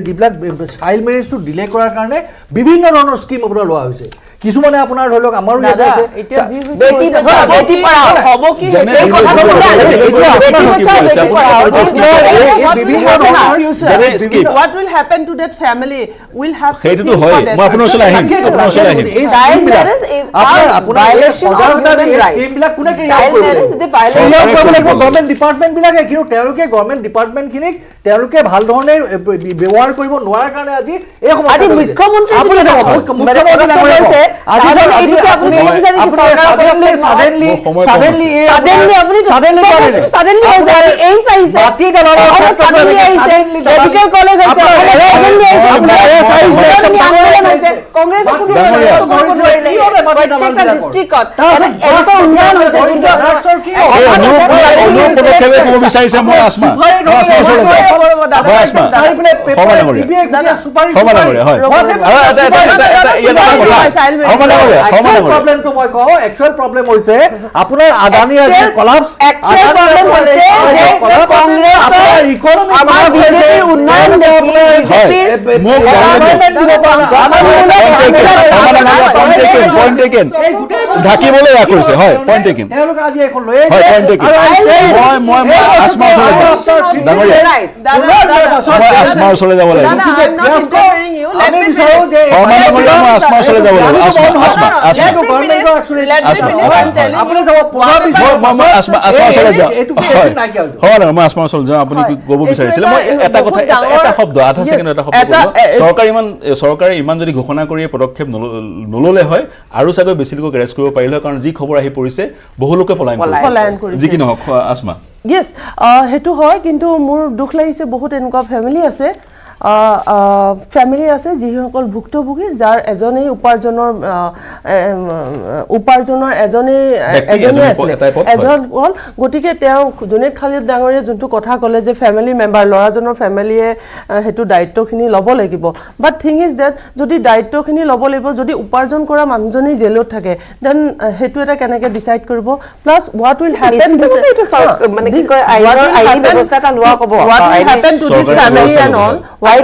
যিবিলাক child মেৰেজটো delay কৰাৰ কাৰণে বিভিন্ন ধৰণৰ স্কিম আপোনাৰ লোৱা হৈছে কিছুমানে আপোনাৰ ধৰি লওক আমাৰো ইয়াত আছে এতিয়া যি হৈছে বেটি পঢ়াও হ'ব কি এই কথা what will happen to that family will have সেইটো হয় মই আপোনাৰ ওচৰলৈ আহিম child marriage is violation of human rights scheme বিলাক কোনে কি child marriage is a violation of government department বিলাকে কিন্তু তেওঁলোকে গভৰ্ণমেণ্ট ডিপাৰ্টমেণ্টখিনিক তেওঁলোকে ভাল ধৰণে ব্যৱহাৰ কৰিব নোৱাৰাৰ কাৰণে আজি এই আজি মুখ্যমন্ত্ৰী কৈছে problem to moi ko actual problem hoise apunar adani collapse actual problem hoise je congress apnar economy amar bjp unnayan bjp mok point taken ঢাকি বলে য়া কৰিছে হয় point taken তেওঁলোক আজি এখন লৈ হয় point taken মই আসমা চলে ডাঙৰীয়া মই আসমা চলে যাব লাগিব মই আসমা চলে যাব লাগিব আসমা আপুনি যাব মই আসমা চলে যাও হয় না মই আসমা চলে যাও আপুনি ক'ব বিচাৰিছিল মই এটা কথা এটা শব্দ আধা সেকেন্ড এটা শব্দ চৰকাৰে ইমান যদি ঘোষণা কৰি পদক্ষেপ নললে হয় আৰু চাগৈ বেছি লোকক এৰেষ্ট কৰিব পাৰিলে কাৰণ যি খবৰ আহি পৰিছে বহু লোকে পলায়ন কৰিছে যি কি নহওক আসমা yes হেতু হয় কিন্তু মোৰ দুখ লাগিছে বহুত এনেকুৱা ফ্যামিলি আছে ফ্যামিলি আছে যিসকল ভুক্তভোগী যাৰ এজনেই উপাৰ্জনৰ এজনেই আছিল এজন হ'ল গতিকে তেওঁ জুনেট খালিদ ডাঙৰীয়া যোনটো কথা ক'লে যে ফ্যামিলি মেম্বাৰ ল'ৰাজনৰ ফ্যামিলিয়ে হেতু দায়িত্বখিনি ল'ব লাগিব বাট থিং ইজ দ্যাট যদি দায়িত্বখিনি ল'ব লাগিব যদি উপাৰ্জন কৰা মানুহজনেই জেলত থাকে দেন হেতু এটা কেনেকৈ ডিসাইড কৰিব প্লাছ হোৱাট উইল হ্যাপেন মানে কি কয় আইনি ব্যৱস্থাটা লোৱা ক'ব what will happen to this family and all what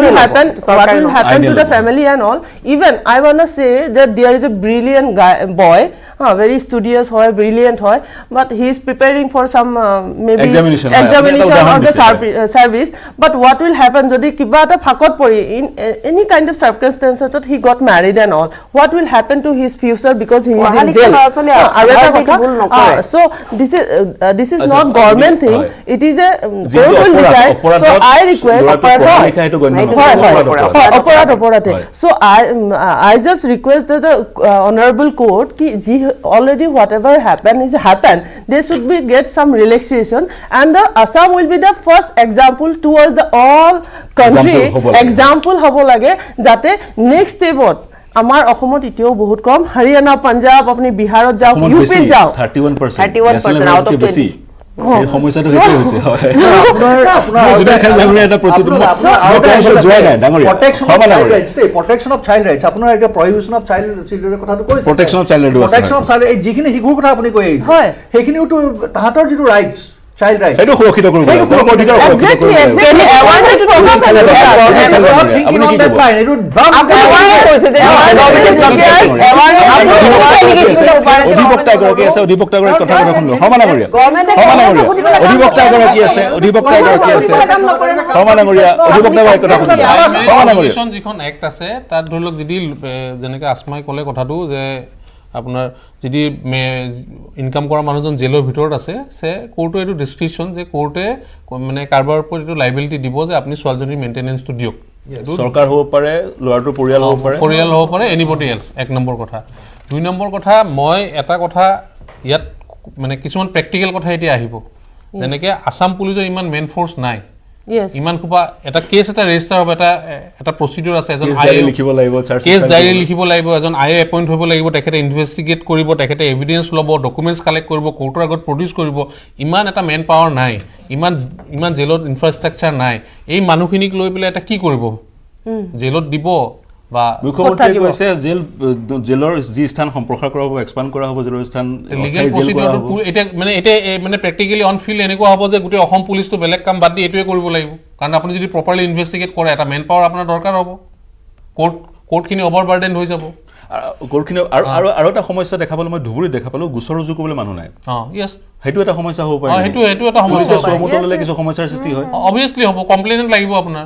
will happen to the family and all even I want to say that there is a brilliant boy very studious hoy brilliant hoy but he is preparing for some maybe examination of the service but what will happen jodi kiba ta phakot pori in any kind of circumstances that he got married and all what will happen to his future because he is in jail so this is not government thing it is a court will decide so I request so I just request that the honorable court ki already whatever happened is happened there should be get some relaxation and the Assam will be the first example towards the all country example hobo lage jate next step আমাৰ অসমত ইতিও বহুত কম হৰিয়ানা পাঞ্জাব আপুনি বিহাৰত যাও UP যাও 31% out of 20 এই সমস্যাটো হেতু হৈছে হয় আপোনাৰ জুনেট খালিদ ডাঙৰীয়া এটা প্ৰতিবিম্ব জয় নাই ডাঙৰীয়া প্ৰটেকশন অফ চাইল্ড ৰাইটস আপোনাৰ এটা প্ৰহিবিশন অফ চাইল্ড চিলড্ৰেনৰ কথাটো কৈছে প্ৰটেকশন অফ চাইল্ড এই যিখিনি হিগুৰ কথা আপুনি কৈ আহিছে সেইখিনিওটো তাহাতৰ যিটো ৰাইটস child right এটো সুৰক্ষিত কৰিব লাগিব তেওঁৰ অধিকাৰ সুৰক্ষিত কৰিব লাগিব awareness program অধিবক্তা গৰাকী আছে অধিবক্তা গৰাকী কথা শুনো সমানাগৰীয়া অধিবক্তা গৰাকী আছে সমানাগৰীয়া অধিবক্তা গৰাকী কথা শুনো সমানাগৰীয়া যিখন এক্ট আছে তাত ধৰি লওক যদি যেনেকৈ আসমাই ক'লে কথাটো যে আপোনাৰ যদি ইনকাম কৰা মানুহজন জেলৰ ভিতৰত আছে সে কোৰ্টে এটো ডিসক্ৰিপশন যে কোৰ্টে মানে কাৰবাৰ ওপৰত এটো লাইবিলিটি দিব যে আপুনি সোৱালজনী মেইনটেনেন্সটো দিয়ক সৰকাৰ হ'ব পাৰে লৰাটো পৰিয়াল হ'ব পাৰে এনিবডি এলস এক নম্বৰ কথা দুই নম্বৰ কথা মই এটা কথা ইয়াত মানে কিছুমান প্ৰ্যাকটিক্যাল কথা এতিয়া আহিব যেনেকৈ আসাম পুলিচৰ ইমান মেন ফোৰ্স নাই ইমান খুবা এটা কেস এটা ৰেজিস্টাৰ হ'ব এটা প্ৰসিডিউৰ আছে এজন আইএ লিখিব লাগিব কেস ডায়েৰী লিখিব লাগিব এজন আইএ এপইন্ট হ'ব লাগিব তেখেতে ইনভেষ্টিগেট কৰিব তেখেতে এভিডেন্স ল'ব ডকুমেন্টছ কালেক্ট কৰিব কোৰ্টৰ আগত প্ৰডিউস কৰিব ইমান এটা মেন পাৱাৰ নাই ইমান জেলত ইনফ্ৰাষ্ট্ৰাকচাৰ নাই এই মানুহখিনিক লৈ পেলাই এটা কি কৰিব জেলত দিব বা মুখ্যমন্ত্ৰীয়ে কৈছে জেলৰ যি স্থান সম্প্ৰসাৰ কৰা হ'ব এক্সপান্ড কৰা হ'ব জেলৰ স্থান লিগেল প্ৰচিডিউৰটো এতিয়া মানে প্ৰেক্টিকেলি অন ফিল্ড এনেকুৱা হ'ব যে গোটেই অসম পুলিচটো বেলেগ কাম বাদ দি এইটোৱে কৰিব লাগিব কাৰণ আপুনি যদি প্ৰপাৰলি ইনভেষ্টিগেট কৰে এটা মেন পাৱাৰ আপোনাৰ দৰকাৰ হ'ব কোৰ্টখিনি অভাৰবাৰ্ডেন হৈ যাব কোৰ্টখিনি আৰু এটা সমস্যা দেখা পালো মই ধুবুৰীত দেখা পালো গোচৰ ৰুজু কৰিবলৈ মানুহ নাই ইয়েছ সেইটো এটা সমস্যা হ'ব পাৰে সেইটো এটা সমস্যা চমতো ল'লে কিছু সমস্যাৰ সৃষ্টি হয় অবভিয়াছলি হ'ব কমপ্লেইনেণ্ট লাগিব আপোনাৰ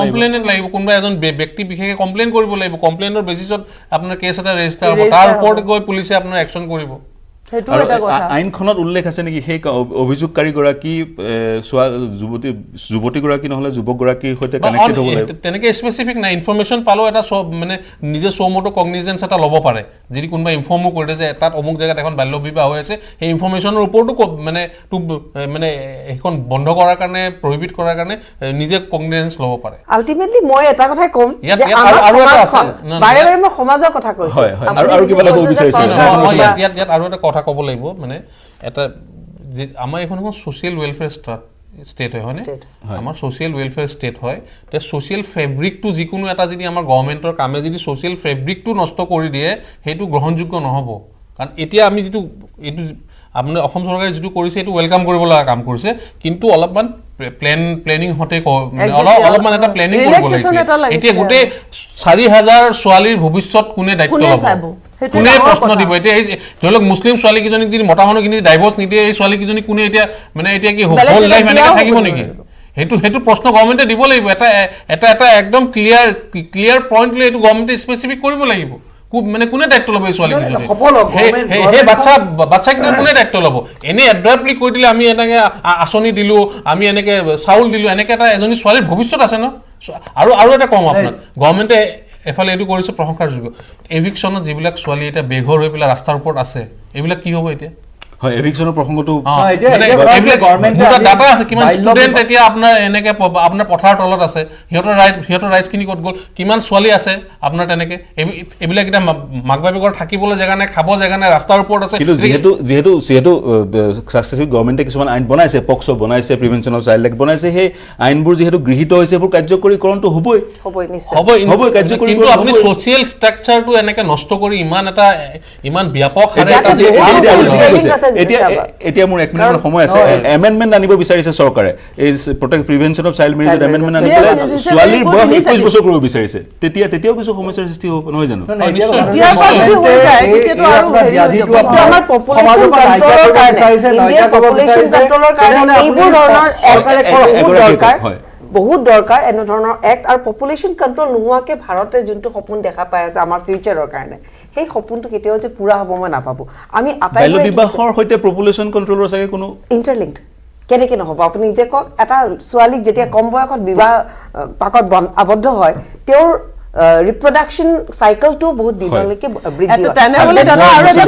কমপ্লেইনেণ্ট লাগিব কোনোবা এজন ব্যক্তি বিশেষে কমপ্লেইন কৰিব লাগিব কমপ্লেইনৰ বেচিছত আপোনাৰ কেছ এটা ৰেজিষ্টাৰ হ'ব তাৰ ওপৰত গৈ পুলিচে আপোনাৰ একশ্যন কৰিব আইনখনত উল্লেখ আছে নেকি সেই অভিযোগকাৰীগৰাকী যুৱতীগৰাকী নহ'লে যুৱকগৰাকীৰ সৈতে কানেক্টেড হ'ব লাগিব তেনেকৈ স্পেচিফিক নাই ইনফৰমেশ্যন পালেও এটা মানে নিজে চমতো কগনিজেঞ্চ এটা ল'ব পাৰে যদি কোনোবা ইনফৰ্মো কৰিলে যে তাত অমুক জেগাত এখন বাল্য বিবাহ হৈ আছে সেই ইনফৰমেশ্যনৰ ওপৰতো মানে সেইখন বন্ধ কৰাৰ কাৰণে প্ৰহিবিট কৰাৰ কাৰণে নিজে কগনিজেঞ্চ ল'ব পাৰে আল্টিমেটলি মই এটা কথাই ক'ম আৰু এটা আছে বাৰে বাৰে মই সমাজৰ কথা কৈছো হয় আৰু কিবা এটা ক'ব বিচাৰিছিলো ইয়াত আৰু এটা কথা ক'ব লাগিব মানে এটা আমাৰ এখন ছ'চিয়েল ৱেলফেয়াৰ ষ্টেট হয় হয়নে আমাৰ ছ'চিয়েল ৱেলফেয়াৰ ষ্টেট হয় তে ছ'চিয়েল ফেব্ৰিকটো যিকোনো এটা যদি আমাৰ গভৰ্ণমেণ্টৰ কামে যদি ছ'চিয়েল ফেব্ৰিকটো নষ্ট কৰি দিয়ে সেইটো গ্ৰহণযোগ্য নহ'ব কাৰণ এতিয়া আমি যিটো এইটো আপুনি অসম চৰকাৰে যিটো কৰিছে এইটো ৱেলকাম কৰিব লগা কাম কৰিছে কিন্তু অলপমান প্লেনিং হতে অলপমান এটা প্লেনিং কৰিব লাগিছিলে এতিয়া গোটেই 4,000 ছোৱালীৰ ভৱিষ্যত কোনে দায়িত্ব ল'ব কোনে প্ৰশ্ন দিব এতিয়া ধৰি লওক মুছলিম ছোৱালীকেইজনীক যদি মতা মানুহখিনি ডাইভৰ্চ নিদিয়ে এই ছোৱালীকেইজনী কোনে এতিয়া কি হোল লাইফ এনেকৈ থাকিব নেকি সেইটো প্ৰশ্ন গভৰ্ণমেণ্টে দিব লাগিব এটা একদম ক্লিয়াৰ পইণ্ট লৈ এইটো গভৰ্ণমেণ্টে স্পেচিফিক কৰিব লাগিব মানে কোনে দায়িত্ব ল'ব এই ছোৱালীকেইজনী সেই বাচ্চাকেইটা কোনে দায়িত্ব ল'ব এনেই এড্ৰাপ্টলি কৈ দিলে আমি এনেকৈ আঁচনি দিলোঁ আমি এনেকৈ চাউল দিলোঁ এনেকৈ এটা এজনী ছোৱালীৰ ভৱিষ্যত আছে ন আৰু এটা কম আপোনাক গভৰ্ণমেণ্টে এফালে এইটো কৰিছে প্ৰশংসাৰযোগ্য এভিকশ্যনত যিবিলাক ছোৱালী এতিয়া বেঘৰ হৈ পেলাই ৰাস্তাৰ ওপৰত আছে এইবিলাক কি হ'ব এতিয়া হয় এভিকশ্যনৰ প্ৰসংগটো ডাটা আছে কিমান ষ্টুডেণ্ট এতিয়া আপোনাৰ এনেকৈ আপোনাৰ পথাৰৰ তলত আছে সিহঁতৰ ৰাইটছখিনি ক'ত গ'ল কিমান ছোৱালী আছে আপোনাৰ তেনেকৈ এইবিলাক এতিয়া মাক বাপেকৰ থাকিবলৈ জেগা নাই খাব জেগা নাই ৰাস্তাৰ ওপৰত আছে কিন্তু যিহেতু ছাকচেছফুল গভৰ্ণমেণ্টে কিছুমান আইন বনাইছে পক্সো বনাইছে প্ৰিভেনশ্যন অফ চাইল্ড এক্ট বনাইছে সেই আইনবোৰ যিহেতু গৃহীত হৈছে এইবোৰ কাৰ্যকৰীকৰণটো হ'বই কাৰ্যকৰী কিন্তু আপুনি ছ'চিয়েল ষ্ট্ৰাকচাৰটো এনেকৈ নষ্ট কৰি ইমান ব্যাপক এতিয়া মোৰ 1 মিনিটৰ সময় আছে এমেণ্ডমেণ্ট আনিব বিচাৰিছে চৰকাৰে এই প্ৰটেক্ট প্ৰিভেনশ্যন অফ চাইল্ড মেৰেজত এমেণ্ডমেণ্ট আনি পেলাই ছোৱালীৰ বয়স 21 বছৰ কৰিব বিচাৰিছে তেতিয়াও কিছু সমস্যাৰ সৃষ্টি হ'ব নহয় জানো বহুত দৰকাৰ এনে ধৰণৰ এক্ট আৰু পপুলেশ্যন কণ্ট্ৰল নোহোৱাকৈ ভাৰতে যোনটো সপোন দেখা পাই আছে আমাৰ ফিউচাৰৰ কাৰণে সেই সপোনটো কেতিয়াও যে পুৰা হ'ব মই নাভাবোঁ আমি বাল্য বিবাহৰ সৈতে পপুলেশ্যন কণ্ট্ৰলৰ চাগে কোনো ইণ্টাৰলিংকড কেনেকৈ নহ'ব আপুনি যে কওক এটা ছোৱালীক যেতিয়া কম বয়সত বিবাহ পাকত আবদ্ধ হয় তেওঁৰ ৰিপ্ৰডাকশ্যন চাইকেলটো বহুত দিনলৈকে বৃদ্ধি হয় তেনেহ'লে দাদা আৰু এটা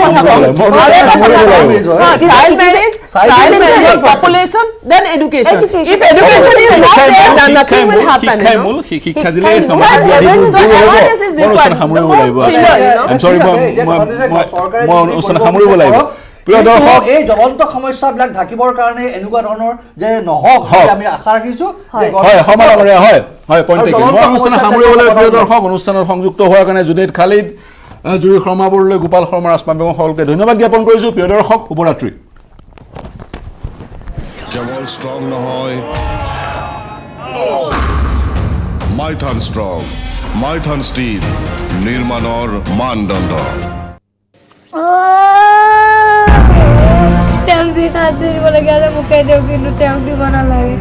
population then education if education is not there then nothing will happen শিক্ষা দিলে সামৰিব লাগিব প্ৰিয় দৰ্শক এই জ্বলন্ত সমস্যাবিলাক ঢাকিবৰ কাৰণে এনেকুৱা ধৰণৰ যে নহওক আমি আশা ৰাখিছোঁ অনুষ্ঠান সামৰিব লাগিব প্ৰিয় দৰ্শক অনুষ্ঠানত সংযুক্ত হোৱাৰ কাৰণে জুনেইদ খালিদ জুৰি শৰ্মা বৰুলৈ গোপাল শৰ্মা ৰাজমান বেগম সকলোকে ধন্যবাদ জ্ঞাপন কৰিছোঁ প্ৰিয় দৰ্শক শুভৰাত্ৰি কেৱল ষ্ট্ৰং নহয় মাইথান ষ্ট্ৰং মাইথান ষ্টীল নিৰ্মাণৰ মানদণ্ড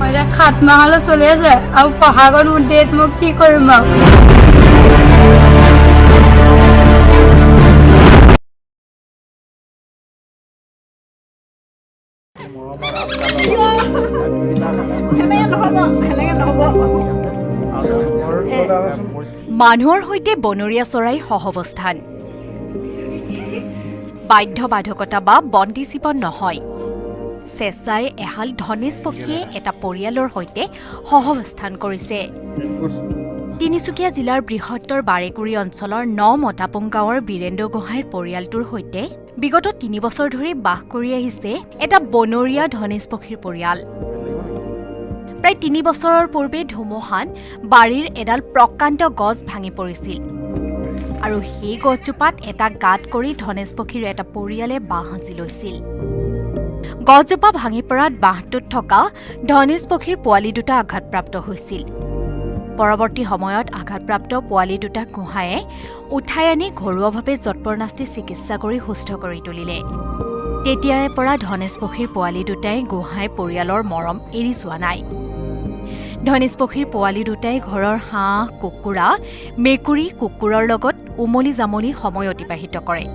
এতিয়া 7 মাহলৈ চলি আছে আৰু পঢ়াগত মোৰ ডেট মই কি কৰিম আৰু মানুহৰ সৈতে বনৰীয়া চৰাই সহৱস্থান বাধ্যবাধকতা বা বন্দী জীৱন নহয় চেঁচাই এহাল ধনেশ পক্ষীয়ে এটা পৰিয়ালৰ সৈতে সহৱস্থান কৰিছে তিনিচুকীয়া জিলাৰ বৃহত্তৰ বাৰেকুৰি অঞ্চলৰ 9 মতাপুং গাঁৱৰ বীৰেন্দ্ৰ গোহাঁইৰ পৰিয়ালটোৰ সৈতে বিগত 3 বছৰ ধৰি বাস কৰি আহিছে এটা বনৰীয়া ধনেশ পক্ষীৰ পৰিয়াল প্ৰায় প্ৰায় 3 বছৰৰ পূৰ্বে ধুমুহাত বাৰীৰ এডাল প্ৰকাণ্ড গছ ভাঙি পৰিছিল আৰু সেই গছজোপাত এটা গাঁত কৰি ধনেশ পক্ষীৰ এটা পৰিয়ালে বাঁহ সাজি লৈছিল গছজোপা ভাঙি পৰাত বাঁহটোত থকা ধনেশ পক্ষীৰ পোৱালি দুটা আঘাতপ্ৰাপ্ত হৈছিল পৰৱৰ্তী সময়ত আঘাতপ্ৰাপ্ত পোৱালি দুটা গুহায়ে উঠাই আনি ঘৰুৱাভাৱে যৎপৰনাস্তি চিকিৎসা কৰি সুস্থ কৰি তুলিলে তেতিয়াৰে পৰা ধনেশ পক্ষীৰ পোৱালি দুটাই গুহাই পৰিয়ালৰ মৰম এৰি যোৱা নাই ধনেশ পক্ষীৰ পোৱালি দুটাই ঘৰৰ হাঁহ কুকুৰা মেকুৰী কুকুৰৰ লগত উমলি জামলি সময় অতিবাহিত কৰে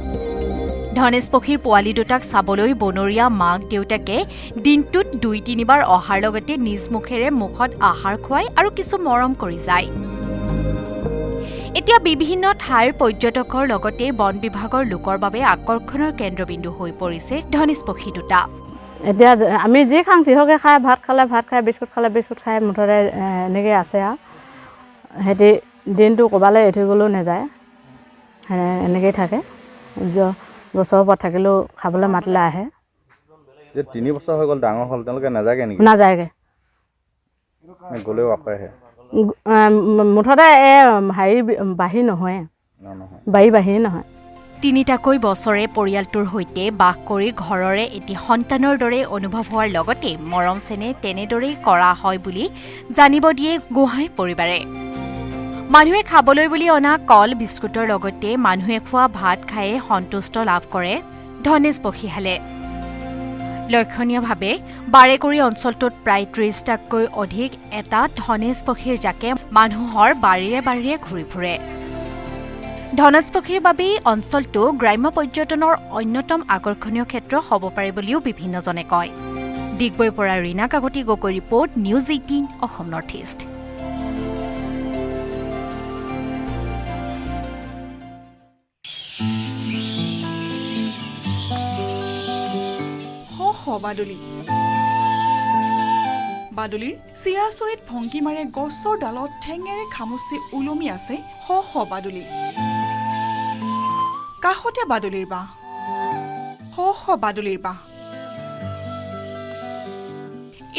ধনেশ পক্ষীৰ পোৱালি দুটাক চাবলৈ বনৰীয়া মাক দেউতাকে দিনটোত 2-3 বাৰ অহাৰ লগতে নিজ মুখেৰে মুখত আহাৰ খুৱাই আৰু কিছু মৰম কৰি যায় এতিয়া বিভিন্ন ঠাইৰ পৰ্যটকৰ লগতে বন বিভাগৰ লোকৰ বাবে আকৰ্ষণৰ কেন্দ্ৰবিন্দু হৈ পৰিছে ধনেশ পক্ষী দুটা এতিয়া আমি যি খাং তিহকে খাই ভাত খাই বিস্কুট খাই মুঠতে এনেকৈ আছে আৰু সিহঁতি দিনটো ক'ৰবালৈ এৰি গ'লেও নাযায় এনেকৈয়ে থাকে গছৰ ওপৰত থাকিলেও খাবলৈ মাতিলে আহে 3 বছৰ হৈ গ'ল ডাঙৰ হ'ল তেওঁলোকে নাযায়গে নেকি নাযায়গে গ'লেও আকৌ আহে মুঠতে হেৰি বাঢ়ি নহয় বাঢ়ি নহয় তিনিটাকৈ বছৰে পৰিয়ালটোৰ সৈতে বাস কৰি ঘৰৰে এটি সন্তানৰ দৰে অনুভৱ হোৱাৰ লগতে মৰম চেনেহ তেনেদৰেই কৰা হয় বুলি জানিব দিয়ে গোহাঁই পৰিবাৰে মানুহে খাবলৈ বুলি অনা কল বিস্কুটৰ লগতে মানুহে খোৱা ভাত খায়ে সন্তুষ্ট লাভ কৰে ধনেশ পক্ষীহালে লক্ষণীয়ভাৱে বাৰেকুৰি অঞ্চলটোত প্ৰায় 30টাকৈ অধিক এটা ধনেশ পক্ষীৰ জাকে মানুহৰ বাৰীৰে বাৰীৰে ঘূৰি ফুৰে ধনেশ পক্ষীৰ বাবেই অঞ্চলটো গ্ৰাম্য পৰ্যটনৰ অন্যতম আকৰ্ষণীয় ক্ষেত্ৰ হ'ব পাৰে বুলিও বিভিন্নজনে কয় দিগবৈৰ পৰা Rina Kakati Gogoi report news 18 Assam North East বাদুলিৰ চিৰাচৰিত ভংগীমাৰে গছৰ ডালত ঠেঙেৰে খামুচি ওলমি আছে শ বাদুলি কাষতে বাদুলিৰ বাঁহ শ বাদুলিৰ বাঁহ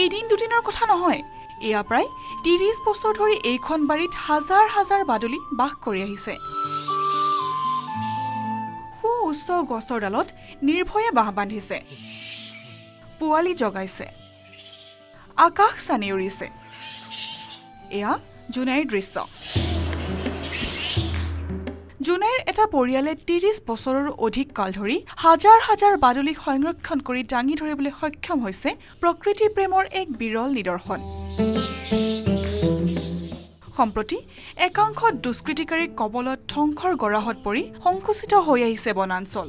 এদিন দুদিনৰ কথা নহয় এয়া প্ৰায় 30 বছৰ ধৰি এইখন বাৰীত হাজাৰ হাজাৰ বাদুলি বাস কৰি আহিছে উচ্চ গছৰ ডালত নিৰ্ভয়ে বাঁহ বান্ধিছে পোৱালি জগাইছে আকাশ চানি উৰিছে এয়া জুনাইৰ দৃশ্য জুনাইৰ এটা পৰিয়ালে 30 বছৰৰ অধিক কাল ধৰি হাজাৰ হাজাৰ বাদুলিক সংৰক্ষণ কৰি দাঙি ধৰিবলৈ সক্ষম হৈছে প্ৰকৃতি প্ৰেমৰ এক বিৰল নিদৰ্শন সম্প্ৰতি একাংশ দুষ্কৃতিকাৰীৰ কবলত ধ্বংসৰ গৰাহত পৰি সংকুচিত হৈ আহিছে বনাঞ্চল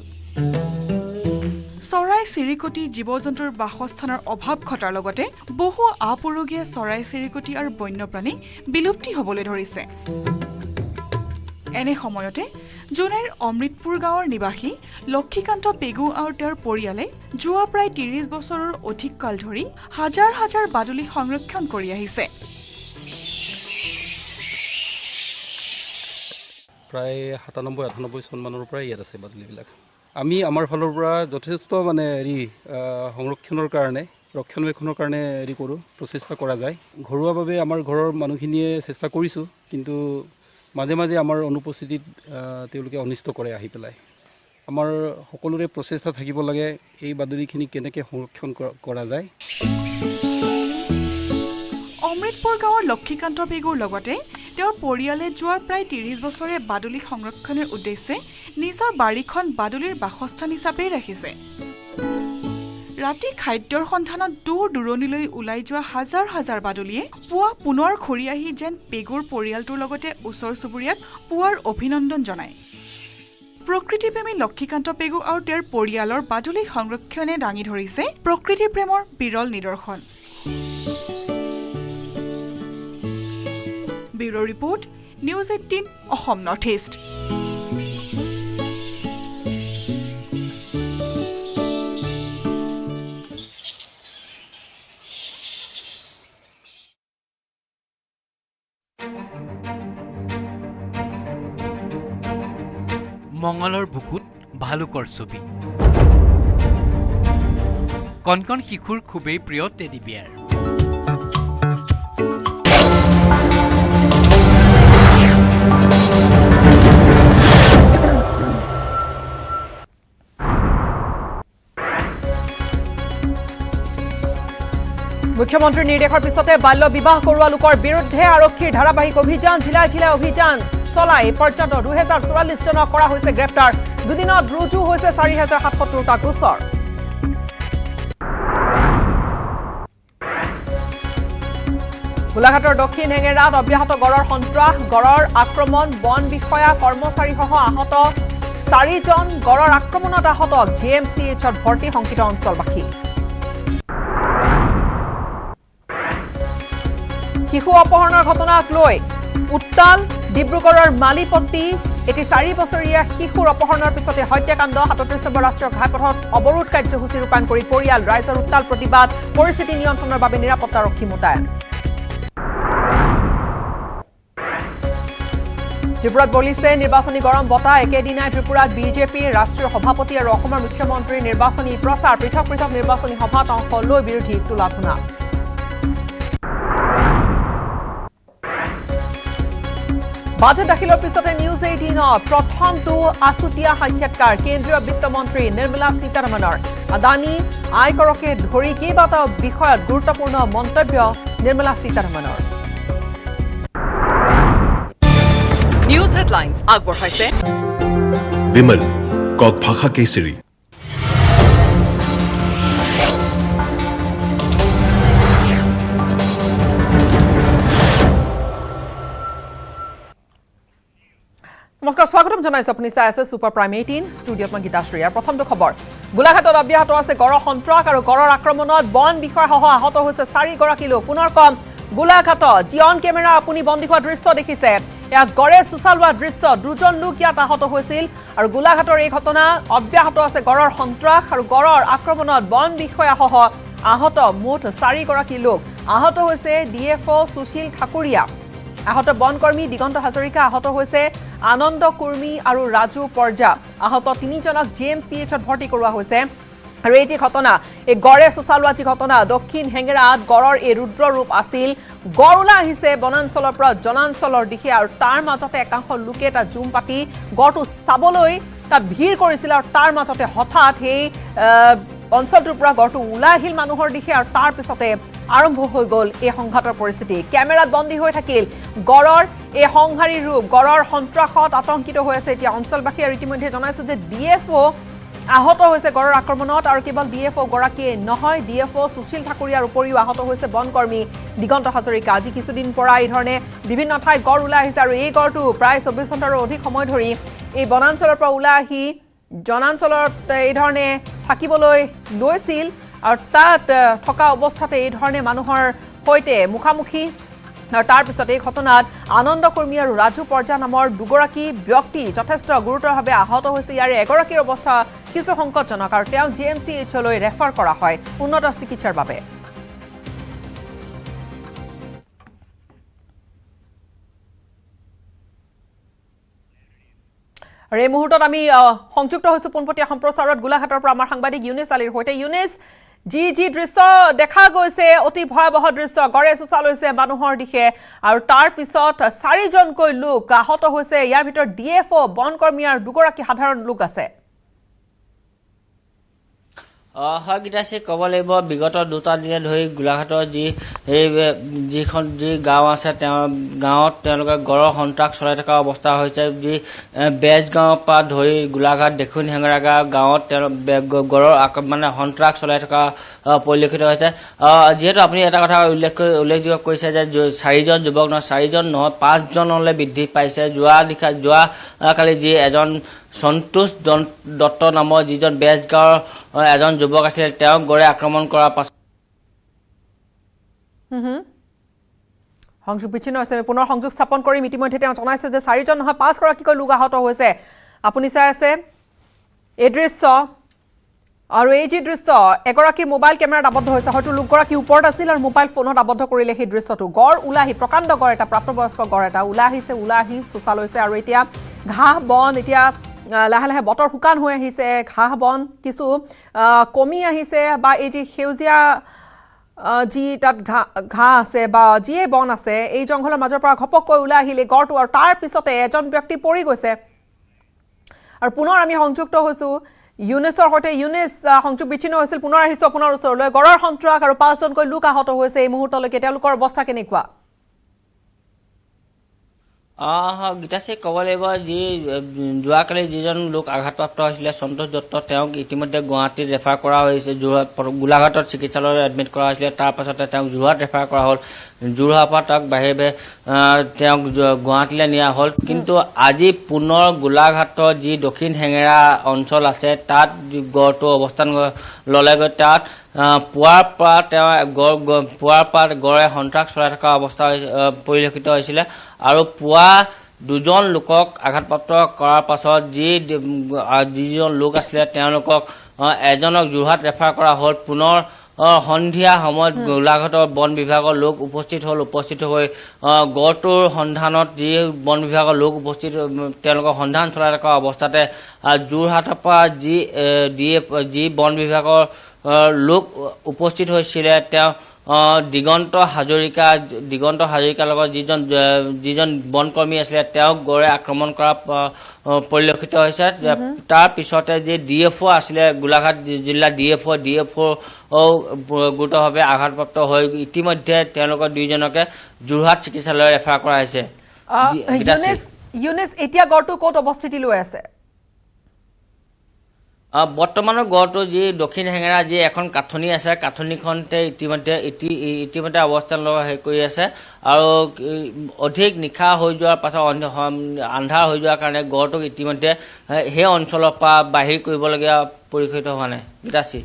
চৰাই চিৰিকটি জীৱ-জন্তুৰ বাসস্থানৰ অভাৱ ঘটাৰ লগতে বহু আপুৰুগীয়া চৰাই চিৰিকটি আৰু বন্যপ্ৰাণী বিলুপ্তি হ'বলৈ ধৰিছে এনে সময়তে জুনাইৰ অমৃতপুৰ গাঁৱৰ নিবাসী লক্ষীকান্ত পেগু আৰু তেওঁৰ পৰিয়ালে যোৱা প্ৰায় 30 বছৰৰ অধিক কাল ধৰি হাজাৰ হাজাৰ বাদুলি সংৰক্ষণ কৰি আহিছে প্ৰায় 97-98 চন মানৰ পৰা ইয়াত আছে বাদুলিবিলাক আমি আমাৰ ফালৰ পৰা যথেষ্ট মানে সংৰক্ষণৰ কাৰণে ৰক্ষণাবেক্ষণৰ কাৰণে কৰোঁ প্ৰচেষ্টা কৰা যায় ঘৰুৱাভাৱে আমাৰ ঘৰৰ মানুহখিনিয়ে চেষ্টা কৰিছোঁ কিন্তু মাজে মাজে আমাৰ অনুপস্থিতিত তেওঁলোকে অনিষ্ট কৰে আহি পেলাই আমাৰ সকলোৰে প্ৰচেষ্টা থাকিব লাগে এই বাদুলিখিনি কেনেকৈ সংৰক্ষণ কৰা যায় অমৃতপুৰ গাঁৱৰ লক্ষীকান্ত পেগুৰ লগতে তেওঁৰ পৰিয়ালে যোৱা প্ৰায় 30 বছৰে বাদুলি সংৰক্ষণৰ উদ্দেশ্যে নিজৰ বাৰীখন বাদুলিৰ বাসস্থান হিচাপেই ৰাখিছে ৰাতি খাদ্যৰ সন্ধানত দূৰ দূৰণিলৈ ওলাই যোৱা হাজাৰ হাজাৰ বাদুলিয়ে পুৱা পুনৰ ঘূৰি আহি যেন পেগুৰ পৰিয়ালটোৰ লগতে ওচৰ চুবুৰীয়াক পুৱাৰ অভিনন্দন জনায় প্ৰকৃতিপ্ৰেমী লক্ষীকান্ত পেগু আৰু তেওঁৰ পৰিয়ালৰ বাদুলি সংৰক্ষণে দাঙি ধৰিছে প্ৰকৃতি প্ৰেমৰ বিৰল নিদৰ্শন bureau report news 18 Assam North East মঙ্গলৰ বুকুত ভালুকৰ ছবি কণকণ শিশুৰ খুবেই প্ৰিয় টেডি বিয়াৰ মুখ্যমন্ত্ৰীৰ নিৰ্দেশৰ পিছতে বাল্য বিবাহ কৰোৱা লোকৰ বিৰুদ্ধে আৰক্ষীৰ ধাৰাবাহিক অভিযান জিলায় জিলায় অভিযান চলাই পৰ্যন্ত 2044 জনক কৰা হৈছে গ্ৰেপ্তাৰ দুদিনত ৰুজু হৈছে 4077টা গোচৰ গোলাঘাটৰ দক্ষিণ হেঙেৰাত অব্যাহত গড়ৰ সন্ত্ৰাস গড়ৰ আক্ৰমণ বন বিষয়া কৰ্মচাৰীসহ আহত 4 জন গড়ৰ আক্ৰমণত আহত জিএমচিএইচত ভৰ্তি শংকিত অঞ্চলবাসী শিশু অপহৰণৰ ঘটনাক লৈ উত্তাল ডিব্ৰুগড়ৰ মালিপট্টি এটি 4 বছৰীয়া শিশুৰ অপহৰণৰ পিছতে হত্যাকাণ্ড 37 নম্বৰ ৰাষ্ট্ৰীয় ঘাইপথত অৱৰোধ কাৰ্যসূচী ৰূপায়ণ কৰি পৰিয়াল ৰাইজৰ উত্তাল প্ৰতিবাদ পৰিস্থিতি নিয়ন্ত্ৰণৰ বাবে নিৰাপত্তাৰক্ষী মোতায়েন ত্ৰিপুৰাত বলিছে নিৰ্বাচনী গৰম বতাহ একেদিনাই ত্ৰিপুৰাত বিজেপিৰ ৰাষ্ট্ৰীয় সভাপতি আৰু অসমৰ মুখ্যমন্ত্ৰীৰ নিৰ্বাচনী প্ৰচাৰ পৃথক পৃথক নিৰ্বাচনী সভাত অংশ লৈ বিৰোধী তোলা-ধুনা বাজেট দাখিলৰ পিছতে নিউজ 18ত প্ৰথমটো আছুতীয়া সাক্ষাৎকাৰ কেন্দ্ৰীয় বিত্তমন্ত্ৰী নিৰ্মলা সীতাৰমণৰ আদানী আয়কৰকে ধৰি কেইবাটাও বিষয়ত গুৰুত্বপূৰ্ণ মন্তব্য নিৰ্মলা সীতাৰমণৰ নিউজ হেডলাইন্স আগবঢ়াইছে विमल কক ভাষা কেশৰী নমস্কাৰ স্বাগতম জনাইছো আপুনি চাই আছে সুপাৰ প্ৰাইম 18 ষ্টুডিঅত মই গীতাশ্ৰী আৰু প্ৰথমটো খবৰ গোলাঘাটত অব্যাহত আছে গড়ৰ সন্ত্ৰাস আৰু গড়ৰ আক্ৰমণত বন বিষয়াসহ আহত হৈছে 4 গৰাকী লোক পুনৰ কম গোলাঘাটত জিঅন কেমেৰা আপুনি বন্দী হোৱা দৃশ্য দেখিছে এয়া গড়ে সুচালোৱা দৃশ্য দুজন লোক ইয়াত আহত হৈছিল আৰু গোলাঘাটৰ এই ঘটনা অব্যাহত আছে গড়ৰ সন্ত্ৰাস আৰু গড়ৰ আক্ৰমণত বন বিষয়াসহ আহত মুঠ 4 গৰাকী লোক আহত হৈছে ডিএফও সুশীল ঠাকুৰীয়া আহত বনকৰ্মী দিগন্ত হাজৰিকা আহত হৈছে আনন্দ কুৰ্মী আৰু ৰাজু পৰ্জা আহত 3 জনক জিএমচিএইচত ভৰ্তি কৰোৱা হৈছে আৰু এই যে ঘটনা এই গড়ে সুচালোৱা যি ঘটনা দক্ষিণ হেঙেৰাত গড়ৰ এই ৰুদ্ৰ ৰূপ আছিল গড় আহিছে বনাঞ্চলৰ পৰা জনাঞ্চলৰ দিশে আৰু তাৰ মাজতে একাংশ লোকে এটা জুম পাতি গড়টো চাবলৈ তাত ভিৰ কৰিছিল আৰু তাৰ মাজতে হঠাৎ সেই অঞ্চলটোৰ পৰা গড়টো ওলাই আহিল মানুহৰ দিশে আৰু তাৰ পিছতে আৰম্ভ হৈ গ'ল এই সংঘাতৰ পৰিস্থিতি কেমেৰাত বন্দী হৈ থাকিল গড়ৰ এই সংহাৰী ৰূপ গড়ৰ সন্ত্ৰাসত আতংকিত হৈ আছে এতিয়া অঞ্চলবাসী আৰু ইতিমধ্যে জনাইছো যে ডিএফও আহত হৈছে গড়ৰ আক্ৰমণত আৰু কেৱল ডিএফও গৰাকীয়ে নহয় ডিএফও সুশীল ঠাকুৰীয়াৰ উপৰিও আহত হৈছে বনকৰ্মী দিগন্ত হাজৰিকা আজি কিছুদিন পৰা এই ধৰণে বিভিন্ন ঠাইত গড় ওলাই আহিছে আৰু এই গড়টো প্ৰায় 24 ঘণ্টাৰো অধিক সময় ধৰি এই বনাঞ্চলৰ পৰা ওলাই আহি জনাঞ্চলত এই ধৰণে থাকিবলৈ লৈছিল আৰু তাত থকা অৱস্থাতে এই ধৰণে মানুহৰ সৈতে মুখামুখি আৰু তাৰ পিছত এই ঘটনাত আনন্দ কৰ্মী আৰু ৰাজু পৰ্জা নামৰ দুগৰাকী ব্যক্তি যথেষ্ট গুৰুতৰভাৱে আহত হৈছে ইয়াৰে এগৰাকীৰ অৱস্থা কিছু সংকটজনক আৰু তেওঁক জিএমচিএইচলৈ ৰেফাৰ কৰা হয় উন্নত চিকিৎসাৰ বাবে আৰু এই মুহূৰ্তত আমি সংযুক্ত হৈছো পোনপটীয়া সম্প্ৰচাৰত গোলাঘাটৰ পৰা আমাৰ সাংবাদিক ইউনিছ আলীৰ সৈতে ইউনিছ যি দৃশ্য দেখা গৈছে অতি ভয়াবহ দৃশ্য গড়ে সুচাল হৈছে মানুহৰ দিশে আৰু তাৰ পিছত 4 জনকৈ লোক আহত হৈছে ইয়াৰ ভিতৰত ডিএফও বনকৰ্মী আৰু দুগৰাকী সাধাৰণ লোক আছে হয় গীতাশ্ৰী ক'ব লাগিব বিগত 2টা দিনে ধৰি গোলাঘাটৰ যি গাঁও আছে গাঁৱত তেওঁলোকে গড়ৰ সন্ত্ৰাস চলাই থকা অৱস্থা হৈছে যি বেজগাঁৱৰ পৰা ধৰি গোলাঘাট দক্ষিণ হেঙেৰা গাঁৱত গড়ৰ মানে সন্ত্ৰাস চলাই থকা পৰিলক্ষিত হৈছে যিহেতু আপুনি এটা কথা উল্লেখযোগ্য কৰিছে যে 4 জন যুৱক নহয় 4 জন নহয় 5 জনলৈ বৃদ্ধি পাইছে যোৱা কালি যি এজন সন্তোষ দত্ত নামৰ যিজন বেজগাঁৱৰ এজন যুৱক আছিল তেওঁক গড়ে আক্ৰমণ কৰাৰ পাছত সংযোগ বিচ্ছিন্ন হৈছে পুনৰ সংযোগ স্থাপন কৰিম ইতিমধ্যে তেওঁ জনাইছে যে 4 জন নহয় 5 গৰাকীকৈ লোক আহত হৈছে আপুনি চাই আছে এই দৃশ্য আৰু এই যি দৃশ্য এগৰাকীৰ মোবাইল কেমেৰাত আবদ্ধ হৈছে হয়তো লোকগৰাকী ওপৰত আছিল আৰু মোবাইল ফোনত আবদ্ধ কৰিলে সেই দৃশ্যটো গড় ওলাহি প্ৰকাণ্ড গড় এটা প্ৰাপ্তবয়স্ক গড় এটা ওলাহি সুচাল হৈছে আৰু এতিয়া ঘাঁহ বন এতিয়া লাহে লাহে বতৰ শুকান হৈ আহিছে ঘাঁহ বন কিছু কমি আহিছে বা এই যি সেউজীয়া যি তাত ঘাঁহ আছে বা যিয়ে বন আছে এই জংঘলৰ মাজৰ পৰা ঘপককৈ ওলাই আহিলে গড়টো আৰু তাৰ পিছতে এজন ব্যক্তি পৰি গৈছে আৰু পুনৰ আমি সংযুক্ত হৈছো ইউনেছৰ সৈতে ইউনেছ সংযোগ বিচ্ছিন্ন হৈছিল পুনৰ আহিছো আপোনাৰ ওচৰলৈ গড়ৰ সন্ত্ৰাস আৰু 5জনকৈ লোক আহত হৈছে এই মুহূৰ্তলৈকে তেওঁলোকৰ অৱস্থা কেনেকুৱা গীতাশ্ৰী ক'ব লাগিব যি যোৱাকালি যিজন লোক আঘাতপ্ৰাপ্ত হৈছিলে সন্তোষ দত্ত তেওঁক ইতিমধ্যে গুৱাহাটীত ৰেফাৰ কৰা হৈছে গোলাঘাটত চিকিৎসালয়ত এডমিট কৰা হৈছিলে তাৰ পাছতে তেওঁক যোৰহাট ৰেফাৰ কৰা হ'ল যোৰহাটৰ পৰা তেওঁক বাহিৰে তেওঁক গুৱাহাটীলৈ নিয়া হ'ল কিন্তু আজি পুনৰ গোলাঘাটৰ যি দক্ষিণ হেঙেৰা অঞ্চল আছে তাত গড়টো অৱস্থান ল'লেগৈ তাত পুৱাৰ পৰা গড়ে সন্ত্ৰাস চলাই থকা অৱস্থা পৰিলক্ষিত হৈছিলে আৰু পুৱা দুজন লোকক আঘাতপ্ৰাপ্ত কৰাৰ পাছত যিজন লোক আছিলে তেওঁলোকক এজনক যোৰহাট ৰেফাৰ কৰা হ'ল পুনৰ সন্ধিয়া সময়ত গোলাঘাটৰ বন বিভাগৰ লোক উপস্থিত হৈ গড়টোৰ সন্ধানত যি বন বিভাগৰ লোক উপস্থিত তেওঁলোকৰ সন্ধান চলাই থকা অৱস্থাতে যোৰহাটৰ পৰা যি বন বিভাগৰ লোক উপস্থিত হৈছিলে তেওঁ দিগন্ত হাজৰিকাৰ লগত যিজন বনকৰ্মী আছিলে তেওঁক গড়ে আক্ৰমণ কৰা পৰিলক্ষিত হৈছে তাৰ পিছতে যি ডিএফঅ আছিলে গোলাঘাট জিলা ডিএফঅ গুৰুতৰভাৱে আঘাতপ্ৰাপ্ত হৈ ইতিমধ্যে তেওঁলোকৰ দুইজনকে যোৰহাট চিকিৎসালয়ত ৰেফাৰ কৰা হৈছে ইউনেছ এতিয়া গড়টো ক'ত অৱস্থিতি লৈ আছে বৰ্তমানৰ গড়টো যি দক্ষিণ হেঙেৰা যি এখন কাঠনি আছে কাঠনিখনতে ইতিমধ্যে অৱস্থান লৈ কৰি আছে আৰু অধিক নিশা হৈ যোৱাৰ পাছত আন্ধাৰ হৈ যোৱাৰ কাৰণে গড়টোক ইতিমধ্যে সেই অঞ্চলৰ পৰা বাহিৰ কৰিবলগীয়া পৰিলক্ষিত হোৱা নাই গীতাশ্ৰী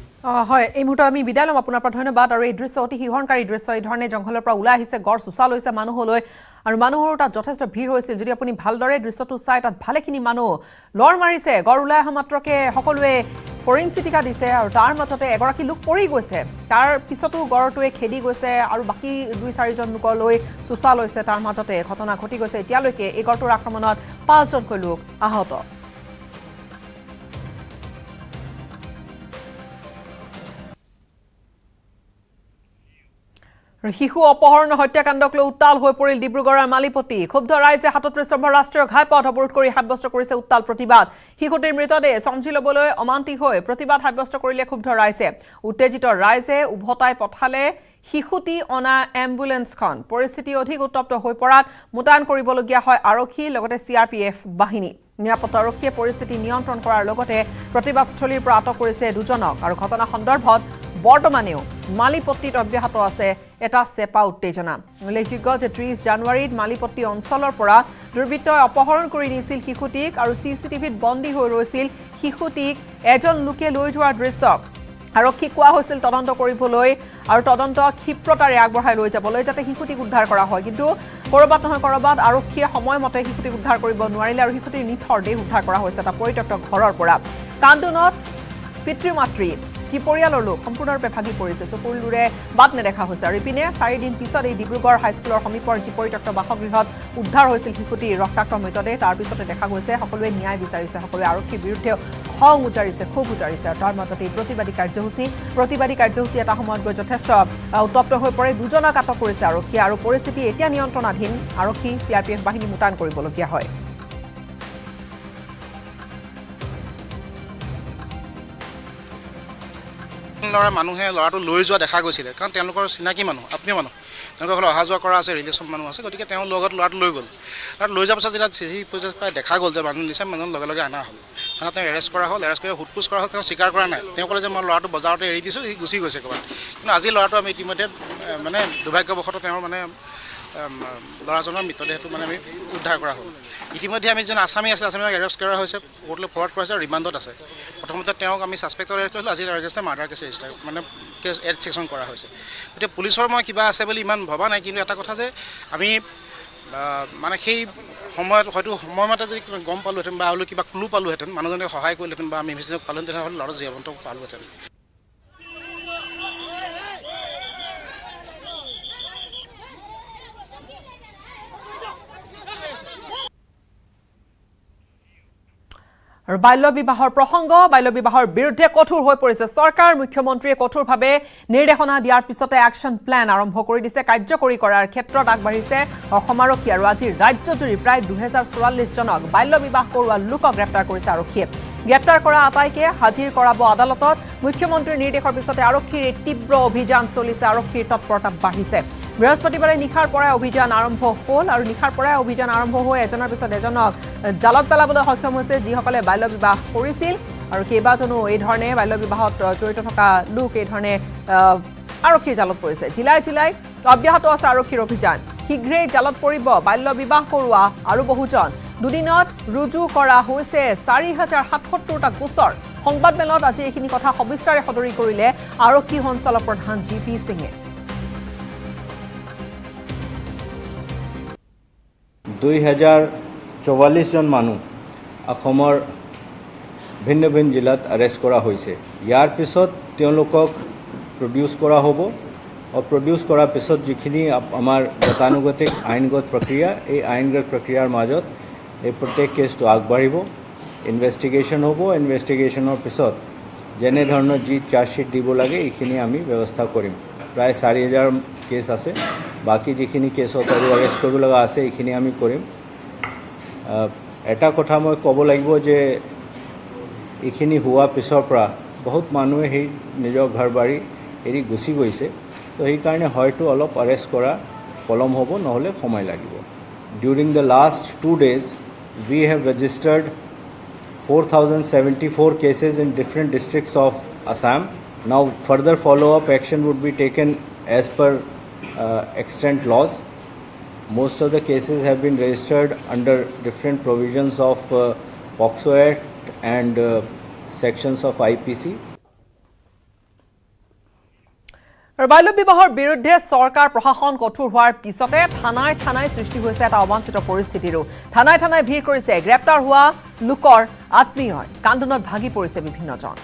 হয় এই মুহূৰ্তত আমি বিদায় ল'ম আপোনাৰ পৰা ধন্যবাদ আৰু এই দৃশ্য অতি শিহৰণকাৰী দৃশ্য এই ধৰণে জংঘলৰ পৰা ওলাই আহিছে গড় চোচা লৈছে মানুহলৈ আৰু মানুহৰ তাত যথেষ্ট ভিৰ হৈছিল যদি আপুনি ভালদৰে দৃশ্যটো চাই তাত ভালেখিনি মানুহ লৰ মাৰিছে গড় ওলাই অহা মাত্ৰকে সকলোৱে ফৰিং চিটিকা দিছে আৰু তাৰ মাজতে এগৰাকী লোক পৰি গৈছে তাৰ পিছতো গড়টোৱে খেদি গৈছে আৰু বাকী 2-4জন লোকলৈ চোচা লৈছে তাৰ মাজতে ঘটনা ঘটি গৈছে এতিয়ালৈকে এই গড়টোৰ আক্ৰমণত 5জনকৈ লোক আহত শিশু অপহৰণ হত্যাকাণ্ডক লৈ উত্তাল হৈ পৰিল ডিব্ৰুগড়ৰ মালিপতি ক্ষুব্ধ ৰাইজে 37 নম্বৰ ৰাষ্ট্ৰীয় ঘাইপথ অৱৰোধ কৰি সাব্যস্ত কৰিছে উত্তাল প্ৰতিবাদ শিশুটিৰ মৃতদেহ চমজি ল'বলৈ অমান্তি হৈ প্ৰতিবাদ সাব্যস্ত কৰিলে ক্ষুব্ধ ৰাইজে উত্তেজিত ৰাইজে উভতাই পঠালে শিশুটি অনা এম্বুলেন্সখন পৰিস্থিতি অধিক উত্তপ্ত হৈ পৰাত মোতায়েন কৰিবলগীয়া হয় আৰক্ষী লগতে CRPF বাহিনী নিৰাপত্তা আৰক্ষীয়ে পৰিস্থিতি নিয়ন্ত্ৰণ কৰাৰ লগতে প্ৰতিবাদস্থলীৰ পৰা আটক কৰিছে দুজনক আৰু ঘটনা সন্দৰ্ভত বৰ্তমানেও মালিপট্টিত অব্যাহত আছে এটা চেপা উত্তেজনা উল্লেখযোগ্য যে 30 জানুৱাৰীত মালিপট্টি অঞ্চলৰ পৰা দুৰ্বৃত্তই অপহৰণ কৰি নিছিল শিশুটিক আৰু CCTVত বন্দী হৈ ৰৈছিল শিশুটিক এজন লোকে লৈ যোৱাৰ দৃশ্য আৰক্ষী কোৱা হৈছিল তদন্ত কৰিবলৈ আৰু তদন্ত ক্ষিপ্ৰতাৰে আগবঢ়াই লৈ যাবলৈ যাতে শিশুটিক উদ্ধাৰ কৰা হয় কিন্তু কৰবাত নহয় কৰবাত আৰক্ষীয়ে সময়মতে শিশুটিক উদ্ধাৰ কৰিব নোৱাৰিলে আৰু শিশুটিৰ নিথৰ দেহ উদ্ধাৰ কৰা হৈছে এটা পৰিত্যক্ত ঘৰৰ পৰা কান্দোনত পিতৃ-মাতৃ যি পৰিয়ালৰ লোক সম্পূৰ্ণৰূপে ভাগি পৰিছে চকুৰ লুৰে বাট নেদেখা হৈছে আৰু ইপিনে 4 দিন পিছত এই ডিব্ৰুগড় হাইস্কুলৰ সমীপৰ যি পৰিত্যক্ত বাসগৃহত উদ্ধাৰ হৈছিল শিশুটিৰ ৰক্তাক্ত মৃতদেহ তাৰ পিছতে দেখা গৈছে সকলোৱে ন্যায় বিচাৰিছে সকলোৱে আৰক্ষীৰ বিৰুদ্ধে খং উজাৰিছে ক্ষোভ উজাৰিছে আৰু তাৰ মাজতে প্ৰতিবাদী কাৰ্যসূচী এটা সময়ত গৈ যথেষ্ট উত্তপ্ত হৈ পৰে দুজনক আটক কৰিছে আৰক্ষী আৰু পৰিস্থিতি এতিয়া নিয়ন্ত্ৰণাধীন আৰক্ষী CRPF বাহিনী মোতায়েন কৰিবলগীয়া হয় মানুহে ল'ৰাটো লৈ যোৱা দেখা গৈছিলে কাৰণ তেওঁলোকৰ চিনাকি মানুহ আত্মীয় মানুহ তেওঁলোকৰ ঘৰত অহা যোৱা কৰা আছে ৰিলেশ্যন মানুহ আছে গতিকে তেওঁ লগত ল'ৰাটো লৈ গ'ল আৰু লৈ যোৱাৰ পাছত যেতিয়া CCTV দেখা গ'ল যে মানুহ নিচা মানুহ লগে লগে অনা হ'ল থানাত তেওঁ এৰেষ্ট কৰা হ'ল এৰেষ্ট কৰি সোধপোছ কৰা হ'ল তেওঁ স্বীকাৰ কৰা নাই তেওঁ ক'লে যে মই ল'ৰাটো বজাৰতে এৰি দিছোঁ সি গুচি গৈছে ক'ৰবাত কিন্তু আজি ল'ৰাটো আমি ইতিমধ্যে মানে দুৰ্ভাগ্যবশতঃ তেওঁৰ মানে ল'ৰাজনৰ মৃতদেহটো মানে আমি উদ্ধাৰ কৰা হ'ল ইতিমধ্যে আমি যিজন আছামী আছিল আছামীক এৰেষ্ট কৰা হৈছে কোৰ্টলৈ ফৰৱাৰ্ড কৰা হৈছে আৰু ৰিমাণ্ডত আছে প্ৰথমতে তেওঁক আমি ছাছপেক্টৰ এৰেষ্ট কৰিলোঁ আজি এগেইনষ্টে মাৰ্ডাৰ কেছ ৰেজিষ্টাৰ মানে কেছ ছেকশ্যন কৰা হৈছে গতিকে পুলিচৰ মই কিবা আছে বুলি ইমান ভবা নাই কিন্তু এটা কথা যে আমি মানে সেই সময়ত হয়তো সময়মতে যদি গম পালোহেঁতেন বা আৰু কিবা ক্লু পালোহেঁতেন মানুহজনে সহায় কৰিলেহেঁতেন বা আমি ইনভেষ্টিগেট পালোহেঁতেন তেনেহ'লে ল'ৰা জীৱন্ত পালোহেঁতেন আৰু বাল্য বিবাহৰ প্ৰসংগ বাল্য বিবাহৰ বিৰুদ্ধে কঠোৰ হৈ পৰিছে চৰকাৰ মুখ্যমন্ত্ৰীয়ে কঠোৰভাৱে নিৰ্দেশনা দিয়াৰ পিছতে একশ্যন প্লেন আৰম্ভ কৰি দিছে কাৰ্যকৰী কৰাৰ ক্ষেত্ৰত আগবাঢ়িছে অসম আৰক্ষী আৰু আজি ৰাজ্যজুৰি প্ৰায় 2044 জনক বাল্য বিবাহ কৰোৱা লোকক গ্ৰেপ্তাৰ কৰিছে আৰক্ষীয়ে গ্ৰেপ্তাৰ কৰা আটাইকে হাজিৰ কৰাব আদালতত মুখ্যমন্ত্ৰীৰ নিৰ্দেশৰ পিছতে আৰক্ষীৰ তীব্ৰ অভিযান চলিছে আৰক্ষীৰ তৎপৰতা বাঢ়িছে বৃহস্পতিবাৰে নিশাৰ পৰাই অভিযান আৰম্ভ হ'ল আৰু নিশাৰ পৰাই অভিযান আৰম্ভ হৈ এজনৰ পিছত এজনক জালত পেলাবলৈ সক্ষম হৈছে যিসকলে বাল্য বিবাহ কৰিছিল আৰু কেইবাজনো এই ধৰণে বাল্য বিবাহত জড়িত থকা লোক এই ধৰণে আৰক্ষীৰ জালত পৰিছে জিলাই জিলাই অব্যাহত আছে আৰক্ষীৰ অভিযান শীঘ্ৰেই জালত পৰিব বাল্য বিবাহ কৰোৱা আৰু বহুজন দুদিনত ৰুজু কৰা হৈছে ৪,৭৭টা গোচৰ সংবাদমেলত আজি এইখিনি কথা সবিস্তাৰে সদৰি কৰিলে আৰক্ষী সঞ্চালক প্ৰধান জি.পি. সিঙে ২,০৪৪ জন মানুহ অসমৰ ভিন্ন ভিন্ন জিলাত এৰেষ্ট কৰা হৈছে ইয়াৰ পিছত তেওঁলোকক প্ৰডিউচ কৰা হ'ব আৰু প্ৰডিউচ কৰাৰ পিছত যিখিনি আমাৰ গতানুগতিক আইনগত প্ৰক্ৰিয়া এই আইনগত প্ৰক্ৰিয়াৰ মাজত এই প্ৰত্যেক কেছটো আগবাঢ়িব ইনভেষ্টিগেশ্যন হ'ব ইনভেষ্টিগেশ্যনৰ পিছত যেনে ধৰণৰ যি চাৰ্জশ্বিট দিব লাগে এইখিনি আমি ব্যৱস্থা কৰিম প্ৰায় ৪,০০০ কেছ আছে বাকি যিখিনি কেছত আৰু এৰেষ্ট কৰিব লগা আছে এইখিনি আমি কৰিম এটা কথা মই ক'ব লাগিব যে এইখিনি হোৱাৰ পিছৰ পৰা বহুত মানুহে সেই নিজৰ ঘৰ বাৰী এৰি গুচি গৈছে তো সেইকাৰণে হয়তো অলপ এৰেষ্ট কৰা পলম হ'ব নহ'লে সময় লাগিব during the last 2 days we have registered 4,074 cases in different districts of Assam. Now further follow-up action would be taken as per extant laws. Most of the cases have been registered under different provisions of POCSO Act and sections of IPC. বাল্য বিবাহৰ বিৰুদ্ধে চৰকাৰ প্ৰশাসন কঠোৰ হোৱাৰ পিছতে থানাই থানাই সৃষ্টি হৈছে এটা অবাঞ্ছিত পৰিস্থিতিৰো থানাই থানাই ভিৰ কৰিছে গ্ৰেপ্তাৰ হোৱা লোকৰ আত্মীয় কান্দোনত ভাগি পৰিছে বিভিন্নজন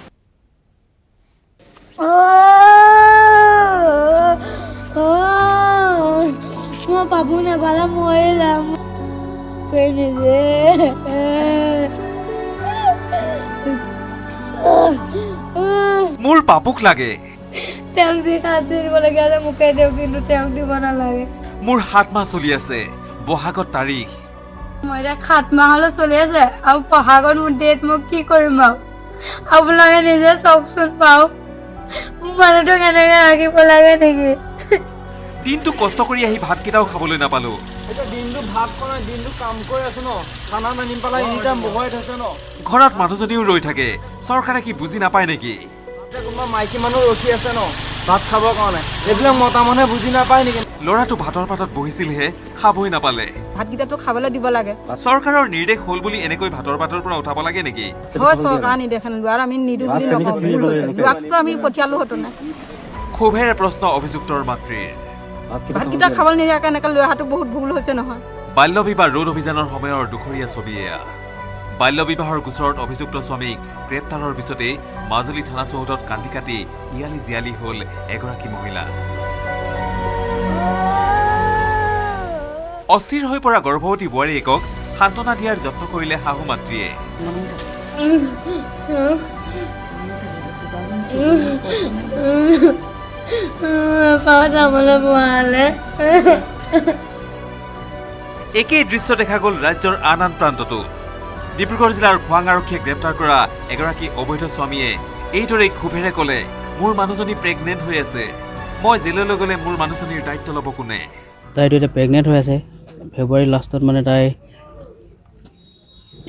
মই পাবো নেপালে মৰি যাম মোৰ পাপুক লাগে তেওঁক যি কাটি দিবলগীয়া আছে মোকে দিয়ক কিন্তু তেওঁক দিব নালাগে মোৰ 7 মাহ চলি আছে বহাগৰ তাৰিখ মই এতিয়া 7 মাহলৈ চলি আছে আৰু বহাগৰ মোৰ ডেট মই কি কৰিম আৰু আপোনালোকে নিজে চাওকচোন পাওঁ মোৰ মানুহটো কেনেকৈ ৰাখিব লাগে নেকি দিনটো কষ্ট কৰি আহি ভাতকেইটাও খাবলৈ নাপালো দিনটো ভাত বনাই দিনটো কাম কৰি আছো ন খানা নানি পেলাই এনিটাইম বহাই থৈছে ন ঘৰত মানুহজনীও ৰৈ থাকে চৰকাৰে কি বুজি নাপায় নেকি কোনোবা মাইকী মানুহ ৰখি আছে ন ভাত খাবৰ কাৰণে এইবিলাক মতা মানুহে বুজি নাপায় নেকি ল'ৰাটো ভাতৰ পাতত বহিছিলহে খাবই নাপালে ভাতকেইটাটো খাবলৈ দিব লাগে চৰকাৰৰ নিৰ্দেশ হ'ল বুলি এনেকৈ ভাতৰ পাতৰ পৰা উঠাব লাগে নেকি হয় চৰকাৰ নিৰ্দেশ আৰু আমি নিদো বুলি নকওঁ যোৱাকটো আমি পঠিয়ালো হতো না ক্ষোভেৰে প্ৰশ্ন অভিযুক্তৰ মাতৃৰ ভাতকেইটা খাবলৈ নিদিয়াকে এনেকৈ লৈ অহাটো বহুত ভুল হৈছে নহয় বাল্য বিবাহ ৰোধ অভিযানৰ সময়ৰ দুখৰীয়া ছবি এয়া বাল্য বিবাহৰ গোচৰত অভিযুক্ত স্বামীক গ্ৰেপ্তাৰৰ পিছতে মাজুলী থানা চৌহদত কান্দি কাটি হিয়ালি জিয়ালি হ'ল এগৰাকী মহিলা অস্থিৰ হৈ পৰা গৰ্ভৱতী বোৱাৰীয়েকক সান্তনা দিয়াৰ যত্ন কৰিলে শাহু মাতৃয়ে একেই দৃশ্য দেখা গ'ল ৰাজ্যৰ আন আন প্ৰান্ততো ডিব্ৰুগড় জিলাৰ খোৱাং আৰক্ষীয়ে গ্ৰেপ্তাৰ কৰা এগৰাকী অবৈধ স্বামীয়ে এইদৰে ক্ষোভেৰে ক'লে মোৰ মানুহজনী প্ৰেগনেণ্ট হৈ আছে মই জেললৈ গ'লে মোৰ মানুহজনীৰ দায়িত্ব ল'ব কোনে তাইতো এতিয়া প্ৰেগনেণ্ট হৈ আছে ফেব্ৰুৱাৰী লাষ্টত মানে তাই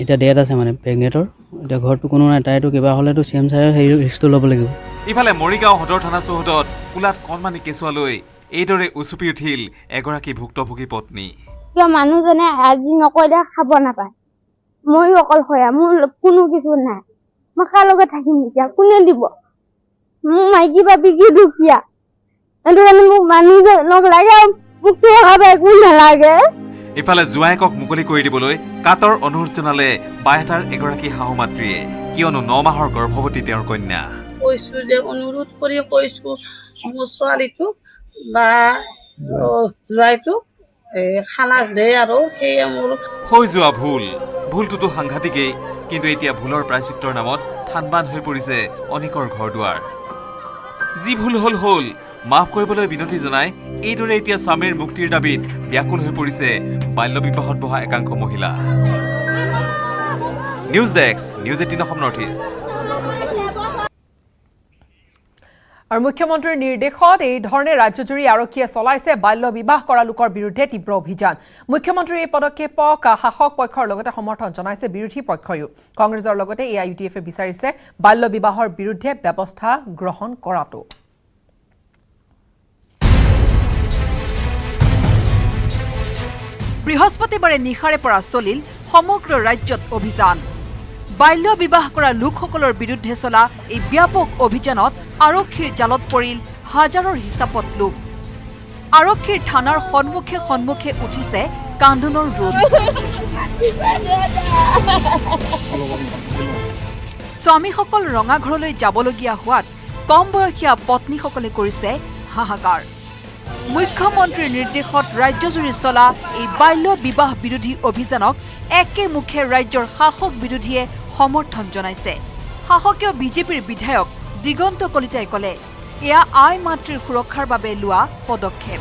এতিয়া ডেট আছে মানে প্ৰেগনেণ্টৰ এতিয়া ঘৰটো কোনো নাই তাইতো কিবা হ'লেতো চি এম ছাৰে সেই ৰিস্কটো ল'ব লাগিব ইফালে মৰিগাঁও সদৰ থানা চৌহদত কোলাত কণমানি কেঁচুৱালৈ এইদৰে উচুপি উঠিল এগৰাকী ভুক্তভোগী পত্নী মানুহজনে আজি নকৰিলে খাব নাপায় ময়ো অকলশৰীয়া মোৰ কোনো কিছু নাই মই কাৰ লগত থাকিম এতিয়া কোনে দিব মোৰ মাইকী বাপী কি দুখীয়া সেইটো কাৰণে মোক মানুহজনক লাগে মোক চৰকাৰে একো নালাগে ইফালে জোৱায়েকক মুকলি কৰি দিবলৈ কাতৰ অনুৰোধ জনালে বাইহাটাৰ এগৰাকী শাহু মাতৃয়ে কিয়নো 9 মাহৰ গৰ্ভৱতী তেওঁৰ কন্যা কৈছো যে অনুৰোধ কৰি কৈছো মোৰ ছোৱালীটোক বা জোৱাইটোক খালাস দে আৰু সেয়ে মোৰ হৈ যোৱা ভুলটোতো সাংঘাতিকেই কিন্তু এতিয়া ভুলৰ প্ৰায়চিত্ৰৰ নামত থানবান হৈ পৰিছে অনেকৰ ঘৰ দুৱাৰ যি ভুল হ'ল মাফ কৰিবলৈ বিনতি জনাই এইদৰে এতিয়া স্বামীৰ মুক্তিৰ দাবীত ব্যাকুল হৈ পৰিছে বাল্য বিবাহত বহা একাংশ মহিলা news desk, News18 Assam Northeast। আৰু মুখ্যমন্ত্ৰীৰ নিৰ্দেশত এই ধৰণে ৰাজ্যজুৰি আৰক্ষীয়ে চলাইছে বাল্য বিবাহ কৰা লোকৰ বিৰুদ্ধে তীব্ৰ অভিযান। মুখ্যমন্ত্ৰীৰ এই পদক্ষেপক শাসক পক্ষৰ লগতে সমৰ্থন জনাইছে বিৰোধী পক্ষয়ো। কংগ্ৰেছৰ লগতে AIUDFে বিচাৰিছে বাল্য বিবাহৰ বিৰুদ্ধে ব্যৱস্থা গ্ৰহণ কৰাটো। বৃহস্পতিবাৰে নিশাৰে পৰা চলিল সমগ্ৰ ৰাজ্যত অভিযান। বাল্য বিবাহ কৰা লোকসকলৰ বিৰুদ্ধে চলা এই ব্যাপক অভিযানত আৰক্ষীৰ জালত পৰিল হাজাৰৰ হিচাপত লোক। আৰক্ষীৰ থানাৰ সন্মুখে সন্মুখে উঠিছে কান্দোনৰ ৰোল। স্বামীসকল ৰঙাঘৰলৈ যাবলগীয়া হোৱাত কম বয়সীয়া পত্নীসকলে কৰিছে হাহাকাৰ। মুখ্যমন্ত্ৰীৰ নিৰ্দেশত ৰাজ্যজুৰি চলা এই বাল্য বিবাহ বিৰোধী অভিযানক একেমুখে ৰাজ্যৰ শাসক বিৰোধীয়ে সমৰ্থন জনাইছে। শাসকীয় বিজেপিৰ বিধায়ক দিগন্ত কলিতাই ক'লে এয়া আই মাতৃৰ সুৰক্ষাৰ বাবে লোৱা পদক্ষেপ।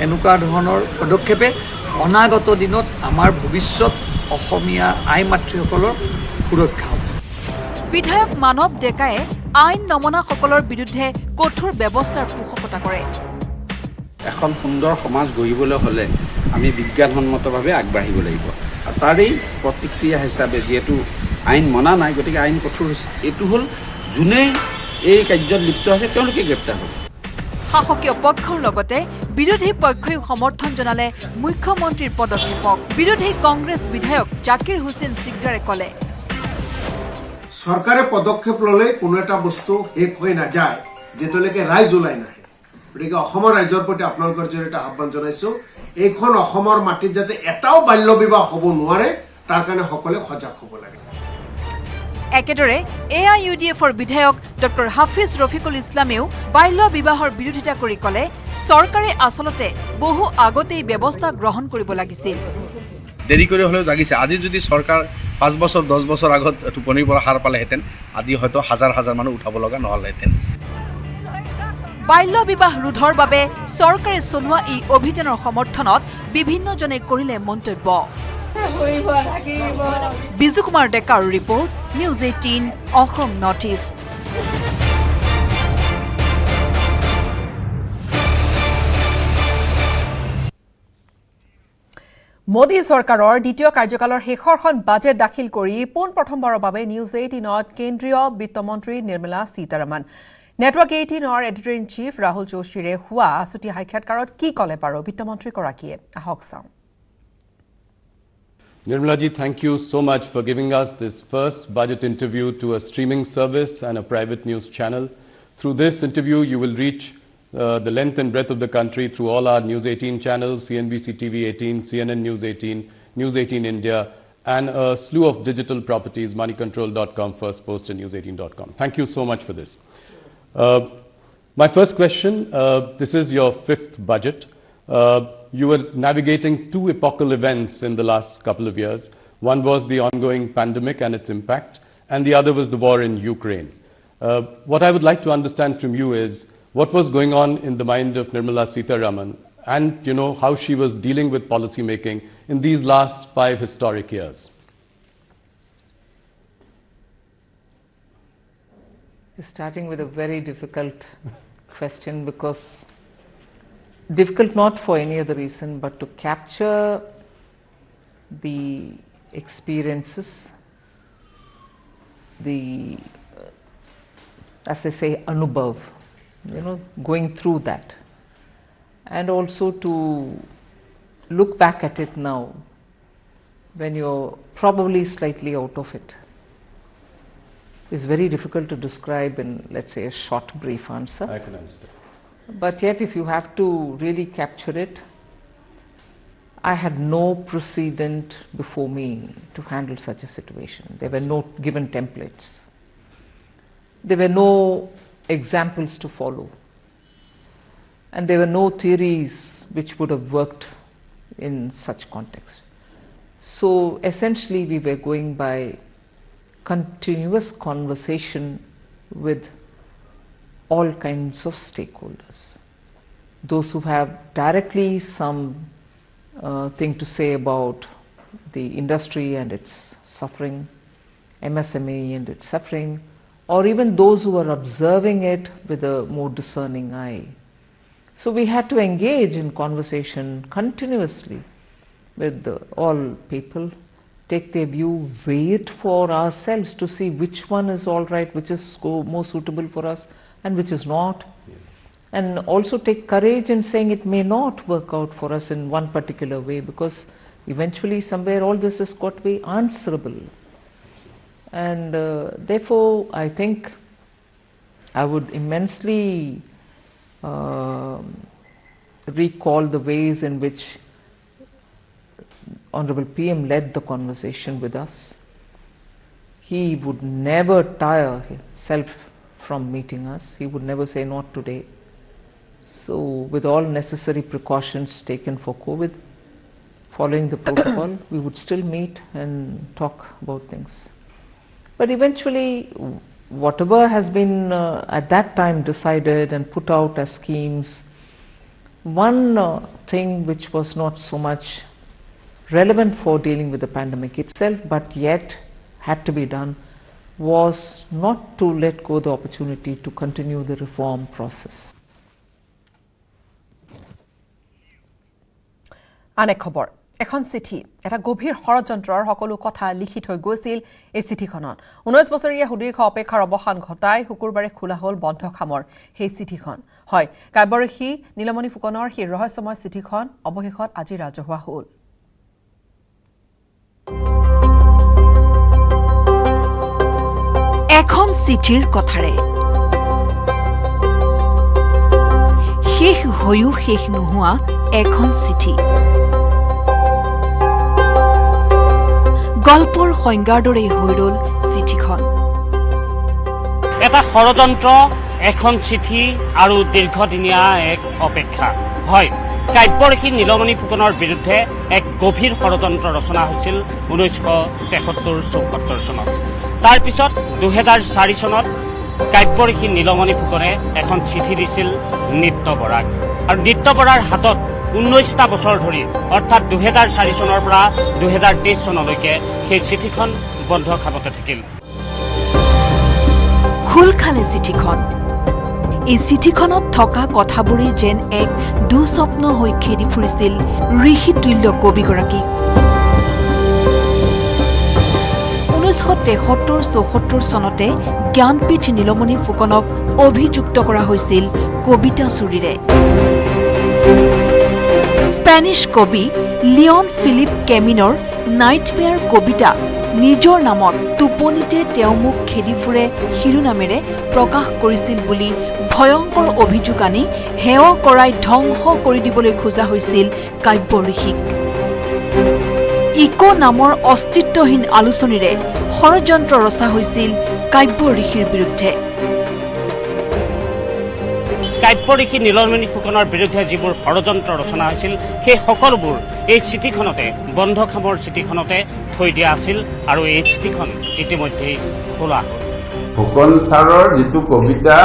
এনেকুৱা ধৰণৰ পদক্ষেপে অনাগত দিনত আমাৰ ভৱিষ্যত অসমীয়া আই মাতৃসকলৰ সুৰক্ষা হ'ব। বিধায়ক মানৱ ডেকাই আইন নমনাসকলৰ বিৰুদ্ধে কঠোৰ ব্যৱস্থাৰ পোষকতা কৰে। এখন সুন্দৰ সমাজ গঢ়িবলৈ হ'লে আমি বিজ্ঞানসন্মতভাৱে আগবাঢ়িব লাগিব। তাৰেই প্ৰতিক্ৰিয়া হিচাপে যিহেতু আইন মনা নাই, গতিকে আইন কঠোৰ হৈছে। এইটো হ'ল যোনে এই কাৰ্যত লিপ্ত আছে তেওঁলোকে গ্ৰেপ্তাৰ হ'ব। শাসকীয় পক্ষৰ লগতে বিৰোধী পক্ষই সমৰ্থন জনালে মুখ্যমন্ত্ৰীৰ পদক্ষেপক। বিৰোধী কংগ্ৰেছ বিধায়ক জাকিৰ হুছেইন সিকদাৰে ক'লে চৰকাৰে পদক্ষেপ ল'লে কোনো এটা বস্তু শেষ হৈ নাযায় যেতিয়ালৈকে ৰাইজ ওলাই নাহে। গতিকে অসমৰ ৰাইজৰ প্ৰতি আপোনালোকৰ জৰিয়তে আহ্বান জনাইছোঁ, এইখন অসমৰ মাটিত যাতে এটাও বাল্য বিবাহ হ'ব নোৱাৰে তাৰ কাৰণে সকলোৱে সজাগ হ'ব লাগে। একেদৰে AIUDFৰ বিধায়ক ডক্টৰ হাফিজ ৰফিকুল ইছলামেও বাল্য বিবাহৰ বিৰোধিতা কৰি ক'লে চৰকাৰে আচলতে বহু আগতেই ব্যৱস্থা গ্ৰহণ কৰিব লাগিছিল। দেৰি কৰি হ'লেও জাগিছে। আজি যদি চৰকাৰ 5 বছৰ 10 বছৰ আগত টোপনিৰ পৰা সাৰ পালেহেঁতেন, আজি হয়তো হাজাৰ হাজাৰ মানুহ উঠাব লগা নহ'লহেঁতেন। বাল্য বিবাহ ৰোধৰ বাবে চৰকাৰে চলোৱা এই অভিযানৰ সমৰ্থনত বিভিন্নজনে কৰিলে মন্তব্য। বিজু কুমাৰ ডেকাৰ report, News18 Assam North east. Modi চৰকাৰৰ দ্বিতীয় কাৰ্যকালৰ শেষৰখন বাজেট দাখিল কৰি পোনপ্ৰথমবাৰৰ বাবে News18ত কেন্দ্ৰীয় বিত্তমন্ত্ৰী নিৰ্মলা সীতাৰমণ। নেটৱৰ্ক 18ৰ এডিটৰ ইন চিফ ৰাহুল যোশীৰে হোৱা আছুতীয়া সাক্ষাৎকাৰত কি ক'লে বাৰু বিত্তমন্ত্ৰীগৰাকীয়ে, আহক চাওঁ। Nirmala ji, thank you so much for giving us this first budget interview to a streaming service and a private news channel. Through this interview, you will reach the length and breadth of the country through all our News18 channels, CNBC TV 18, CNN News 18, News18 India, and a slew of digital properties, moneycontrol.com, First Post, and News18.com. Thank you so much for this. My first question, this is your 5th budget. You were navigating 2 epochal events in the last couple of years. One was the ongoing pandemic and its impact, and the other was the war in Ukraine. What I would like to understand from you is what was going on in the mind of Nirmala Sitharaman and, how she was dealing with policy making in these last 5 historic years. Starting with a very difficult question, because difficult not for any other reason but to capture the experiences, the as I say anubhav, going through that, and also to look back at it now when you're probably slightly out of it. Is very difficult to describe in, let's say, a short brief answer. I can understand. But yet if you have to really capture it, I had no precedent before me to handle such a situation. There were no given templates. There were no examples to follow. And there were no theories which would have worked in such context. So essentially we were going by continuous conversation with all kinds of stakeholders. Those who have directly some thing to say about the industry and its suffering, MSME and its suffering, or even those who are observing it with a more discerning eye. So we had to engage in conversation continuously with all people, take their view, wait for ourselves to see which one is all right, which is more suitable for us and which is not. Yes. And also take courage in saying it may not work out for us in one particular way, because eventually somewhere all this has got to be answerable. And therefore I think I would immensely recall the ways in which Honorable PM led the conversation with us. He would never tire himself from meeting us. He would never say not today. So with all necessary precautions taken for COVID, following the protocol, we would still meet and talk about things. But eventually, whatever has been at that time decided and put out as schemes, one thing which was not so much relevant for dealing with the pandemic itself, but yet had to be done, was not to let go the opportunity to continue the reform process. আন এক খবৰ, এখন চিঠি, এটা গভীৰ ষড়যন্ত্ৰৰ সকলো কথা লিখি থৈ গৈছিল এই চিঠিখনত। 19 বছৰীয়া সুদীৰ্ঘ অপেক্ষাৰ অৱসান ঘটাই শুকুৰবাৰে খোলা হ'ল বন্ধ খামৰ সেই চিঠিখন। হয়, কাব্যঋষি নীলমণি ফুকনৰ সেই ৰহস্যময় চিঠিখন অৱশেষত আজি ৰাজহুৱা হ'ল। এখন চিঠিৰ কথাৰে শেষ হৈও শেষ নোহোৱা এখন চিঠি, গল্পৰ সংজ্ঞাৰ দৰেই হৈ ৰ'ল চিঠিখন। এটা ষড়যন্ত্ৰ, এখন চিঠি আৰু দীৰ্ঘদিনীয়া এক অপেক্ষা। হয়, কাব্যঋষি নীলমণি ফুকনৰ বিৰুদ্ধে এক গভীৰ ষড়যন্ত্ৰ ৰচনা হৈছিল 1973-74 চনত। তাৰ পিছত 2004 চনত কাব্যঋষি নীলমণি ফুকনে এখন চিঠি দিছিল নিত্য বৰাক, আৰু নিত্য বৰাৰ হাতত 19টা বছৰ ধৰি, অৰ্থাৎ 2004 চনৰ পৰা 2023 চনলৈকে সেই চিঠিখন বন্ধ খামতে থাকিল। খোল খালে চিঠিখন। এই চিঠিখনত থকা কথাবোৰেই যেন এক দুস্বপ্ন হৈ খেদি ফুৰিছিল ঋষিতুল্য কবিগৰাকীক। 1973-74 চনতে জ্ঞানপীঠ নীলমণি ফুকনক অভিযুক্ত কৰা হৈছিল কবিতা চুৰিৰে। স্পেনিছ কবি লিঅন ফিলিপ কেমিনৰ নাইটমেয়াৰ কবিতা নিজৰ নামত টোপনিতে তেওঁ মোক খেদি ফুৰে শিৰোনামেৰে প্ৰকাশ কৰিছিল বুলি ভয়ংকৰ অভিযোগ আনি হেয় কৰাই ধ্বংস কৰি দিবলৈ খোজা হৈছিল কাব্যঋষিক। ইকো নামৰ অস্তিত্বহীন আলোচনীৰে ষড়যন্ত্ৰ ৰচা হৈছিল কাব্যঋষিৰ বিৰুদ্ধে। কাব্যঋষি নীলমণি ফুকনৰ বিৰুদ্ধে যিবোৰ ষড়যন্ত্ৰ ৰচনা হৈছিল, সেই সকলোবোৰ এই চিঠিখনতে, বন্ধ খামৰ চিঠিখনতে থৈ দিয়া আছিল, আৰু এই চিঠিখন ইতিমধ্যেই খোলা হ'ল। ফুকন ছাৰৰ যিটো কবিতা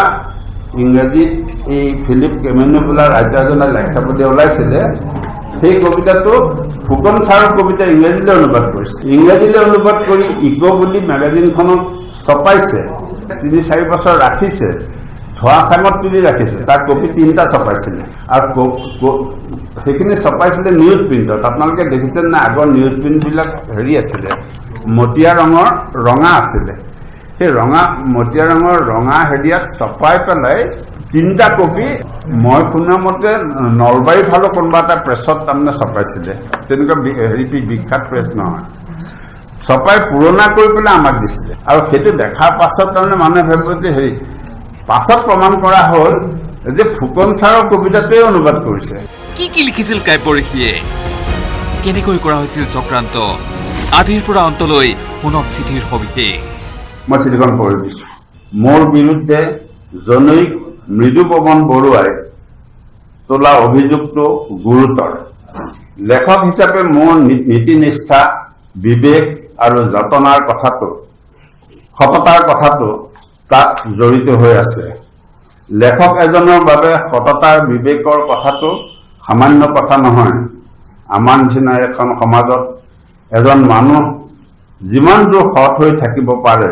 ইংৰাজীত এই ফিলিপ কেমেনো বোলা ৰাইটাৰজনে লেখাপতি ওলাইছিলে, সেই কবিতাটো ফুকন ছাৰৰ কবিতা ইংৰাজীলৈ অনুবাদ কৰিছে। ইংৰাজীলৈ অনুবাদ কৰি ইকো বুলি মেগাজিনখনত ছপাইছে, 3-4 বছৰ ৰাখিছে, ধোৱা চাঙত তুলি ৰাখিছে। তাৰ কপি 3টা ছপাইছিলে, আৰু সেইখিনি ছপাইছিলে নিউজ প্ৰিণ্টত। আপোনালোকে দেখিছে না, আগৰ নিউজ প্ৰিণ্টবিলাক হেৰি আছিলে, মটীয়া ৰঙৰ ৰঙা আছিলে। সেই মটীয়া ৰঙৰ ৰঙা হেৰিয়াত ছপাই পেলাই 3টা কপি, মই শুনা মতে নলবাৰীৰ ফালৰ কোনোবা এটা প্ৰেছত তাৰমানে ছপাইছিলে, তেনেকুৱা হেৰি বিখ্যাত প্ৰেছ নহয়। ছপাই পুৰণা কৰি পেলাই আমাক দিছিলে, আৰু সেইটো দেখাৰ পাছত তাৰমানে মানুহে ভাবিব যে হেৰি, পাছত প্ৰমাণ কৰা হ'ল যে ফুকন ছাৰৰ কবিতাটোৱে অনুবাদ কৰিছে। কি লিখিছিল কাব্যঋষিয়ে, কেনেকৈ কৰা হৈছিল চক্ৰান্ত, আদিৰ পৰা অন্তলৈ শুনক চিঠিৰ সবিশেষ। মই চিঠিখন পঢ়ি দিছো। মোৰ বিৰুদ্ধে জনৈক মৃদুপৱন বৰুৱাই তোলা অভিযোগটো গুৰুতৰ। লেখক হিচাপে মোৰ নীতি নিষ্ঠা, বিবেক আৰু যতনাৰ কথাটো, সততাৰ কথাটো তাত জড়িত হৈ আছে। লেখক এজনৰ বাবে সততাৰ বিবেকৰ কথাটো সামান্য কথা নহয়। আমাৰ নিচিনা এখন সমাজত এজন মানুহ যিমান দূৰ সৎ হৈ থাকিব পাৰে,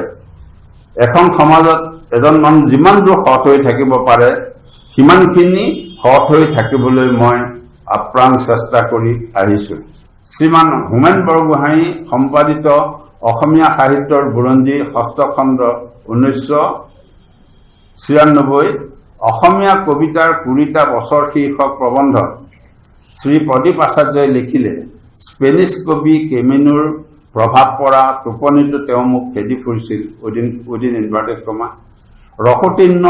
এখন সমাজত এজন মানুহ যিমান দূৰ সৎ হৈ থাকিব পাৰে সিমানখিনি সৎ হৈ থাকিবলৈ মই আপ্ৰাণ চেষ্টা কৰি আহিছোঁ। শ্ৰীমান হোমেন বৰগোহাঁই সম্পাদিত অসমীয়া সাহিত্যৰ বুৰঞ্জী ষষ্ঠ খণ্ড 1996 অসমীয়া কবিতাৰ 20টা বছৰ শীৰ্ষক প্ৰবন্ধত শ্ৰী প্ৰদীপ আচাৰ্যই লিখিলে, স্পেনিছ কবি কেমিনোৰ প্ৰভাৱ পৰা টোপনিটো তেওঁ মোক খেদি ফুৰিছিল উইদিন ইনভাৰ্টেড কমা, ৰসতীৰ্ণ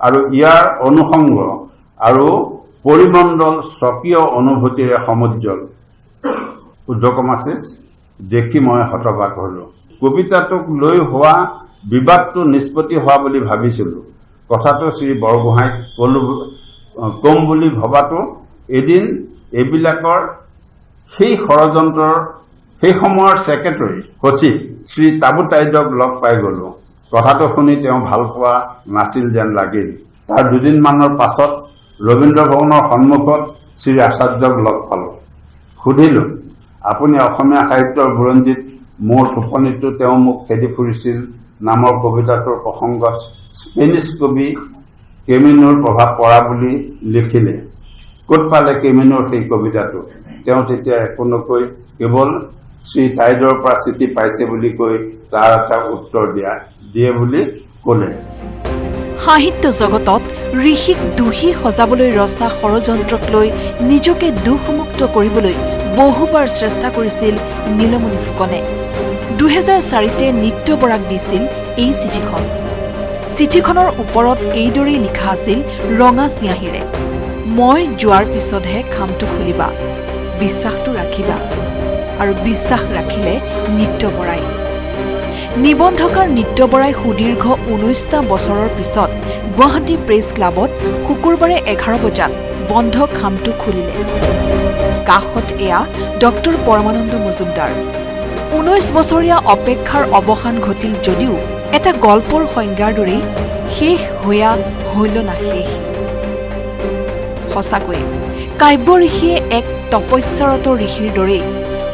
আৰু ইয়াৰ অনুসংগ আৰু পৰিমণ্ডল স্বকীয় অনুভূতিৰে সমুজ্জ্বল উদ্ধকমাচিছ দেখি মই হতবাক হলো। কবিতাটোক লৈ হোৱা বিবাদটো নিষ্পত্তি হোৱা বুলি ভাবিছিলোঁ। কথাটো শ্ৰী বৰগোহাঁইক কম বুলি ভবাটো এদিন এইবিলাকৰ সেই ষড়যন্ত্ৰৰ সেই সময়ৰ ছেক্ৰেটাৰী সচিব শ্ৰী তাবুতাইদক লগ পাই গলো। কথাটো শুনি তেওঁ ভাল পোৱা নাছিল যেন লাগিল। তাৰ দুদিনমানৰ পাছত ৰবীন্দ্ৰ ভৱনৰ সন্মুখত শ্ৰী আচাৰ্যক লগ পালোঁ। সুধিলোঁ, আপুনি অসমীয়া সাহিত্যৰ বুৰঞ্জীত মোৰ টোপনিটো তেওঁ মোক খেদি ফুৰিছিল নামৰ কবিতাটোৰ প্ৰসংগত স্পেনিছ কবি কেমিনোৰ প্ৰভাৱ পৰা বুলি লিখিলে। ক'ত পালে কেমিনোৰ সেই কবিতাটো? তেওঁ তেতিয়া একো নকৈ কেৱল শ্ৰী টাইডৰ পৰা চিঠি পাইছে বুলি কৈ তাৰ এটা উত্তৰ দিয়ে বুলি ক'লে। সাহিত্য জগতত ঋষিক দোষী সজাবলৈ ৰচা ষড়যন্ত্ৰক লৈ নিজকে দুখমুক্ত কৰিবলৈ বহুবাৰ চেষ্টা কৰিছিল নীলমণি ফুকনে। 2004তে নিত্য বৰাক দিছিল এই চিঠিখন। চিঠিখনৰ ওপৰত এইদৰেই লিখা আছিল ৰঙা চিয়াঁহীৰে, মই যোৱাৰ পিছতহে খামটো খুলিবা, বিশ্বাসটো ৰাখিবা, আৰু বিশ্বাস ৰাখিলে নিত্য বৰাই। নিবন্ধকাৰ নিত্য বৰাই সুদীৰ্ঘ 19টা বছৰৰ পিছত গুৱাহাটী প্ৰেছ ক্লাবত শুকুৰবাৰে 11 বজাত বন্ধ খামটো খুলিলে। কাষত এয়া ডক্টৰ পৰমানন্দ মজুমদাৰ। 19 বছৰীয়া অপেক্ষাৰ অৱসান ঘটিল যদিও এটা গল্পৰ সংজ্ঞাৰ দৰেই শেষ হোৱা হল না শেষ। সঁচাকৈয়ে কাব্য ঋষিয়ে এক তপস্যাৰত ঋষিৰ দৰেই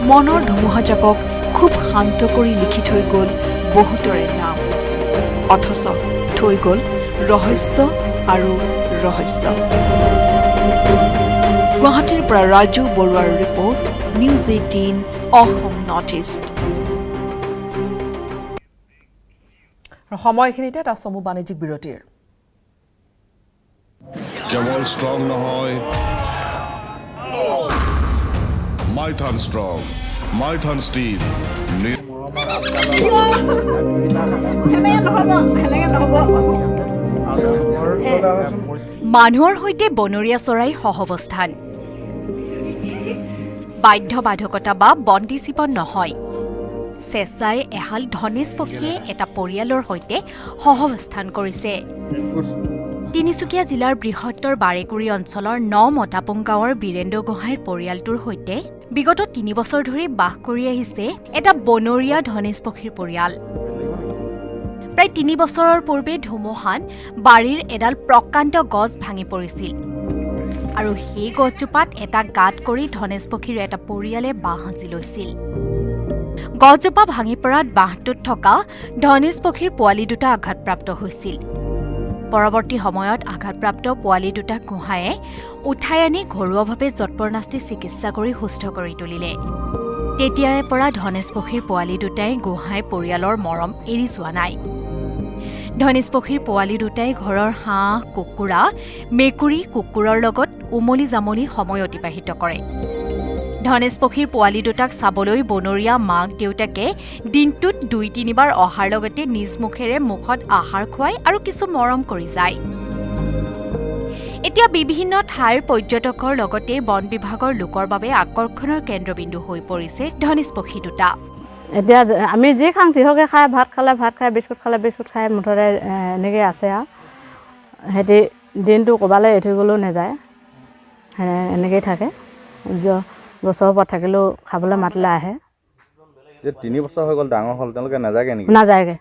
মনৰ ধুমুহাজাকক খুব শান্ত কৰি লিখি থৈ গ'ল বহুতৰে নাম, অথচ থৈ গ'ল ৰহস্য আৰু ৰহস্য। গুৱাহাটীৰ পৰা ৰাজু বৰুৱাৰ report, news 18 Assam North East. সময়খিনিতে এটা চমু বাণিজ্যিক বিৰতিৰ। কেৱল ষ্ট্ৰং নহয়, মাইথান ষ্ট্ৰং, মাইথান ষ্টিল। মানুহৰ সৈতে বনৰীয়া চৰাই সহৱস্থান, বাধ্যবাধকতা বা বন্দী জীৱন নহয়। স্বেচ্ছাই এহাল ধনেশ পক্ষীয়ে এটা পৰিয়ালৰ সৈতে সহৱস্থান কৰিছে। তিনিচুকীয়া জিলাৰ বৃহত্তৰ বাৰেকুৰি অঞ্চলৰ 9 মতাপুং গাঁৱৰ বীৰেন্দ্ৰ গোহাঁইৰ পৰিয়ালটোৰ সৈতে বিগত 3 বছৰ ধৰি বাস কৰি আহিছে এটা বনৰীয়া ধনেশ পক্ষীৰ পৰিয়াল। প্ৰায় 3 বছৰৰ পূৰ্বে ধুমুহাত বাৰীৰ এডাল প্ৰকাণ্ড গছ ভাঙি পৰিছিল আৰু সেই গছজোপাত এটা গাঁত কৰি ধনেশ পক্ষীৰ এটা পৰিয়ালে বাঁহ সাজি লৈছিল। গছজোপা ভাঙি পৰাত বাঁহটোত থকা ধনেশ পক্ষীৰ পোৱালি দুটা আঘাতপ্ৰাপ্ত হৈছিল। পৰৱৰ্তী সময়ত আঘাতপ্ৰাপ্ত পোৱালি দুটাক গোহাঁয়ে উঠাই আনি ঘৰুৱাভাৱে যৎপৰনাস্তি চিকিৎসা কৰি সুস্থ কৰি তুলিলে। তেতিয়াৰে পৰা ধনেশ পক্ষীৰ পোৱালি দুটাই গোহাঁই পৰিয়ালৰ মৰম এৰি যোৱা নাই। ধনেশ পক্ষীৰ পোৱালি দুটাই ঘৰৰ হাঁহ, কুকুৰা, মেকুৰী, কুকুৰৰ লগত উমলি জামলি সময় অতিবাহিত কৰে। ধনেশ পক্ষীৰ পোৱালি দুটাক চাবলৈ বনৰীয়া মাক দেউতাকে দিনটোত 2-3 বাৰ অহাৰ লগতে নিজ মুখেৰে মুখত আহাৰ খুৱাই আৰু কিছু মৰম কৰি যায়। এতিয়া বিভিন্ন ঠাইৰ পৰ্যটকৰ লগতে বন বিভাগৰ লোকৰ বাবে আকৰ্ষণৰ কেন্দ্ৰবিন্দু হৈ পৰিছে ধনেশ পক্ষী দুটা। এতিয়া আমি যি খাওঁ সিহঁতে খাই, ভাত খালে ভাত খাই, বিস্কুট খালে বিস্কুট খাই, মুঠতে এনেকৈ আছে আৰু সিহঁতি দিনটো ক'ৰবালৈ এৰি থৈ গ'লেও নাযায়, এনেকৈয়ে থাকে। গছৰ ওপৰত থাকিলেও খাবলৈ মাতিলে আহে। 3 বছৰ হৈ গ'ল, ডাঙৰ হ'ল, তেওঁলোকে নাযায়গৈ নেকি? নাযায়গৈ,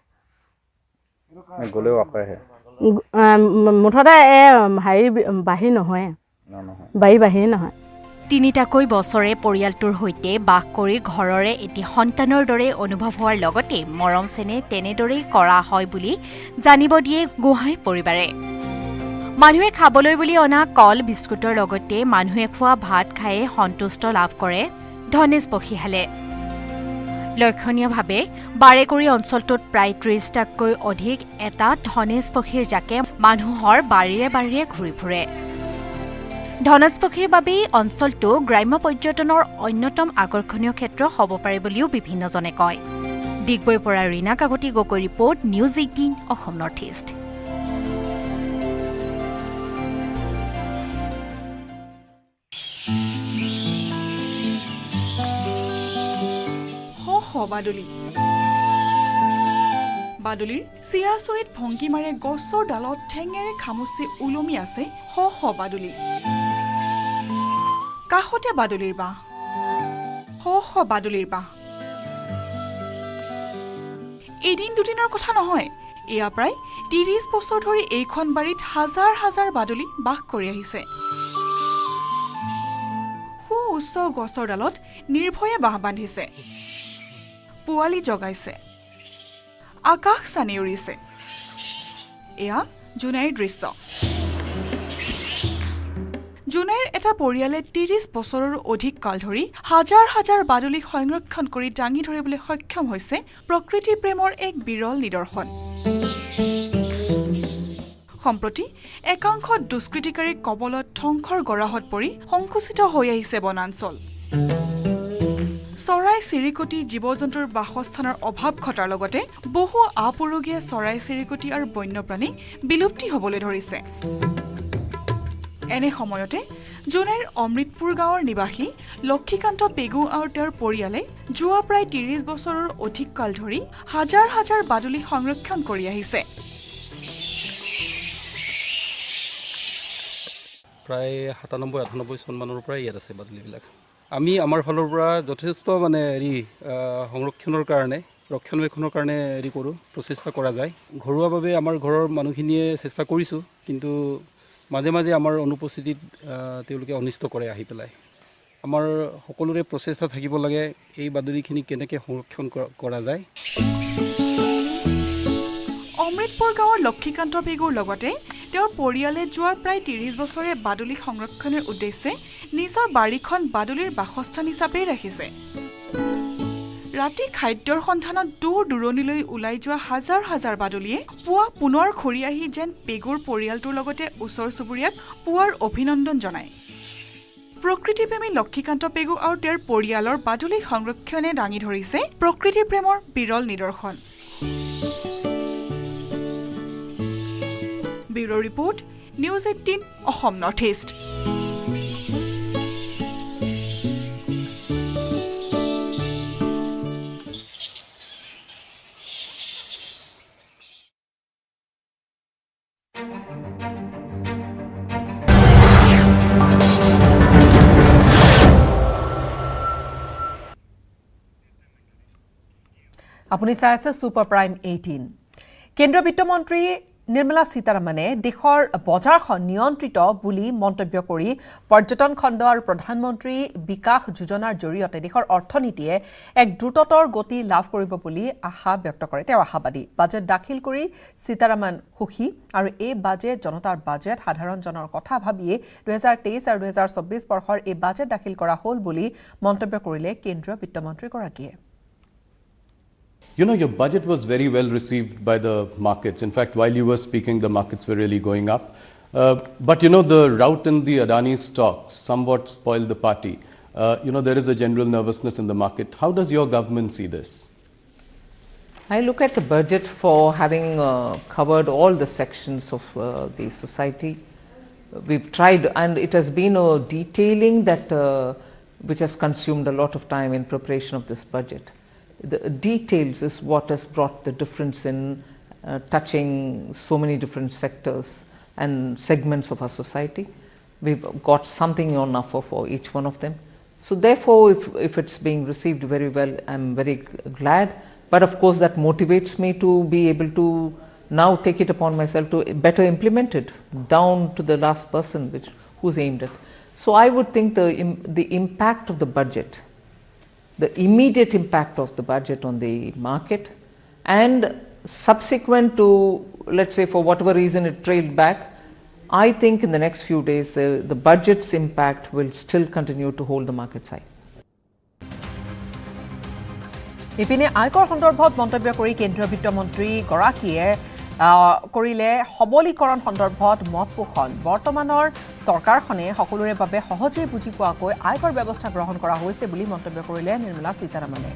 গ'লেও আকৌ আহে। মুঠতে হেৰি বাঢ়ি নহয়, বাঢ়ি নহয়। তিনিটাকৈ বছৰে পৰিয়ালটোৰ সৈতে বাস কৰি ঘৰৰে এটি সন্তানৰ দৰে অনুভৱ হোৱাৰ লগতে মৰম চেনেহ তেনেদৰেই কৰা হয় বুলি জানিব দিয়ে গোহাঁই পৰিবাৰে। মানুহে খাবলৈ বুলি অনা কল বিস্কুটৰ লগতে মানুহে খোৱা ভাত খায়ে সন্তুষ্ট লাভ কৰে ধনেশ পক্ষীহালে। লক্ষণীয়ভাৱে বাৰেকুৰি অঞ্চলটোত প্ৰায় ৩০টাতকৈ অধিক এটা ধনেশ পক্ষীৰ জাকে মানুহৰ বাৰীৰে বাৰীৰে ঘূৰি ফুৰে। ধনেশ পক্ষীৰ বাবেই অঞ্চলটো গ্ৰাম্য পৰ্যটনৰ অন্যতম আকৰ্ষণীয় ক্ষেত্ৰ হ'ব পাৰে বুলিও বিভিন্নজনে কয়। ডিগবৈৰ পৰা Rina Kakati Gogoi report, news 18 Assam North East. বাদুলিৰ চিৰাচৰিত ভংগী মাৰে গছৰ ডালত ঠেঙেৰে খামুচি ওলমি আছে শ বাদুলি। কাষতে বাদুলিৰ বাঁহ, শ বাদুলিৰ বাঁহ। এদিন দুদিনৰ কথা নহয়, এয়া প্ৰায় ৩০ বছৰ ধৰি এইখন বাৰীত হাজাৰ হাজাৰ বাদুলি বাস কৰি আহিছে। উচ্চ গছৰ ডালত নিৰ্ভয়ে বাঁহ বান্ধিছে, পোৱালি জগাইছে, আকাশ চানি উৰিছে। এয়া জোনাইৰ দৃশ্য। জোনাইৰ এটা পৰিয়ালে ৩০ বছৰৰো অধিক কাল ধৰি হাজাৰ হাজাৰ বাদুলিক সংৰক্ষণ কৰি দাঙি ধৰিবলৈ সক্ষম হৈছে প্ৰকৃতি প্ৰেমৰ এক বিৰল নিদৰ্শন। সম্প্ৰতি একাংশ দুষ্কৃতিকাৰীৰ কবলত ধ্বংসৰ গৰাহত পৰি সংকুচিত হৈ আহিছে বনাঞ্চল। চৰাই চিৰিকটি জীৱ জন্তুৰ বাসস্থানৰ অভাৱ ঘটাৰ লগতে বহু আপুৰুগীয়া চৰাই চিৰিকটি আৰু বন্যপ্ৰাণী বিলুপ্তি হ'বলৈ ধৰিছে। এনে সময়তে জোনাইৰ অমৃতপুৰ গাঁৱৰ নিবাসী লক্ষীকান্ত পেগু আৰু তেওঁৰ পৰিয়ালে যোৱা প্ৰায় ৩০ বছৰৰ অধিক কাল ধৰি হাজাৰ হাজাৰ বাদুলি সংৰক্ষণ কৰি আহিছে। প্ৰায় ৯৭-৯৮ চনমানৰ পৰাই ইয়াত আছে বাদুলিবিলাক। আমি আমাৰ ফালৰ পৰা যথেষ্ট সংৰক্ষণৰ কাৰণে, ৰক্ষণাবেক্ষণৰ কাৰণে কৰোঁ, প্ৰচেষ্টা কৰা যায়। ঘৰুৱাভাৱে আমাৰ ঘৰৰ মানুহখিনিয়ে চেষ্টা কৰিছোঁ, কিন্তু মাজে মাজে আমাৰ অনুপস্থিতিত তেওঁলোকে অনিষ্ট কৰে আহি পেলাই। আমাৰ সকলোৰে প্ৰচেষ্টা থাকিব লাগে এই বাদুলিখিনি কেনেকৈ সংৰক্ষণ কৰা যায়। অমৃতপুৰ গাঁৱৰ লক্ষীকান্ত পেগুৰ লগতে তেওঁৰ পৰিয়ালে যোৱা প্ৰায় ৩০ বছৰে বাদুলি সংৰক্ষণৰ উদ্দেশ্যে নিজৰ বাৰীখন বাদুলিৰ বাসস্থান হিচাপেই ৰাখিছে। ৰাতি খাদ্যৰ সন্ধানত দূৰ দূৰণিলৈ ওলাই যোৱা হাজাৰ হাজাৰ বাদুলিয়ে পুৱা পুনৰ ঘূৰি আহি যেন পেগুৰ পৰিয়ালটোৰ লগতে ওচৰ চুবুৰীয়াক পুৱাৰ অভিনন্দন জনায়। প্ৰকৃতিপ্ৰেমী লক্ষীকান্ত পেগু আৰু তেওঁৰ পৰিয়ালৰ বাদুলি সংৰক্ষণে দাঙি ধৰিছে প্ৰকৃতি প্ৰেমৰ বিৰল নিদৰ্শন। Bureau' report, news 18 Assam North east. আপুনি চাই আছে ছুপাৰ প্ৰাইম 18। কেন্দ্ৰীয় বিত্তমন্ত্ৰী নিৰ্মলা সীতাৰমণে দেশৰ বজাৰখন নিয়ন্ত্ৰিত বুলি মন্তব্য কৰি পৰ্যটন খণ্ড আৰু প্ৰধানমন্ত্ৰী বিকাশ যোজনাৰ জৰিয়তে দেশৰ অৰ্থনীতিয়ে এক দ্ৰুততৰ গতি লাভ কৰিব বুলি আশা ব্যক্ত কৰে। তেওঁ আশাবাদী। বাজেট দাখিল কৰি সীতাৰমণ সুখী আৰু এই বাজেট জনতাৰ বাজেট, সাধাৰণ জনৰ কথা ভাবিয়ে 2023 আৰু 2024 বৰ্ষৰ এই বাজেট দাখিল কৰা হ'ল বুলি মন্তব্য কৰিলে কেন্দ্ৰীয় বিত্তমন্ত্ৰীগৰাকীয়ে। You know, your budget was very well received by the markets. In fact, while you were speaking, the markets were really going up. But, you know, the rout in the Adani stocks somewhat spoiled the party. You know, there is a general nervousness in the market. How does your government see this? I look at the budget for having covered all the sections of the society. We've tried, and it has been a detailing that which has consumed a lot of time in preparation of this budget. The details is what has brought the difference in touching so many different sectors and segments of our society. We've got something on offer for each one of them. So therefore, if it's being received very well, I'm very glad. But of course, that motivates me to be able to now take it upon myself to better implement it down to the last person who's aimed at. So I would think the impact of the budget, the immediate impact of the budget on the market, and subsequent to, let's say, for whatever reason it trailed back, I think in the next few days the budget's impact will still continue to hold the markets high. ইপিনে আয়কৰ সন্দৰ্ভত মন্তব্য কৰি কেন্দ্ৰীয় বিত্তমন্ত্ৰী গৰাকীয়ে কৰিলে সবলীকৰণ সন্দৰ্ভত মত পোষণ বৰ্তমানৰ চৰকাৰখনে সকলোৰে বাবে সহজে বুজি পোৱাকৈ আয়কৰ ব্যৱস্থা গ্ৰহণ কৰা হৈছে বুলি মন্তব্য কৰিলে Nirmala সীতাৰামনে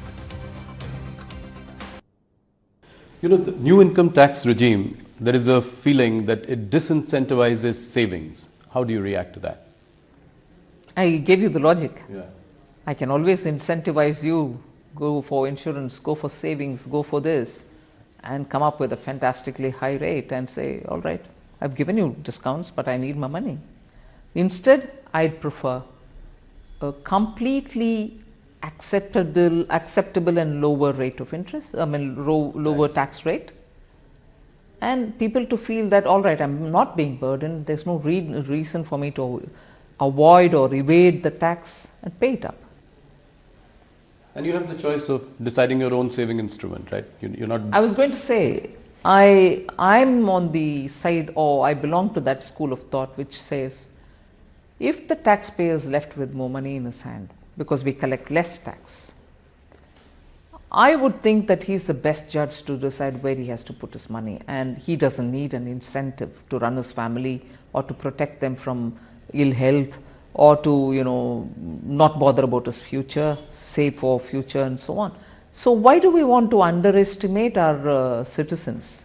You know, the new income tax regime, there is a feeling that it disincentivizes savings. How do you react to that? I gave you the logic. Yeah. I can always incentivize you, go for insurance, go for savings, go for this, and come up with a fantastically high rate and say, all right, I've given you discounts, but I need my money. Instead, I'd prefer a completely acceptable and lower rate of interest, lower tax rate, and people to feel that, all right, I'm not being burdened, there's no reason for me to avoid or evade the tax and pay it up. And you have the choice of deciding your own saving instrument, right? You're not... I was going to say, I'm on the side, or I belong to that school of thought which says, if the taxpayer is left with more money in his hand because we collect less tax, I would think that he's the best judge to decide where he has to put his money, and he doesn't need an incentive to run his family or to protect them from ill health or to, not bother about his future, save for future and so on. So why do we want to underestimate our citizens?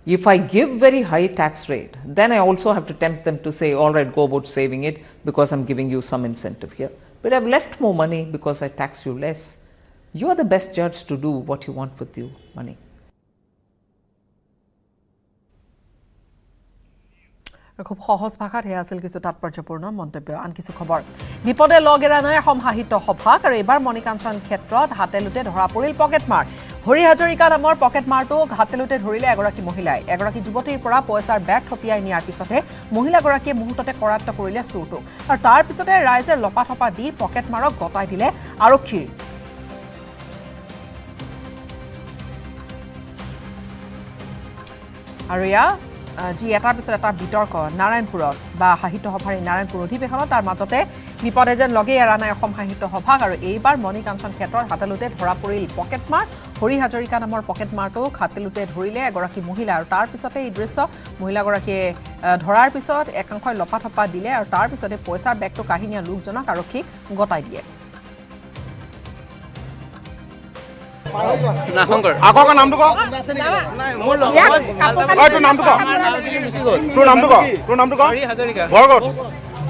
If I give very high tax rate, then I also have to tempt them to say, all right, go about saving it because I'm giving you some incentive here. But I've left more money because I tax you less. You are the best judge to do what you want with your money. খুব সহজ ভাষাত হে আছিল কিছু তাৎপৰ্যপূৰ্ণ মন্তব্য আন কিছু খবৰ বিপদে লগেৰা নাই অসম সাহিত্য সভা আৰু এবাৰ মণিকাঞ্চন ক্ষেত্ৰত হাতেলুতে ধৰা পৰিল পকেটমাৰ হৰি হাজৰিকা নামৰ পকেটমাৰটো হাতেলুতে ধৰিলে এগৰাকী মহিলাই এগৰাকী যুৱতীৰ পৰা পইচাৰ বেগ থপিয়াই নিয়াৰ পিছতে মহিলাগৰাকীয়ে মুহূৰ্ততে কৰায়ত্ব কৰিলে চোৰটোক আৰু তাৰ পিছতে ৰাইজে লপাথপা দি পকেটমাৰক গতাই দিলে আৰক্ষীৰ আৰু ইয়া যি এটাৰ পিছত এটা বিতৰ্ক নাৰায়ণপুৰত বা সাহিত্য সভাৰ নাৰায়ণপুৰ অধিৱেশনত তাৰ মাজতে বিপদে যেন লগে এৰা নাই অসম সাহিত্য সভাক আৰু এইবাৰ মণিকাঞ্চন ক্ষেত্ৰত হাতেলুতে ধৰা পৰিল পকেটমাৰ হৰি হাজৰিকা নামৰ পকেটমাৰটো হাতেলুতে ধৰিলে এগৰাকী মহিলা আৰু তাৰ পিছতে এই দৃশ্য মহিলাগৰাকীয়ে ধৰাৰ পিছত একাংশই লপাথপা দিলে আৰু তাৰ পিছতে পইচাৰ বেগটো কাঢ়ি নিয়া লোকজনক আৰক্ষীক গতাই দিয়ে আগৰ নামটো ক তোৰ নামটো ক বৰগত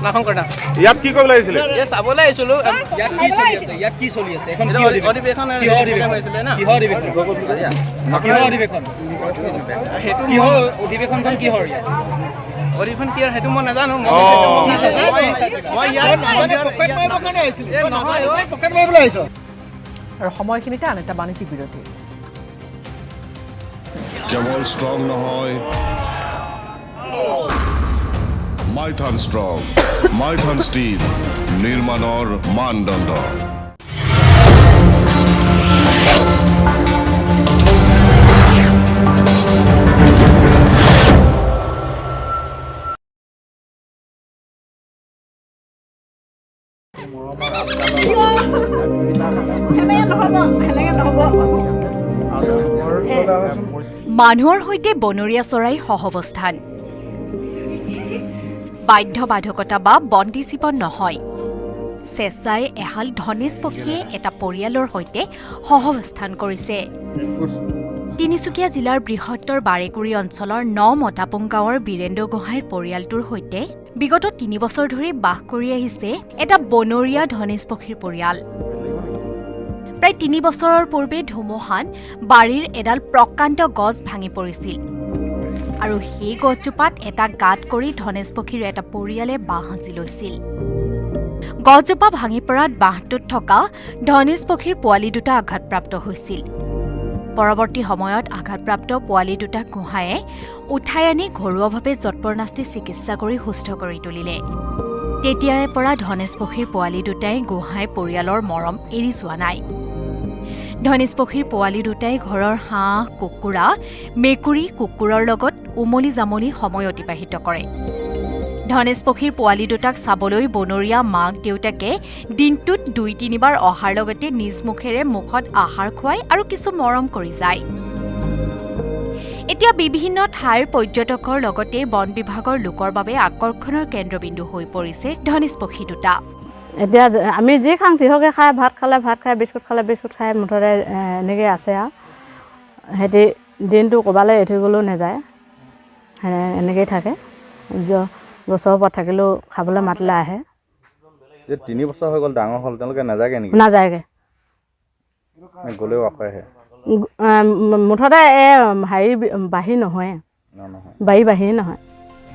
নাহংকৰ না ইয়াত কি কৰিব লাগিছিল এ চাবলৈ আহিছিলো ইয়াত কি চলি আছে এখন অধিৱেশন হৈছিলে না কিহৰ অধিৱেশন হেতু অধিৱেশনখন কিহৰ অধিৱেশন কি হেতু মই নাজানো মই ইয়াত নহয় পকেট মাৰিবলৈ আহিছো আৰু সময়খিনিতে আন এটা বাণিজ্যিক বিৰতি কেৱল ষ্ট্ৰং নহয় মাইথান ষ্ট্ৰং মাইথান ষ্টিল নিৰ্মাণৰ মানদণ্ড মানুহৰ সৈতে বনৰীয়া চৰাই সহৱস্থান বাধ্যবাধকতা বা বন্দিজীৱন নহয় স্বেচ্ছাই এহাল ধনেশ পক্ষীয়ে এটা পৰিয়ালৰ সৈতে সহৱস্থান কৰিছে তিনিচুকীয়া জিলাৰ বৃহত্তৰ বাৰেকুৰি অঞ্চলৰ ৯ মতাপুং গাঁৱৰ বীৰেন্দ্ৰ গোহাঁইৰ পৰিয়ালটোৰ সৈতে বিগত ৩ বছৰ ধৰি বাস কৰি আহিছে এটা বনৰীয়া ধনেশ পক্ষীৰ পৰিয়াল প্ৰায় ৩ বছৰৰ পূৰ্বে ধুমুহাত বাৰীৰ এডাল প্ৰকাণ্ড গছ ভাঙি পৰিছিল আৰু সেই গছজোপাত এটা গাঁত কৰি ধনেশ পক্ষীৰ এটা পৰিয়ালে বাঁহ সাজি লৈছিল গছজোপা ভাঙি পৰাত বাঁহটোত থকা ধনেশ পক্ষীৰ পোৱালি দুটা আঘাতপ্ৰাপ্ত হৈছিল পৰৱৰ্তী সময়ত আঘাতপ্ৰাপ্ত পোৱালি দুটাক গোহাঁয়ে উঠাই আনি ঘৰুৱাভাৱে যৎপৰনাস্তি চিকিৎসা কৰি সুস্থ কৰি তুলিলে তেতিয়াৰে পৰা ধনেশ পক্ষীৰ পোৱালি দুটাই গোহাঁই পৰিয়ালৰ মৰম এৰি যোৱা নাই। ধনেশ পক্ষীৰ পোৱালি দুটাই ঘৰৰ হাঁহ, কুকুৰা, মেকুৰী, কুকুৰৰ লগত উমলি জামলি সময় অতিবাহিত কৰে। ধনেশ পক্ষীৰ পোৱালি দুটাক চাবলৈ বনৰীয়া মাক দেউতাকে দিনটোত 2-3 বাৰ অহাৰ লগতে নিজ মুখেৰে মুখত আহাৰ খুৱাই আৰু কিছু মৰম কৰি যায়। এতিয়া বিভিন্ন ঠাইৰ পৰ্যটকৰ লগতে বন বিভাগৰ লোকৰ বাবে আকৰ্ষণৰ কেন্দ্ৰবিন্দু হৈ পৰিছে ধনেশ পক্ষী দুটা। এতিয়া আমি যি খাওঁ সিহঁতে খাই, ভাত খালে ভাত খাই, বিস্কুট খালে বিস্কুট খাই, মুঠতে এনেকৈ আছে আৰু সিহঁতি দিনটো ক'ৰবালৈ এৰি থৈ গ'লেও নাযায়, এনেকৈয়ে থাকে। গছৰ ওপৰত থাকিলেও খাবলৈ মাতিলে আহে। 3 বছৰ হৈ গ'ল ডাঙৰ হ'ল, তেওঁলোকে নাযায়গৈ নেকি? নাযায়গৈ, গ'লেও আকৌ আহে। মুঠতে হেৰি বাঢ়ি নহয়, বাঢ়ি নহয়।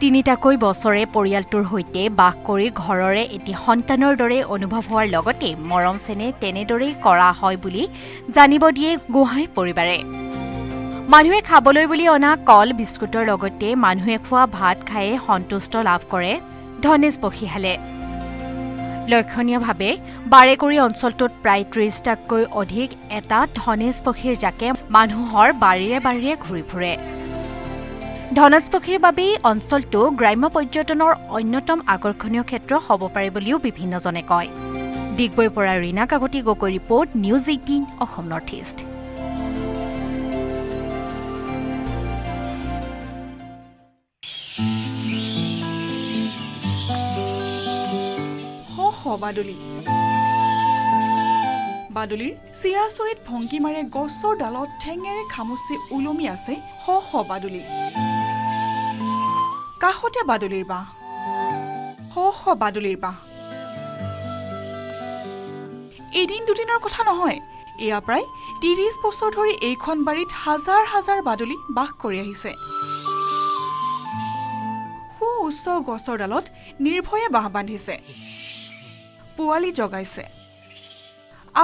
3টাকৈ বছৰে পৰিয়ালটোৰ সৈতে বাস কৰি ঘৰৰে এটি সন্তানৰ দৰে অনুভৱ হোৱাৰ লগতে মৰম চেনেহ তেনেদৰেই কৰা হয় বুলি জানিব দিয়ে গোহাঁই পৰিবাৰে। মানুহে খাবলৈ বুলি অনা কল বিস্কুটৰ লগতে মানুহে খোৱা ভাত খায়ে সন্তুষ্ট লাভ কৰে ধনেশ পক্ষীহালে। লক্ষণীয়ভাৱে বাৰেকুৰি অঞ্চলটোত প্ৰায় 30টাতকৈ অধিক এটা ধনেশ পক্ষীৰ জাকে মানুহৰ বাৰীৰে বাৰীৰে ঘূৰি ফুৰে। ধনেশ পক্ষীৰ বাবেই অঞ্চলটো গ্ৰাম্য পৰ্যটনৰ অন্যতম আকৰ্ষণীয় ক্ষেত্ৰ হ'ব পাৰে বুলিও বিভিন্নজনে কয়। ডিগবৈৰ পৰা Rina Kakati Gogoi report, News 18 Assam North East. বাদুলিৰ চিৰাচৰিত ভংগী মাৰে গছৰ ডালত ঠেঙেৰে খামুচি ওলমি আছে বাদুলি। কাষতে বাদুলিৰ বাঁহ, বাদুলিৰ বাঁহ। এদিন দুদিনৰ কথা নহয়, এয়া প্ৰায় 30 বছৰ ধৰি এইখন বাৰীত হাজাৰ হাজাৰ বাদুলি বাস কৰি আহিছে। উচ্চ গছৰ ডালত নিৰ্ভয়ে বাঁহ বান্ধিছে, পোৱালি জগাইছে,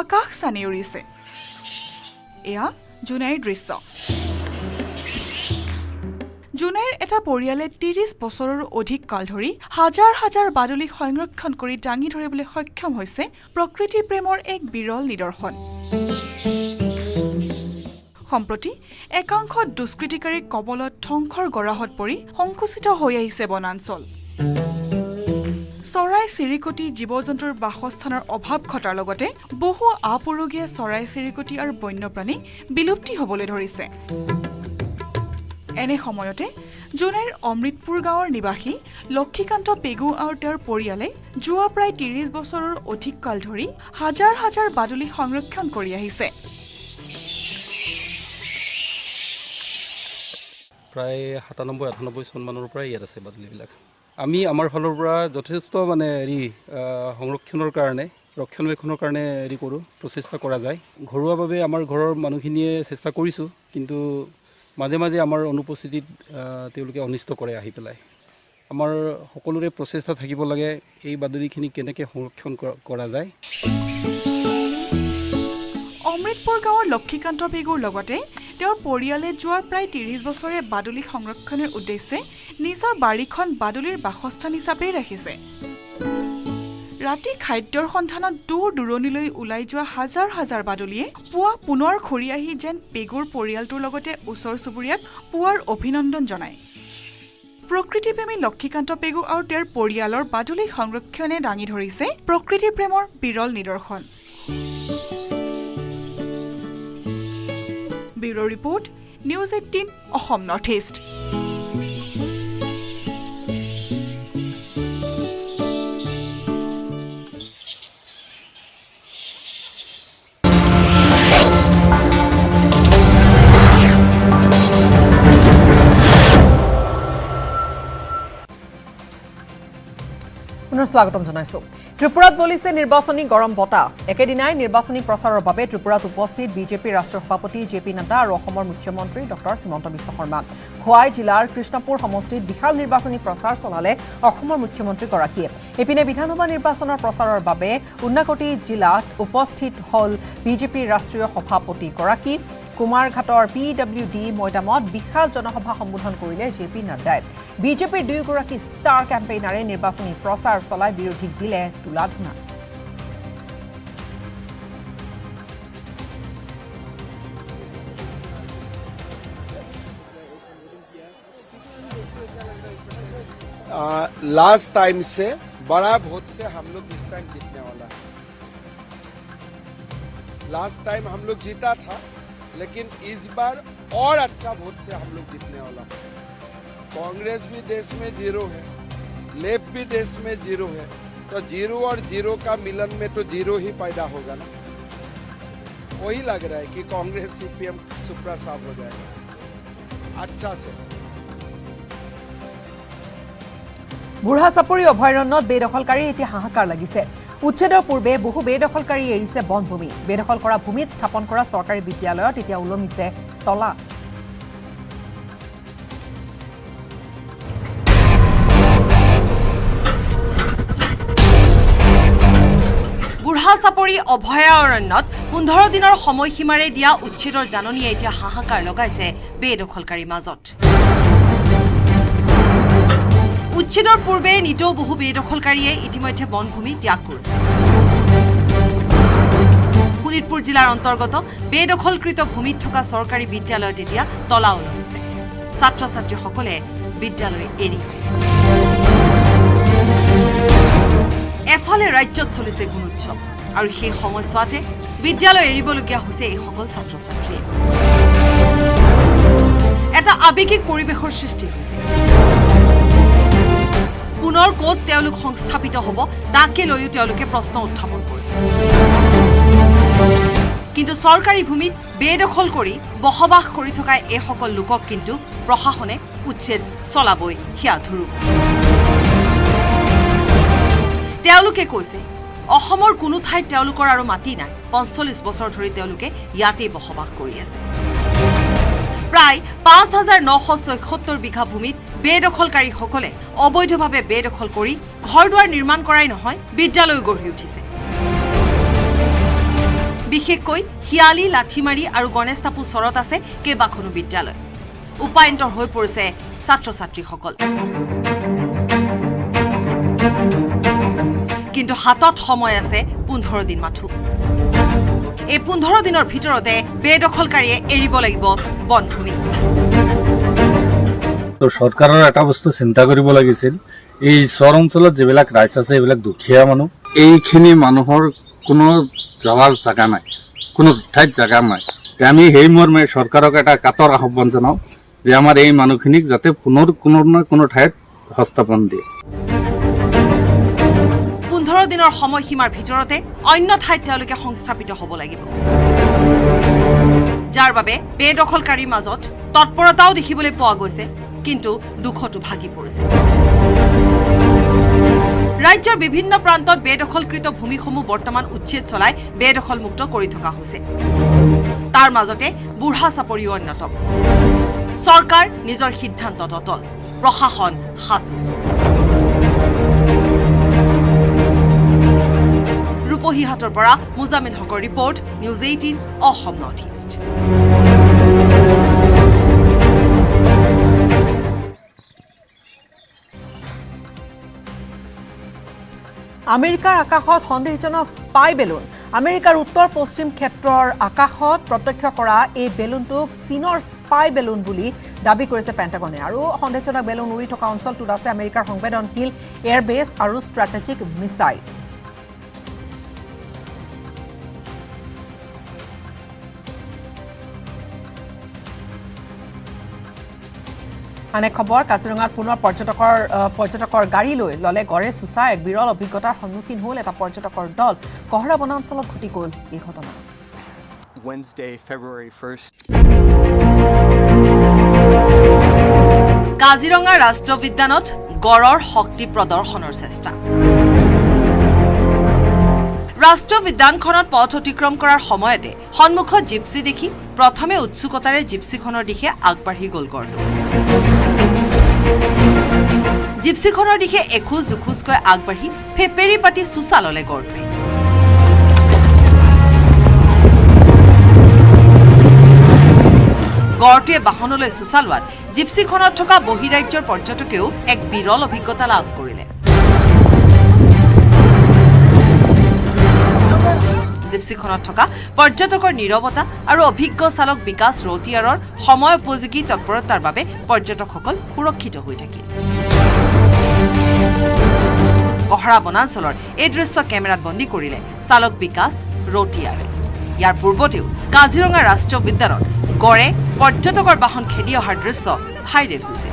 আকাশ চানি উৰিছে। এয়া জোনাইৰ দৃশ্য। জোনাইৰ এটা পৰিয়ালে 30 বছৰৰো অধিক কাল ধৰি হাজাৰ হাজাৰ বাদুলিক সংৰক্ষণ কৰি দাঙি ধৰিবলৈ সক্ষম হৈছে প্ৰকৃতি প্ৰেমৰ এক বিৰল নিদৰ্শন। সম্প্ৰতি একাংশ দুষ্কৃতিকাৰীৰ কবলত ধ্বংসৰ গৰাহত পৰি সংকুচিত হৈ আহিছে বনাঞ্চল। চৰাই চিৰিকটি জীৱ জন্তুৰ বাসস্থানৰ অভাৱ ঘটাৰ লগতে বহু আপুৰুগীয়া চৰাই চিৰিকটি আৰু বন্যপ্ৰাণী বিলুপ্তি হ'বলৈ ধৰিছে। এনে সময়তে জোনাইৰ অমৃতপুৰ গাঁৱৰ নিবাসী লক্ষীকান্ত পেগু আৰু তেওঁৰ পৰিয়ালে যোৱা প্ৰায় 30 বছৰৰ অধিক কাল ধৰি হাজাৰ হাজাৰ বাদুলি সংৰক্ষণ কৰি আহিছে। প্ৰায় 97-98 চনমানৰ পৰাই ইয়াত আছে বাদুলিবিলাক। আমি আমাৰ ফালৰ পৰা যথেষ্ট সংৰক্ষণৰ কাৰণে, ৰক্ষণাবেক্ষণৰ কাৰণে কৰোঁ, প্ৰচেষ্টা কৰা যায়। ঘৰুৱাভাৱে আমাৰ ঘৰৰ মানুহখিনিয়ে চেষ্টা কৰিছোঁ, কিন্তু মাজে মাজে আমাৰ অনুপস্থিতিত তেওঁলোকে অনিষ্ট কৰে আহি পেলাই। আমাৰ সকলোৰে প্ৰচেষ্টা থাকিব লাগে এই বাদুলিখিনি কেনেকৈ সংৰক্ষণ কৰা যায়। অমৃতপুৰ গাঁৱৰ লক্ষীকান্ত পেগুৰ লগতে তেওঁৰ পৰিয়ালে যোৱা প্ৰায় 30 বছৰে বাদুলি সংৰক্ষণৰ উদ্দেশ্যে নিজৰ বাৰীখন বাদুলিৰ বাসস্থান হিচাপেই ৰাখিছে। ৰাতি খাদ্যৰ সন্ধানত দূৰ দূৰণিলৈ ওলাই যোৱা হাজাৰ হাজাৰ বাদুলিয়ে পুৱা পুনৰ ঘূৰি আহি যেন পেগুৰ পৰিয়ালটোৰ লগতে ওচৰ চুবুৰীয়াক পুৱাৰ অভিনন্দন জনায়। প্ৰকৃতিপ্ৰেমী লক্ষীকান্ত পেগু আৰু তেওঁৰ পৰিয়ালৰ বাদুলি সংৰক্ষণে দাঙি ধৰিছে প্ৰকৃতি প্ৰেমৰ বিৰল নিদৰ্শন। Bureau' report, News 18 Assam North east. স্বাগতম জনাইছো। ত্ৰিপুৰাত বলিছে নিৰ্বাচনী গৰম বতাহ। একেদিনাই নিৰ্বাচনী প্ৰচাৰৰ বাবে ত্ৰিপুৰাত উপস্থিত বিজেপিৰ ৰাষ্ট্ৰীয় সভাপতি জে.পি. নাড্ডা আৰু অসমৰ মুখ্যমন্ত্ৰী ডক্টৰ হিমন্ত বিশ্ব শৰ্মা। খোৱাই জিলাৰ কৃষ্ণপুৰ সমষ্টিত বিশাল নিৰ্বাচনী প্ৰচাৰ চলালে অসমৰ মুখ্যমন্ত্ৰীগৰাকীয়ে। ইপিনে বিধানসভা নিৰ্বাচনৰ প্ৰচাৰৰ বাবে উনাকটি জিলাত উপস্থিত হ'ল বিজেপিৰ ৰাষ্ট্ৰীয় সভাপতিগৰাকী। কুমাৰঘাটৰ PWD মৈদামত বিশাল জনসভা সম্বোধন কৰিলে JP নাড্ডাই বিজেপিৰ দুয়োগৰাকী ষ্টাৰ কেম্পেইনাৰে নিৰ্বাচনী প্ৰচাৰ চলাই বিৰোধীক দিলে তুলাধুনা लास्ट टाइम से बड़ा वोट से हम लोग इस टाइम जीतने वाला है। लास्ट टाइम हम लोग जीता था, लेकिन इस बार और अच्छा वोट से हम लोग जीतने वाला है। कांग्रेस भी देश में 0 है, लेफ्ट भी देश में 0 है, तो 0 और 0 का मिलन में तो 0 ही पैदा होगा ना। वही लग रहा है कि कांग्रेस CPM सुप्रा साफ हो जाएगा अच्छा से। বুঢ়া চাপৰি অভয়াৰণ্যত বেদখলকাৰী এতিয়া হাহাকাৰ লাগিছে উচ্ছেদৰ পূৰ্বে বহু বেদখলকাৰী এৰিছে বনভূমি বেদখল কৰা ভূমিত স্থাপন কৰা চৰকাৰী বিদ্যালয়ত এতিয়া উলমিছে তলা বুঢ়া চাপৰি অভয়াৰণ্যত 15 দিনৰ সময়সীমাৰে দিয়া উচ্ছেদৰ জাননীয়ে এতিয়া হাহাকাৰ লগাইছে বেদখলকাৰীৰ মাজত উচ্ছেদৰ পূৰ্বে নিতৌ বহু বেদখলকাৰীয়ে ইতিমধ্যে বনভূমি ত্যাগ কৰিছে শোণিতপুৰ জিলাৰ অন্তৰ্গত বেদখলকৃত ভূমিত থকা চৰকাৰী বিদ্যালয়ত এতিয়া তলা ওলমিছে ছাত্ৰ ছাত্ৰীসকলে বিদ্যালয় এৰিছে এফালে ৰাজ্যত চলিছে গুণোৎসৱ আৰু সেই সময়ছোৱাতে বিদ্যালয় এৰিবলগীয়া হৈছে এই সকল ছাত্ৰ ছাত্ৰীয়ে এটা আৱেগিক পৰিৱেশৰ সৃষ্টি হৈছে পুনৰ ক'ত তেওঁলোক সংস্থাপিত হ'ব তাকে লৈও তেওঁলোকে প্ৰশ্ন উত্থাপন কৰিছে কিন্তু চৰকাৰী ভূমিত বেদখল কৰি বসবাস কৰি থকা এই সকল লোকক কিন্তু প্ৰশাসনে উচ্ছেদ চলাবই হিয়া ধৰু তেওঁলোকে কৈছে অসমৰ কোনো ঠাইত তেওঁলোকৰ আৰু মাটি নাই ৪৫ বছৰ ধৰি তেওঁলোকে ইয়াতেই বসবাস কৰি আছে প্ৰায় ৫৯৭৪ বিঘা ভূমিত বেদখলকাৰীসকলে অবৈধভাৱে বেদখল কৰি ঘৰ-দুৱাৰ নিৰ্মাণ কৰাই নহয় বিদ্যালয় গঢ়ি উঠিছে বিশেষকৈ হিয়ালি লাঠিমাৰী আৰু গণেশতাপু চৰত আছে কেইবাখনো বিদ্যালয় উপায়ন্তৰ হৈ পৰিছে ছাত্ৰ-ছাত্ৰীসকল কিন্তু হাতত সময় আছে 15 দিন মাথো এই 15 দিনৰ ভিতৰতে বেদখলকাৰীয়ে এৰিব লাগিব বনভূমি তো সৰকাৰেৰ এটা বস্তু চিন্তা কৰিব লাগিছিল এই চৰ অঞ্চলত যেবিলাক ৰাইজ আছে এইবিলাক দুখীয়া মানুহ এইখিনি মানুহৰ কোনো যাৱাৰ জাগা নাই কোনো ঠাইত জাগা নাই আমি সেই মৰ্মে সৰকাৰক এটা কাতৰ আহ্বান জনাও যে আমাৰ এই মানুহখিনিক যাতে পুনৰ কোনো ঠাইত হস্তাপন দিয়ে 15 দিনৰ সময়সীমাৰ ভিতৰতে অন্য ঠাইত তেওঁলোকে সংস্থাপিত হ'ব লাগিব যাৰ বাবে বেদখলকাৰীৰ মাজত তৎপৰতাও দেখিবলৈ পোৱা গৈছে কিন্তু দুখটো ভাগি পৰিছে ৰাজ্যৰ বিভিন্ন প্ৰান্তত বেদখলকৃত ভূমিসমূহ বৰ্তমান উচ্ছেদ চলাই বেদখলমুক্ত কৰি থকা হৈছে তাৰ মাজতে বুঢ়া চাপৰি অন্যতম চৰকাৰ নিজৰ সিদ্ধান্তত অটল প্ৰশাসন সাজু ৰূপহীহাটৰ পৰা মুজামিল হকৰ report news 18 Assam North east আমেৰিকাৰ আকাশত সন্দেহজনক স্পাই বেলুন আমেৰিকাৰ উত্তৰ পশ্চিম ক্ষেত্ৰৰ আকাশত প্ৰত্যক্ষ কৰা এই বেলুনটোক চীনৰ স্পাই বেলুন বুলি দাবী কৰিছে পেণ্টাগনে আৰু সন্দেহজনক বেলুন উৰি থকা অঞ্চলটোত আছে আমেৰিকাৰ সংবেদনশীল এয়াৰবেছ আৰু ষ্ট্ৰেটেজিক মিছাইল আনে খবৰ কাজিৰঙাত পুনৰ পৰ্যটকৰ গাড়ী লৈ ললে গড়ে চুচা এক বিৰল অভিজ্ঞতাৰ সন্মুখীন হ'ল এটা পৰ্যটকৰ দল কহৰা বনাঞ্চলত ঘটি গ'ল এই ঘটনা Wednesday, February 1st. কাজিৰঙা ৰাষ্ট্ৰীয় উদ্যানত গড়ৰ শক্তি প্ৰদৰ্শনৰ চেষ্টা ৰাষ্ট্ৰীয় উদ্যানখনত পথ অতিক্ৰম কৰাৰ সময়তে সন্মুখত জিপচি দেখি প্ৰথমে উৎসুকতাৰে জিপচিখনৰ দিশে আগবাঢ়ি গ'ল গড়টো জিপচিখনৰ দিশে এখোজ দুখোজকৈ আগবাঢ়ি ফেপেৰি পাতি চুচা ললে গড়টোৱে চোৰাটোৱে বাহনলৈ চুচালোৱাত জিপছিখনত থকা বহিৰাজ্যৰ পৰ্যটকেও এক বিৰল অভিজ্ঞতা লাভ কৰিলে। জিপছিখনত থকা পৰ্যটকৰ নীৰৱতা আৰু অভিজ্ঞ চালক বিকাশ ৰৌতিয়াৰৰ সময় উপযোগী তৎপৰতাৰ বাবে পৰ্যটকসকল সুৰক্ষিত হৈ থাকিল। কহৰা বনাঞ্চলৰ এই দৃশ্য কেমেৰাত বন্দী কৰিলে চালক বিকাশ ৰৌতিয়াৰে। ইয়াৰ পূৰ্বতেও কাজিৰঙা ৰাষ্ট্ৰীয় উদ্যানত গড়ে পৰ্যটকৰ বাহন খেদি অহাৰ দৃশ্য ভাইৰেল হৈছে।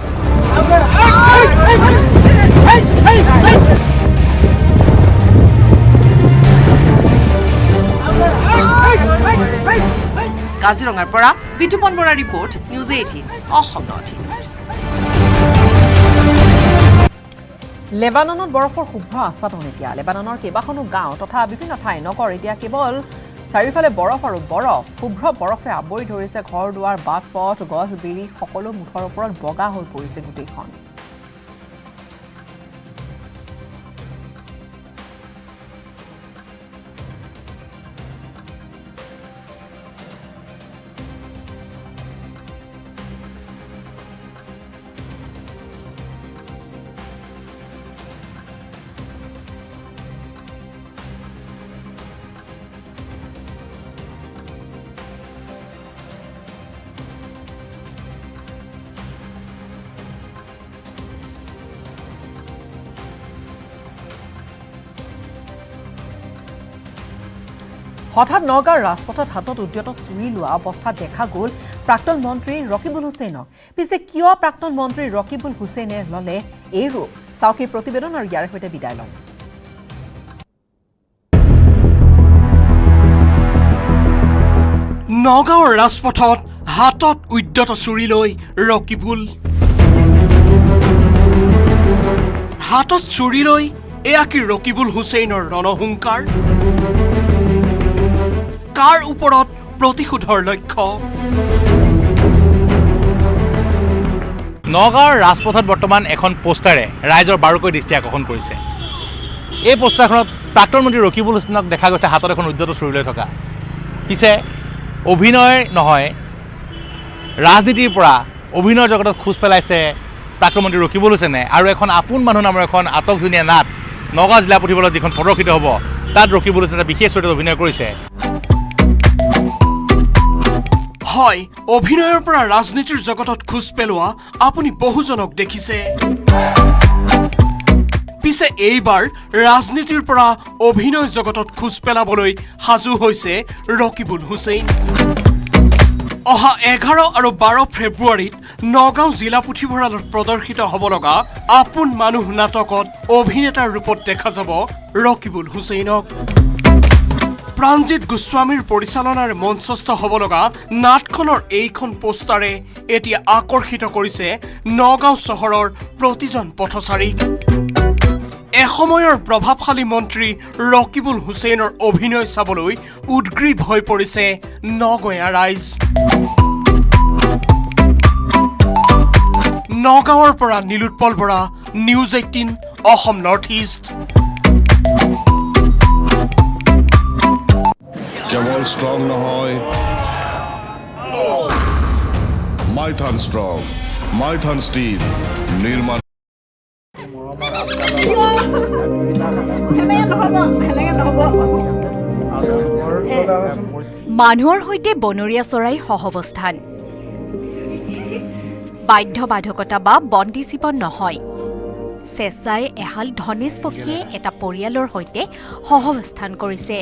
কাজিৰঙাৰ পৰা বিতুপন বৰাৰ report news 18 Assam North East. লেবাননত বৰফৰ শুভ্ৰ আচ্ছাদন এতিয়া। লেবাননৰ কেইবাখনো গাঁও তথা বিভিন্ন ঠাই নগৰ এতিয়া কেৱল চাৰিওফালে বৰফ আৰু বৰফ। শুভ্ৰ বৰফে আৱৰি ধৰিছে ঘৰ দুৱাৰ, বাট পথ, গছ বিৰি সকলো মুঠৰ ওপৰত বগা হৈ পৰিছে গোটেইখন। হঠাৎ নগাঁৱৰ ৰাজপথত হাতত উদ্যত চুৰি লোৱা অৱস্থাত দেখা গ'ল প্ৰাক্তন মন্ত্ৰী ৰকিবুল হুছেইনক। পিছে কিয় প্ৰাক্তন মন্ত্ৰী ৰকিবুল হুছেইনে ল'লে এই ৰূপ? চাওক এই প্ৰতিবেদন আৰু ইয়াৰ সৈতে বিদায় লওঁ। নগাঁৱৰ ৰাজপথত হাতত উদ্যত চুৰি লৈ ৰকিবুল। হাতত চুৰি লৈ এয়া কি ৰকিবুল হুছেইনৰ ৰণহুংকাৰ? কাৰ ওপৰত প্ৰতিশোধৰ লক্ষ্য? নগাঁৱৰ ৰাজপথত বৰ্তমান এখন পোষ্টাৰে ৰাইজৰ বাৰুকৈ দৃষ্টি আকৰ্ষণ কৰিছে। এই পোষ্টাৰখনত প্ৰাক্তন মন্ত্ৰী ৰকিবুল হুছেইনক দেখা গৈছে হাতত এখন উদ্যত চুৰি লৈ থকা। পিছে অভিনয় নহয়, ৰাজনীতিৰ পৰা অভিনয়ৰ জগতত খোজ পেলাইছে প্ৰাক্তন মন্ত্ৰী ৰকিবুল হুছেইনে। আৰু এখন আপোন মানুহ নামৰ এখন আটকজনীয়া নাট নগাঁও জিলা পুথিভঁৰালত যিখন প্ৰদৰ্শিত হ'ব, তাত ৰকিবুল হুছেইনে বিশেষ চৰিত্ৰত অভিনয় কৰিছে। হয়, অভিনয়ৰ পৰা ৰাজনীতিৰ জগতত খোজ পেলোৱা আপুনি বহুজনক দেখিছে। পিছে এইবাৰ ৰাজনীতিৰ পৰা অভিনয় জগতত খোজ পেলাবলৈ সাজু হৈছে ৰকিবুল হুছেইন। অহা 11 আৰু 12 ফেব্ৰুৱাৰীত নগাঁও জিলা পুথিভঁৰালত প্ৰদৰ্শিত হ'ব লগা আপোন মানুহ নাটকত অভিনেতাৰ ৰূপত দেখা যাব ৰকিবুল হুছেইনক। প্ৰাণজিৎ গোস্বামীৰ পৰিচালনাৰে মঞ্চস্থ হ'ব লগা নাটখনৰ এইখন পোষ্টাৰে এতিয়া আকৰ্ষিত কৰিছে নগাঁও চহৰৰ প্ৰতিজন পথচাৰীক। এসময়ৰ প্ৰভাৱশালী মন্ত্ৰী ৰকিবুল হুছেইনৰ অভিনয় চাবলৈ উদ্গ্ৰীৱ হৈ পৰিছে নগঞা ৰাইজ। নগাঁৱৰ পৰা Nilotpal Bora, news 18 Assam North east. কেৱল ষ্ট্ৰং নহয়, মাইথান ষ্ট্ৰং, মাইথান ষ্টিল নিৰ্মাণ। মানুহৰ সৈতে বনৰীয়া চৰাই সহৱস্থান, বাধ্যবাধকতা বা বন্দী জীৱন নহয়। চেঁচাই এহাল ধনেশ পক্ষীয়ে এটা পৰিয়ালৰ সৈতে সহৱস্থান কৰিছে।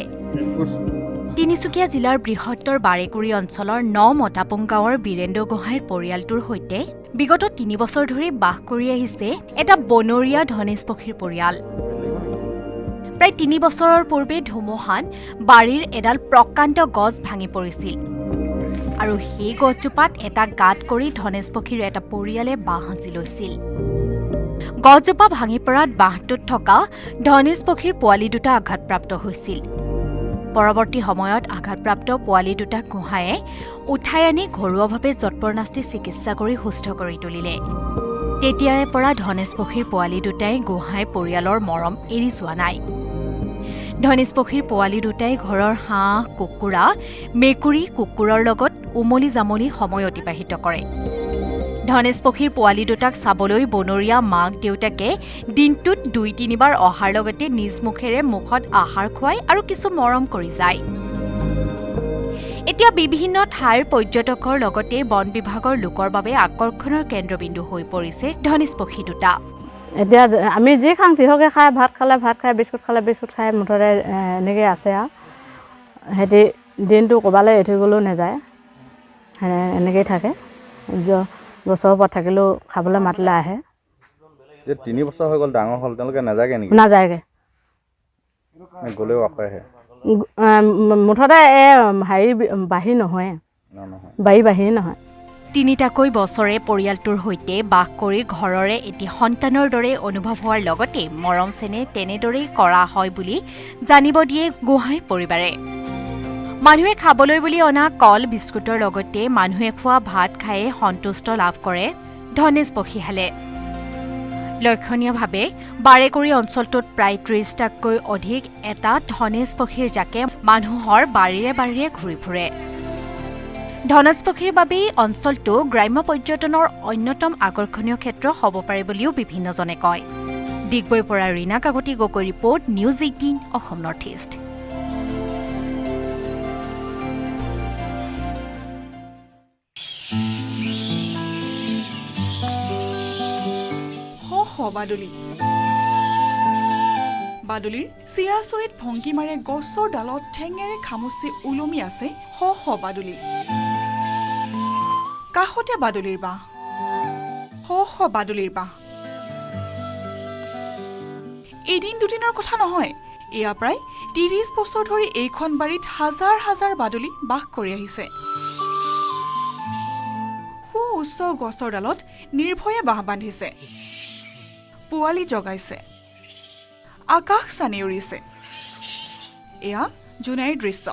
তিনিচুকীয়া জিলাৰ বৃহত্তৰ বাৰেকুৰি অঞ্চলৰ ৯ মতাপুং গাঁৱৰ বীৰেন্দ্ৰ গোহাঁইৰ পৰিয়ালটোৰ সৈতে বিগত ৩ বছৰ ধৰি বাস কৰি আহিছে এটা বনৰীয়া ধনেশ পক্ষীৰ পৰিয়াল। প্ৰায় ৩ বছৰৰ পূৰ্বে ধুমুহাত বাৰীৰ এডাল প্ৰকাণ্ড গছ ভাঙি পৰিছিল আৰু সেই গছজোপাত এটা গাঁত কৰি ধনেশ পক্ষীৰ এটা পৰিয়ালে বাঁহ সাজি লৈছিল। গছজোপা ভাঙি পৰাত বাঁহটোত থকা ধনেশ পক্ষীৰ পোৱালি দুটা আঘাতপ্ৰাপ্ত হৈছিল। পৰৱৰ্তী সময়ত আঘাতপ্ৰাপ্ত পোৱালি দুটাক গোহাঁয়ে উঠাই আনি ঘৰুৱাভাৱে যৎপৰনাস্তি চিকিৎসা কৰি সুস্থ কৰি তুলিলে। তেতিয়াৰে পৰা ধনেশ পক্ষীৰ পোৱালি দুটাই গোহাঁই পৰিয়ালৰ মৰম এৰি যোৱা নাই। ধনেশ পক্ষীৰ পোৱালি দুটাই ঘৰৰ হাঁহ, কুকুৰা, মেকুৰী, কুকুৰৰ লগত উমলি জামলি সময় অতিবাহিত কৰে। ধনেশ পক্ষীৰ পোৱালি দুটাক চাবলৈ বনৰীয়া মাক দেউতাকে দিনটোত 2-3 বাৰ অহাৰ লগতে নিজ মুখেৰে মুখত আহাৰ খুৱাই আৰু কিছু মৰম কৰি যায়। এতিয়া বিভিন্ন ঠাইৰ পৰ্যটকৰ লগতে বন বিভাগৰ লোকৰ বাবে আকৰ্ষণৰ কেন্দ্ৰবিন্দু হৈ পৰিছে ধনেশ পক্ষী দুটা। এতিয়া আমি যি খাওঁ তিহকে খাই, ভাত খালে ভাত খাই, বিস্কুট খালে বিস্কুট খাই, মুঠতে এনেকৈ আছে আৰু সিহঁতি দিনটো ক'ৰবালৈ এৰি থৈ গ'লেও নাযায়, এনেকৈয়ে থাকে। গছৰ ওপৰত থাকিলেও খাবলৈ মাতিলে আহে। 3 বছৰ হৈ গ'ল ডাঙৰ হ'ল, তেওঁলোকে নাযায়গৈ নেকি? নাযায়গৈ, গ'লেও আকৌ আহে। মুঠতে হেৰি বাঢ়ি নহয়, বাঢ়ি নহয়। 3টাকৈ বছৰে পৰিয়ালটোৰ সৈতে বাস কৰি ঘৰৰে এটি সন্তানৰ দৰে অনুভৱ হোৱাৰ লগতে মৰম চেনেহ তেনেদৰেই কৰা হয় বুলি জানিব দিয়ে গোহাঁই পৰিবাৰে। মানুহে খাবলৈ বুলি অনা কল বিস্কুটৰ লগতে মানুহে খোৱা ভাত খায়ে সন্তুষ্ট লাভ কৰে ধনেশ পক্ষীহালে। লক্ষণীয়ভাৱে বাৰেকুৰি অঞ্চলটোত প্ৰায় 30টাতকৈ অধিক এটা ধনেশ পক্ষীৰ জাকে মানুহৰ বাৰীৰে বাৰীৰে ঘূৰি ফুৰে। ধনেশ পক্ষীৰ বাবেই অঞ্চলটো গ্ৰাম্য পৰ্যটনৰ অন্যতম আকৰ্ষণীয় ক্ষেত্ৰ হ'ব পাৰে বুলিও বিভিন্নজনে কয়। ডিগবৈৰ পৰা Rina Kakati Gogoi report, news 18 Assam North East. বাদুলিৰ চিৰাচৰিত ভংগীমাৰে গছৰ ডালত ঠেঙেৰে খামুচি ওলমি আছে শ বাদুলি। কাষতে বাদুলিৰ বাঁহ, শ বাদুলিৰ বাঁহ। এদিন দুদিনৰ কথা নহয়, এয়া প্ৰায় 30 বছৰ ধৰি এইখন বাৰীত হাজাৰ হাজাৰ বাদুলি বাস কৰি আহিছে। উচ্চ গছৰ ডালত নিৰ্ভয়ে বাঁহ বান্ধিছে, পোৱালি জগাইছে, আকাশ চানি উৰিছে। এয়া জোনাইৰ দৃশ্য।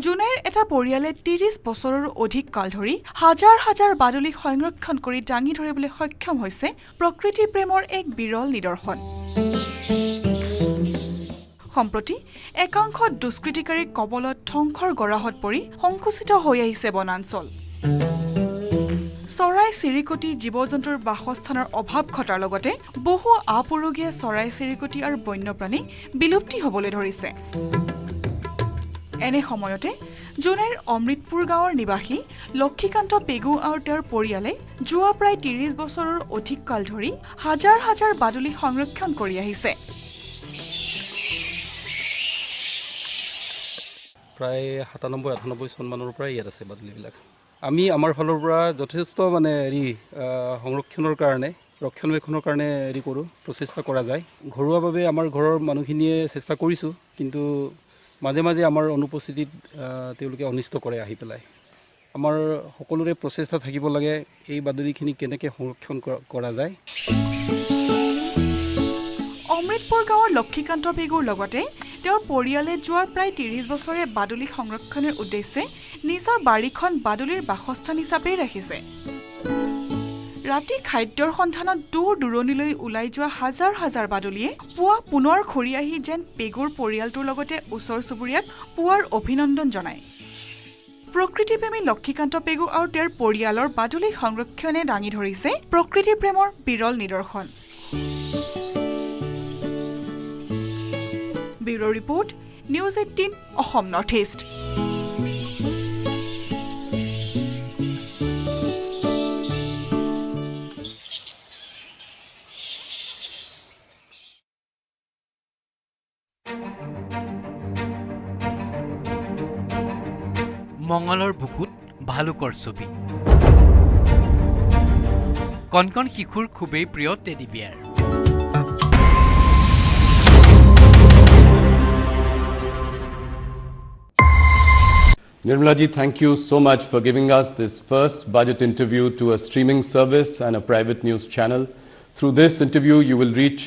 জোনাইৰ এটা পৰিয়ালে 30 বছৰৰো অধিক কাল ধৰি হাজাৰ হাজাৰ বাদুলিক সংৰক্ষণ কৰি দাঙি ধৰিবলৈ সক্ষম হৈছে প্ৰকৃতি প্ৰেমৰ এক বিৰল নিদৰ্শন। সম্প্ৰতি একাংশ দুষ্কৃতিকাৰীৰ কবলত ধ্বংসৰ গৰাহত পৰি সংকুচিত হৈ আহিছে বনাঞ্চল। চৰাই চিৰিকটি জীৱ জন্তুৰ বাসস্থানৰ অভাৱ ঘটাৰ লগতে বহু আপুৰুগীয়া চৰাই চিৰিকটি আৰু বন্যপ্ৰাণী বিলুপ্তি হ'বলৈ ধৰিছে। এনে সময়তে জোনাইৰ অমৃতপুৰ গাঁৱৰ নিবাসী লক্ষীকান্ত পেগু আৰু তেওঁৰ পৰিয়ালে যোৱা প্ৰায় 30 বছৰৰ অধিক কাল ধৰি হাজাৰ হাজাৰ বাদুলি সংৰক্ষণ কৰি আহিছে। প্ৰায় 97-98 চনমানৰ পৰাই ইয়াত আছে বাদুলিবিলাক। আমি আমাৰ ফালৰ পৰা যথেষ্ট সংৰক্ষণৰ কাৰণে, ৰক্ষণাবেক্ষণৰ কাৰণে কৰোঁ, প্ৰচেষ্টা কৰা যায়। ঘৰুৱাভাৱে আমাৰ ঘৰৰ মানুহখিনিয়ে চেষ্টা কৰিছোঁ, কিন্তু মাজে মাজে আমাৰ অনুপস্থিতিত তেওঁলোকে অনিষ্ট কৰে আহি পেলাই। আমাৰ সকলোৰে প্ৰচেষ্টা থাকিব লাগে এই বাদুলিখিনি কেনেকৈ সংৰক্ষণ কৰা যায়। অমৃতপুৰ গাঁৱৰ লক্ষীকান্ত পেগুৰ লগতে তেওঁৰ পৰিয়ালে যোৱা প্ৰায় 30 বছৰে বাদুলি সংৰক্ষণৰ উদ্দেশ্যে নিজৰ বাৰীখন বাদুলিৰ বাসস্থান হিচাপেই ৰাখিছে। ৰাতি খাদ্যৰ সন্ধানত দূৰ দূৰণিলৈ ওলাই যোৱা হাজাৰ হাজাৰ বাদুলিয়ে পুৱা পুনৰ ঘূৰি আহি যেন পেগুৰ পৰিয়ালটোৰ লগতে ওচৰ চুবুৰীয়াক পুৱাৰ অভিনন্দন জনায়। প্ৰকৃতিপ্ৰেমী লক্ষীকান্ত পেগু আৰু তেওঁৰ পৰিয়ালৰ বাদুলি সংৰক্ষণে দাঙি ধৰিছে প্ৰকৃতি প্ৰেমৰ বিৰল নিদৰ্শন। Bureau report, news 18 Assam North East. মঙলৰ বুকুত ভালুকৰ ছবি, কণকণ শিশুৰ খুবেই প্ৰিয় টেডি বিয়াৰ। Nirmalaji, thank you so much for giving us this first budget interview to a streaming service and a private news channel. Through this interview, you will reach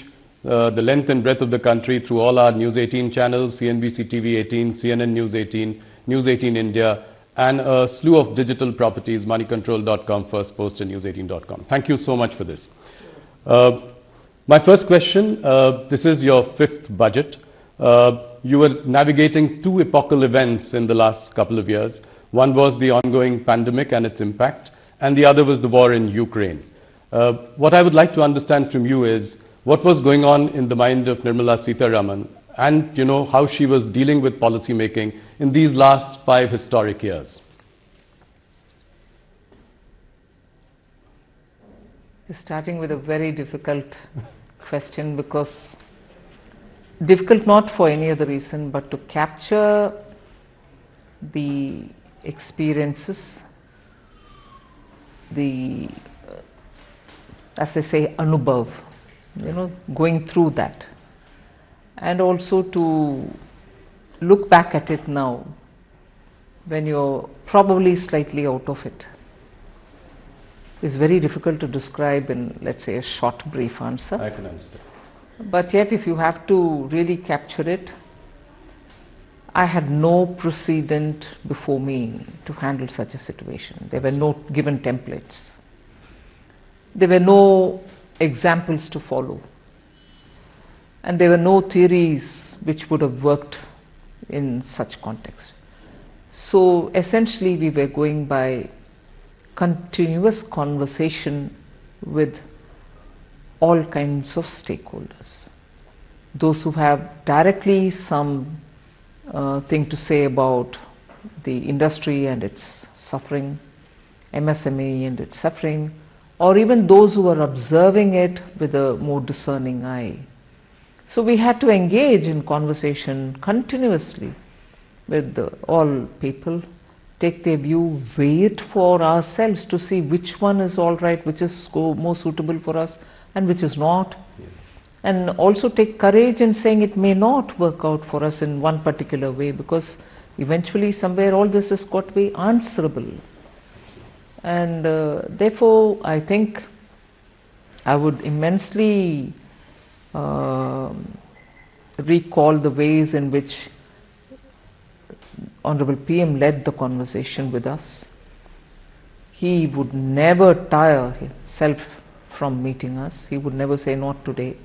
the length and breadth of the country through all our News 18 channels, CNBC TV 18, CNN News 18, News 18 India, and a slew of digital properties, moneycontrol.com, First Post, and News18.com. Thank you so much for this. My first question, this is your 5th budget. You were navigating 2 epochal events in the last couple of years. One was the ongoing pandemic and its impact, and the other was the war in Ukraine. What I would like to understand from you is what was going on in the mind of Nirmala Sitharaman, and how she was dealing with policy making in these last 5 historic years. Starting with a very difficult question, because difficult not for any other reason but to capture the experiences, the as I say, anubhav, going through that, and also to look back at it now when you're probably slightly out of it. It's very difficult to describe in, let's say, a short, brief answer. I can understand. But yet, if you have to really capture it, I had no precedent before me to handle such a situation. There were no given templates. There were no examples to follow. And there were no theories which would have worked in such context. So essentially, we were going by continuous conversation with all kinds of stakeholders. Those who have directly some thing to say about the industry and its suffering, MSME and its suffering, or even those who are observing it with a more discerning eye. So we had to engage in conversation continuously with all people, take their view, wait for ourselves to see which one is all right, which is more suitable for us and which is not. Yes. And also take courage in saying it may not work out for us in one particular way, because eventually somewhere all this has got to be answerable. And therefore I think I would immensely recall the ways in which Honorable PM led the conversation with us. He would never tire himself from meeting us. He would never say not today.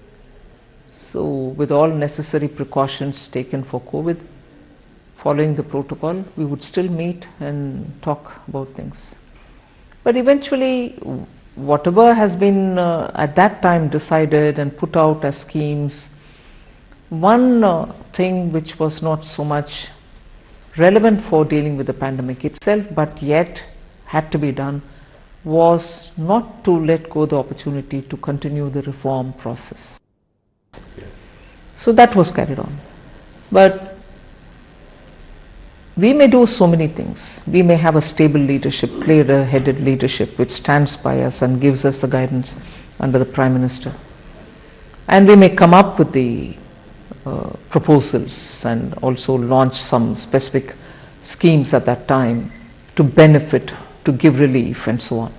So with all necessary precautions taken for COVID, following the protocol, we would still meet and talk about things. But eventually, whatever has been at that time decided and put out as schemes, one thing which was not so much relevant for dealing with the pandemic itself, but yet had to be done, was not to let go the opportunity to continue the reform process. Yes. So that was carried on. But we may do so many things. We may have a stable leadership, clear-headed leadership which stands by us and gives us the guidance under the Prime Minister. And we may come up with the proposals and also launch some specific schemes at that time to benefit, to give relief and so on.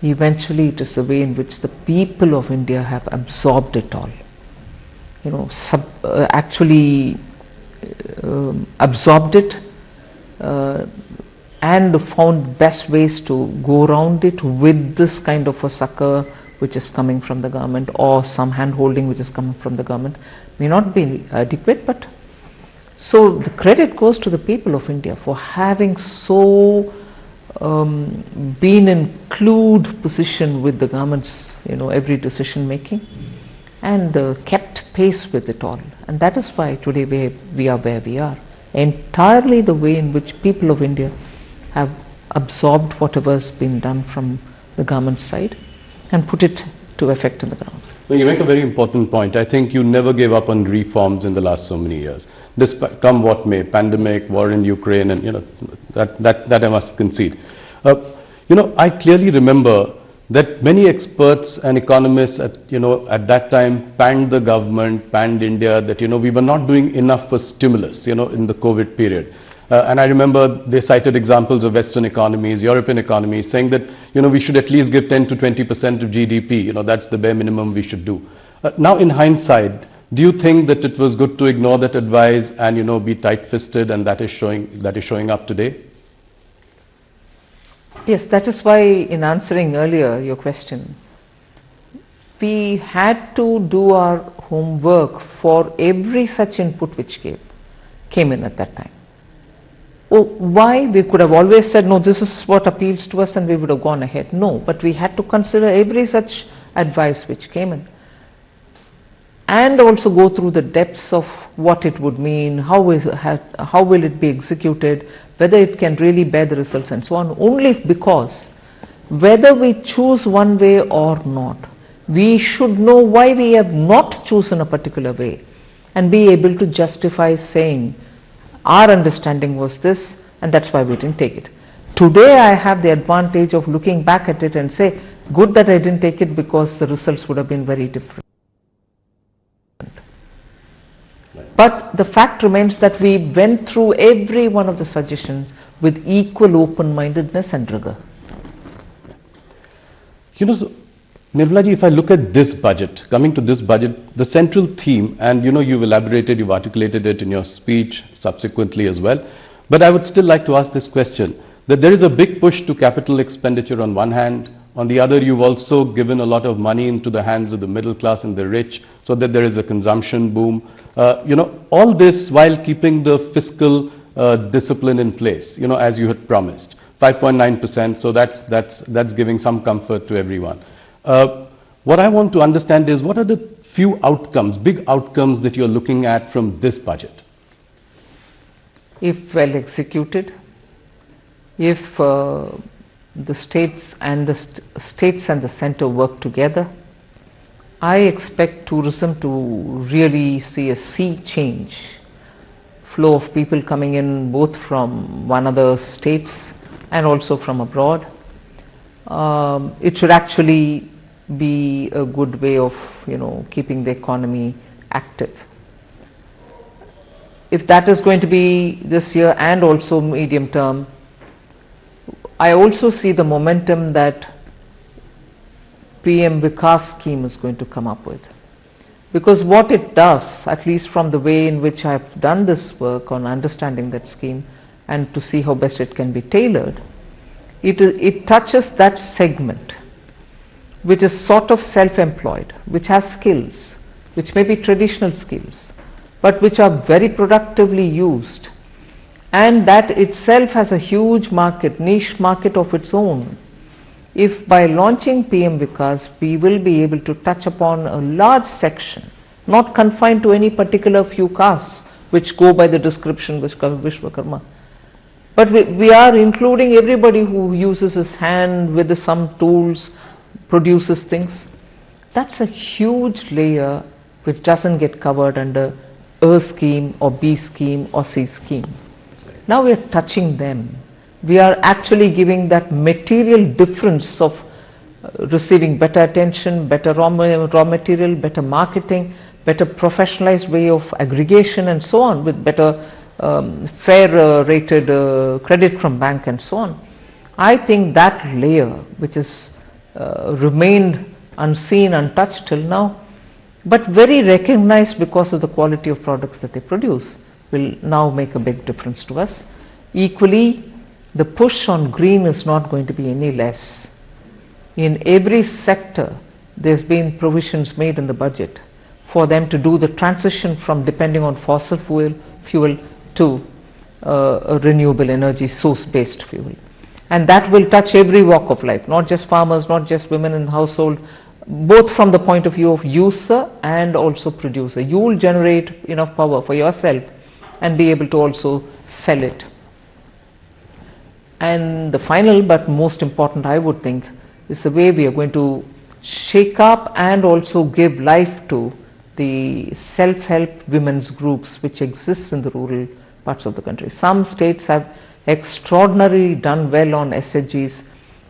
Eventually it is the way in which the people of India have absorbed it all. Absorbed it and found best ways to go around it with this kind of a succor which is coming from the government, or some hand-holding which is coming from the government. May not be adequate, but so the credit goes to the people of India for having so been in clued position with the government's every decision making, and kept pace with it all. And that is why today we are where we are. Entirely the way in which people of India have absorbed whatever has been done from the government side and put it to effect on the ground. Well, you make a very important point. I think you never gave up on reforms in the last so many years. Despite come what may, pandemic, war in Ukraine, and that I must concede. I clearly remember that many experts and economists at that time panned the government, panned India, that we were not doing enough for stimulus in the COVID period. And I remember they cited examples of Western economies, European economies, saying that we should at least give 10 to 20% of GDP. That's the bare minimum we should do. Now, in hindsight, do you think that it was good to ignore that advice and be tight-fisted, and that is showing up today? Yes, that is why in answering earlier your question, we had to do our homework for every such input which came in at that time. Oh, why? We could have always said, no, this is what appeals to us, and we would have gone ahead. No, but we had to consider every such advice which came in, and also go through the depths of what it would mean, how will it be executed, whether it can really bear the results and so on, only because whether we choose one way or not, we should know why we have not chosen a particular way and be able to justify saying our understanding was this and that's why we didn't take it. Today I have the advantage of looking back at it and say, good that I didn't take it because the results would have been very different. But the fact remains that we went through every one of the suggestions with equal open-mindedness and rigor. You know, Nirmalaji, if I look at this budget, coming to this budget, the central theme, and you know, you've elaborated, you've articulated it in your speech subsequently as well, but I would still like to ask this question, that there is a big push to capital expenditure on one hand, on the other you've also given a lot of money into the hands of the middle class and the rich so that there is a consumption boom. You know, all this while keeping the fiscal discipline in place, you know, as you had promised. 5.9%, so that's giving some comfort to everyone. What I want to understand is, what are the few outcomes, big outcomes that you're looking at from this budget? If well executed, if the states and the center work together, I expect tourism to really see a sea change. Flow of people coming in both from one other states and also from abroad. It should actually be a good way of, you know, keeping the economy active. If that is going to be this year and also medium term, I also see the momentum that PM Vikas scheme is going to come up with. Because what it does, at least from the way in which I have done this work on understanding that scheme and to see how best it can be tailored, it touches that segment which is sort of self-employed, which has skills, which may be traditional skills, but which are very productively used, and that itself has a huge market, niche market of its own. If by launching PM Vikas we will be able to touch upon a large section, not confined to any particular few castes which go by the description Vishwakarma, but we are including everybody who uses his hand with some tools, produces things. That's a huge layer which doesn't get covered under A scheme or B scheme or C scheme. Now we are touching them. We are actually giving that material difference of receiving better attention, better raw material, better marketing, better professionalized way of aggregation and so on, with better fair rated credit from bank and so on. I think that layer which has remained unseen, untouched till now, but very recognized because of the quality of products that they produce, will now make a big difference to us. Equally, the push on green is not going to be any less. In every sector, there's been provisions made in the budget for them to do the transition from depending on fossil fuel to a renewable energy source-based fuel. And that will touch every walk of life, not just farmers, not just women in the household, both from the point of view of user and also producer. You will generate enough power for yourself and be able to also sell it. And the final but most important, I would think, is the way we are going to shake up and also give life to the self-help women's groups which exist in the rural parts of the country. Some states have extraordinarily done well on SHGs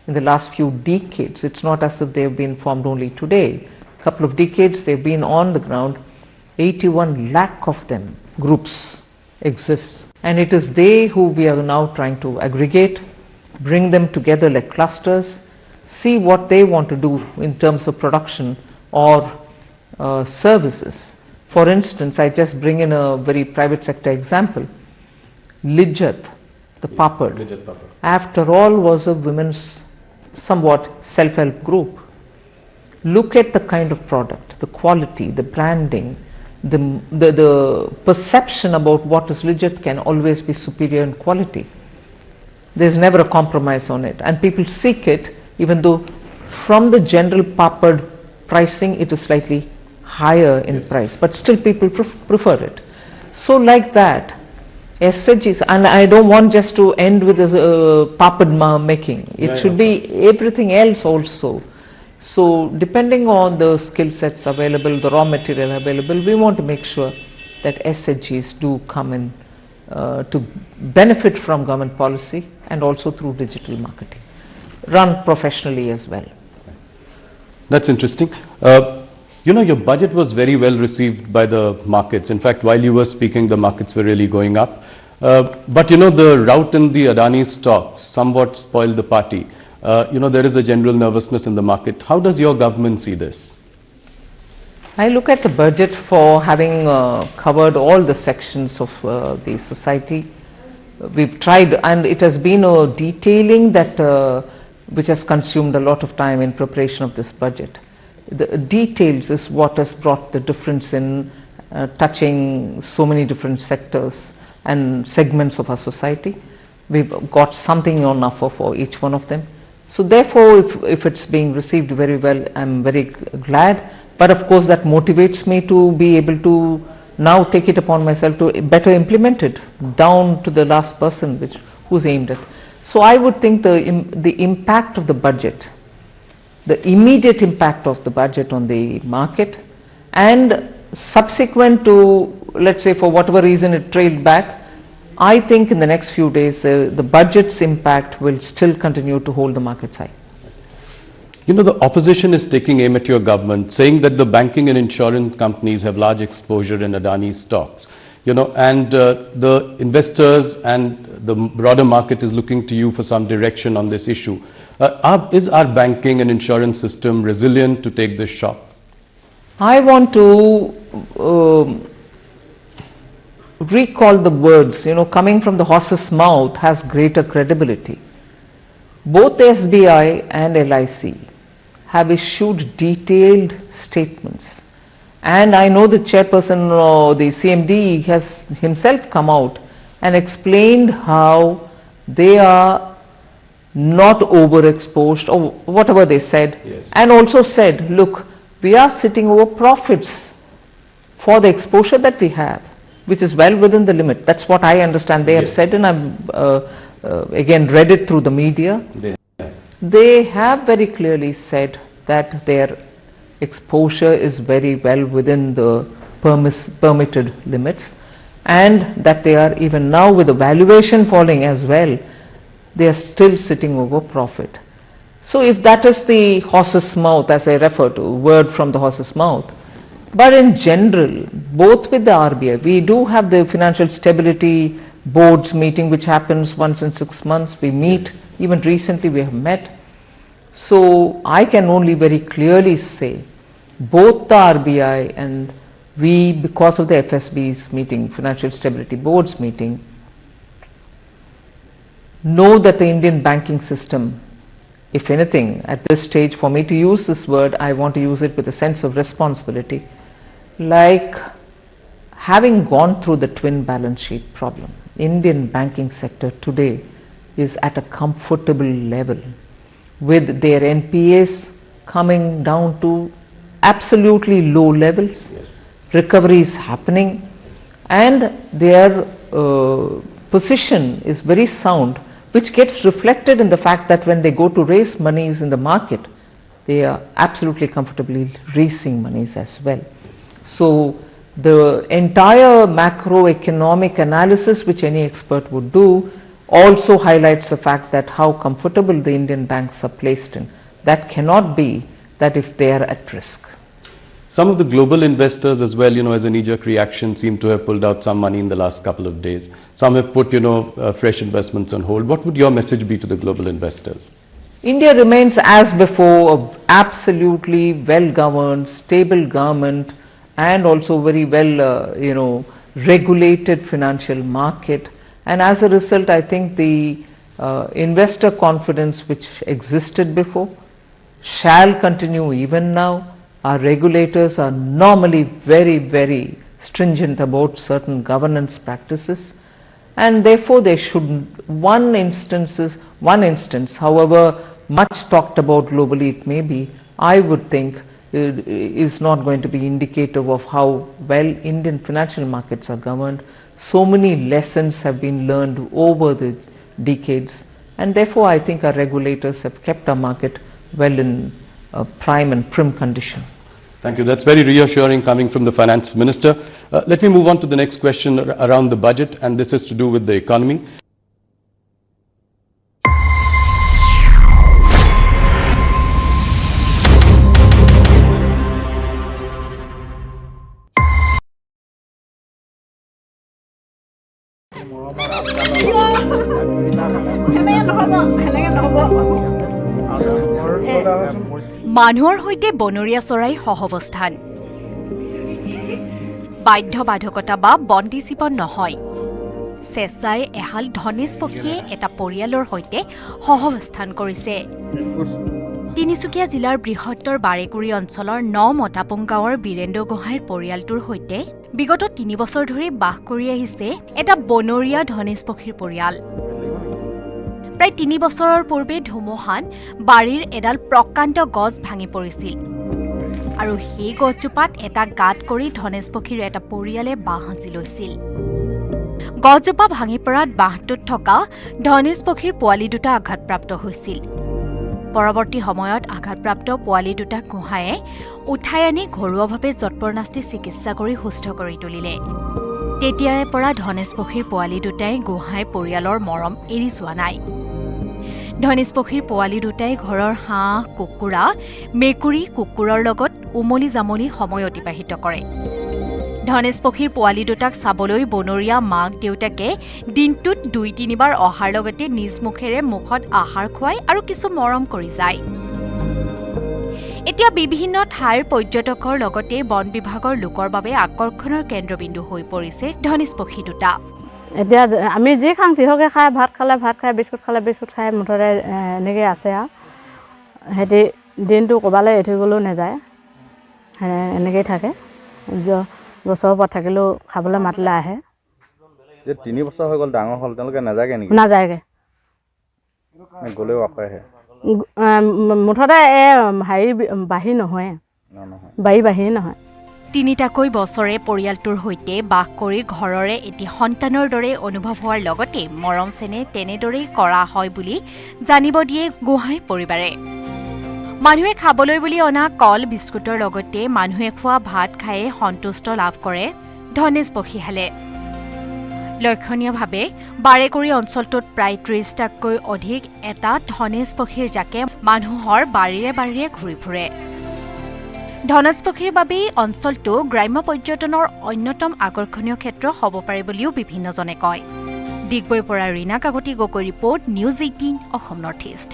in the last few decades. It's not as if they have been formed only today. A couple of decades they've been on the ground. 81 lakh of them, groups, exist. And it is they who we are now trying to aggregate, bring them together like clusters, see what they want to do in terms of production or services. For instance, I just bring in a very private sector example. Lijjat, the papad, after all was a women's somewhat self-help group. look at the kind of product, the quality, the branding, the perception about what is legit can always be superior in quality. There's never a compromise on it, and people seek it, even though from the general papad pricing it is slightly higher in price, but still people prefer it. So like that, SHGs, and I don't want just to end with papad making. It should be everything else also. So depending on the skill sets available, the raw material available, we want to make sure that SHGs do come in to benefit from government policy and also through digital marketing, run professionally as well. That's interesting. You know, your budget was very well received by the markets. In fact, while you were speaking, the markets were really going up. But you know, the rout in the Adani stocks somewhat spoiled the party. You know, there is a general nervousness in the market. How does your government see this? I look at the budget for having covered all the sections of the society. We've tried, and it has been a detailing that which has consumed a lot of time in preparation of this budget. The details is what has brought the difference in touching so many different sectors and segments of our society. We've got something on offer for each one of them. So therefore, if it's being received very well, I'm very glad. But of course, that motivates me to be able to now take it upon myself to better implement it down to the last person who's aimed at. So I would think the impact of the budget, the immediate impact of the budget on the market, and subsequent to, let's say, for whatever reason it trailed back, I think in the next few days the budget's impact will still continue to hold the markets high. You know, the opposition is taking aim at your government, saying that the banking and insurance companies have large exposure in Adani stocks. You know, and the investors and the broader market is looking to you for some direction on this issue. Is our banking and insurance system resilient to take this shock? I want to recall the words, you know, coming from the horse's mouth has greater credibility. Both SBI and LIC have issued detailed statements, and I know the chairperson or the CMD has himself come out and explained how they are not overexposed or whatever they said, and also said, look, we are sitting over profits for the exposure that we have, which is well within the limit. That's what I understand they have said, and I've again read it through the media. They have very clearly said that their exposure is very well within the permitted limits, and that they are, even now with the valuation falling as well, they are still sitting over profit. So if that is the horse's mouth, as I refer to, word from the horse's mouth, but in general, both with the RBI, we do have the Financial Stability Board's meeting, which happens once in 6 months. We meet, even recently we have met. So I can only very clearly say, both the RBI and we, because of the FSB's meeting, Financial Stability Board's meeting, know that the Indian banking system, if anything, at this stage, for me to use this word, I want to use it with a sense of responsibility, like having gone through the twin balance sheet problem. Indian banking sector today is at a comfortable level, with their NPAs coming down to absolutely low levels, recovery is happening, and their position is very sound, which gets reflected in the fact that when they go to raise monies in the market, they are absolutely comfortably raising monies as well. So the entire macroeconomic analysis which any expert would do also highlights the fact that how comfortable the Indian banks are placed in. That cannot be that if they are at risk. Some of the global investors as well, you know, as a knee-jerk reaction, seem to have pulled out some money in the last couple of days. Some have put, you know, fresh investments on hold. What would your message be to the global investors? India remains as before an absolutely well-governed, stable government, and also very well, regulated financial market. And as a result, I think the investor confidence which existed before shall continue even now. Our regulators are normally very, very stringent about certain governance practices, and therefore they should, one instance, however much talked about globally it may be, I would think is not going to be indicative of how well Indian financial markets are governed. So many lessons have been learned over the decades, and therefore I think our regulators have kept our market well in prime and prim condition. Thank you. That's very reassuring coming from the Finance Minister. Let me move on to the next question around the budget, and this is to do with the economy. মানুহৰ সৈতে বনৰীয়া চৰাই সহৱস্থান বাধ্যবাধকতা বা বন্দিজীৱন নহয় চেঁচাই এহাল ধনেশ পক্ষীয়ে এটা পৰিয়ালৰ সৈতে সহৱস্থান কৰিছে তিনিচুকীয়া জিলাৰ বৃহত্তৰ বাৰেকুৰি অঞ্চলৰ ৯ মতাপুং গাঁৱৰ বীৰেন্দ্ৰ গোহাঁইৰ পৰিয়ালটোৰ সৈতে বিগত ৩ বছৰ ধৰি বাস কৰি আহিছে এটা বনৰীয়া ধনেশ পক্ষীৰ পৰিয়াল প্ৰায় ৩ বছৰৰ পূৰ্বে ধুমুহাত বাৰীৰ এডাল প্ৰকাণ্ড গছ ভাঙি পৰিছিল আৰু সেই গছজোপাত এটা গাঁত কৰি ধনেশ পক্ষীৰ এটা পৰিয়ালে বাঁহ সাজি লৈছিল গছজোপা ভাঙি পৰাত বাঁহটোত থকা ধনেশ পক্ষীৰ পোৱালি দুটা আঘাতপ্ৰাপ্ত হৈছিল পৰৱৰ্তী সময়ত আঘাতপ্ৰাপ্ত পোৱালি দুটা গোহাঁয়ে উঠাই আনি ঘৰুৱাভাৱে যৎপৰনাস্তি চিকিৎসা কৰি সুস্থ কৰি তুলিলে তেতিয়াৰে পৰা ধনেশ পক্ষীৰ পোৱালি দুটাই গোহাঁই পৰিয়ালৰ মৰম এৰি যোৱা নাই ধনেশ পক্ষীৰ পোৱালি দুটাই ঘৰৰ হাঁহ কুকুৰা মেকুৰী কুকুৰৰ লগত উমলি জামলি সময় অতিবাহিত কৰে ধনেশ পক্ষীৰ পোৱালি দুটাক চাবলৈ বনৰীয়া মাক দেউতাকে দিনটোত ২-৩ বাৰ অহাৰ লগতে নিজ মুখেৰে মুখত আহাৰ খুৱাই আৰু কিছু মৰম কৰি যায় এতিয়া বিভিন্ন ঠাইৰ পৰ্যটকৰ লগতে বন বিভাগৰ লোকৰ বাবে আকৰ্ষণৰ কেন্দ্ৰবিন্দু হৈ পৰিছে ধনেশ পক্ষী দুটা এতিয়া আমি যি খাং তিহকে খাই ভাত খাই বিস্কুট খাই মুঠতে এনেকৈ আছে আৰু সিহঁতি দিনটো ক'ৰবালৈ এৰি গ'লেও নাযায় এনেকৈয়ে থাকে গছৰ ওপৰত থাকিলেও খাবলৈ মাতিলে আহে 3 বছৰ হৈ গ'ল ডাঙৰ হ'ল তেওঁলোকে নাযায়গৈ নেকি নাযায়গৈ গ'লেও আকৌ আহে মুঠতে হেৰি বাঢ়ি নহয় বাঢ়ি নহয় তিনিটাকৈ বছৰে পৰিয়ালটোৰ সৈতে বাস কৰি ঘৰৰে এটি সন্তানৰ দৰে অনুভৱ হোৱাৰ লগতে মৰম চেনেহ তেনেদৰেই কৰা হয় বুলি জানিব দিয়ে গোহাঁই পৰিবাৰে মানুহে খাবলৈ বুলি অনা কল বিস্কুটৰ লগতে মানুহে খোৱা ভাত খায়ে সন্তুষ্ট লাভ কৰে ধনেশ পক্ষীহালে লক্ষণীয়ভাৱে বাৰেকুৰি অঞ্চলটোত প্ৰায় ৩০টাকৈ অধিক এটা ধনেশ পক্ষীৰ জাকে মানুহৰ বাৰীৰে বাৰীৰে ঘূৰি ফুৰে ধনেশ পক্ষীৰ বাবেই অঞ্চলটো গ্ৰাম্য পৰ্যটনৰ অন্যতম আকৰ্ষণীয় ক্ষেত্ৰ হ'ব পাৰে বুলিও বিভিন্নজনে কয় দিগবৈৰ পৰা Rina Kakati Gogoi report news 18 Assam North East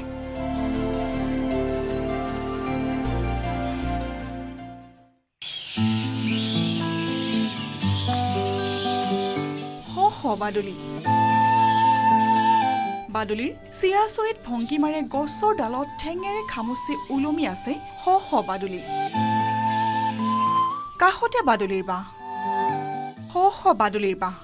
বাদুলিৰ চিৰাচৰিত ভংগীমাৰে গছৰ ডালত ঠেঙেৰে খামুচি ওলমি আছে শ বাদুলি কাষতে বাদুলিৰ বাঁহ শ বাদুলিৰ বাঁহ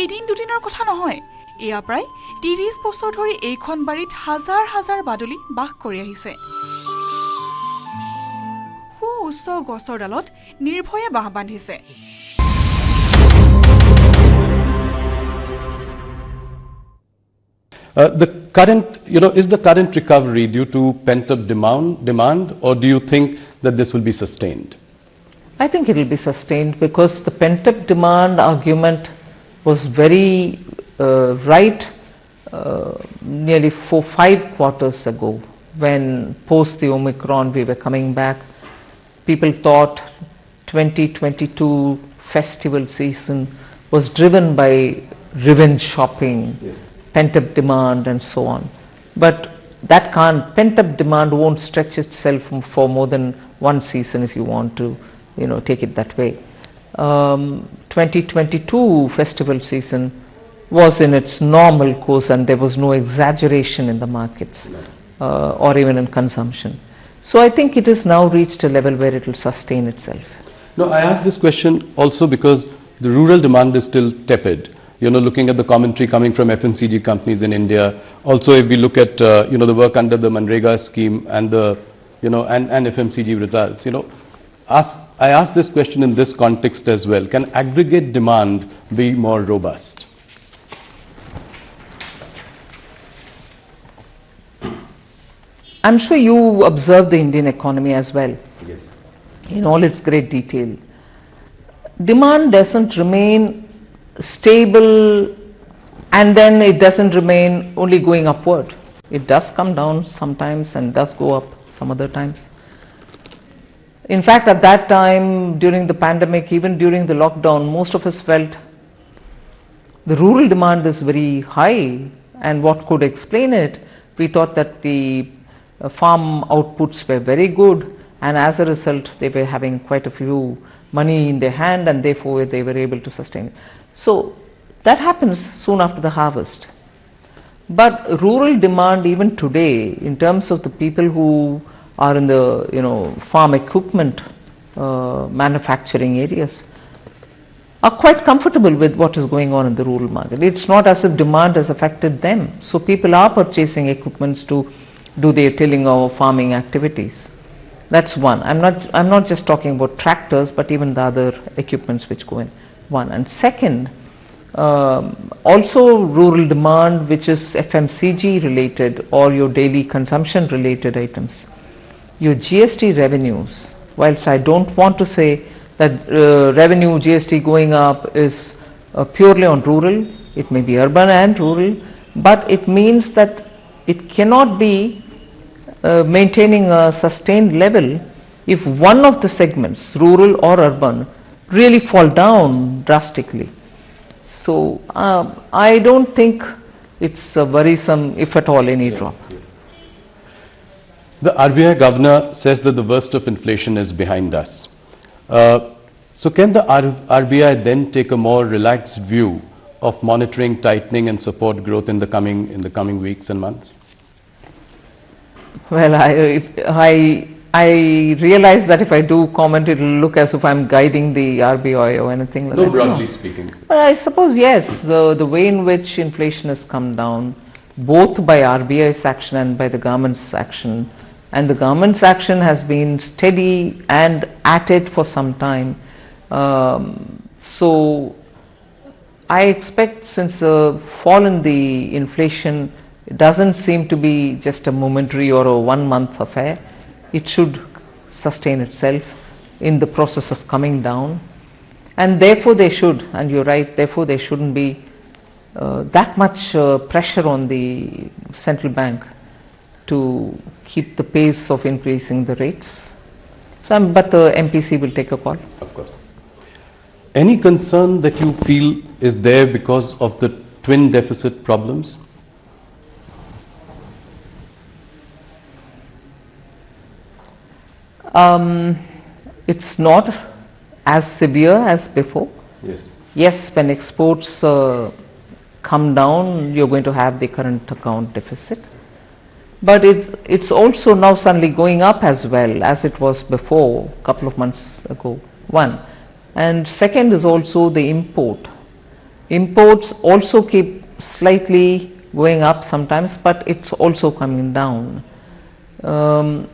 এদিন দুদিনৰ কথা নহয় এয়া প্ৰায় ৩০ বছৰ ধৰি এইখন বাৰীত হাজাৰ হাজাৰ বাদুলি বাস কৰি আহিছে উচ্চ গছৰ ডালত নিৰ্ভয়ে বাঁহ বান্ধিছে Is the current recovery due to pent-up demand, or do you think that this will be sustained? I think it will be sustained because the pent-up demand argument was very right nearly 4-5 quarters ago when post the Omicron we were coming back. People thought 2022 festival season was driven by revenge shopping. Yes. Pent-up demand and so on, but that pent-up demand won't stretch itself for more than one season if you want to take it that way. 2022 festival season was in its normal course and there was no exaggeration in the markets. or even in consumption. So I think it has now reached a level where it will sustain itself. No, I ask this question also because the rural demand is still tepid. You know, looking at the commentary coming from FMCG companies in India. Also, if we look at, you know, the work under the Manrega scheme and the, you know, and FMCG results, you know, I ask this question in this context as well. Can aggregate demand be more robust? I'm sure you observe the Indian economy as well, yes, in all its great detail. Demand doesn't remain stable and then it doesn't remain only going upward. It does come down sometimes and does go up some other times. In fact, at that time, during the pandemic, even during the lockdown, most of us felt the rural demand is very high, and what could explain it? We thought that the farm outputs were very good, and as a result they were having quite a few money in their hand, and therefore they were able to sustain it. So that happens soon after the harvest. But rural demand even today, in terms of the people who are in the, you know, farm equipment manufacturing areas, are quite comfortable with what is going on in the rural market. It's not as if demand has affected them. So people are purchasing equipments to do their tilling or farming activities. That's one. I'm not just talking about tractors, but even the other equipments which go in. One. And second, also rural demand, which is FMCG related or your daily consumption related items. Your GST revenues, whilst I don't want to say that revenue GST going up is purely on rural, it may be urban and rural, but it means that it cannot be maintaining a sustained level if one of the segments, rural or urban, really fall down drastically. So I don't think it's worrisome, if at all, any drop. The RBI governor says that the worst of inflation is behind us. So can the RBI then take a more relaxed view of monitoring, tightening and support growth in the coming weeks and months? Well, I realize that if I do comment, it will look as if I'm guiding the RBI or anything like that. No, broadly speaking. But I suppose, yes, the way in which inflation has come down, both by RBI's action and by the government's action, and the government's action has been steady and at it for some time. So I expect, since the fall in the inflation, it doesn't seem to be just a momentary or a 1 month affair. It should sustain itself in the process of coming down, and therefore they should, and you're right, therefore there shouldn't be that much pressure on the central bank to keep the pace of increasing the rates. So, but the MPC will take a call. Of course. Any concern that you feel is there because of the twin deficit problems? It's not as severe as before. Yes. Yes, when exports come down, you're going to have the current account deficit. But it's also now suddenly going up as well as it was before, a couple of months ago, one. And second is also the import. Imports also keep slightly going up sometimes, but it's also coming down.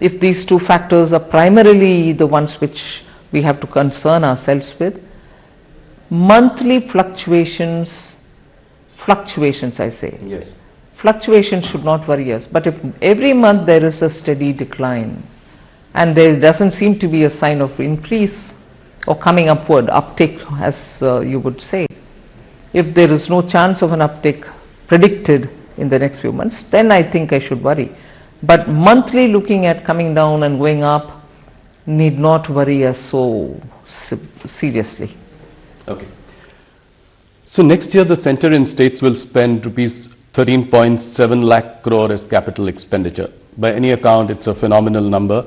If these two factors are primarily the ones which we have to concern ourselves with, monthly fluctuations I say. Yes. Fluctuations should not worry us, but if every month there is a steady decline and there doesn't seem to be a sign of increase or coming upward, uptick as you would say, if there is no chance of an uptick predicted in the next few months, then I think I should worry. But monthly looking at coming down and going up need not worry us so seriously. Okay. So next year the centre and states will spend rupees 13.7 lakh crore as capital expenditure. By any account, it's a phenomenal number.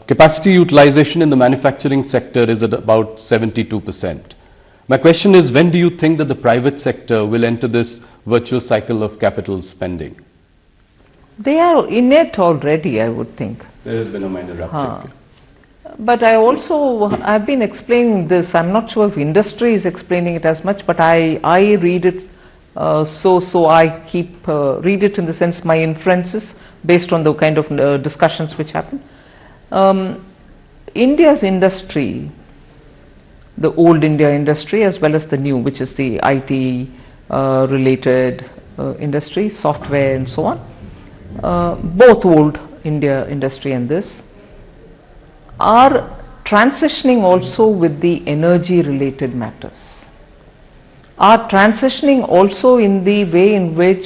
Capacity utilization in the manufacturing sector is at about 72%. My question is, when do you think that the private sector will enter this virtuous cycle of capital spending? They are in it already, I would think. There has been a minor uptick. But I've been explaining this. I'm not sure if industry is explaining it as much, but I read it. So I keep read it in the sense my inferences based on the kind of discussions which happen. India's industry, the old India industry as well as the new, which is the IT related industry, software and so on, both old India industry and this, are transitioning also with the energy related matters, are transitioning also in the way in which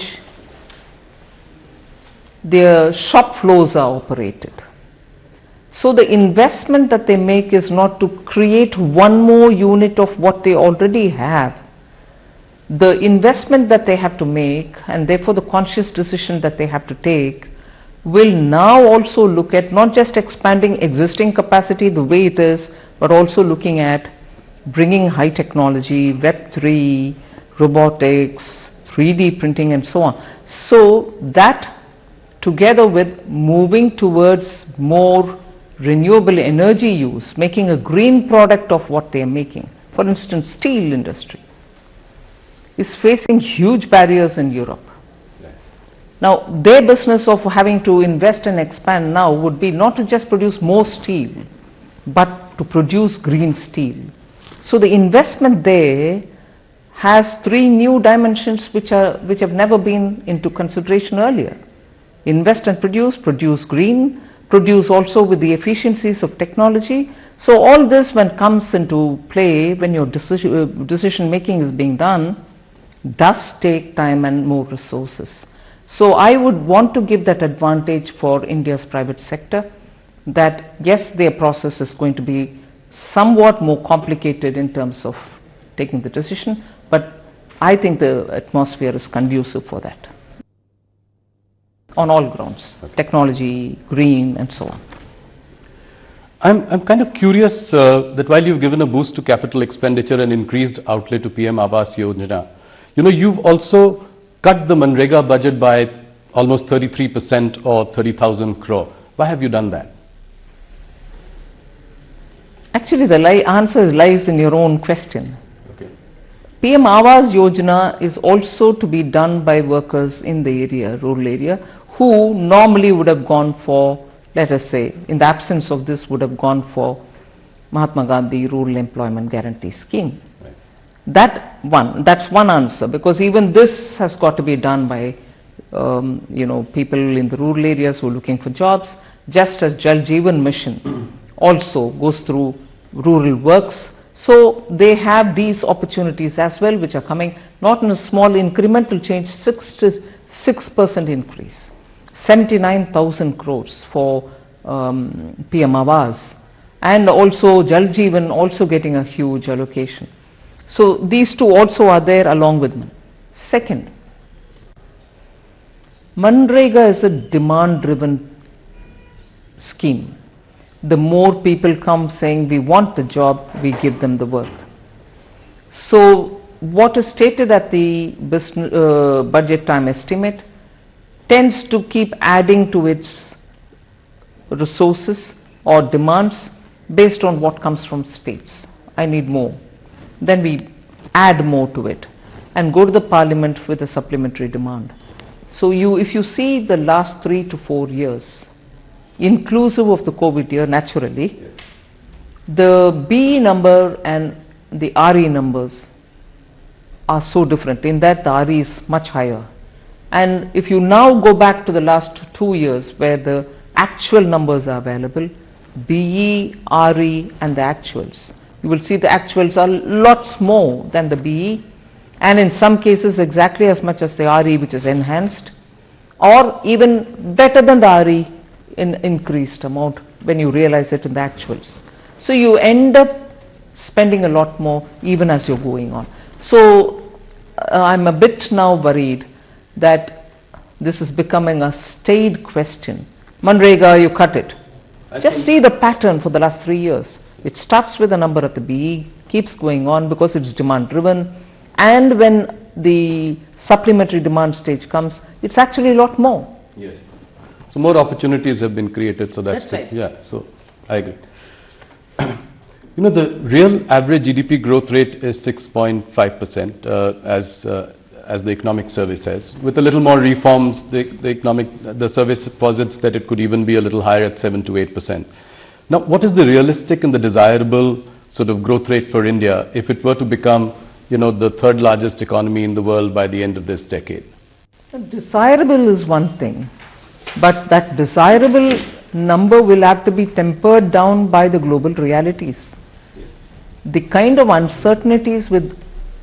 their shop floors are operated. So the investment that they make is not to create one more unit of what they already have. The investment that they have to make, and therefore the conscious decision that they have to take, will now also look at not just expanding existing capacity the way it is, but also looking at bringing high technology, Web3, robotics, 3D printing and so on. So that together with moving towards more renewable energy use, making a green product of what they are making. For instance, steel industry is facing huge barriers in Europe. Now, their business of having to invest and expand now would be not to just produce more steel, but to produce green steel. So the investment there has three new dimensions which have never been into consideration earlier. Invest and produce green, produce also with the efficiencies of technology. So all this when comes into play, when your decision making is being done, does take time and more resources. So I would want to give that advantage for India's private sector, that yes, their process is going to be somewhat more complicated in terms of taking the decision, but I think the atmosphere is conducive for that on all grounds, technology, green and so on. I'm kind of curious that while you've given a boost to capital expenditure and increased outlay to PM Awas Yojana, you've also cut the Manrega budget by almost 33% or 30,000 crore. Why have you done that? Actually, the answer lies in your own question. Okay. PM Awas Yojana is also to be done by workers in the area, rural area, who normally would have gone for, let us say, in the absence of this, would have gone for Mahatma Gandhi Rural Employment Guarantee Scheme. Right. That's one answer, because even this has got to be done by people in the rural areas who are looking for jobs, just as Jal Jeevan Mission also goes through rural works. So they have these opportunities as well, which are coming not in a small incremental change, 6% increase, 79,000 crores for PM Awas, and also Jal Jeevan also getting a huge allocation. So these two also are there along with me. Second, Manrega is a demand-driven scheme. The more people come saying we want the job, we give them the work. So what is stated at the budget time estimate tends to keep adding to its resources or demands based on what comes from states. I need more. Then we add more to it and go to the parliament with a supplementary demand. So if you see the last 3 to 4 years, inclusive of the COVID year, naturally, yes, the BE number and the RE numbers are so different in that the RE is much higher. And if you now go back to the last 2 years where the actual numbers are available, BE, RE and the actuals, you will see the actuals are lots more than the BE, and in some cases exactly as much as the RE, which is enhanced, or even better than the RE in increased amount when you realize it in the actuals. So you end up spending a lot more even as you're going on. So I'm a bit now worried that this is becoming a staid question. Manrega, you cut it. Just see the pattern for the last 3 years. It starts with a number at the BE, keeps going on because it's demand driven, and when the supplementary demand stage comes, it's actually a lot more. Yes. So more opportunities have been created, so that's right. Yeah, so I agree. You know, the real average GDP growth rate is 6.5%, as the economic survey says. With a little more reforms, the survey posits that it could even be a little higher at 7 to 8%. Now, what is the realistic and the desirable sort of growth rate for India if it were to become, you know, the third largest economy in the world by the end of this decade? Desirable is one thing, but that desirable number will have to be tempered down by the global realities. The kind of uncertainties with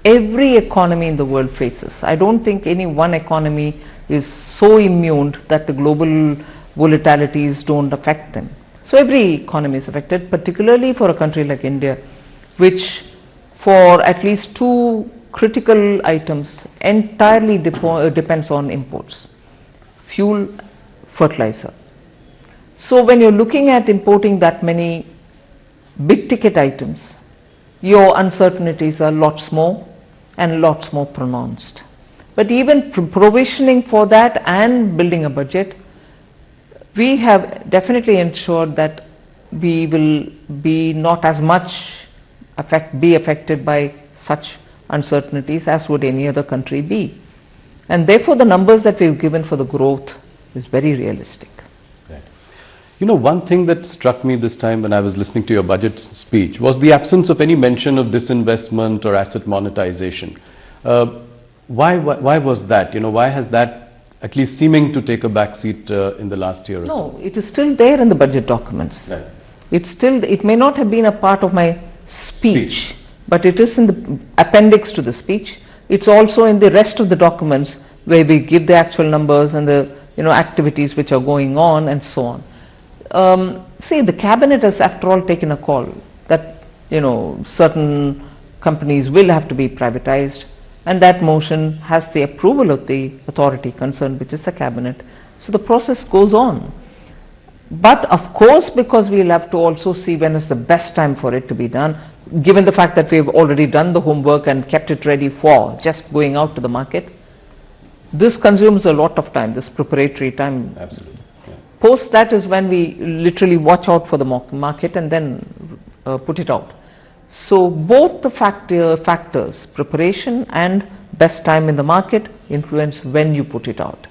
every economy in the world faces. I don't think any one economy is so immune that the global volatilities don't affect them. So every economy is affected, particularly for a country like India, which for at least two critical items entirely depends on imports: fuel, fertilizer. So when you're looking at importing that many big ticket items, your uncertainties are lots more and lots more pronounced. But even provisioning for that and building a budget, we have definitely ensured that we will be not as much affected by such uncertainties as would any other country be. And therefore the numbers that we've given for the growth is very realistic. You know, one thing that struck me this time when I was listening to your budget speech was the absence of any mention of disinvestment or asset monetization. Why was that? You know, why has that at least seeming to take a backseat in the last year or so? No, it is still there in the budget documents. Right. It may not have been a part of my speech, but it is in the appendix to the speech. It's also in the rest of the documents where we give the actual numbers and the activities which are going on and so on. See, the cabinet has after all taken a call that certain companies will have to be privatized, and that motion has the approval of the authority concerned, which is the cabinet. So the process goes on. But of course, because we'll have to also see when is the best time for it to be done, given the fact that we've already done the homework and kept it ready for just going out to the market, this consumes a lot of time, this preparatory time. Absolutely. Post that is when we literally watch out for the market and then put it out. So both the factors, preparation and best time in the market, influence when you put it out.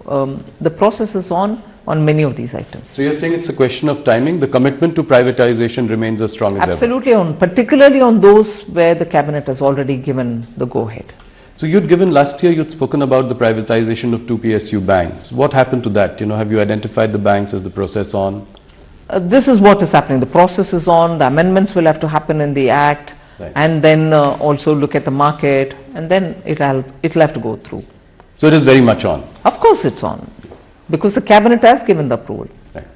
The process is on many of these items. So you're saying it's a question of timing? The commitment to privatization remains as strong as Absolutely, particularly on those where the cabinet has already given the go-ahead. So last year you'd spoken about the privatization of 2 PSU banks. What happened to that? Have you identified the banks? Is the process on? This is what is happening. The process is on. The amendments will have to happen in the Act, right. And then also look at the market, and then it'll have to go through. So it is very much on? Of course it's on, because the cabinet has given the approval. Right.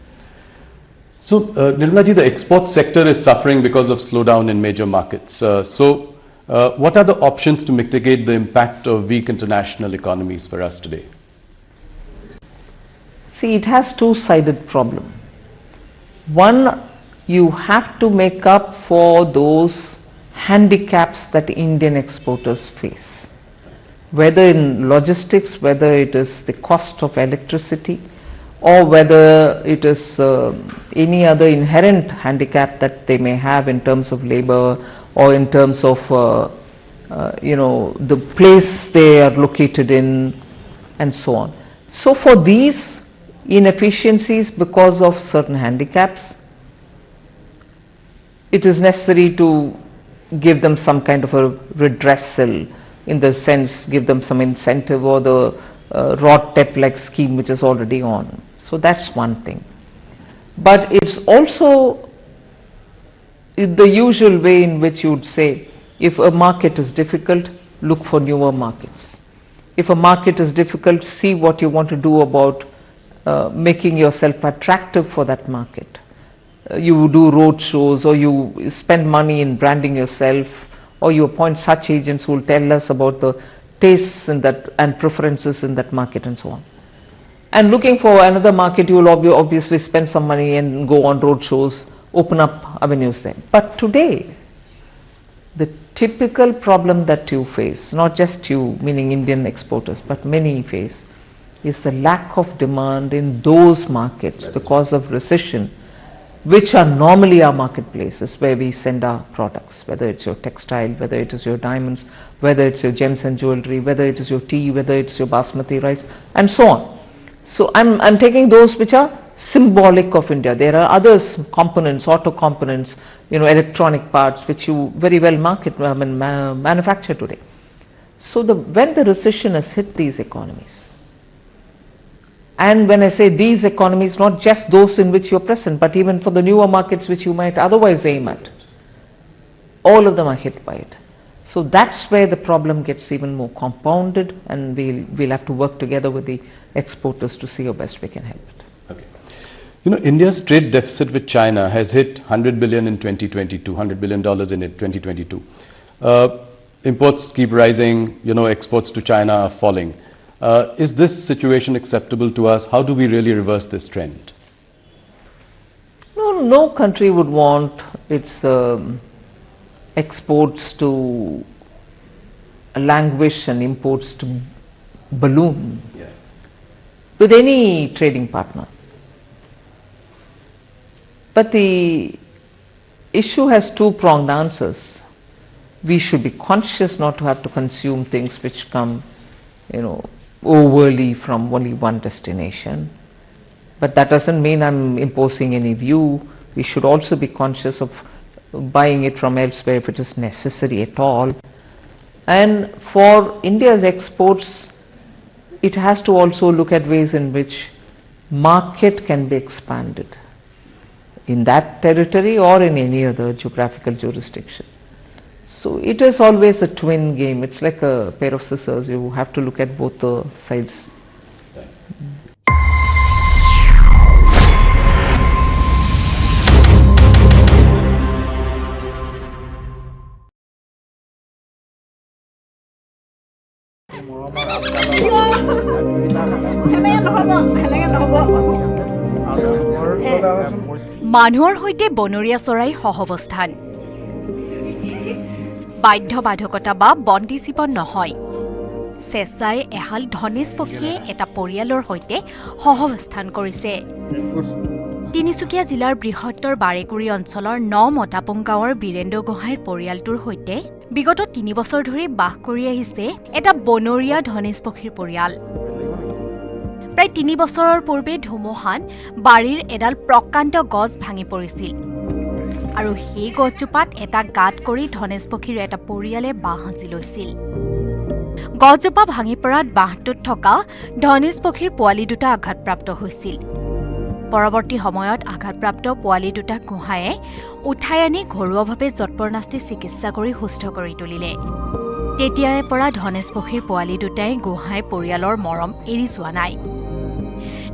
So Nirmala ji, the export sector is suffering because of slowdown in major markets. What are the options to mitigate the impact of weak international economies for us today? See, it has two-sided problem. One, you have to make up for those handicaps that Indian exporters face, whether in logistics, whether it is the cost of electricity, or whether it is any other inherent handicap that they may have in terms of labor, or in terms of the place they are located in, and so on. So for these inefficiencies because of certain handicaps, it is necessary to give them some kind of a redressal, in the sense give them some incentive, or the RODTEP-like scheme which is already on. So that's one thing. But it's also the usual way in which you would say, if a market is difficult, look for newer markets. If a market is difficult, see what you want to do about making yourself attractive for that market. You do road shows, or you spend money in branding yourself, or you appoint such agents who will tell us about the tastes in that and preferences in that market, and so on. And looking for another market, you will obviously spend some money and go on road shows, open up avenues there. But today, the typical problem that you face, not just you, meaning Indian exporters, but many face, is the lack of demand in those markets because of recession, which are normally our marketplaces where we send our products, whether it's your textile, whether it is your diamonds, whether it's your gems and jewelry, whether it is your tea, whether it's your basmati rice, and so on. So I'm taking those which are symbolic of India. There are other components, auto components, electronic parts, which you very well manufacture today. So when the recession has hit these economies, and when I say these economies, not just those in which you're present, but even for the newer markets which you might otherwise aim at, all of them are hit by it. So that's where the problem gets even more compounded, and we'll have to work together with the exporters to see how best we can help it. Okay. India's trade deficit with China has hit $100 billion in 2022, $100 billion in 2022. Imports keep rising, exports to China are falling. Is this situation acceptable to us? How do we really reverse this trend? No country would want its exports to languish and imports to balloon with any trading partner. But the issue has two-pronged answers. We should be conscious not to have to consume things which come, overly from only one destination. But that doesn't mean I'm imposing any view. We should also be conscious of buying it from elsewhere if it is necessary at all. And for India's exports, it has to also look at ways in which market can be expanded in that territory or in any other geographical jurisdiction. So it is always a twin game. It's like a pair of scissors. You have to look at both the sides. মানুহৰ সৈতে বনৰীয়া চৰাই সহৱস্থান বাধ্যবাধকতা বা বন্দী জীৱন নহয় চেঁচাই এহাল ধনেশ পক্ষীয়ে এটা পৰিয়ালৰ সৈতে সহৱস্থান কৰিছে তিনিচুকীয়া জিলাৰ বৃহত্তৰ বাৰেকুৰি অঞ্চলৰ ৯ মতাপুং গাঁৱৰ বীৰেন্দ্ৰ গোহাঁইৰ পৰিয়ালটোৰ সৈতে বিগত ৩ বছৰ ধৰি বাস কৰি আহিছে এটা বনৰীয়া ধনেশ পক্ষীৰ পৰিয়াল প্ৰায় ৩ বছৰৰ পূৰ্বে ধুমুহাত বাৰীৰ এডাল প্ৰকাণ্ড গছ ভাঙি পৰিছিল আৰু সেই গছজোপাত এটা গাঁত কৰি ধনেশ পক্ষীৰ এটা পৰিয়ালে বাঁহ সাজি লৈছিল গছজোপা ভাঙি পৰাত বাঁহটোত থকা ধনেশ পক্ষীৰ পোৱালি দুটা আঘাতপ্ৰাপ্ত হৈছিল পৰৱৰ্তী সময়ত আঘাতপ্ৰাপ্ত পোৱালি দুটা গোহাঁয়ে উঠাই আনি ঘৰুৱাভাৱে যৎপৰনাস্তি চিকিৎসা কৰি সুস্থ কৰি তুলিলে তেতিয়াৰে পৰা ধনেশ পক্ষীৰ পোৱালি দুটাই গোহাঁই পৰিয়ালৰ মৰম এৰি যোৱা নাই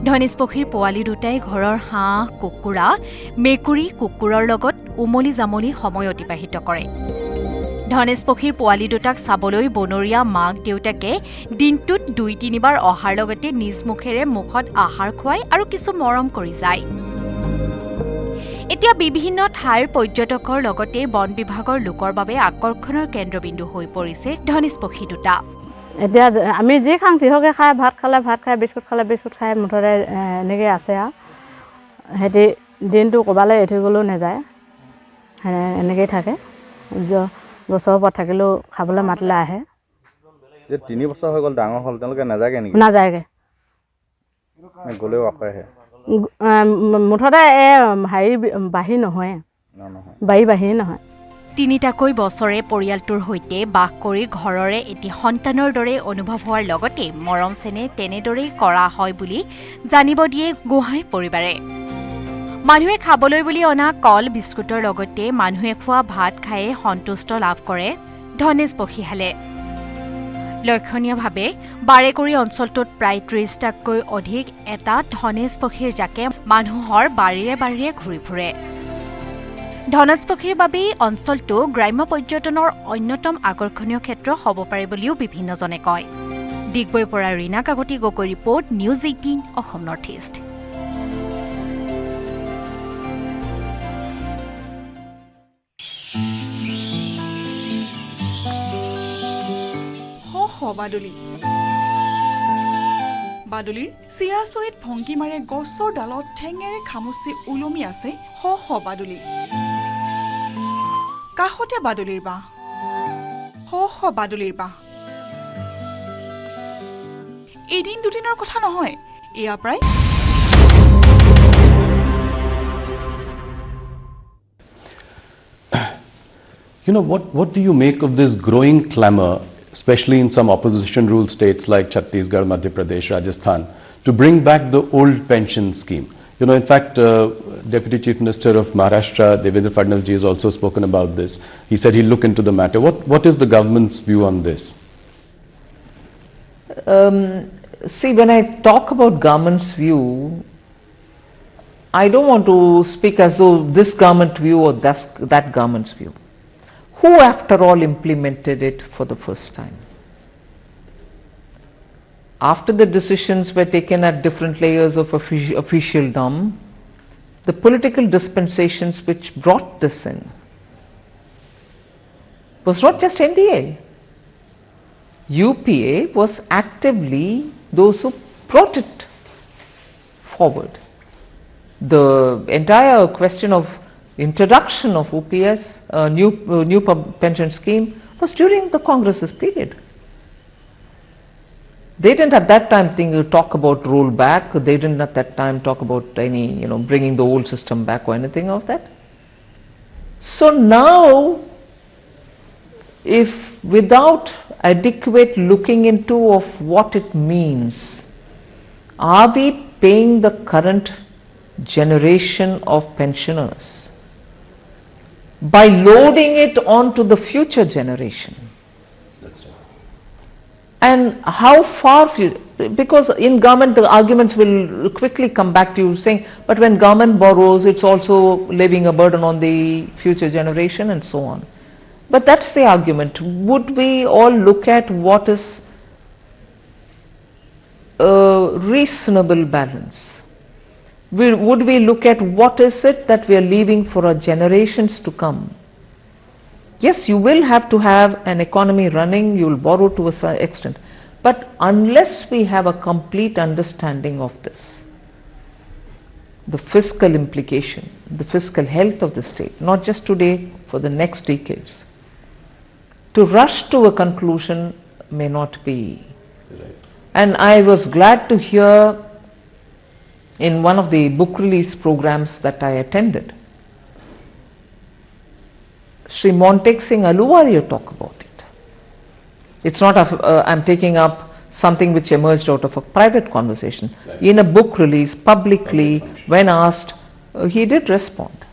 ধনেশ পক্ষীৰ পোৱালি দুটাই ঘৰৰ হাঁহ কুকুৰা মেকুৰী কুকুৰৰ লগত উমলি জামলি সময় অতিবাহিত কৰে ধনেশ পক্ষীৰ পোৱালি দুটাক চাবলৈ বনৰীয়া মাক দেউতাকে দিনটোত ২-৩ বাৰ অহাৰ লগতে নিজ মুখেৰে মুখত আহাৰ খুৱাই আৰু কিছু মৰম কৰি যায় এতিয়া বিভিন্ন ঠাইৰ পৰ্যটকৰ লগতে বন বিভাগৰ লোকৰ বাবে আকৰ্ষণৰ কেন্দ্ৰবিন্দু হৈ পৰিছে ধনেশ পক্ষী দুটা এতিয়া আমি যি খাং তিহকে খাই ভাত খালে ভাত খাই বিস্কুট খালে বিস্কুট খাই মুঠতে এনেকৈ আছে আৰু সিহঁতি দিনটো ক'ৰবালৈ এৰি থৈ গ'লেও নাযায় এনেকৈয়ে থাকে গছৰ ওপৰত থাকিলেও খাবলৈ মাতিলে আহে ৩ বছৰ হৈ গ'ল ডাঙৰ হ'ল তেওঁলোকে নাযায়গৈ নেকি নাযায়গৈ গ'লেও আকৌ আহে মুঠতে হেৰি বাঢ়ি নহয় বাঢ়ি নহয় তিনিটাকৈ বছৰে পৰিয়ালটোৰ সৈতে বাস কৰি ঘৰৰে এটি সন্তানৰ দৰে অনুভৱ হোৱাৰ লগতে মৰম চেনে তেনেদৰেই কৰা হয় বুলি জানিব দিয়ে গোহাঁই পৰিবাৰে মানুহে খাবলৈ বুলি অনা কল বিস্কুটৰ লগতে মানুহে খোৱা ভাত খায়ে সন্তুষ্ট লাভ কৰে ধনেশ পক্ষীহালে লক্ষণীয়ভাৱে বাৰেকুৰি অঞ্চলটোত প্ৰায় ৩০টাকৈ অধিক এটা ধনেশ পক্ষীৰ জাকে মানুহৰ বাৰীৰে বাৰীৰে ঘূৰি ফুৰে ধনেশ পক্ষীৰ বাবেই অঞ্চলটো গ্ৰাম্য পৰ্যটনৰ অন্যতম আকৰ্ষণীয় ক্ষেত্ৰ হ'ব পাৰে বুলিও বিভিন্নজনে কয় ডিগবৈৰ পৰা Rina Kakati Gogoi report news 18 Assam North East বাদুলিৰ চিৰাচৰিত ভংগীমাৰে গছৰ ডালত ঠেঙেৰে খামুচি ওলমি আছে শ শ বাদুলি কাষতে বাদুলিৰ বাহ শ শ বাদুলিৰ বাহ এদিন দুদিনৰ কথা নহয় এয়া প্ৰায় You know, what do you make of this growing clamor, especially in some opposition rule states like Chhattisgarh, Madhya Pradesh, Rajasthan, to bring back the old pension scheme? You know, in fact, Deputy Chief Minister of Maharashtra, Devendra Fadnavis ji, has also spoken about this. He said he'll look into the matter. What is the government's view on this? See, when I talk about government's view, I don't want to speak as though this government view or that government's view. Who, after all, implemented it for the first time? After the decisions were taken at different layers of officialdom, the political dispensations which brought this in was not just NDA. UPA was actively those who brought it forward. The entire question of introduction of OPS, new pension scheme, was during the Congress's period. They didn't at that time talk about rollback. They didn't at that time talk about any, bringing the old system back or anything of that. So now, if without adequate looking into of what it means, are we paying the current generation of pensioners by loading it onto the future generation? And how far, because in government the arguments will quickly come back to you saying, but when government borrows, it's also leaving a burden on the future generation and so on. But that's the argument. Would we all look at what is a reasonable balance? Would we look at what is it that we are leaving for our generations to come? Yes, you will have to have an economy running, you will borrow to a certain extent. But unless we have a complete understanding of this, the fiscal implication, the fiscal health of the state, not just today, for the next decades, to rush to a conclusion may not be. Right. And I was glad to hear in one of the book release programs that I attended, Sri Montek Singh Aluwalia talk about it. It's not I'm taking up something which emerged out of a private conversation. Right. In a book release, publicly, when asked, he did respond.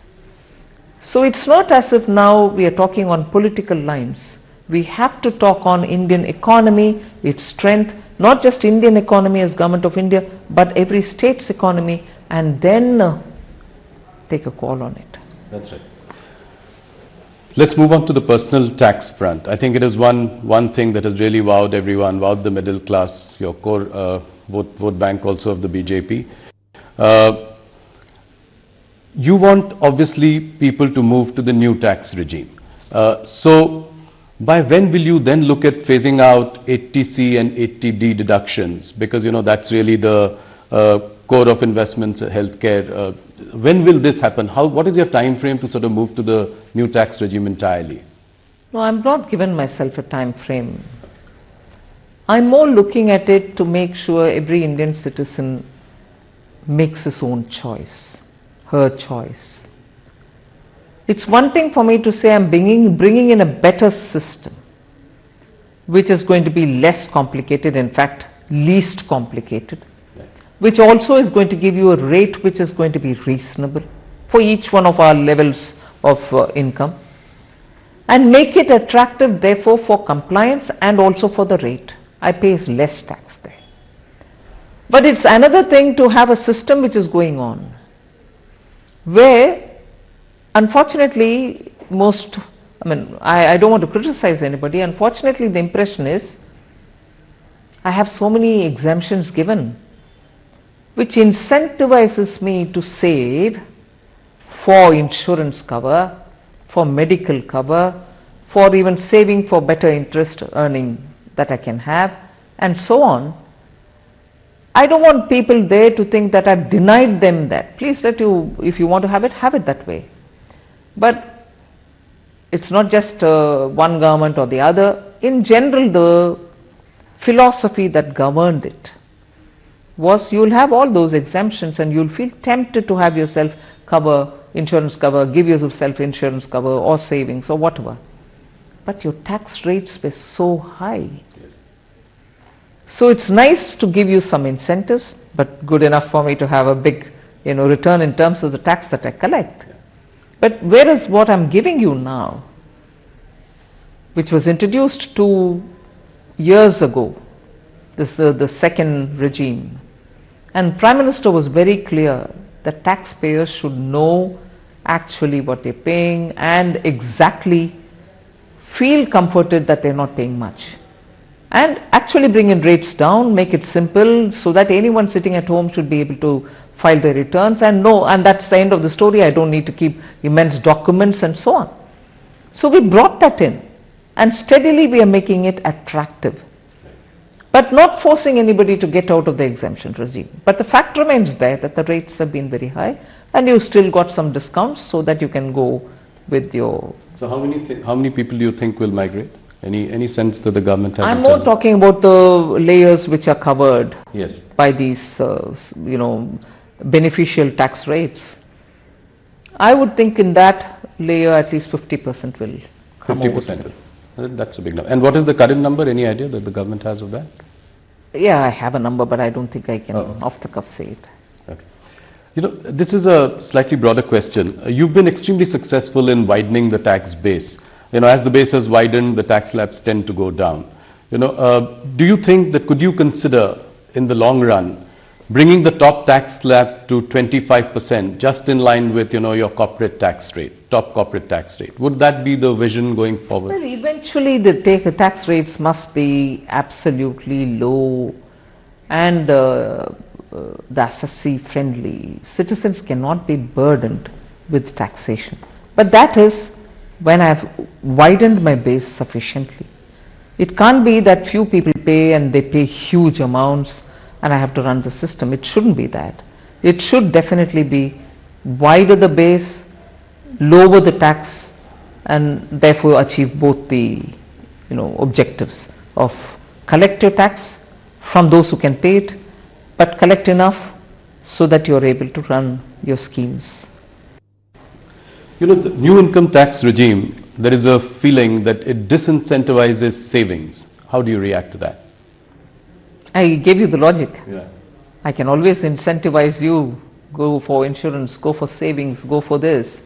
So it's not as if now we are talking on political lines. We have to talk on Indian economy, its strength, not just Indian economy as Government of India, but every state's economy, and then take a call on it. That's right. Let's move on to the personal tax front. I think it is one thing that has really wowed everyone, wowed the middle class, your core vote bank also of the BJP. You want, obviously, people to move to the new tax regime. So, by when will you then look at phasing out 80C and 80D deductions? Because, that's really the core of investments, healthcare. When will this happen? What is your time frame to sort of move to the new tax regime entirely? No, I'm not given myself a time frame. I'm more looking at it to make sure every Indian citizen makes his own choice, her choice. It's one thing for me to say I'm bringing in a better system, which is going to be less complicated, in fact, least complicated, which also is going to give you a rate which is going to be reasonable for each one of our levels of income, and make it attractive, therefore, for compliance and also for the rate. I pay less tax there. But it's another thing to have a system which is going on, where unfortunately, I don't want to criticize anybody. Unfortunately, the impression is I have so many exemptions given, which incentivizes me to save for insurance cover, for medical cover, for even saving for better interest earning that I can have, and so on. I don't want people there to think that I've denied them that. Please if you want to have it that way. But it's not just one government or the other. In general, the philosophy that governed it was you'll have all those exemptions and you'll feel tempted to have yourself insurance cover, give yourself insurance cover or savings or whatever. But your tax rates were so high. Yes. So it's nice to give you some incentives, but good enough for me to have a big return in terms of the tax that I collect. Yeah. But whereas what I'm giving you now, which was introduced 2 years ago, this is the second regime, and Prime Minister was very clear that taxpayers should know actually what they're paying and exactly feel comforted that they're not paying much, and actually bring in rates down, make it simple so that anyone sitting at home should be able to file their returns and know, and that's the end of the story. I don't need to keep immense documents and so on. So we brought that in, and steadily we are making it attractive, but not forcing anybody to get out of the exemption regime. But the fact remains there that the rates have been very high and you've still got some discounts so that you can go with your... So how many people do you think will migrate? Any sense that the government has? I'm more talking about the layers which are covered by these beneficial tax rates. I would think in that layer at least 50% will come 50%. That's a big number. And what is the current number? Any idea that the government has of that? Yeah, I have a number, but I don't think I can off the cuff say it. Okay. This is a slightly broader question. You've been extremely successful in widening the tax base. As the base has widened, the tax slabs tend to go down. Do you think that could you consider in the long run bringing the top tax slab to 25%, just in line with your corporate tax rate, top corporate tax rate? Would that be the vision going forward? Well, eventually the tax rates must be absolutely low and the Assamese friendly. Citizens cannot be burdened with taxation. But that is when I have widened my base sufficiently. It can't be that few people pay and they pay huge amounts and I have to run the system. It shouldn't be that. It should definitely be wider the base, lower the tax, and therefore achieve both the objectives of collect your tax from those who can pay it, but collect enough so that you are able to run your schemes. The new income tax regime, there is a feeling that it disincentivizes savings. How do you react to that? I gave you the logic. Yeah. I can always incentivize you, go for insurance, go for savings, go for this,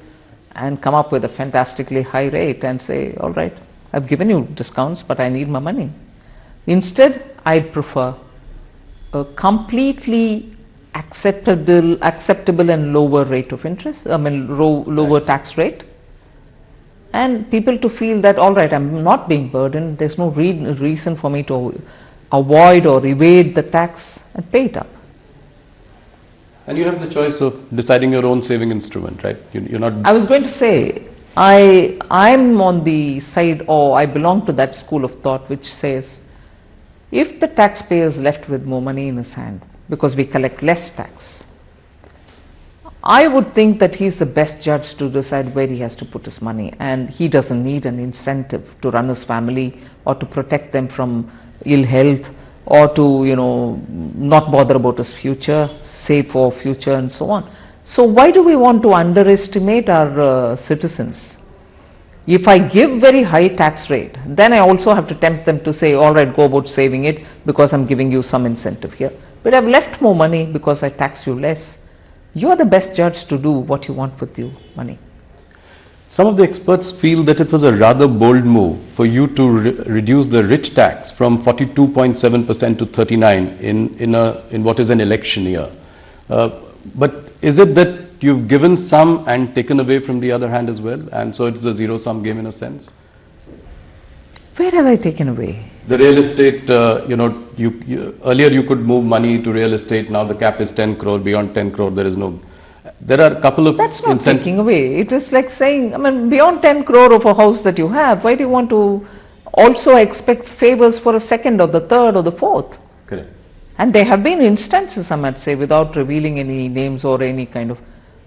and come up with a fantastically high rate and say, all right, I've given you discounts, but I need my money. Instead, I'd prefer a completely acceptable and lower rate of interest, lower tax rate, and people to feel that, all right, I'm not being burdened, there's no reason for me to avoid or evade the tax and pay it up. And you have the choice of deciding your own saving instrument, right? You're not... I was going to say, I'm on the side, or I belong to that school of thought which says, if the taxpayer is left with more money in his hand because we collect less tax, I would think that he's the best judge to decide where he has to put his money, and he doesn't need an incentive to run his family or to protect them from ill health or to not bother about his future, save for future and so on. So why do we want to underestimate our citizens? If I give very high tax rate, then I also have to tempt them to say, all right, go about saving it because I'm giving you some incentive here. But I've left more money because I tax you less. You are the best judge to do what you want with your money. Some of the experts feel that it was a rather bold move for you to reduce the rich tax from 42.7% to 39% in what is an election year. But is it that you've given some and taken away from the other hand as well, and so it's a zero-sum game in a sense? Where have I taken away? The real estate, earlier you could move money to real estate, now the cap is 10 crore, beyond 10 crore there is no... There are a couple of... That's not taking away. It is like saying, beyond 10 crore of a house that you have, why do you want to also expect favors for a second or the third or the fourth? Correct. And there have been instances, I might say, without revealing any names or any kind of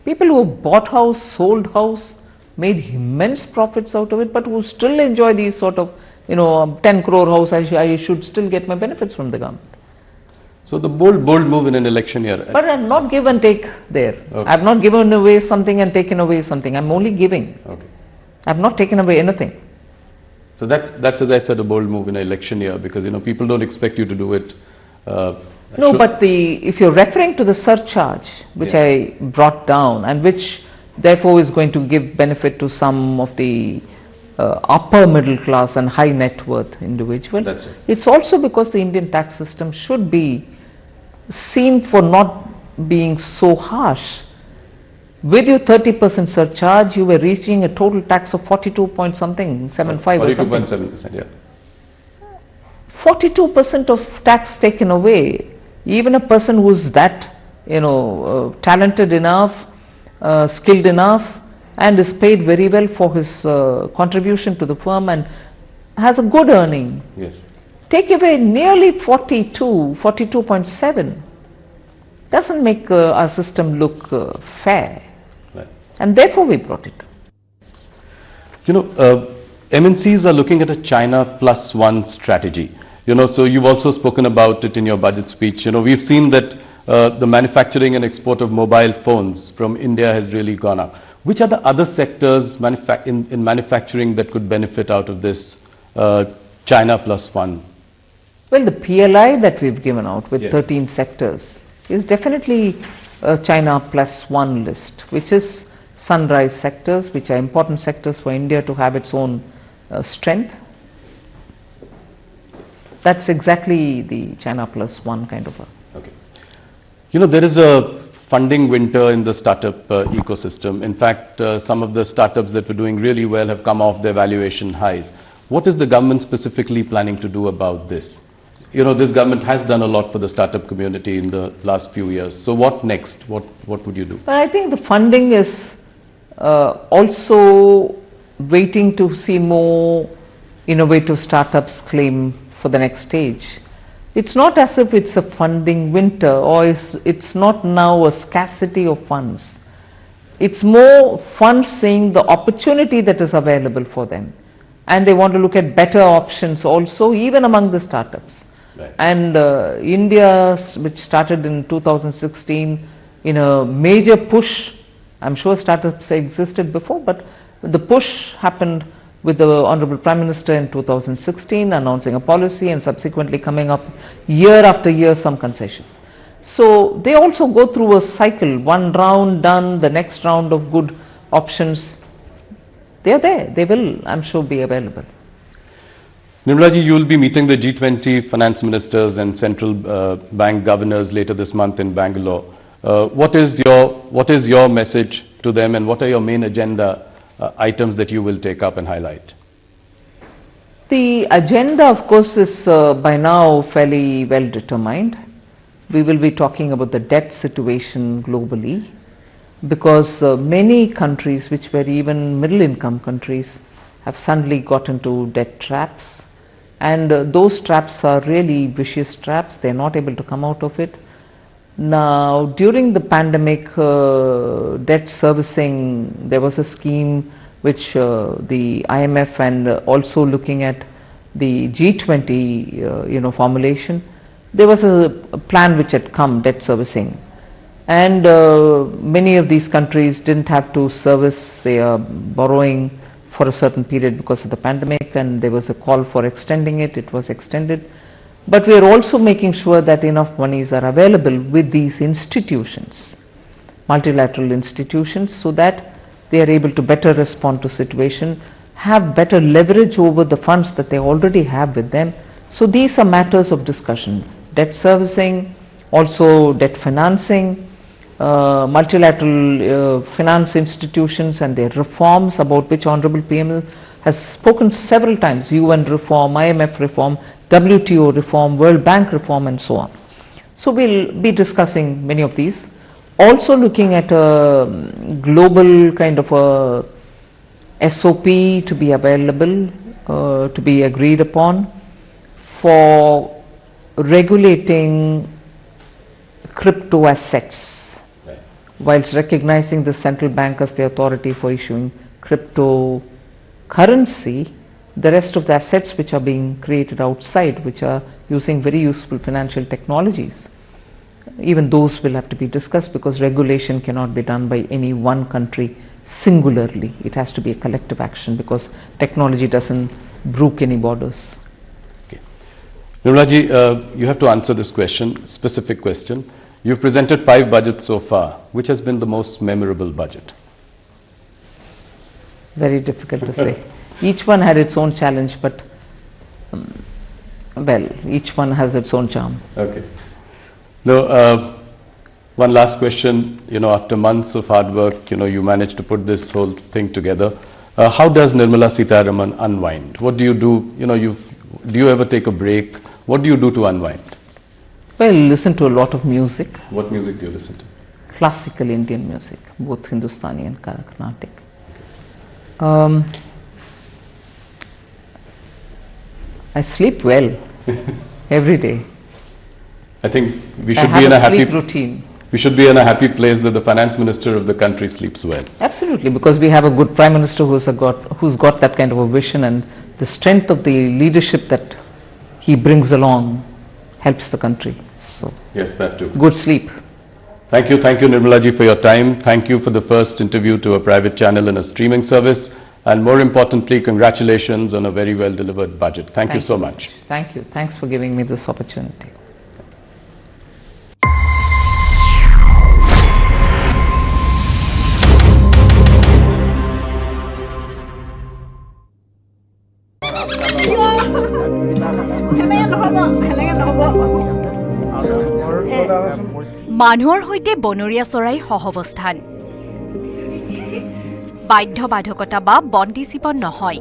people who bought house, sold house, made immense profits out of it, but who still enjoy these sort of, 10 crore house, I should still get my benefits from the government. So the bold move in an election year. But I'm not give and take there. Okay. I've not given away something and taken away something. I'm only giving. Okay. I've not taken away anything. So that's as I said, a bold move in an election year, because people don't expect you to do it. No, but if you're referring to the surcharge which I brought down, and which therefore is going to give benefit to some of the upper middle class and high net worth individuals, it's also because the Indian tax system should be seen for not being so harsh. With your 30% surcharge, you were reaching a total tax of 42 point something, 75 or something. 42.7%, yeah. 42% of tax taken away. Even a person who's that, talented enough, skilled enough, and is paid very well for his contribution to the firm and has a good earning. Yes. Take away nearly 42.7. Doesn't make our system look fair. Right. And therefore we brought it. MNCs are looking at a China plus one strategy. So you've also spoken about it in your budget speech. We've seen that the manufacturing and export of mobile phones from India has really gone up. Which are the other sectors in manufacturing that could benefit out of this China plus one? Well, the PLI that we've given out with 13 sectors is definitely a China plus one list, which is sunrise sectors, which are important sectors for India to have its own strength. That's exactly the China plus one kind of a... Okay. There is a funding winter in the startup ecosystem. In fact, some of the startups that were doing really well have come off their valuation highs. What is the government specifically planning to do about this? This government has done a lot for the startup community in the last few years. So what next? What would you do? Well, I think the funding is also waiting to see more innovative startups claim for the next stage. It's not as if it's a funding winter, or it's not now a scarcity of funds. It's more funds seeing the opportunity that is available for them, and they want to look at better options also, even among the startups. Right. And India, which started in 2016 in a major push, I'm sure startups existed before, but the push happened with the Honorable Prime Minister in 2016 announcing a policy and subsequently coming up year after year some concessions. So they also go through a cycle, one round done, the next round of good options. They are there, they will, I'm sure, be available. Nirmalaji, you will be meeting the G20 finance ministers and central bank governors later this month in Bangalore. What is your message to them, and what are your main agenda items that you will take up and highlight? The agenda, of course, is by now fairly well determined. We will be talking about the debt situation globally, because many countries which were even middle income countries have suddenly got into debt traps, and those traps are really vicious traps. They are not able to come out of it. Now, during the pandemic, debt servicing, there was a scheme which the IMF and also looking at the G20 formulation, there was a plan which had come, debt servicing, and many of these countries didn't have to service their borrowing for a certain period because of the pandemic, and there was a call for extending it. It was extended. But we are also making sure that enough monies are available with these institutions, multilateral institutions, so that they are able to better respond to situation, have better leverage over the funds that they already have with them. So these are matters of discussion: debt servicing, also debt financing, multilateral finance institutions and their reforms, about which Honorable PM has spoken several times: UN reform, IMF reform, WTO reform, World Bank reform, and so on. So we'll be discussing many of these. Also looking at a global kind of a SOP to be available, to be agreed upon for regulating crypto assets. Whilst recognizing the central bank as the authority for issuing cryptocurrency, the rest of the assets which are being created outside, which are using very useful financial technologies, even those will have to be discussed, because regulation cannot be done by any one country singularly. It has to be a collective action, because technology doesn't brook any borders. Nirmala ji, you have to answer this question, specific question. You've presented 5 budgets so far. Which has been the most memorable budget? Very difficult to say. Each one had its own challenge, but well, each one has its own charm. Okay. Now, one last question. After months of hard work, you managed to put this whole thing together. How does Nirmala Sitharaman unwind? What do you do? Do you ever take a break? What do you do to unwind? Well, listen to a lot of music. What music do you listen to? Classical Indian music, both Hindustani and Carnatic. I sleep well every day. I think we should be in a happy routine. We should be in a happy place that the finance minister of the country sleeps well. Absolutely, because we have a good prime minister who's got that kind of a vision, and the strength of the leadership that he brings along helps the country. So yes, that too. Good sleep. Thank you, Nirmala ji, for your time. Thank you for the first interview to a private channel and a streaming service, and more importantly, congratulations on a very well delivered budget. Thank you so much. Thank you. Thanks for giving me this opportunity. মানুহৰ সৈতে বনৰীয়া চৰাই সহৱস্থান, বাধ্যবাধকতা বা বন্দীজীৱন নহয়।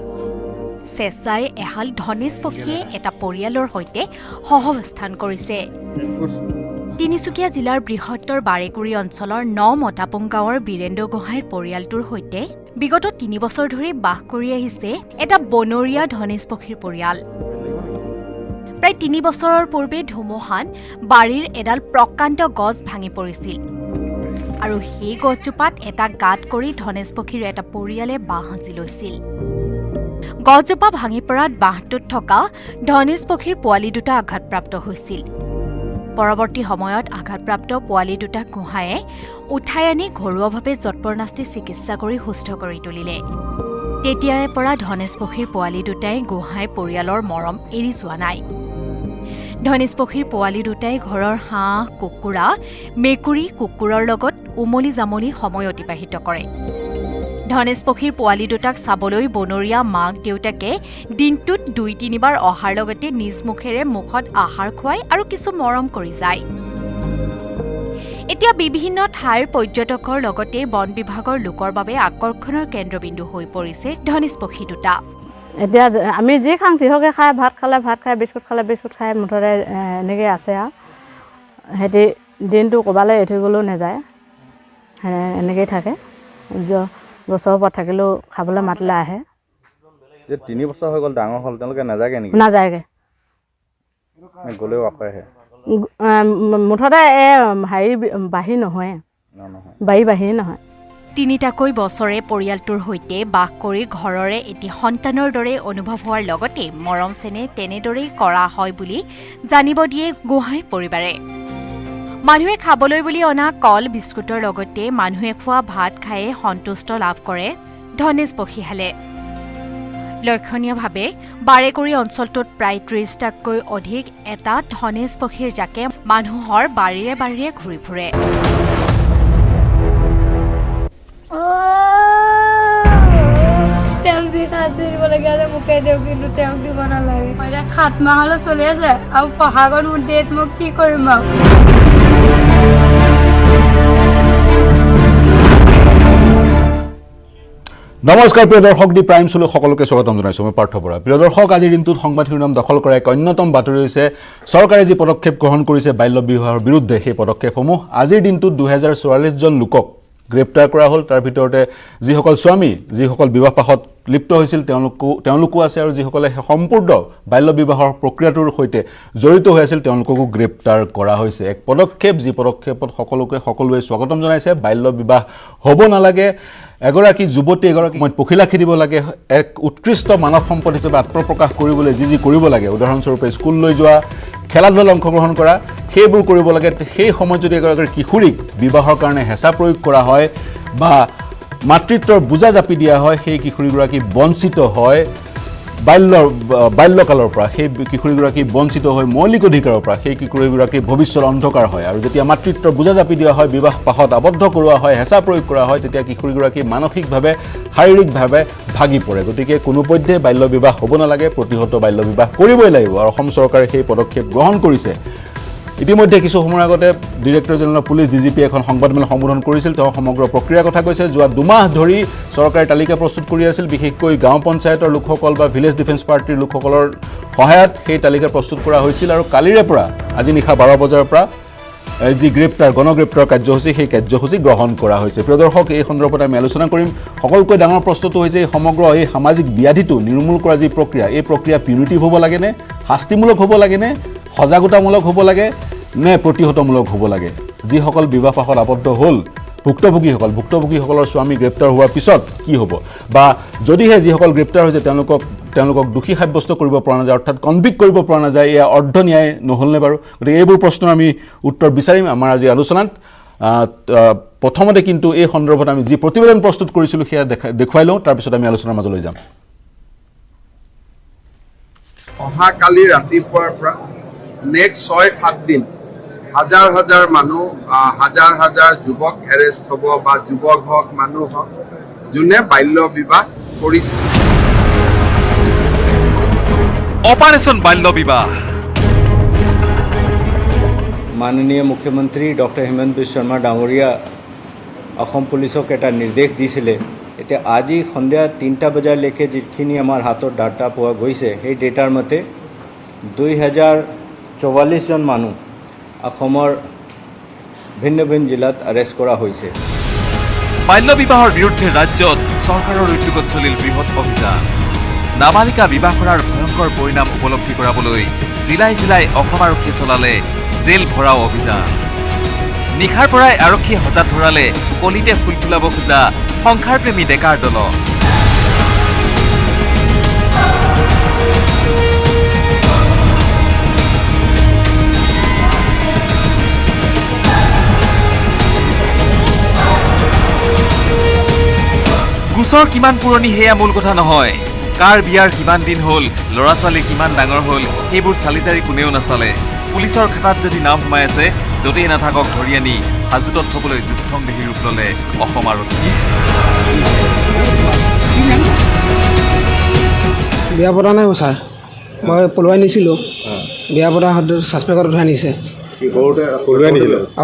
চেঁচাই এহাল ধনেশ পক্ষীয়ে এটা পৰিয়ালৰ সৈতে সহৱস্থান কৰিছে। তিনিচুকীয়া জিলাৰ বৃহত্তৰ বাৰেকুৰি অঞ্চলৰ ৯ মতাপুং গাঁৱৰ বীৰেন্দ্ৰ গোহাঁইৰ পৰিয়ালটোৰ সৈতে বিগত ৩ বছৰ ধৰি বাস কৰি আহিছে এটা বনৰীয়া ধনেশ পক্ষীৰ পৰিয়াল। প্ৰায় ৩ বছৰৰ পূৰ্বে ধুমুহাত বাৰীৰ এডাল প্ৰকাণ্ড গছ ভাঙি পৰিছিল, আৰু সেই গছজোপাত এটা গাঁত কৰি ধনেশ পক্ষীৰ এটা পৰিয়ালে বাঁহ সাজি লৈছিল। গছজোপা ভাঙি পৰাত বাঁহটোত থকা ধনেশ পক্ষীৰ পোৱালি দুটা আঘাতপ্ৰাপ্ত হৈছিল। পৰৱৰ্তী সময়ত আঘাতপ্ৰাপ্ত পোৱালি দুটাক গোহাঁয়ে উঠাই আনি ঘৰুৱাভাৱে যৎপৰনাস্তি চিকিৎসা কৰি সুস্থ কৰি তুলিলে। তেতিয়াৰে পৰা ধনেশ পক্ষীৰ পোৱালি দুটাই গোহাঁই পৰিয়ালৰ মৰম এৰি যোৱা নাই। ধনেশ পক্ষীৰ পোৱালি দুটাই ঘৰৰ হাঁহ, কুকুৰা, মেকুৰী, কুকুৰৰ লগত উমলি জামলি সময় অতিবাহিত কৰে। ধনেশ পক্ষীৰ পোৱালি দুটাক চাবলৈ বনৰীয়া মাক দেউতাকে দিনটোত ২-৩ বাৰ অহাৰ লগতে নিজ মুখেৰে মুখত আহাৰ খুৱাই আৰু কিছু মৰম কৰি যায়। এতিয়া বিভিন্ন ঠাইৰ পৰ্যটকৰ লগতে বন বিভাগৰ লোকৰ বাবে আকৰ্ষণৰ কেন্দ্ৰবিন্দু হৈ পৰিছে ধনেশ পক্ষী দুটা। এতিয়া আমি যি খাওঁ সিহঁতে খাই, ভাত খালে ভাত খায়, বিস্কুট খালে বিস্কুট খায়, মুঠতে এনেকৈ আছে আৰু সিহঁতি দিনটো ক'ৰবালৈ এৰি গ'লেও নাযায়, এনেকৈয়ে থাকে। গছৰ ওপৰত থাকিলেও খাবলৈ মাতিলে আহে। ৩ বছৰ হৈ গ'ল, ডাঙৰ হ'ল, তেওঁলোকে নাযায়গৈ নেকি? নাযায়গৈ, গ'লেও আকৌ আহে। মুঠতে হেৰি বাঢ়ি নহয়, বাঢ়ি নহয়। ৩টাকৈ বছৰে পৰিয়ালটোৰ সৈতে বাস কৰি ঘৰৰে এটি সন্তানৰ দৰে অনুভৱ হোৱাৰ লগতে মৰম চেনেহ তেনেদৰেই কৰা হয় বুলি জানিব দিয়ে গোহাঁই পৰিবাৰে। মানুহে খাবলৈ বুলি অনা কল বিস্কুটৰ লগতে মানুহে খোৱা ভাত খায়ে সন্তুষ্ট লাভ কৰে ধনেশ পক্ষীহালে। লক্ষণীয়ভাৱে বাৰেকুৰি অঞ্চলটোত প্ৰায় ৩০টাতকৈ অধিক এটা ধনেশ পক্ষীৰ জাকে মানুহৰ বাৰীৰে বাৰীৰে ঘূৰি ফুৰে। তেওঁক যি খাদ্য দিবলগীয়া আছে মোকে দিয়ক, কিন্তু তেওঁক দিব নালাগে। মই এতিয়া 7 মাহলৈ চলি আছে আৰু পঢ়াগত মোৰ ডেট, মই কি কৰিম আৰু। নমস্কাৰ প্ৰিয় দৰ্শক, দি প্ৰাইম চুলো সকলোকে স্বাগতম জনাইছোঁ। মই পাৰ্থ বৰা। প্ৰিয় দৰ্শক, আজিৰ দিনটোত সংবাদ শিৰোনাম দখল কৰা এক অন্যতম বাতৰি হৈছে চৰকাৰে যি পদক্ষেপ গ্ৰহণ কৰিছে বাল্য বিবাহৰ বিৰুদ্ধে। সেই পদক্ষেপসমূহ আজিৰ দিনটোত 2044 জন লোকক গ্ৰেপ্তাৰ কৰা হ'ল তাৰ ভিতৰতে যিসকল স্বামী যিসকল বিবাহ পাশত লিপ্ত হৈছিল তেওঁলোকো আছে আৰু যিসকলে সম্পূৰ্ণ বাল্য বিবাহৰ প্ৰক্ৰিয়াটোৰ সৈতে জড়িত হৈ আছিল তেওঁলোককো গ্ৰেপ্তাৰ কৰা হৈছে এক পদক্ষেপ যি পদক্ষেপত সকলোৱে স্বাগতম জনাইছে বাল্য বিবাহ হ'ব নালাগে এগৰাকী যুৱতী এগৰাকী পখিলা খেদিব লাগে এক উৎকৃষ্ট মানৱ সম্পদ হিচাপে আত্মপ্ৰকাশ কৰিবলৈ যি কৰিব লাগে উদাহৰণস্বৰূপে স্কুললৈ যোৱা খেলা ধূলাত অংশগ্ৰহণ কৰা সেইবোৰ কৰিব লাগে সেই সময়ত যদি এগৰাকী কিশোৰীক বিবাহৰ কাৰণে হেঁচা প্ৰয়োগ কৰা হয় বা মাতৃত্বৰ বুজা জাপি দিয়া হয় সেই কিশোৰীগৰাকী বঞ্চিত হয় বাল্যকালৰ পৰা সেই কিশোৰীগৰাকী বঞ্চিত হৈ মৌলিক অধিকাৰৰ পৰা সেই কিশোৰীগৰাকীৰ ভৱিষ্যত অন্ধকাৰ হয় আৰু যেতিয়া মাতৃত্বৰ বুজা জাপি দিয়া হয় বিবাহ পাশত আবদ্ধ কৰোৱা হয় হেঁচা প্ৰয়োগ কৰা হয় তেতিয়া কিশোৰীগৰাকী মানসিকভাৱে শাৰীৰিকভাৱে ভাগি পৰে গতিকে কোনোপধ্যে বাল্য বিবাহ হ'ব নালাগে প্ৰতিহত বাল্য বিবাহ কৰিবই লাগিব আৰু অসম চৰকাৰে সেই পদক্ষেপ গ্ৰহণ কৰিছে ইতিমধ্যে কিছু সময়ৰ আগতে director general of police DGP এখন সংবাদমেল সম্বোধন কৰিছিল তেওঁ সমগ্ৰ প্ৰক্ৰিয়াৰ কথা কৈছে যোৱা 2 মাহ ধৰি চৰকাৰে তালিকা প্ৰস্তুত কৰি আছিল বিশেষকৈ গাঁও পঞ্চায়তৰ লোকসকল বা ভিলেজ ডিফেন্স পাৰ্টিৰ লোকসকলৰ সহায়ত সেই তালিকা প্ৰস্তুত কৰা হৈছিল আৰু কালিৰে পৰা আজি নিশা 12 বজাৰ পৰা যি গণগ্ৰেপ্তাৰ কাৰ্যসূচী সেই কাৰ্যসূচী গ্ৰহণ কৰা হৈছে প্ৰিয় দৰ্শক এই সন্দৰ্ভত আমি আলোচনা কৰিম সকলোকৈ ডাঙৰ প্ৰশ্নটো হৈছে সমগ্ৰ এই সামাজিক ব্যাধিটো নিৰ্মূল কৰা যি প্ৰক্ৰিয়া এই প্ৰক্ৰিয়া পিউনিটিভ হ'ব লাগেনে শাস্তিমূলক হ'ব লাগেনে সজাগতামূলক হ'ব লাগে নে প্ৰতিহতমূলক হ'ব লাগে যিসকল বিবাহ পাশত আবদ্ধ হ'ল ভুক্তভোগীসকলৰ স্বামী গ্ৰেপ্তাৰ হোৱাৰ পিছত কি হ'ব বা যদিহে যিসকল গ্ৰেপ্তাৰ হৈছে তেওঁলোকক দোষী সাব্যস্ত কৰিব পৰা নাযায় অৰ্থাৎ কনভিক্ট কৰিব পৰা নাযায় এয়া অৰ্ধ ন্যায় নহ'লনে বাৰু গতিকে এইবোৰ প্ৰশ্নৰ আমি উত্তৰ বিচাৰিম আমাৰ আজি আলোচনাত প্ৰথমতে কিন্তু এই সন্দৰ্ভত আমি যি প্ৰতিবেদন প্ৰস্তুত কৰিছিলোঁ সেয়া দেখুৱাই লওঁ তাৰপিছত আমি আলোচনাৰ মাজলৈ যাম অহাকালি ৰাতিপুৱাৰ পৰা নেক্সট 6-7 দিন হাজাৰ হাজাৰ মানুহ হাজাৰ যুৱক এৰেষ্ট হ'ব বা যুৱক হওক মানুহ হওক যোনে বাল্য বিবাহ কৰিছে অপাৰেশ্যন বাল্য বিবাহ মাননীয় মুখ্যমন্ত্ৰী ডক্টৰ হিমন্ত বিশ্ব শৰ্মা ডাঙৰীয়া অসম পুলিচক এটা নিৰ্দেশ দিছিলে এতিয়া আজি সন্ধিয়া 3টা বজালৈকে যিখিনি আমাৰ হাতত ডাটা পোৱা গৈছে সেই ডেটাৰ মতে 2044 জন মানুহ অসমৰ ভিন্ন জিলাত এৰেষ্ট কৰা হৈছে বাল্য বিবাহৰ বিৰুদ্ধে ৰাজ্যত চৰকাৰৰ উদ্যোগত চলিল বৃহৎ অভিযান নাবালিকা বিবাহ কৰাৰ ভয়ংকৰ পৰিণাম উপলব্ধি কৰাবলৈ জিলাই অসম আৰক্ষীয়ে চলালে জেল ভৰাও অভিযান নিশাৰ পৰাই আৰক্ষীয়ে হজাত ধৰালে কলিতে ফুল ফুলাব খোজা সংসাৰপ্ৰেমী ডেকাৰ দলক গোচৰ কিমান পুৰণি সেয়া মূল কথা নহয় কাৰ বিয়াৰ কিমান দিন হ'ল ল'ৰা ছোৱালী কিমান ডাঙৰ হ'ল সেইবোৰ চালিজাৰি কোনেও নাচালে পুলিচৰ খাতাত যদি নাম সোমাই আছে য'তেই নাথাকক ধৰি আনি হাজোতত থবলৈ যুদ্ধং দেহী ৰূপ ল'লে অসম আৰক্ষী বিয়া পতা নাই ছাৰ মই পলুৱাই নিছিলোঁ বিয়া পতা ছাছপেক্টত উঠাই নিছে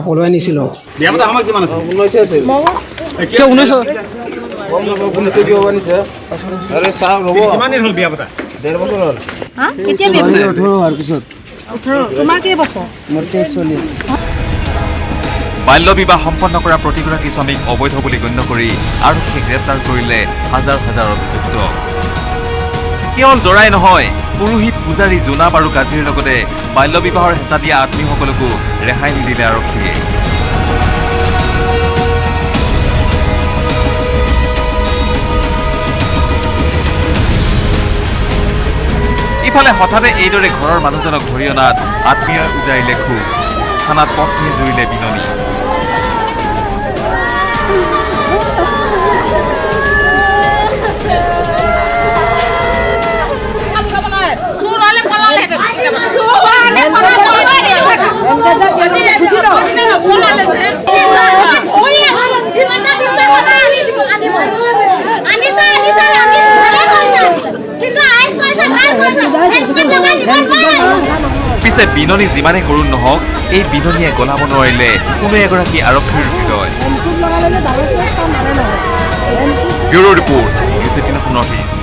পলুৱাই নিছিলোঁ বিয়া পতা সময় কিমান আছে 19 বাল্য বিবাহ সম্পন্ন কৰা প্ৰতিগৰাকী স্বামীক অবৈধ বুলি গণ্য কৰি আৰক্ষীয়ে গ্ৰেপ্তাৰ কৰিলে হাজাৰ অভিযুক্ত কেৱল দৰাই নহয় পুৰোহিত পূজাৰী জোনাব আৰু কাজিৰ লগতে বাল্য বিবাহৰ হেঁচা দিয়া আত্মীয়সকলকো ৰেহাই নিদিলে আৰক্ষীয়ে ইফালে হঠাতে এইদৰে ঘৰৰ মানুহজনক ধৰি অনাত আত্মীয় উজাৰিলে ক্ষোভ থানাত পত্নীয়ে জুৰিলে বিননি পিছে বিননি যিমানে কৰোঁ নহওক এই বিননিয়ে গলাব নোৱাৰিলে কোনো এগৰাকী আৰক্ষীৰ হৃদয় bureau report News18 Assam Northeast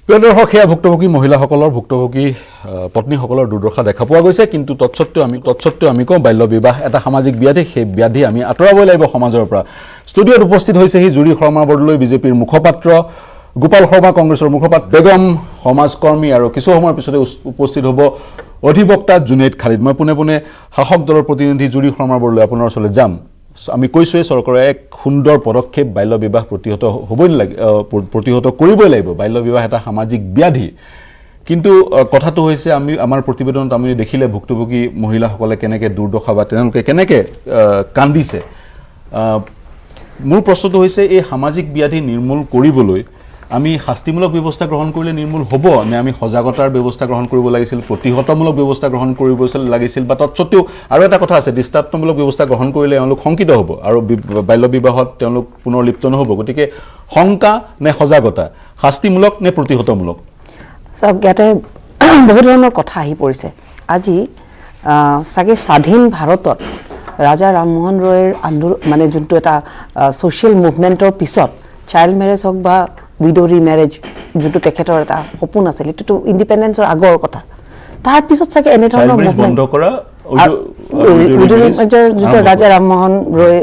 প্ৰিয়দৰ্শক সেয়া ভুক্তভোগী মহিলাসকলৰ ভুক্তভোগী পত্নীসকলৰ দুৰ্দশা দেখা পোৱা গৈছে কিন্তু তৎসত্ত্বেও আমি কওঁ বাল্য বিবাহ এটা সামাজিক ব্যাধি সেই ব্যাধি আমি আঁতৰাবই লাগিব সমাজৰ পৰা ষ্টুডিঅ'ত উপস্থিত হৈছেহি জুৰি শৰ্মা বৰদলৈ বিজেপিৰ মুখপাত্ৰ গোপাল শৰ্মা কংগ্ৰেছৰ মুখপাত্ৰ বেগম সমাজকৰ্মী আৰু কিছু সময়ৰ পিছতে উপস্থিত হ'ব অধিবক্তা জুনেইদ খালিদ মই পোনে পোনে শাসক দলৰ প্ৰতিনিধি জুৰি শৰ্মা বৰদলৈ আপোনাৰ ওচৰলৈ যাম আমি কৈছোৱে চৰকাৰে এক সুন্দৰ পদক্ষেপ বাল্য বিবাহ প্ৰতিহত কৰিবই লাগিব বাল্য বিবাহ এটা সামাজিক ব্যাধি কিন্তু কথাটো হৈছে আমি আমাৰ প্ৰতিবেদনত আমি দেখিলে ভুক্তভোগী মহিলাসকলে কেনেকৈ দুৰ্দশা বা তেওঁলোকে কেনেকৈ কান্দিছে মোৰ প্ৰশ্নটো হৈছে এই সামাজিক ব্যাধি নিৰ্মূল কৰিবলৈ আমি শাস্তিমূলক ব্যৱস্থা গ্ৰহণ কৰিলে নিৰ্মূল হ'ব নে আমি সজাগতাৰ ব্যৱস্থা গ্ৰহণ কৰিব লাগিছিল প্ৰতিহতমূলক ব্যৱস্থা গ্ৰহণ কৰিব লাগিছিল বা তৎসত্ত্বেও আৰু এটা কথা আছে দৃষ্টান্তমূলক ব্যৱস্থা গ্ৰহণ কৰিলে তেওঁলোক শংকিত হ'ব আৰু বাল্য বিবাহত তেওঁলোক পুনৰ লিপ্ত নহ'ব গতিকে শংকা নে সজাগতা শাস্তিমূলক নে প্ৰতিহতমূলক সব ইয়াতে বহু ধৰণৰ কথা আহি পৰিছে আজি চাগে স্বাধীন ভাৰতত ৰাজা ৰামমোহন ৰয়ৰ আন্দোলন মানে যোনটো এটা ছ'চিয়েল মুভমেণ্টৰ পিছত চাইল্ড মেৰেজ হওক বা উইডো ৰিমেৰেজ যোনটো তেখেতৰ এটা সপোন আছিল এইটোতো ইণ্ডিপেণ্ডেঞ্চৰ আগৰ কথা তাৰপিছত চাগে এনেধৰণৰ মুভমেণ্ট যিটো ৰাজা ৰামমোহন ৰয়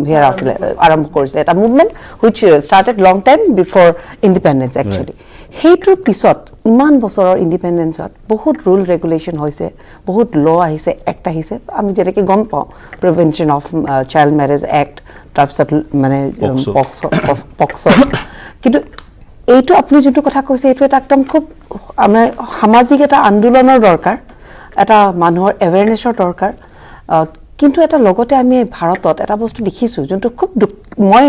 হেয়াৰ আছিলে আৰম্ভ কৰিছিলে এটা movement which started long time before independence actually সেইটোৰ পিছত ইমান বছৰৰ ইণ্ডিপেণ্ডেঞ্চত বহুত ৰুল ৰেগুলেশ্যন হৈছে বহুত ল আহিছে এক্ট আহিছে আমি যেনেকৈ গম পাওঁ prevention of child marriage act তাৰপিছত মানে পক্সো কিন্তু এইটো আপুনি যোনটো কথা কৈছে এইটো এটা একদম খুব আমাৰ সামাজিক এটা আন্দোলনৰ দৰকাৰ এটা মানুহৰ এৱেৰনেছৰ দৰকাৰ কিন্তু এটা লগতে আমি ভাৰতত এটা বস্তু দেখিছোঁ যোনটো খুব মই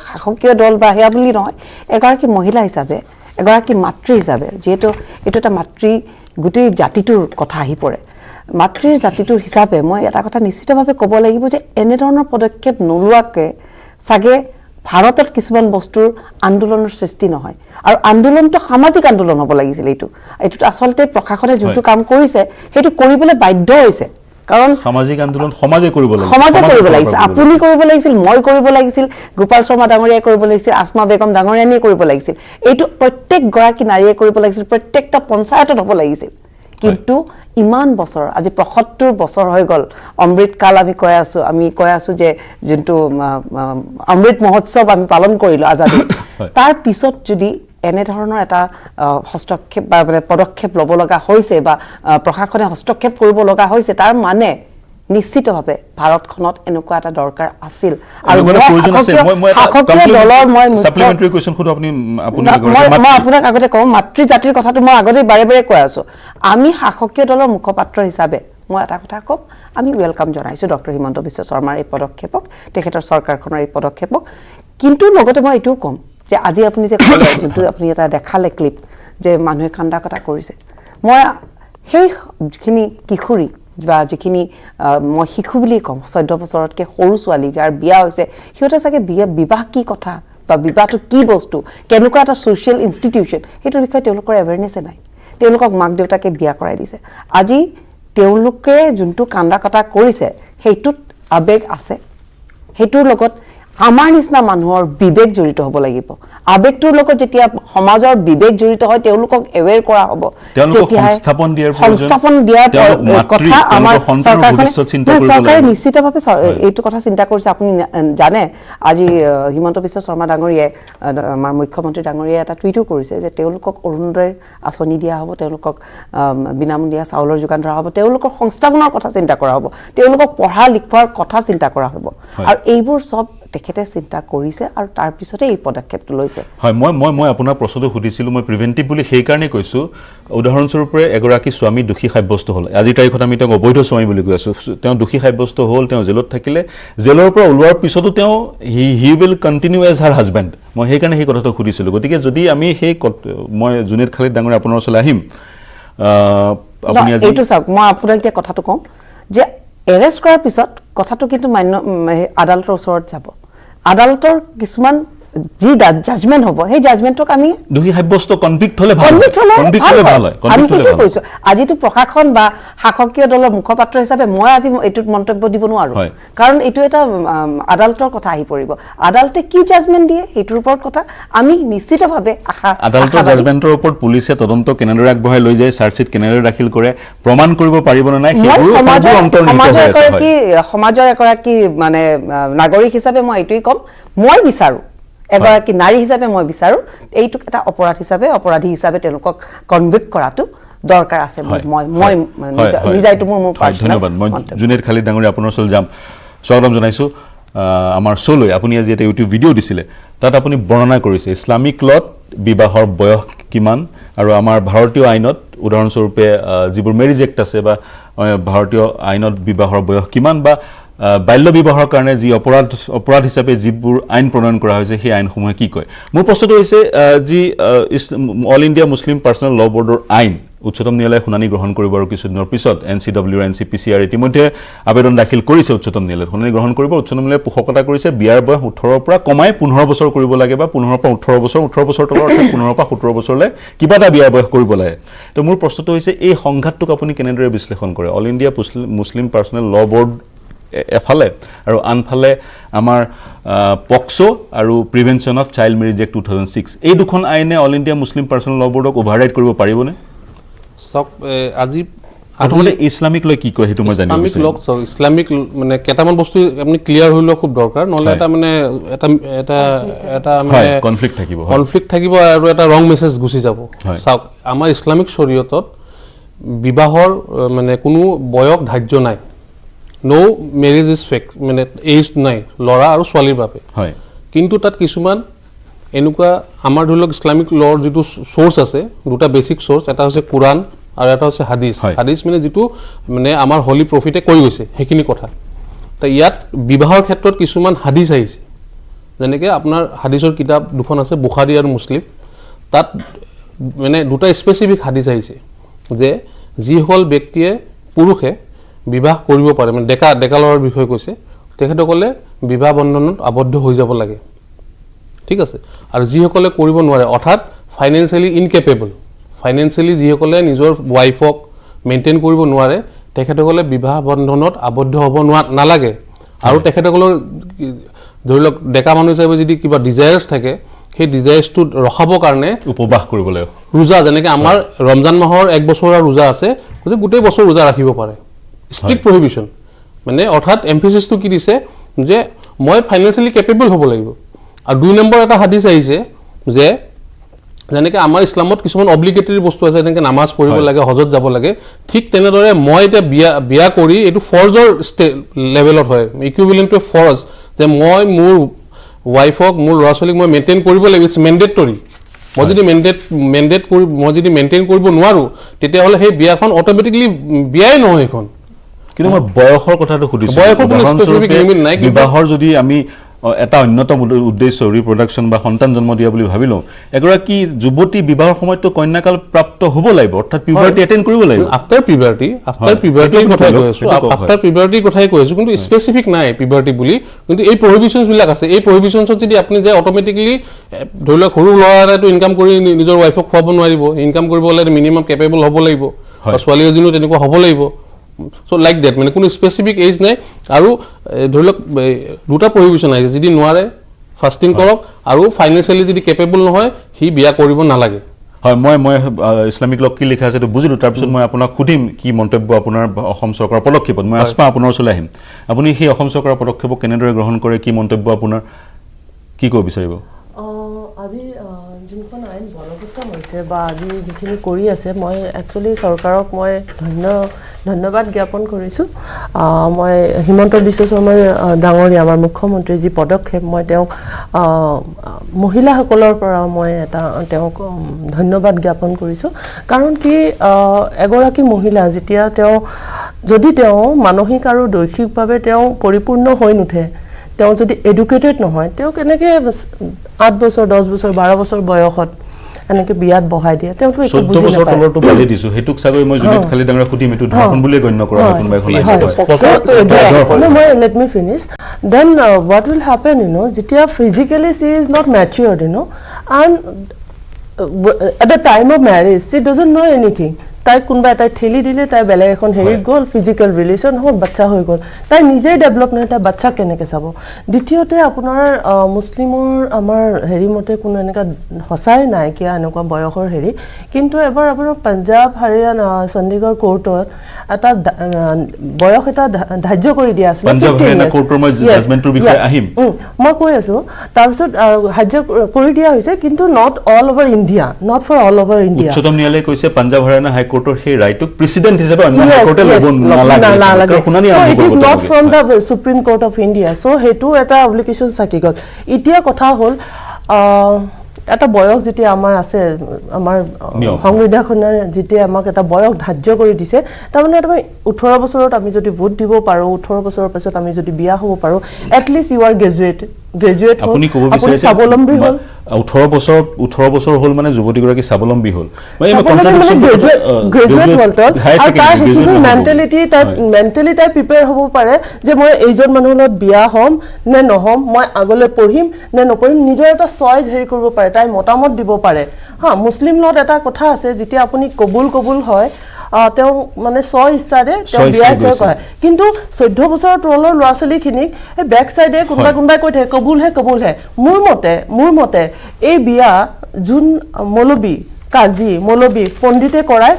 শাসকীয় দল বা সেয়া বুলি নহয় এগৰাকী মহিলা হিচাপে এগৰাকী মাতৃ হিচাপে যিহেতু এইটো এটা মাতৃ গোটেই জাতিটোৰ কথা আহি পৰে মাতৃৰ জাতিটোৰ হিচাপে মই এটা কথা নিশ্চিতভাৱে ক'ব লাগিব যে এনেধৰণৰ পদক্ষেপ নোলোৱাকৈ চাগে ভাৰতত কিছুমান বস্তুৰ আন্দোলনৰ সৃষ্টি নহয় আৰু আন্দোলনটো সামাজিক আন্দোলন হ'ব লাগিছিল এইটোত আচলতে প্ৰশাসনে যোনটো কাম কৰিছে সেইটো কৰিবলৈ বাধ্য হৈছে কাৰণ সামাজিক আন্দোলন সমাজে কৰিব লাগিছিল আপুনি কৰিব লাগিছিল মই কৰিব লাগিছিল গোপাল শৰ্মা ডাঙৰীয়াই কৰিব লাগিছিল আসমা বেগম ডাঙৰীয়ানীয়ে কৰিব লাগিছিল এইটো প্ৰত্যেকগৰাকী নাৰীয়ে কৰিব লাগিছিল প্ৰত্যেকটা পঞ্চায়তত হ'ব লাগিছিল কিন্তু ইমান বছৰ আজি ৭৫ বছৰ হৈ গ'ল অমৃতকাল আমি কৈ আছো যে যোনটো অমৃত মহোৎসৱ আমি পালন কৰিলোঁ আজাদী তাৰ পিছত যদি এনেধৰণৰ এটা হস্তক্ষেপ বা মানে পদক্ষেপ ল'ব লগা হৈছে বা প্ৰশাসনে হস্তক্ষেপ কৰিব লগা হৈছে তাৰ মানে নিশ্চিতভাৱে ভাৰতখনত এনেকুৱা এটা দৰকাৰ আছিল আৰু মই আপোনাক আগতে কওঁ মাতৃ জাতিৰ কথাটো মই আগতে বাৰে বাৰে কৈ আছোঁ আমি শাসকীয় দলৰ মুখপাত্ৰ হিচাপে মই এটা কথা ক'ম আমি ৱেলকাম জনাইছোঁ ডক্টৰ হিমন্ত বিশ্ব শৰ্মাৰ এই পদক্ষেপক তেখেতৰ চৰকাৰখনৰ এই পদক্ষেপক কিন্তু লগতে মই এইটোও ক'ম যে আজি আপুনি যে ক'লে যোনটো আপুনি এটা দেখালে ক্লিপ যে মানুহে কান্দা কটা কৰিছে মই সেই যিখিনি কিশোৰী বা যিখিনি মই শিশু বুলি ক'ম 14 বছৰতকৈ সৰু ছোৱালী যাৰ বিয়া হৈছে সিহঁতে চাগে বিবাহ কি কথা বা বিবাহটো কি বস্তু কেনেকুৱা এটা ছ'চিয়েল ইনষ্টিটিউশ্যন সেইটোৰ বিষয়ে তেওঁলোকৰ এৱেৰনেছে নাই তেওঁলোকক মাক দেউতাকে বিয়া কৰাই দিছে আজি তেওঁলোকে যোনটো কান্দা কটা কৰিছে সেইটোত আৱেগ আছে সেইটোৰ লগত আমাৰ নিচিনা মানুহৰ বিবেক জড়িত হ'ব লাগিব আৱেগটোৰ লগত যেতিয়া সমাজৰ বিবেক জড়িত হয় তেওঁলোকক এৱেৰ কৰা হ'ব সংস্থাপন দিয়াৰ কথা আমাৰ চৰকাৰে নিশ্চিতভাৱে এইটো কথা চিন্তা কৰিছে আপুনি জানে আজি হিমন্ত বিশ্ব শৰ্মা ডাঙৰীয়াই আমাৰ মুখ্যমন্ত্ৰী ডাঙৰীয়াই এটা টুইটো কৰিছে যে তেওঁলোকক অৰুণোদয় আঁচনি দিয়া হ'ব তেওঁলোকক বিনামূলীয়া চাউলৰ যোগান ধৰা হ'ব তেওঁলোকৰ সংস্থাপনৰ কথা চিন্তা কৰা হ'ব তেওঁলোকক পঢ়া লিখোৱাৰ কথা চিন্তা কৰা হ'ব আৰু এইবোৰ সব তেখেতে চিন্তা কৰিছে আৰু তাৰ পিছতে এই পদক্ষেপটো লৈছে হয় মই আপোনাৰ প্ৰশ্নটো সুধিছিলোঁ মই প্ৰিভেন্টিভ বুলি সেইকাৰণে কৈছোঁ উদাহৰণস্বৰূপে এগৰাকী স্বামী দোষী সাব্যস্ত হ'ল আজিৰ তাৰিখত আমি তেওঁক অবৈধ স্বামী বুলি কৈ আছোঁ তেওঁ দোষী সাব্যস্ত হ'ল তেওঁ জেলত থাকিলে জেলৰ পৰা ওলোৱাৰ পিছতো তেওঁ he will continue as her husband মই সেইকাৰণে সেই কথাটো সুধিছিলোঁ গতিকে যদি আমি সেই মই জুনেইদ খালিদ ডাঙৰীয়া আপোনাৰ ওচৰলৈ আহিম আপুনি এইটো চাওক মই আপোনাক এতিয়া কথাটো কওঁ যে এৰেষ্ট কৰাৰ পিছত কথাটো কিন্তু আদালতৰ ওচৰত যাব আদালতৰ কিছুমান যি জাজমেণ্ট হ'ব সেই জাজমেণ্টক আমি দোষী সাব্যস্ত কনভিক্ট হ'লে ভাল হয় আমি কি কৈছো আজিতো প্ৰশাসন বা শাসকীয় দলৰ মুখপাত্ৰ হিচাপে মই আজি এইটোত মন্তব্য দিব নোৱাৰো কাৰণ এইটো এটা আদালতৰ কথা আহি পৰিব আদালতে কি জাজমেণ্ট দিয়ে সেইটোৰ ওপৰত কথা আমি নিশ্চিতভাৱে আশা আদালতৰ জাজমেণ্টৰ ওপৰত পুলিচে তদন্ত কেনেদৰে আগবঢ়াই লৈ যায় চাৰ্জশিট কেনেদৰে দাখিল কৰে প্ৰমাণ কৰিব পাৰিব নে নাই সেইবোৰ সমাজৰ এগৰাকী মানে নাগৰিক হিচাপে মই এইটোই ক'ম মই বিচাৰো এগৰাকী নাৰী হিচাপে মই বিচাৰো এইটোক এটা অপৰাধী হিচাপে তেওঁলোকক কনভিক্ট কৰাটো দৰকাৰ আছে মই নিজাইটো মোৰ ধন্যবাদ মই জুনেদ খালিদ ডাঙৰী আপোনাৰ ওচৰলৈ যাম স্বাগতম জনাইছো আমাৰ শোলৈ আপুনি আজি এটা ইউটিউব ভিডিঅ' দিছিলে তাত আপুনি বৰ্ণনা কৰিছে ইছলামিক লত বিবাহৰ বয়স কিমান আৰু আমাৰ ভাৰতীয় আইনত উদাহৰণস্বৰূপে যিবোৰ মেৰিজ এক্ট আছে বা ভাৰতীয় আইনত বিবাহৰ বয়স কিমান বা বাল্য বিবাহৰ কাৰণে যি অপৰাধ হিচাপে যিবোৰ আইন প্ৰণয়ন কৰা হৈছে সেই আইনসমূহে কি কয় মোৰ প্ৰশ্নটো হৈছে যি অল ইণ্ডিয়া মুছলিম পাৰ্চনেল ল বৰ্ডৰ আইন উচ্চতম ন্যায়ালয়ে শুনানি গ্ৰহণ কৰিব আৰু কিছুদিনৰ পিছত NCW NCPCR ইতিমধ্যে আবেদন দাখিল কৰিছে উচ্চতম ন্যায়ালয়ত শুনানি গ্ৰহণ কৰিব উচ্চতম ন্যায়ালয়ে পোষকতা কৰিছে বিয়াৰ বয়স 18 পৰা কমাই 15 বছৰ কৰিব লাগে বা 15 পৰা 18 বছৰ 18 বছৰ তলৰ অৰ্থাৎ 15 পৰা 17 বছৰলৈ কিবা এটা বিয়াৰ বয়স কৰিব লাগে তো মোৰ প্ৰশ্নটো হৈছে এই সংঘাতটোক আপুনি কেনেদৰে বিশ্লেষণ কৰে All India Muslim personal law board এফালে আৰু আনফালে আমাৰ পক্সো আৰু prevention of child marriage act 2006 এই দুখন আইনে অল ইণ্ডিয়া মুছলিম পাৰ্চনেল ল বৰ্ডক অভাৰৰাইড কৰিব পাৰিবনে আজি প্ৰথমতে ইছলামিক লৈ কি কয় সেইটো মই জানিব বিচাৰিছো ইছলামিক মানে কেইটামান বস্তু আপুনি ক্লিয়াৰ হৈ লোৱা খুব দৰকাৰ নহলে এটা মানে এটা মানে কনফ্লিক্ট থাকিব আৰু এটা ৰং মেছেজ গুচি যাব চাওক আমাৰ ইছলামিক শৰীয়তত বিবাহৰ মানে কোনো বয়স ধাৰ্য নাই নো মেৰিজ ইজ ফেক্ট মানে এজ নাই ল'ৰা আৰু ছোৱালীৰ বাবে কিন্তু তাত কিছুমান এনেকুৱা আমাৰ ধৰি লওক ইছলামিক লৰ যিটো সোৰ্স আছে দুটা বেসিক সোৰ্স এটা হৈছে কুৰাণ আৰু এটা হৈছে হাদিস হাদিস মানে যিটো মানে আমাৰ হলি প্ৰফিটে কৈ গৈছে হেকিনি কথা তা ইয়াত বিবাহৰ ক্ষেত্ৰত কিছুমান হাদিস আহিছে যেনেকে আপোনাৰ হাদিসৰ কিতাপ দুখন আছে বুখাৰী আৰু মুছলিম তাত মানে দুটা স্পেসিফিক হাদিস আহিছে যে যিসকল ব্যক্তিয়ে পুৰুষে বিবাহ কৰিব পাৰে মানে ডেকালৰ বিষয় কৈছে তেখেতসকলে বিবাহ বন্ধনত আবদ্ধ হৈ যাব লাগে ঠিক আছে আৰু যিসকলে কৰিব নোৱাৰে অৰ্থাৎ ফাইনেন্সিয়ালি ইনকেপেবল ফাইনেন্সিয়ালি যিসকলে নিজৰ ওয়াইফক মেইনটেইন কৰিব নোৱাৰে তেখেতসকলে বিবাহ বন্ধনত আবদ্ধ হ'ব নালাগে আৰু তেখেতসকলৰ ধৰি লওক ডেকা মানুহ হিচাপে যদি কিবা ডিজায়াৰ্স থাকে সেই ডিজায়াৰ্সটো ৰখাবৰ কাৰণে উপবাস কৰিব লাগিব ৰোজা যেনেকৈ আমাৰ ৰমজান মাহৰ 1 বছৰৰ ৰোজা আছে যে গোটেই বছৰ ৰোজা ৰাখিব পাৰে strict prohibition মানে অৰ্থাৎ এমফেসিসটো কি দিছে যে মই ফাইনান্সিয়ালি কেপেবল হ'ব লাগিব আৰু দুই নম্বৰ এটা হাদিস আহিছে যে যেনেকৈ আমাৰ ইছলামত কিছুমান অব্লিগেটৰী বস্তু আছে যেনেকৈ নামাজ পঢ়িব লাগে হজত যাব লাগে ঠিক তেনেদৰে মই এটা বিয়া কৰি এইটো ফৰ্জৰ লেভেলত হয় ইকুইভেলেন্ট টু ফৰ্জ যে মই মোৰ ওয়াইফক মোৰ ল'ৰা ছোৱালীক মই মেইনটেইন কৰিব লাগিব ইটস মেন্ডেটৰী মই যদি মেইনটেইন কৰিব নোৱাৰো তেতিয়াহ'লে সেই বিয়াখন অটোমেটিকলি বিয়াই নহয় এখন কিন্তু মই বয়সৰ কথাটো সুধিছো বিবাহৰ যদি আমি এটা অন্যতম উদ্দেশ্য ৰিপ্ৰডাকশ্যন বা সন্তান জন্ম দিয়া বুলি ভাবিলো এগৰাকী যুৱতী বিবাহৰ সময়তো কন্যাকাল প্ৰাপ্ত হ'ব লাগিব অৰ্থাৎ পিউবাৰ্টি এটেইন কৰিব লাগিব আফটাৰ পিউবাৰ্টি কথাই কৈ আছো কিন্তু স্পেসিফিক নাই পিউবাৰ্টি বুলি কিন্তু এই প্ৰহিবিশনছ বিলাক আছে এই প্ৰহিবিশনছত যদি আপুনি যে অটোমেটিকলি ধৰি লওক সৰু ল'ৰা এটাটো ইনকাম কৰি নিজৰ ওয়াইফক খুৱাব নোৱাৰিব ইনকাম কৰিব হ'লে মিনিমাম কেপেবল হ'ব লাগিব বা ছোৱালী এজনীও তেনেকুৱা হ'ব লাগিব so like that মানে কোনো স্পেসিফিক এজ নাই আৰু ধৰি লওক দুটা প্ৰহিবিশন আছে যদি নোৱাৰে ফাস্টিং কৰক আৰু ফাইনান্সিয়ালি যদি কেপেবল নহয় হি বিয়া কৰিব নালাগে হয় মই ইছলামিক লক কি লিখা আছে তো বুজিলো তাৰ পিছত মই আপোনাক খুদিম কি মন্তব্য আপোনাৰ অসম চৰকাৰৰ পদক্ষেপত মই আসমা আপোনাৰ ওচৰলৈ আহিম আপুনি সেই অসম চৰকাৰৰ পদক্ষেপক কেনেদৰে গ্ৰহণ কৰে কি মন্তব্য আপোনাৰ কি ক'ব বিচাৰিব আজি যোনখন আইন বলবৎ হৈছে বা আজি যিখিনি কৰি আছে মই একচুৱেলি চৰকাৰক মই ধন্যবাদ জ্ঞাপন কৰিছোঁ মই হিমন্ত বিশ্ব শৰ্মা ডাঙৰীয়া আমাৰ মুখ্যমন্ত্ৰী যি পদক্ষেপ মই তেওঁক মহিলাসকলৰ পৰা মই তেওঁক ধন্যবাদ জ্ঞাপন কৰিছোঁ কাৰণ কি এগৰাকী মহিলা যেতিয়া যদি তেওঁ মানসিক আৰু দৈহিকভাৱে তেওঁ পৰিপূৰ্ণ হৈ নুঠে তেওঁ যদি এডুকেটেড নহয় তেওঁ কেনেকৈ 8 বছৰ 10 বছৰ 12 বছৰ বয়সত এনেকৈ বিয়াত বহাই দিয়ে তেওঁতো একো 14 বছৰ তলৰটো বালি দিছো হেতুক চাগৈ মই জুনিত খালি ডাঙৰ খুটিম এটো ধৰ্ষণ বুলি গণ্য কৰা হয় কোনোবাই হয় let me finish then what will happen যেতিয়া physically she is not matured and at the time of marriage she doesn't know anything তাই কোনবা তাই ঠেলি দিলে তাই বেলেগ এখন হেৰিত গ'ল ফিজিক্যাল ৰিলেশন হ'ল বাচ্চা হৈ গ'ল তাই নিজেই ডেভেলপ নহয় তাই বাচ্চা কেনেকৈ চাব দ্বিতীয়তে আপোনাৰ মুছলিমৰ আমাৰ হেৰি মতে কোনো এনেকা হসাই নাই কিয়া এনেকুৱা বয়সৰ হেৰি কিন্তু এবাৰ আপোনাৰ পাঞ্জাব হাৰিয়ানা চণ্ডীগড় কোৰ্টত এটা বয়স এটা ধাৰ্য কৰি দিয়া আছিল পাঞ্জাব হাৰিয়ানা কোৰ্টৰ মই জাজমেন্টৰ বিষয়ে আহিম মই কৈ আছো তাৰপিছত ধাৰ্য কৰি দিয়া হৈছে কিন্তু not all over India not for all over India উচ্চতম ন্যায়ালয়ে কৈছে পাঞ্জাব হাৰিয়ানা হাই কোৰ্টৰ সেই ৰাইটক প্ৰেসিডেন্ট হিচাপে অন্য কোৰ্টে ল'ব নালাগে শুনানি আৰম্ভ কৰিব it is not from da supreme court of India so হেতু এটা অব্লিগেশন থাকি গ'ল এতিয়া কথা হ'ল এটা বয়স যেতিয়া আমাৰ আছে আমাৰ সংবিধানখনে যেতিয়া আমাক এটা বয়স ধাৰ্য কৰি দিছে তাৰমানে তুমি 18 বছৰত আমি যদি ভোট দিব পাৰো 18 বছৰৰ পিছত আমি যদি বিয়া হ'ব পাৰো at least you are graduate আপুনি ক'ব বিচাৰিছে স্বাৱলম্বী হ'ল 18 বছৰ হ'ল মানে যুৱতী গৰাকী স্বাৱলম্বী হ'ল মই গ্ৰেজুৱেট হ'ল তাৰ মেণ্টেলি তাই প্ৰিপেয়াৰ হ'ব পাৰে যে মই এইজন মানুহৰ লগত বিয়া হ'ম নে নহ'ম মই আগলৈ পঢ়িম নে নপঢ়িম নিজৰ এটা চইচ হেৰি কৰিব পাৰে তাই মতামত দিব পাৰে হা মুছলিম লগত এটা কথা আছে যেতিয়া আপুনি কবুল হয় তেওঁ মানে স্ব ইচ্ছাৰে তেওঁ বিয়া কৰে কিন্তু 14 বছৰৰ তলৰ ল'ৰা ছোৱালীখিনিক এই বেক সাইডে কোনোবাই কৈ থাকে কবুল হে মোৰ মতে এই বিয়া যোন মৌলবী কাজী মৌলবী পণ্ডিতে কৰায়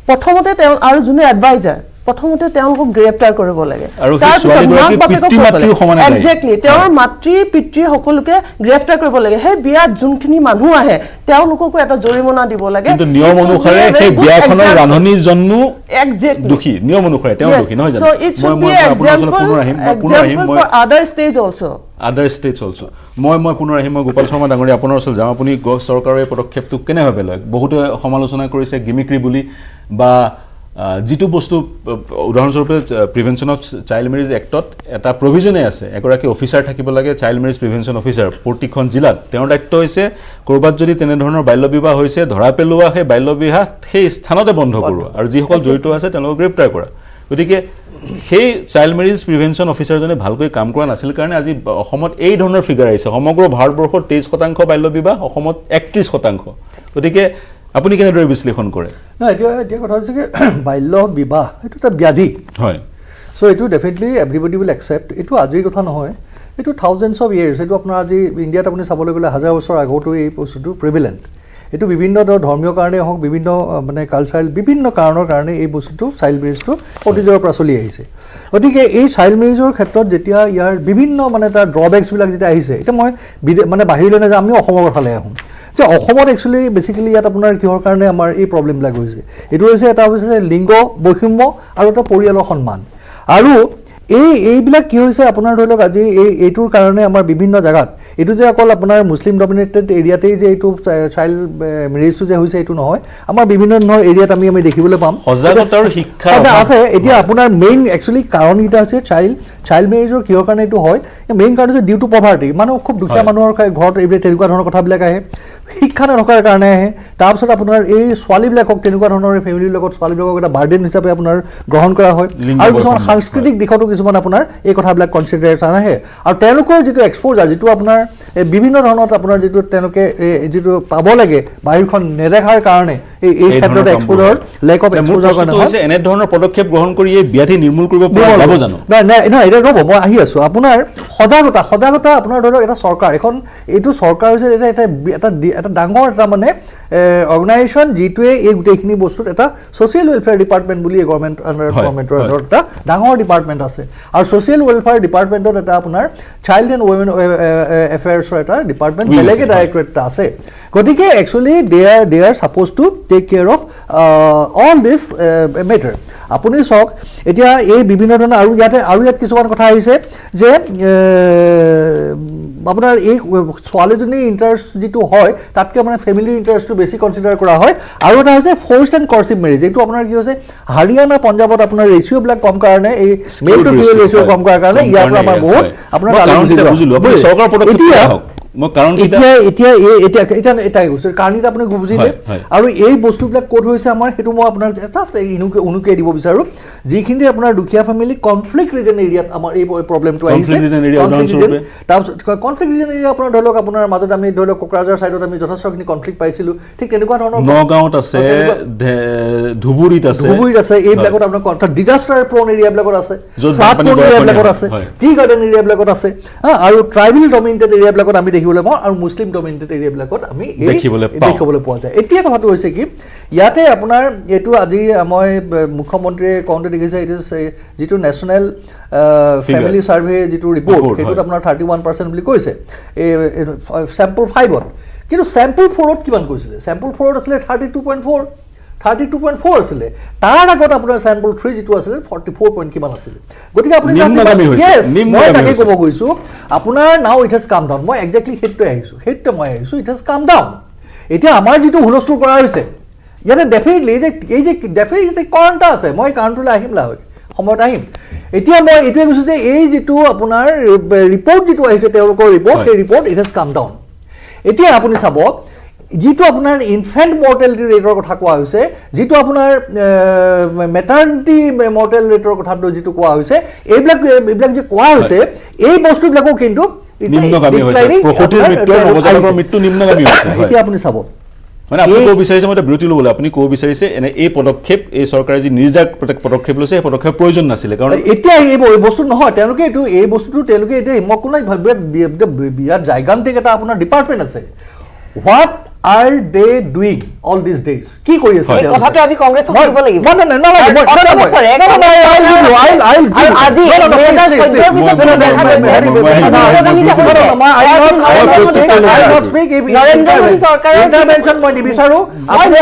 প্ৰথমতে তেওঁ আৰু যোনে এডভাইজাৰ প্ৰথমতে তেওঁলোকক গ্ৰেপ্তাৰ কৰিব লাগে একজেক্টলি তেওঁৰ মাতৃ পিতৃ সকলোকে গ্ৰেপ্তাৰ কৰিব লাগে সেই বিয়াত যোনখিনি মানুহ আহে তেওঁলোককো এটা জৰিমনা দিব লাগে কিন্তু নিয়ম অনুসাৰে সেই বিয়াখনৰ ৰান্ধনীজনো দোষী নিয়ম অনুসাৰে তেওঁ দোষী নহয় জানো মই পুনৰ আহিম আদাৰ ষ্টেজ অলছো মই পুনৰ আহিম মই গোপাল শৰ্মা ডাঙৰীয়া আপোনাৰ ওচৰত যাম আপুনি চৰকাৰৰ এই পদক্ষেপটো কেনেভাৱে লয় বহুতে সমালোচনা কৰিছে গিমিক্ৰি বুলি বা যিটো বস্তু উদাহৰণস্বৰূপে প্ৰিভেনশ্যন অফ চাইল্ড মেৰিজ এক্টত এটা প্ৰভিজনে আছে এগৰাকী অফিচাৰ থাকিব লাগে চাইল্ড মেৰিজ প্ৰিভেনশ্যন অফিচাৰ প্ৰতিখন জিলাত তেওঁৰ দায়িত্ব হৈছে ক'ৰবাত যদি তেনেধৰণৰ বাল্য বিবাহ হৈছে ধৰা পেলোৱা সেই বাল্য বিবাহ সেই স্থানতে বন্ধ কৰোৱা আৰু যিসকল জড়িত আছে তেওঁলোকক গ্ৰেপ্তাৰ কৰা গতিকে সেই চাইল্ড মেৰিজ প্ৰিভেনশ্যন অফিচাৰজনে ভালকৈ কাম কৰা নাছিল কাৰণে আজি অসমত এই ধৰণৰ ফিগাৰ আহিছে সমগ্ৰ ভাৰতবৰ্ষত 23% বাল্য বিবাহ অসমত 31% গতিকে আপুনি কেনেদৰে বিশ্লেষণ কৰে না এতিয়া কথা হৈছে কি বাল্য বিবাহ এইটো এটা ব্যাধি হয় সো এইটো ডেফিনেটলি এভৰিবডি উইল একসেপ্ট এইটো আজিৰ কথা নহয় এইটো থাউজেণ্ডছ অফ ইয়াৰ্ছ এইটো আপোনাৰ আজি ইণ্ডিয়াত আপুনি চাবলৈ গ'লে হাজাৰ বছৰ আগতো এই বস্তুটো প্ৰিভিলেণ্ট এইটো বিভিন্ন ধৰ্মীয় কাৰণে হওক বিভিন্ন মানে কালচাৰেল বিভিন্ন কাৰণৰ কাৰণে এই বস্তুটো চাইল্ড মেৰিজটো অতীজৰ পৰা চলি আহিছে গতিকে এই চাইল্ড মেৰিজৰ ক্ষেত্ৰত যেতিয়া ইয়াৰ বিভিন্ন মানে তাৰ ড্ৰবেক্সবিলাক যেতিয়া আহিছে এতিয়া মই মানে বাহিৰলৈ নাযাওঁ আমি অসমৰ কথালৈ আহোঁ যে অসমত একচুৱেলি বেচিকেলি ইয়াত আপোনাৰ কিহৰ কাৰণে আমাৰ এই প্ৰব্লেমবিলাক হৈছে এইটো হৈছে এটা হৈছে লিংগ বৈষম্য আৰু এটা পৰিয়ালৰ সন্মান আৰু এইবিলাক কি হৈছে আপোনাৰ ধৰি লওক আজি এইটোৰ কাৰণে আমাৰ বিভিন্ন জাগাত এইটো যে অকল আপোনাৰ মুছলিম ডমিনেটেড এৰিয়াতেই যে এইটো চাইল্ড মেৰিজটো যে হৈছে এইটো নহয় আমাৰ বিভিন্ন ধৰণৰ এৰিয়াত আমি দেখিবলৈ পাম সজাগতাৰ শিক্ষা আছে এতিয়া আপোনাৰ মেইন একচুৱেলি কাৰণকেইটা হৈছে চাইল্ড মেৰিজৰ কিহৰ কাৰণে এইটো হয় মেইন কাৰণ হৈছে ডিউ টু পভাৰ্টি মানুহ খুব দুখীয়া মানুহৰ ঘৰত এইবিলাক তেনেকুৱা ধৰণৰ কথাবিলাক আহে শিক্ষা নথকাৰ কাৰণে আহে তাৰপিছত আপোনাৰ এই ছোৱালীবিলাকক তেনেকুৱা ধৰণৰ ফেমিলিৰ লগত ছোৱালীবিলাকক এটা বাৰ্ডেন হিচাপে আপোনাৰ গ্ৰহণ কৰা হয় আৰু কিছুমান সাংস্কৃতিক দিশতো কিছুমান আপোনাৰ এই কথাবিলাক কনচিডাৰেশ্যন আহে আৰু তেওঁলোকৰ যিটো এক্সপ'জাৰ যিটো আপোনাৰ বিভিন্ন ধৰণত আপোনাৰ যিটো তেওঁলোকে যিটো পাব লাগে বাহিৰখন নেদেখাৰ কাৰণে এই ক্ষেত্ৰত এক্সপ'জাৰ লেক অফ এক্সপ'জাৰ কাৰণে এনে ধৰণৰ পদক্ষেপ গ্ৰহণ কৰি এই ব্যাধি নিৰ্মূল কৰিব পৰা যাব জানো নাই এতিয়া ৰ'ব মই আহি আছোঁ আপোনাৰ সজাগতা আপোনাৰ ধৰি লওক এটা চৰকাৰ এখন এইটো চৰকাৰ হৈছে এটা ডাঙৰ এটা মানে অৰ্গেনাইজেশ্যন যিটোৱে এই গোটেইখিনি বস্তুত এটা ছ'চিয়েল ৱেলফেয়াৰ ডিপাৰ্টমেণ্ট বুলি গভৰ্ণমেণ্টৰ এটা ডাঙৰ ডিপাৰ্টমেণ্ট আছে আৰু ছ'চিয়েল ৱেলফেয়াৰ ডিপাৰ্টমেণ্টত এটা আপোনাৰ চাইল্ড এণ্ড ৱমেন এফেয়াৰ্ছৰ এটা ডিপাৰ্টমেণ্ট বেলেগে ডাইৰেক্টৰেট এটা আছে গতিকে actually they are supposed to take care of all this matter আপুনি চাওক এতিয়া এই বিভিন্ন ধৰণৰ আৰু ইয়াত কিছুমান কথা আহিছে যে আপোনাৰ এই ছোৱালীজনীৰ ইণ্টাৰেষ্ট যিটো হয় তাতকৈ মানে ফেমিলিৰ ইণ্টাৰেষ্টটো বেছি কনচিডাৰ কৰা হয় আৰু এটা হৈছে ফ'ৰ্চ এণ্ড কৰ্চিভ মেৰিজ এইটো আপোনাৰ কি হৈছে হাৰিয়ানা পঞ্জাৱত আপোনাৰ ৰেচিঅ'বিলাক কম কাৰণে এই মেল টু ফিমেল ৰেচিঅ' কম কৰাৰ কাৰণে ইয়াৰ পৰা আমাৰ বহুত আপোনাৰ মই কাৰণ এটাই কৈছোঁ কাৰণটো আপুনি বুজিলে আৰু এই বস্তুবিলাক ক'ত হৈছে আমাৰ সেইটো মই আপোনাক জাষ্ট উনুকিয়াই দিব বিচাৰোঁ যিখিনি আপোনাৰ দুখীয়া ফেমিলি কনফ্লিক্ট ৰিজন এৰিয়াত আমাৰ এই প্ৰব্লেমটো আহিছে তাৰপিছত কনফ্লিক্ট ৰিজন এৰিয়া আপোনাৰ ধৰি লওক আপোনাৰ মাজত আমি ধৰি লওক কোকৰাঝাৰ ছাইডত আমি যথেষ্টখিনি কনফ্লিক্ট পাইছিলোঁ ঠিক তেনেকুৱা ধৰণৰ নগাঁৱত আছে ধুবুৰীত আছে এইবিলাকত আপোনাৰ ডিজাষ্টাৰ প্ৰন এৰিয়াবিলাকত আছে ফ্লাড প্ৰন এৰিয়াবিলাকত আছে টি গাৰ্ডেন এৰিয়াবিলাকত আছে আৰু ট্ৰাইবেল ডমিনেটেড এৰিয়াবিলাকত আমি দেখিবলৈ পাওঁ আৰু মুছলিম ডমিনেটেড এৰিয়াবিলাকত আমি দেখিবলৈ পোৱা যায় এতিয়া কথাটো হৈছে কি ইয়াতে আপোনাৰ এইটো আজি মই মুখ্যমন্ত্ৰীয়ে কওঁতে দেখিছে ইট ইজ যিটো নেশ্যনেল ফেমিলি ছাৰ্ভে যিটো ৰিপৰ্ট সেইটোত আপোনাৰ 31% বুলি কৈছে এই চেম্পল 5ত কিন্তু চেম্পল 4ত কিমান কৈছিলে চেম্পল 4ত আছিলে 32.4 আছিলে তাৰ আগত আপোনাৰ চেম্পল 3 যিটো আছিলে 44 পইণ্ট কিমান আছিলে গতিকে আপুনি মই তাকে ক'ব গৈছোঁ আপোনাৰ নাও ইট হেজ কাম ডাউন মই একজেক্টলি সেইটোৱে আহিছোঁ ইট হেজ কাম ডাউন এতিয়া আমাৰ যিটো হুলস্থুল কৰা হৈছে ইয়াতে ডেফিনেটলি এই যে ডেফিনেটলি কাৰণ এটা আছে মই কাৰণটোলৈ আহিম সময়ত আহিম এতিয়া মই এইটোৱে কৈছোঁ যে এই যিটো আপোনাৰ ৰিপৰ্ট যিটো আহিছে তেওঁলোকৰ ৰিপৰ্ট সেই ৰিপৰ্ট ইট হেজ কাম ডাউন এতিয়া আপুনি চাব যিটো আপোনাৰ ইনফেণ্ট মৰ্টেলিটি ৰেটৰ কথা কোৱা হৈছে যিটো আপোনাৰ মেটাৰনিটি মৰ্টেল ৰেটৰ কথাটো যিটো কোৱা হৈছে এইবিলাক যে কোৱা হৈছে এই বস্তুবিলাকো কিন্তু এতিয়া আপুনি চাব মানে আপুনি ক'ব বিচাৰিছে মই বিৰতি ল'বলৈ আপুনি ক'ব বিচাৰিছে এনে এই পদক্ষেপ এই চৰকাৰে যি নিৰ্জাক পদক্ষেপ লৈছে এই পদক্ষেপ প্ৰয়োজন নাছিলে কাৰণ এতিয়া এই বস্তু নহয় তেওঁলোকে এই বস্তুটো তেওঁলোকে এতিয়া হিমকুলাই বিৰাট জাইগান্তিক এটা আপোনাৰ ডিপাৰ্টমেণ্ট আছে what are they doing all these days কি কৰি আছে এই কথাটো আমি কংগ্ৰেছক কৰিব লাগিব আজি 2014 পিছত দেখা গৈছে নৰেন্দ্ৰ মোদী চৰকাৰৰ ইন্টাৰভেনচন মই নিবিচাৰো আপুনি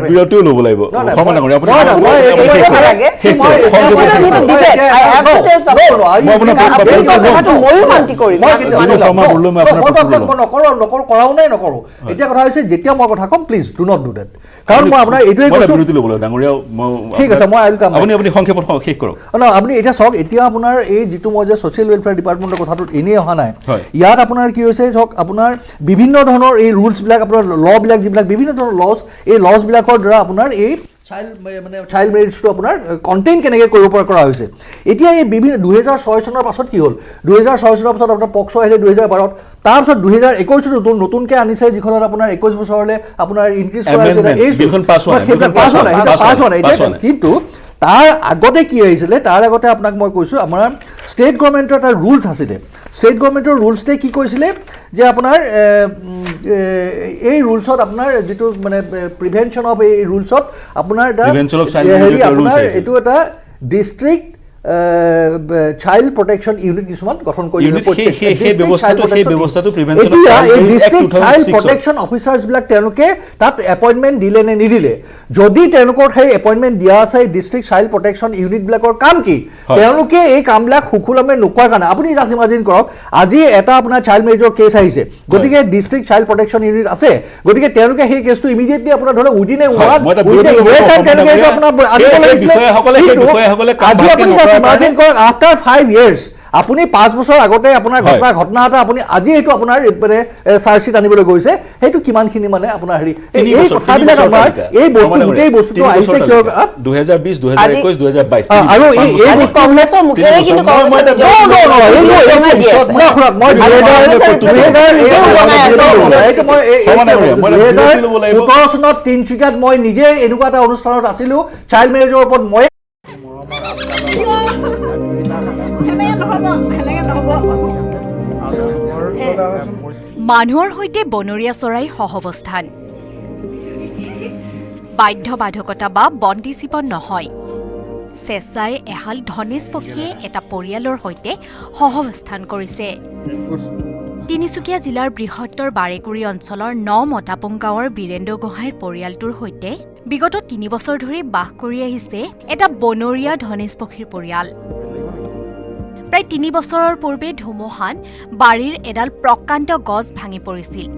বিৰতিও ল'ব লাগিব ক্ষমা নকৰি আপুনি এতিয়া কথা হৈছে যেতিয়া মই কথা কম please do not do that কাৰণ মই আপোনাৰ এইটোৱে বিৰতি ল'বলৈ ডাঙৰীয়া ঠিক আছে মই আপুনি সংক্ষেপত শেষ কৰক আপুনি এতিয়া চাওক এতিয়া আপোনাৰ এই যিটো মই যে ছ'চিয়েল ৱেলফেয়াৰ ডিপাৰ্টমেণ্টৰ কথাটোত এনেই অহা নাই ইয়াত আপোনাৰ কি হৈছে ধৰক আপোনাৰ বিভিন্ন ধৰণৰ এই ৰুলছবিলাক আপোনাৰ ল'বিলাক যিবিলাক বিভিন্ন ধৰণৰ এই লছবিলাকৰ দ্বাৰা আপোনাৰ এই চাইল্ড মেৰিজটো আপোনাৰ কণ্টেইন কেনেকৈ কৰিব পৰা কৰা হৈছে এতিয়া এই বিভিন্ন 2006 চনৰ পাছত কি হ'ল 2006 চনৰ পাছত আপোনাৰ পক্সো আহিলে 2012ত তাৰপিছত 2021 নতুনকৈ আনিছে যিখনত আপোনাৰ 21 বছৰলৈ আপোনাৰ ইনক্ৰিজ কৰা হৈছে কিন্তু তাৰ আগতে কি আহিছিলে তাৰ আগতে আপোনাক মই কৈছোঁ আমাৰ ষ্টেট গভৰ্ণমেণ্টৰ এটা ৰুলছ আছিলে ষ্টেট গভৰ্ণমেণ্টৰ ৰুলছতে কি কৈছিলে যে আপোনাৰ এই ৰুলছত আপোনাৰ যিটো মানে প্ৰিভেনশ্যন অফ এই ৰুলছত আপোনাৰ এইটো এটা ডিষ্ট্ৰিক্ট চাইল্ড প্ৰটেকশ্যন ইউনিট কিছুমান গঠন কৰি চাইল্ড প্ৰটেকশ্যন অফিচাৰ্ছবিলাক তেওঁলোকে তাত এপইণ্টমেণ্ট দিলে নে নিদিলে যদি তেওঁলোকৰ সেই এপইণ্টমেণ্ট দিয়া আছে ডিষ্ট্ৰিক্ট চাইল্ড প্ৰটেকশ্যন ইউনিটবিলাকৰ কাম কি তেওঁলোকে এই কামবিলাক সুকুলমে নোকোৱাৰ কাৰণে আপুনি জাষ্ট ইমাজিন কৰক আজি এটা আপোনাৰ চাইল্ড মেৰিজৰ কেছ আহিছে গতিকে ডিষ্ট্ৰিক্ট চাইল্ড প্ৰটেকশ্যন ইউনিট আছে গতিকে তেওঁলোকে সেই কেছটো ইমিডিয়েটলি আপোনাৰ ধৰক within a one after 5 years আপুনি 5 বছৰ আগতে আপোনাৰ ঘটনা এটা আপুনি আজি এইটো আপোনাৰ মানে চাৰ্জশিট আনিবলৈ গৈছে সেইটো কিমানখিনি মানে আপোনাৰ হেৰি এই কথাবিলাক আমাৰ এই গোটেই বস্তুটো আহিছে কিয় 2020 2021 2022 আৰু এই কংগ্ৰেছৰ মুখেৰে কিন্তু চনত তিনিচুকীয়াত মই নিজে এনেকুৱা এটা অনুষ্ঠানত আছিলোঁ চাইল্ড মেৰিজৰ ওপৰত মই মানুহৰ সৈতে বনৰীয়া চৰাই সহৱস্থান বাধ্যবাধকতা বা বন্দী জীৱন নহয় চেঁচাই এহাল ধনেশ পক্ষীয়ে এটা পৰিয়ালৰ সৈতে সহৱস্থান কৰিছে তিনিচুকীয়া জিলাৰ বৃহত্তৰ বাৰেকুৰি অঞ্চলৰ 9 মতাপুং গাঁৱৰ বীৰেন্দ্ৰ গোহাঁইৰ পৰিয়ালটোৰ সৈতে বিগত 3 বছৰ ধৰি বাস কৰি আহিছে এটা বনৰীয়া ধনেশ পক্ষীৰ পৰিয়াল প্ৰায় 3 বছৰৰ পূৰ্বে ধুমুহাত বাৰীৰ এডাল প্ৰকাণ্ড গছ ভাঙি পৰিছিল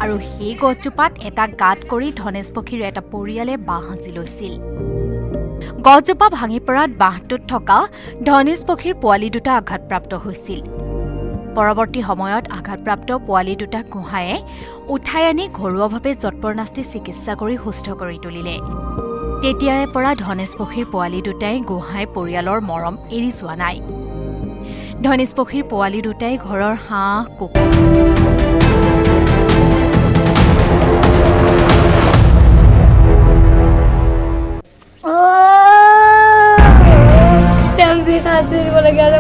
আৰু সেই গছজোপাত এটা গাঁত কৰি ধনেশ পক্ষীৰ এটা পৰিয়ালে বাঁহ সাজি লৈছিল গছজোপা ভাঙি পৰাত বাঁহটোত থকা ধনেশ পক্ষীৰ পোৱালি দুটা আঘাতপ্ৰাপ্ত হৈছিল। পৰৱৰ্তী সময়ত আঘাতপ্ৰাপ্ত পোৱালি দুটাক গোহাঁয়ে উঠাই আনি ঘৰুৱাভাৱে যৎপৰনাস্তি চিকিৎসা কৰি সুস্থ কৰি তুলিলে। তেতিয়াৰে পৰা ধনেশ পক্ষীৰ পোৱালি দুটাই গোহাঁই পৰিয়ালৰ মৰম এৰি যোৱা নাই। ধনেশ পক্ষীৰ পোৱালি দুটাই ঘৰৰ হাঁহ কুকুৰ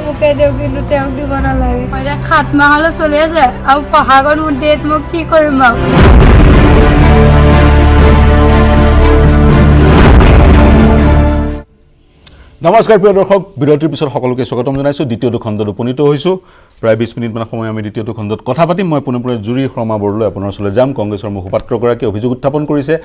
মোকে দিওঁ কিন্তু তেওঁক দিব নালাগে। মই এতিয়া 7 মাহলৈ চলি আছে আৰু পঢ়াগত মোৰ ডেট মই কি কৰিম আৰু। নমস্কাৰ প্ৰিয় দৰ্শক, বিৰতিৰ পিছত সকলোকে স্বাগতম জনাইছোঁ। দ্বিতীয়টো খণ্ডত উপনীত হৈছোঁ। প্ৰায় 20 মিনিটমান সময় আমি দ্বিতীয়টো খণ্ডত কথা পাতিম। মই পুনঃপুনৰ জুৰি শৰ্মা বৰদলৈ আপোনাৰ ওচৰলৈ যাম। কংগ্ৰেছৰ মুখপাত্ৰগৰাকীয়ে অভিযোগ উত্থাপন কৰিছে,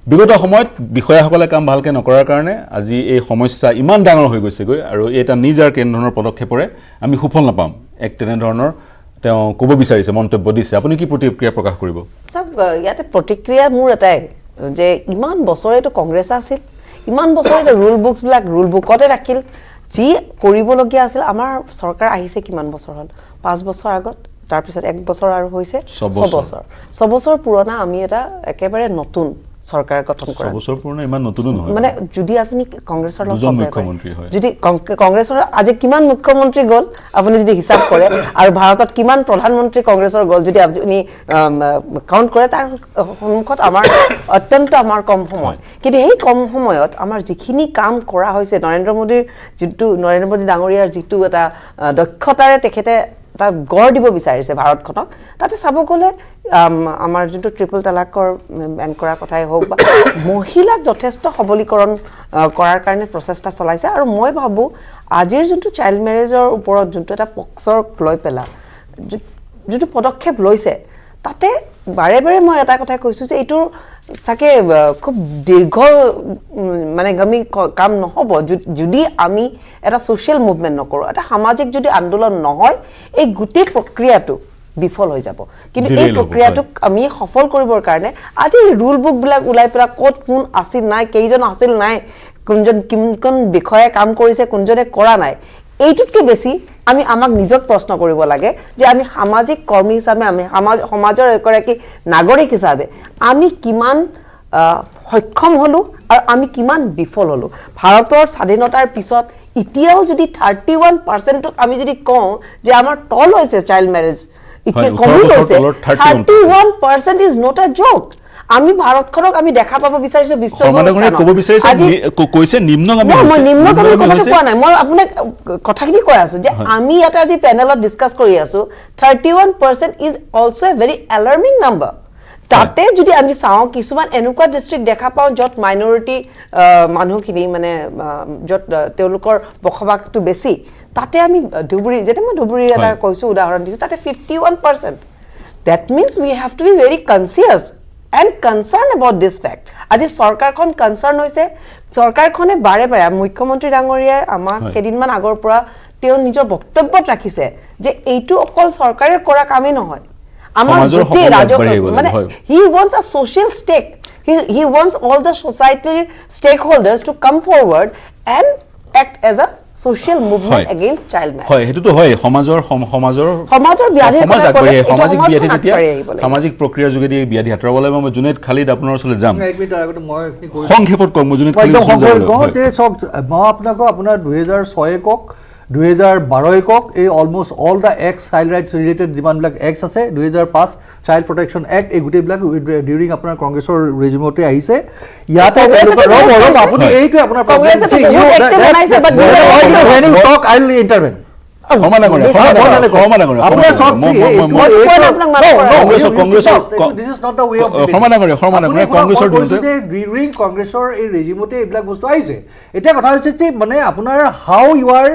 বিগত সময়ত বিষয়াসকলে কাম ভালকৈ নকৰাৰ কাৰণে আজি এই সমস্যা ইমান ডাঙৰ হৈ গৈছেগৈ আৰু এটা নিজাৰ কেনেধৰণৰ পদক্ষেপৰে আমি সুফল নাপাম, এক তেনেধৰণৰ তেওঁ ক'ব বিচাৰিছে, মন্তব্য দিছে। আপুনি কি প্ৰতিক্ৰিয়া প্ৰকাশ কৰিব? চাওক, ইয়াতে প্ৰতিক্ৰিয়া মোৰ এটাই যে ইমান বছৰেতো কংগ্ৰেছ আছিল, ইমান বছৰে ৰুল বুকছবিলাক ৰুল বুকতে ৰাখিল। যি কৰিবলগীয়া আছিল, আমাৰ চৰকাৰ আহিছে কিমান বছৰ হ'ল? 5 বছৰ আগত, তাৰপিছত 1 বছৰ আৰু হৈছে 6 বছৰ পুৰণা আমি এটা একেবাৰে নতুন চৰকাৰ গঠন কৰা। 6 বছৰ পুৰণা ইমান নতুনো নহয়। মানে যদি আপুনি কংগ্ৰেছৰ দুজন মুখ্যমন্ত্ৰী হয়, যদি কংগ্ৰেছৰ আজি কিমান মুখ্যমন্ত্ৰী গ'ল আপুনি যদি হিচাপ কৰে, আৰু ভাৰতত কিমান প্ৰধানমন্ত্ৰী কংগ্ৰেছৰ গ'ল যদি আপুনি কাউণ্ট কৰে, তাৰ সন্মুখত আমাৰ অত্যন্ত আমাৰ কম সময়। কিন্তু সেই কম সময়ত আমাৰ যিখিনি কাম কৰা হৈছে, নৰেন্দ্ৰ মোদী ডাঙৰীয়াৰ যিটো এটা দক্ষতাৰে তেখেতে এটা গঢ় দিব বিচাৰিছে ভাৰতখনক, তাতে চাব গ'লে আমাৰ যোনটো ট্ৰিপল তালাকৰ বেন কৰাৰ কথাই হওক বা মহিলাক যথেষ্ট সবলীকৰণ কৰাৰ কাৰণে প্ৰচেষ্টা চলাইছে। আৰু মই ভাবোঁ আজিৰ যোনটো চাইল্ড মেৰেজৰ ওপৰত যোনটো এটা পক্সৰ লৈ পেলাই যোনটো পদক্ষেপ লৈছে, তাতে বাৰে বাৰে মই এটা কথাই কৈছোঁ যে এইটো চাগে খুব দীৰ্ঘ গামী কাম নহ'ব যদি আমি এটা ছ'চিয়েল মুভমেণ্ট নকৰোঁ, এটা সামাজিক যদি আন্দোলন নহয়, এই গোটেই প্ৰক্ৰিয়াটো বিফল হৈ যাব। কিন্তু এই প্ৰক্ৰিয়াটোক আমি সফল কৰিবৰ কাৰণে আজি ৰুল বুকবিলাক ওলাই পেলাই ক'ত কোন আছিল নাই, কেইজন আছিল নাই, কোন বিষয়ে কাম কৰিছে, কোনজনে কৰা নাই, এইটোতকৈ বেছি আমি আমাক নিজক প্ৰশ্ন কৰিব লাগে যে আমি সামাজিক কৰ্মী হিচাপে, আমি সমাজৰ এগৰাকী নাগৰিক হিচাপে আমি কিমান সক্ষম হ'লোঁ আৰু আমি কিমান বিফল হ'লোঁ। ভাৰতৰ স্বাধীনতাৰ পিছত এতিয়াও যদি 31%ক আমি যদি কওঁ যে আমাৰ তল হৈছে চাইল্ড মেৰেজ, এতিয়া কমি গৈছে, 31% ইজ নট এ জোক। আমি ভাৰতখনক আমি দেখা পাব বিচাৰিছো বিশ্ব কোৱা নাই, মই আপোনাক কথাখিনি কৈ আছো যে আমি এটা আজি পেনেলত ডিছকাছ কৰি আছো, 31% is also' a very alarming number. তাতে যদি আমি চাওঁ, কিছুমান এনেকুৱা ডিষ্ট্ৰিক্ট দেখা পাওঁ য'ত মাইনৰিটি মানুহখিনি মানে য'ত তেওঁলোকৰ বসবাসটো বেছি, তাতে আমি ধুবুৰী, যেতিয়া মই ধুবুৰীৰ এটা কৈছোঁ উদাহৰণ দিছোঁ, তাতে 51%। That means we have to B very conscious and concerned about this fact. আজি চৰকাৰখন কনচাৰ্ণ হৈছে, চৰকাৰখনে বাৰে বাৰে মুখ্যমন্ত্ৰী ডাঙৰীয়াই আমাক কেইদিনমান আগৰ পৰা তেওঁ নিজৰ বক্তব্যত ৰাখিছে যে এইটো অকল চৰকাৰে কৰা কামেই নহয়, আমাৰ গোটেই ৰাজক মানে he wants a social stake, he wants all the societal stakeholders to come forward and act as a social movement against child marriage. হয়, হেতুটো হয়, সমাজৰ ব্যাধি, সামাজিক প্ৰক্ৰিয়াৰ যোগেদি ব্যাধি আঁতৰাব লাগিব। মই জুনেদ খালিদ আপোনাৰ ওচৰলৈ যাম, সংক্ষেপত কম। মই জুনেদ খালিদ মই আপোনাৰ 2006 কওক, 2012 কওক, এই almost all the x child rights related যিমানবিলাক এক্ট আছে, 2005 চাইল্ড প্ৰটেকশ্যন এক্ট, এই গোটেইবিলাক ডিউৰিং আপোনাৰ কংগ্ৰেছৰ ৰেজিমতে আহিছে। ইয়াতে আপুনি এইটোৱে আপোনাৰ কংগ্ৰেছৰ এই ৰেজিমতে এইবিলাক বস্তু আহিছে। এতিয়া কথা হৈছে যে মানে আপোনাৰ হাউ ইউ আৰ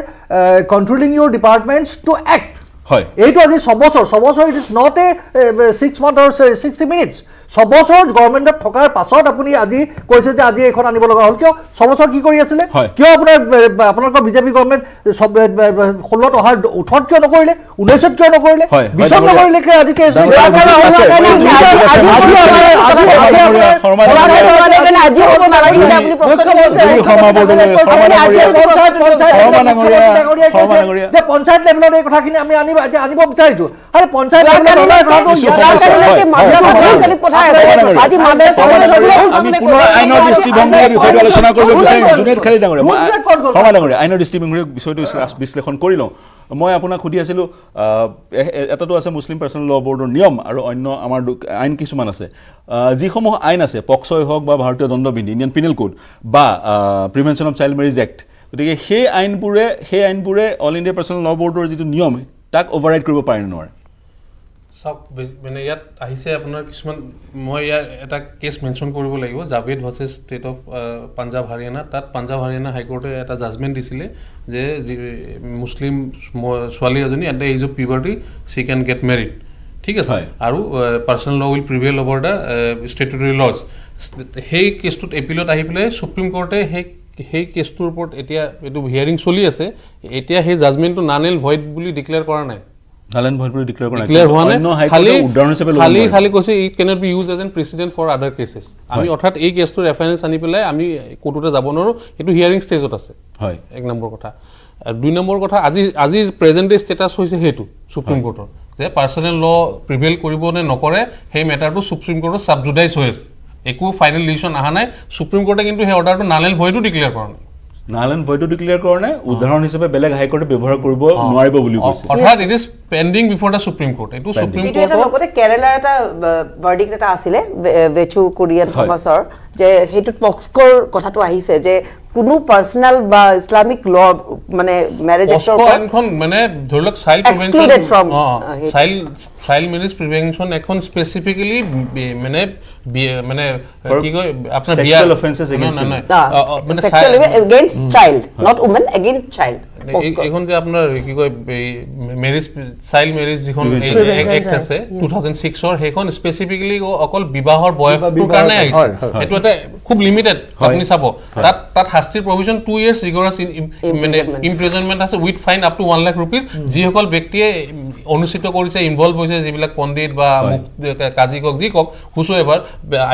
কণ্ট্ৰলিং ইউৰ ডিপাৰ্টমেণ্টছ টু এক্ট। এইটো আজি 6 বছৰ it is not a 6 months or 60 minutes 6 বছৰ গভৰ্ণমেণ্টত থকাৰ পাছত আপুনি আজি কৈছে যে আজি এখন আনিব লগা হ'ল কিয় 6 বছৰ কি কৰি আছিলে কিয় আপোনালোকৰ বিজেপি গভৰ্ণমেণ্ট 16ত অহাৰ 18ত কিয় নকৰিলে 19ত কিয় নকৰিলে 20ত নকৰিলে কি আজি কেছ পঞ্চায়ত লেভেলত এই কথাখিনি আমি আনিব বিচাৰিছো আৰে পঞ্চায়ত আমি পুনৰ আইনৰ দৃষ্টিভংগীৰ বিষয়টো আলোচনা কৰিব বিচাৰিম জুনেদ খালি ডাঙৰীয়া শৰ্মা ডাঙৰীয়া আইনৰ দৃষ্টিভংগীৰ বিষয়টো বিশ্লেষণ কৰি লওঁ মই আপোনাক সুধি আছিলোঁ এটাতো আছে মুছলিম পাৰ্চনেল ল' বৰ্ডৰ নিয়ম আৰু অন্য আমাৰ আইন কিছুমান আছে যিসমূহ আইন আছে পক্সই হওক বা ভাৰতীয় দণ্ডবিধি ইণ্ডিয়ান পিনেল কোড বা prevention of child marriage act গতিকে সেই আইনবোৰে অল ইণ্ডিয়া পাৰ্চনেল ল' বৰ্ডৰ যিটো নিয়ম তাক অভাৰৰাইড কৰিব পাৰে নে নোৱাৰে সব মানে ইয়াত আহিছে আপোনাৰ কিছুমান মই ইয়াৰ এটা কেছ মেনশ্যন কৰিব লাগিব Javed versus state of Punjab Haryana তাত পাঞ্জাৱ হাৰিয়ানা হাইকোৰ্টে এটা জাজমেণ্ট দিছিলে যে মুছলিম ছোৱালী এজনী at the age of puberty she can get married ঠিক আছে আৰু personal law will prevail over the statutory laws সেই কেছটোত এপিলত আহি পেলাই সুপ্ৰিম কোৰ্টে সেই কেছটোৰ ওপৰত এতিয়া এইটো হিয়াৰিং চলি আছে এতিয়া সেই জাজমেণ্টটো নান এণ্ড ভইড বুলি ডিক্লেয়াৰ কৰা নাই খালি কৈছে it cannot be use as an precedent for other cases আমি অৰ্থাৎ এই কেছটোৰ ৰেফাৰেঞ্চ আনি পেলাই আমি কোৰ্টতে যাব নোৱাৰোঁ এইটো হিয়াৰিং ষ্টেজত আছে হয় 1 নম্বৰ কথা আৰু 2 নম্বৰ কথা আজি প্ৰেজেণ্ট ডে ষ্টেটাছ হৈছে সেইটো সুপ্ৰিম কোৰ্টৰ যে পাৰ্চনেল ল প্ৰিভেইল কৰিব নে নকৰে সেই মেটাৰটো সুপ্ৰিম কোৰ্টত ছাবজুডাইজ হৈ আছে একো ফাইনেল ডিচিশ্যন অহা নাই সুপ্ৰিম কোৰ্টে কিন্তু সেই অৰ্ডাৰটো নাল এণ্ড ভইডো ডিক্লেয়াৰ কৰা নাই উদাহৰণ হিচাপে বেলেগ হাইকোৰ্টে ব্যৱহাৰ কৰিব নোৱাৰিব বুলি কৈছে অৰ্থাৎ it is pending before the supreme court এটো সুপ্ৰিম কোৰ্টৰ লগতে কেৰালাৰ এটা ভাৰ্ডিক্ট এটা আছিলে বেচু কোৰিয়ান থমাছৰ যে হেতুত পক্সকোৰ কথাটো আহিছে যে কোনো পাৰ্সোনাল বা ইসলামিক ল মানে ম্যাৰেজ এক্টৰ এখন মানে ধৰলক চাইল্ড প্ৰিভেনশন চাইল্ড ম্যাৰেজ প্ৰিভেনশন এখন স্পেসিফিক্যালি মানে মানে কি কয় আপোনাৰ সেক্সুয়াল অফেন্সেস এগেইনস্ট মানে sexual against child not women against child এখন যে আপোনাৰ কি কয় ম্যাৰেজ চাইল্ড ম্যাৰেজ যিখন এক্ট আছে 2006 ৰ হেখন স্পেসিফিক্যালি অকল বিবাহৰ বয়সৰ কাৰণে আহিছে এটো এটা খুব লিমিটেড আপুনি চাব তাত শাস্তিৰ প্ৰভিজন 2 ইয়াৰ্স ৰিগৰাস ইমপ্ৰিজনমেন্ট আছে with fine up to 1 lakh rupees যিসকল ব্যক্তিয়ে অনুচিত কৰিছে ইনভলভ হৈছে যিবিলাক পণ্ডিত বা কাজী কক যি কক হুসো এভাৰ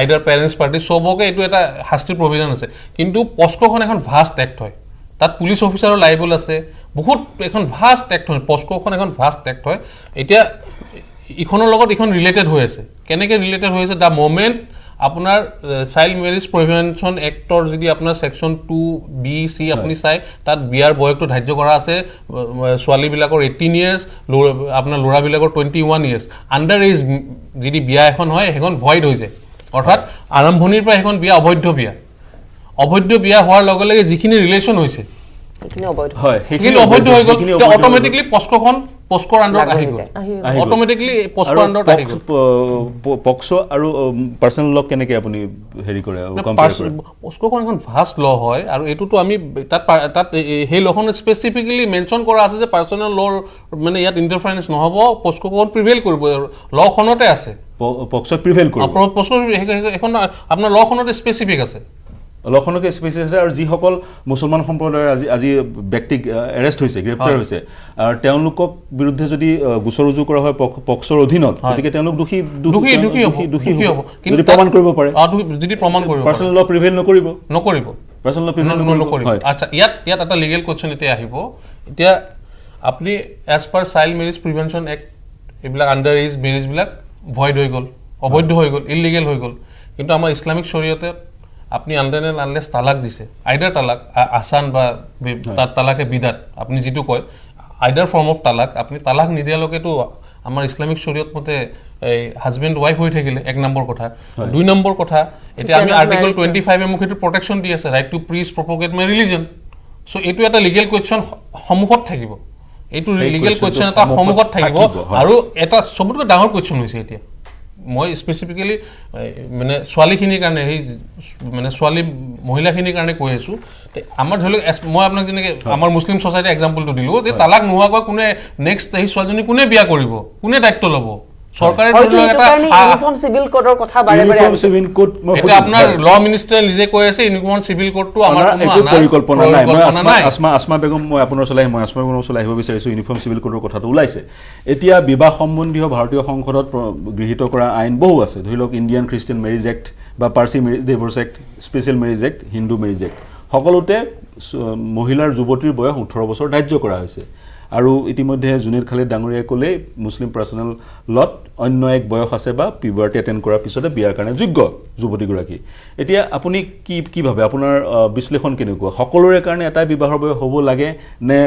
আইদাৰ পেৰেন্টস পাৰ্টি সবকে এটো এটা শাস্তিৰ প্ৰভিজন আছে কিন্তু পস্কোখন এখন ভাষ্ট এক্ট হয় তাত পুলিশ অফিচাৰৰ লাইবল আছে বহুত এখন ভাষ্ট এক্ট হয় পস্কোখন এখন ভাষ্ট এক্ট হয় এতিয়া ইখনৰ লগত ইখন ৰিলেটেড হৈ আছে কেনেকে ৰিলেটেড হৈ আছে দা মোমেন্ট আপোনাৰ চাইল্ড ম্যাৰেজ প্ৰিভেনশন এক্টৰ যদি আপোনাৰ সেকশন 2 বি সি আপুনি চাই তাত বিয়াৰ বয়সটো ধাৰ্য কৰা আছে ছোৱালী বিলাকৰ 18 ইয়াৰ্স আপোনাৰ লৰা বিলাকৰ 21 ইয়াৰ্স আন্ডাৰ এজ যদি বিয়া এখন হয় হেখন ভয়েড হৈ যায় অৰ্থাৎ আৰম্ভণিৰ পৰা এখন বিয়া অবৈধ বিয়া হোৱাৰ লগে লগে যিখিনি ৰিলেশন হৈছে সেইখিনি অবৈধ হয় সেইখিনি অবৈধ হৈ গ'ল অটোমেটিকলি পস্কোৰ আন্ডাৰত আহি গ'ল অটোমেটিকলি পস্কোৰ আন্ডাৰত আহি গ'ল পক্সো আৰু পাৰ্সোনাল ল কেনেকৈ আপুনি হেৰি কৰে কম্পেয়াৰ কৰে পস্কোখন এখন ভাষ্ট ল হয় আৰু এটোতো আমি তাত সেই লখন স্পেসিফিক্যালি মেনশন কৰা আছে যে পাৰ্সোনাল লৰ মানে ইয়াত ইন্টাৰফাৰেন্স নহব পস্কোখন প্ৰিভেইল কৰিব লখনতে আছে পক্সো প্ৰিভেইল কৰিব পস্কো এখন আপোনাৰ লখনতে স্পেসিফিক আছে লখনকে স্পেচিফিক আছে আৰু যিসকল মুছলমান সম্প্ৰদায়ৰ আজি ব্যক্তিক এৰেষ্ট হৈছে গ্ৰেপ্তাৰ হৈছে আৰু তেওঁলোকক বিৰুদ্ধে যদি গোচৰ ৰুজু কৰা হয় পক্সৰ অধীনত গতিকে তেওঁলোক দোষী হ'ব যদি প্ৰমাণ কৰিব পাৰে যদি প্ৰমাণ কৰিব পাৰ্সোনাল ল প্ৰিভেইল নকৰিব পাৰ্সোনাল ল প্ৰিভেইল নকৰিব আচ্ছা ইয়াত এটা লিগেল কোৱেশ্চন এতিয়া আহিব এতিয়া আপুনি এজ পাৰ চাইল্ড ম্যাৰেজ প্ৰিভেনশন এক্ট এইবিলাক আন্ডাৰ এজ ম্যাৰেজ বিলাক ভয়েড হৈ গ'ল অবৈধ হৈ গ'ল ইলিগেল হৈ গ'ল কিন্তু আমাৰ ইসলামিক শৰীয়তে আপনি আনলেস তালাক দিছে আইদাৰ তালাক আসান বা তালাকে বিদাত আপনি যেটো কয় আইদাৰ ফৰ্ম অফ তালাক আপনি তালাক নিদিয়ালৈকেতো আমাৰ ইসলামিক শৰীয়ত মতে হাজবেণ্ড ওয়াইফ হৈ থাকিলে 1 নম্বৰ কথা 2 নম্বৰ কথা এতিয়া আমি আৰ্টিকল 25 এ মোক এটো প্ৰটেকচন দি আছে right to preach propagate my religion so এটো এটা লিগেল কোৱেশ্চন সমুখত থাকিব এটো লিগেল কোৱেশ্চন এটা সমুখত থাকিব আৰু এটা সবতকৈ ডাঙৰ কোৱেশ্চন হৈছে এতিয়া মই স্পেচিফিকেলি মানে ছোৱালীখিনিৰ কাৰণে সেই মানে ছোৱালী মহিলাখিনিৰ কাৰণে কৈ আছোঁ আমাৰ ধৰি লওক মই আপোনাক যেনেকৈ আমাৰ মুছলিম ছ'চাইটি এক্সাম্পলটো দিলোঁ যে তালাক নোহোৱাকৈ কোনে নেক্সট সেই ছোৱালীজনী কোনে বিয়া কৰিব কোনে দায়িত্ব ল'ব চৰকাৰে ইউনিফৰ্ম চিভিল কোডৰ কথা বাৰে বাৰে এটা আপোনাৰ ল মিনিষ্টাৰে নিজে কৈ আছে ইউনিফৰ্ম চিভিল কোডটো আমাৰ একো পৰিকল্পনা নাই মই আসমা বেগম মই আপোনাৰ ওচৰলৈ আসমা বেগমৰ ওচৰলৈ আহিব বিচাৰিছোঁ ইউনিফৰ্ম চিভিল কোডৰ কথাটো ওলাইছে এতিয়া বিবাহ সম্বন্ধীয় ভাৰতীয় সংসদত গৃহীত কৰা আইন বহু আছে ধৰি লওক ইণ্ডিয়ান খ্ৰীষ্টিয়ান মেৰিজ এক্ট বা Parsi marriage divorce act special marriage act Hindu marriage act সকলোতে মহিলাৰ যুৱতীৰ বয়স 18 বছৰ ধাৰ্য কৰা হৈছে আৰু ইতিমধ্যে জুনেদ খালিদ ডাঙৰীয়াই ক'লে মুছলিম পাৰ্চনেল লত অন্য এক বয়স আছে বা পিউবাৰ্টি এটেণ্ড কৰাৰ পিছতে বিয়াৰ কাৰণে যোগ্য যুৱতীগৰাকী এতিয়া আপুনি কি ভাবে আপোনাৰ বিশ্লেষণ কেনেকুৱা সকলোৰে কাৰণে এটাই বিবাহৰ বয়স হ'ব লাগে নে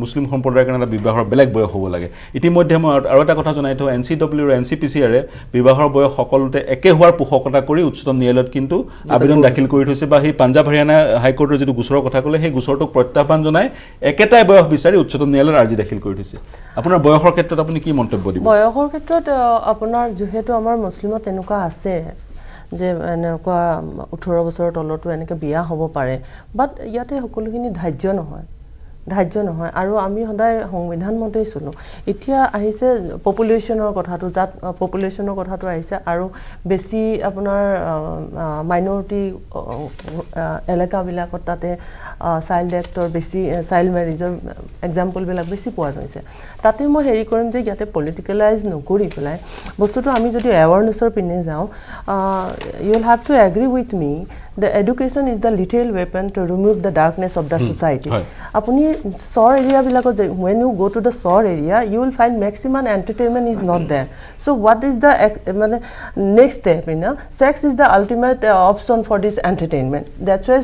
মুছলিম সম্প্ৰদায়ৰ কাৰণে এটা বিবাহৰ বেলেগ বয়স হ'ব লাগে ইতিমধ্যে মই আৰু এটা কথা জনাই থওঁ NCW আৰু NCPCৰে বিবাহৰ বয়স সকলোতে একে হোৱাৰ পোষকতা কৰি উচ্চতম ন্যায়ালয়ত কিন্তু আবেদন দাখিল কৰি থৈছে বা সেই পাঞ্জাৱ হাৰিয়ানা হাইকোৰ্টৰ যিটো গোচৰৰ কথা ক'লে সেই গোচৰটোক প্ৰত্যাহ্বান জনাই একেটাই বয়স বিচাৰি উচ্চতম ন্যায়ালয়ৰ আৰ্জি দাখিল কৰি থৈছে আপোনাৰ বয়সৰ ক্ষেত্ৰত আপুনি কি মন্তব্য দিব বয়সৰ ক্ষেত্ৰত আপোনাৰ যেহেতু আমাৰ মুছলিমত এনেকুৱা আছে যে এনেকুৱা 18 বছৰৰ তলতো এনেকৈ বিয়া হ'ব পাৰে বাট ইয়াতে সকলোখিনি ধাৰ্য নহয় আৰু আমি সদায় সংবিধান মতেই চলোঁ এতিয়া আহিছে পপুলেশ্যনৰ কথাটো যাত পপুলেশ্যনৰ কথাটো আহিছে আৰু বেছি আপোনাৰ মাইনৰিটি এলেকাবিলাকত তাতে চাইল্ড এক্টৰ বেছি চাইল্ড মেৰিজৰ এক্সাম্পলবিলাক বেছি পোৱা গৈছে তাতে মই হেৰি কৰিম যে ইয়াতে পলিটিকেলাইজ নকৰি পেলাই বস্তুটো আমি যদি এৱাৰনেছৰ পিনে যাওঁ you will have to agree with me the education is the little weapon to remove the darkness of the society apuni sor area bilakot when you go to the sor area you will find maximum entertainment is not there so what is the next step sex is the ultimate option for this entertainment that's why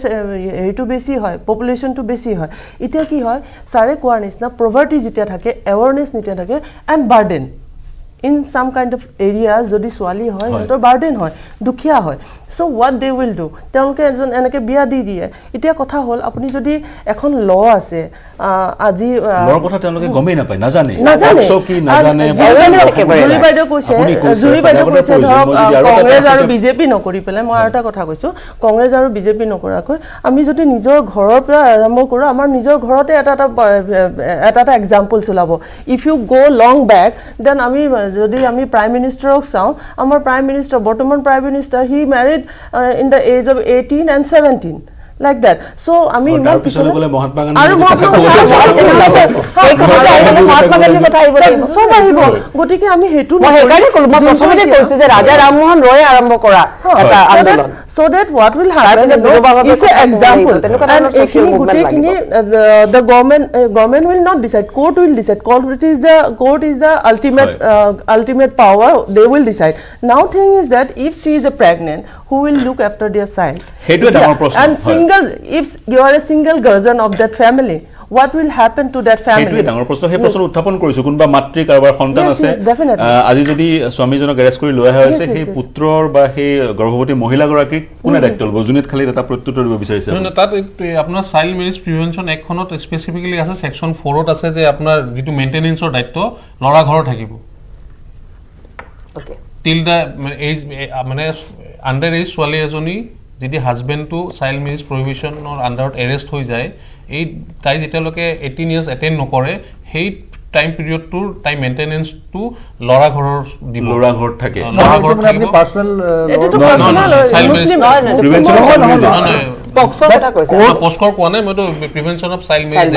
to besi hoy population to besi hoy itia ki hoy sare koar nisna poverty jitia thake awareness nitia thake and burden in some kind of areas jodi swali hoy hetor burden hoy dukhiya hoy so what they will do তেওঁলোকে এজন এনেকে বিয়া দি দিয়ে এতিয়া কথা হল আপুনি যদি এখন ল আছে আজি লৰ কথা তেওঁলোকে গমেই নাপায় নাজানে কি নাজানে জুৰি বাইদেউ কৈছে কংগ্ৰেছ আৰু বিজেপি নকৰি পেলাই মই আৰু এটা কথা কৈছো কংগ্ৰেছ আৰু বিজেপি নকৰাকৈ আমি যদি নিজৰ ঘৰৰ পৰা আৰম্ভ কৰো আমাৰ নিজৰ ঘৰতে এটা এক্সাম্পল চলাব if you go long back then যদি আমি প্ৰাইম মিনিষ্টাৰক চাওঁ আমাৰ প্ৰাইম মিনিষ্টাৰ বৰ্তমান prime minister he married in the age of 18 and 17 like that so ami iman pisole gole mahatma gandhi কথা আইব so আহিব গটিকে আমি হেতু মই হেকাৰি কল মই প্ৰথমতে কৈছো যে ৰাজা ৰামমোহন ৰয় আৰম্ভ কৰা এটা আন্দোলন so that what will happen is an example and ekhini gotekini the government will not decide court will decide court is the ultimate power they will decide now thing is that if she is pregnant who will look after their child and if you are a single guardian of that family what will happen to that family হেতু ডাঙৰ প্ৰশ্ন হে প্ৰশ্ন উত্থাপন কৰিছো কোনবা মাতৃ কাৰবাৰ সন্তান আছে আজি যদি স্বামীজনক এৰেষ্ট কৰি লৈ আহা হৈছে সেই পুত্ৰৰ বা সেই গৰ্ভৱতী মহিলাগৰাকীক কোনে দায়িত্ব ল'ব জুনেদ খালিদ এটা প্ৰত্যুত্তৰ দিব বিচাৰিছে তাত আপোনাৰ চাইল্ড মেৰিজ প্ৰিভেনশ্যন এক্টখনত স্পেচিফিকেলি আছে সেকশন 4ত আছে যে আপোনাৰ যিটো মেইনটেনেন্সৰ দায়িত্ব লৰা ঘৰৰ থাকিব ওকে টিল দা এজ মানে আন্ডাৰ এজ ছোৱালী এজনী যদি হাজবেণ্ডটো চাইল্ড মেৰিজ প্ৰহিবিশ্যনৰ আন্ডাৰত এৰেষ্ট হৈ যায় এই তাই যেতিয়ালৈকে 18 ইয়াৰ্ছ এটেণ্ড নকৰে সেই টাইম পিৰিয়ডটোৰ টাইম মেইনটেনেন্সটো লৰা ঘৰৰ দিব লৰা ঘৰত থাকে লৰা ঘৰত আপুনি পাৰ্সোনাল চাইল্ড মেৰিজ প্ৰিভেনশ্যন পক্সৰ কথা কৈছে পক্সৰ কোৱা নাই মইতো prevention of child marriage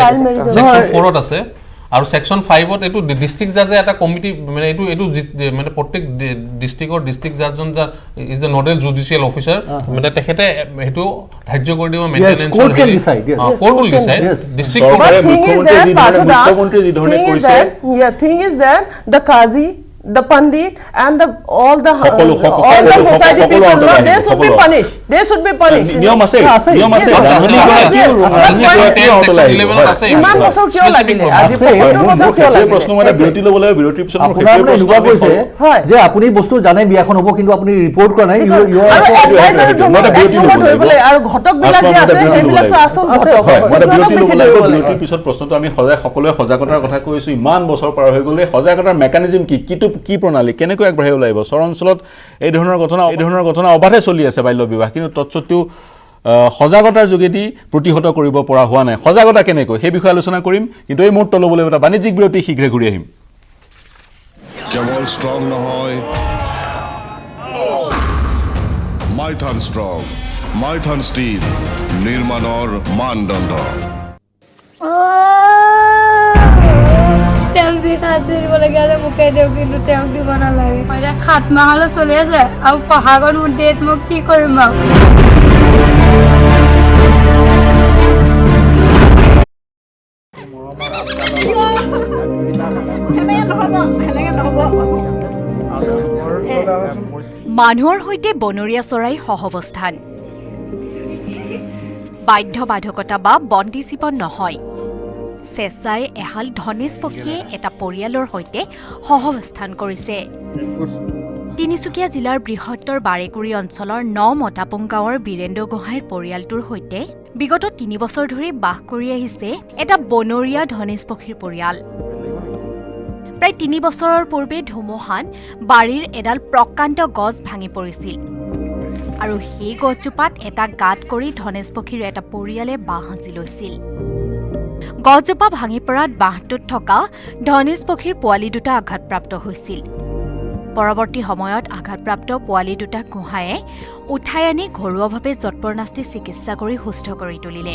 section 4ত আছে আৰু সেকশন 5ত এটো ডিস্ট্ৰিক্ট জাজে এটা কমিটি মানে এটো মানে প্ৰত্যেক ডিস্ট্ৰিক্টৰ ডিস্ট্ৰিক্ট জাজজন is the nodal judicial officer মানে তেখেতে হেতু ধাৰ্য কৰি দিব maintenance court will decide district মুখ্যমন্ত্ৰী যি ধৰণে কৈছে thing is that the qazi the pandit and all the society people they should be punished নিয়ম আছে ইমান বছৰ কিয় লাগিলে আজি 75 বছৰ কিয় লাগিলে প্ৰশ্ন মানে বিৰতি ল'বলৈ বিৰতিৰ পিছত মোৰ আপোনাৰ প্ৰশ্ন কৈছে যে আপুনি বস্তু জানে বিয়াখন হ'ব কিন্তু আপুনি ৰিপৰ্ট কৰা নাই আৰু ঘটক বিলাক যে আছে সেইবিলাক আসল ঘটক মানে বিৰতিৰ পিছত প্ৰশ্নটো আমি সকলোৱে সজাগতাৰ কথা কৈছো ইমান বছৰ পাৰ হৈ গ'লে সজাগতাৰ মেকানিজম কিটো কি প্ৰণালী কেনেকৈ আগবাঢ়ি ওলাব চৰ অঞ্চলত এই ধৰণৰ ঘটনা অবাধে চলি আছে বাল্য বিবাহ কিন্তু তৎসত্ত্বেও সজাগতাৰ যোগেদি প্ৰতিহত কৰিব পৰা হোৱা নাই সজাগতা কেনেকৈ সেই বিষয়ে আলোচনা কৰিম কিন্তু এই মুহূৰ্ত ল'বলৈ এটা বাণিজ্যিক বিৰতি শীঘ্ৰে ঘূৰি আহিম কেৱল ষ্ট্ৰং নহয় মাইথান ষ্ট্ৰং মাইথান ষ্টীল নিৰ্মাণৰ মানদণ্ড তেওঁক যি খাত দিবলগীয়া আছে মোকে দিয়ক কিন্তু তেওঁক দিব নালাগে মই এতিয়া 7 মাহলৈ চলি আছে আৰু পঢ়াগত মোৰ ডেট মোক কি কৰিম আৰু মানুহৰ সৈতে বনৰীয়া চৰাই সহৱস্থান বাধ্যবাধকতা বা বন্দিজীৱন নহয় চেঁচাই এহাল ধনেশ পক্ষীয়ে এটা পৰিয়ালৰ সৈতে সহৱস্থান কৰিছে তিনিচুকীয়া জিলাৰ বৃহত্তৰ বাৰেকুৰি অঞ্চলৰ 9 মতাপুং গাঁৱৰ বীৰেন্দ্ৰ গোহাঁইৰ পৰিয়ালটোৰ সৈতে বিগত 3 বছৰ ধৰি বাস কৰি আহিছে এটা বনৰীয়া ধনেশ পক্ষীৰ পৰিয়াল প্ৰায় 3 বছৰৰ পূৰ্বে ধুমুহাত বাৰীৰ এডাল প্ৰকাণ্ড গছ ভাঙি পৰিছিল আৰু সেই গছজোপাত এটা গাঁত কৰি ধনেশ পক্ষীৰ এটা পৰিয়ালে বাঁহ সাজি লৈছিল গছজোপা ভাঙি পৰাত বাঁহটোত থকা ধনেশ পক্ষীৰ পোৱালি দুটা আঘাতপ্ৰাপ্ত হৈছিল পৰৱৰ্তী সময়ত আঘাতপ্ৰাপ্ত পোৱালি দুটা গোহাঁয়ে উঠাই আনি ঘৰুৱাভাৱে যৎপৰনাস্তি চিকিৎসা কৰি সুস্থ কৰি তুলিলে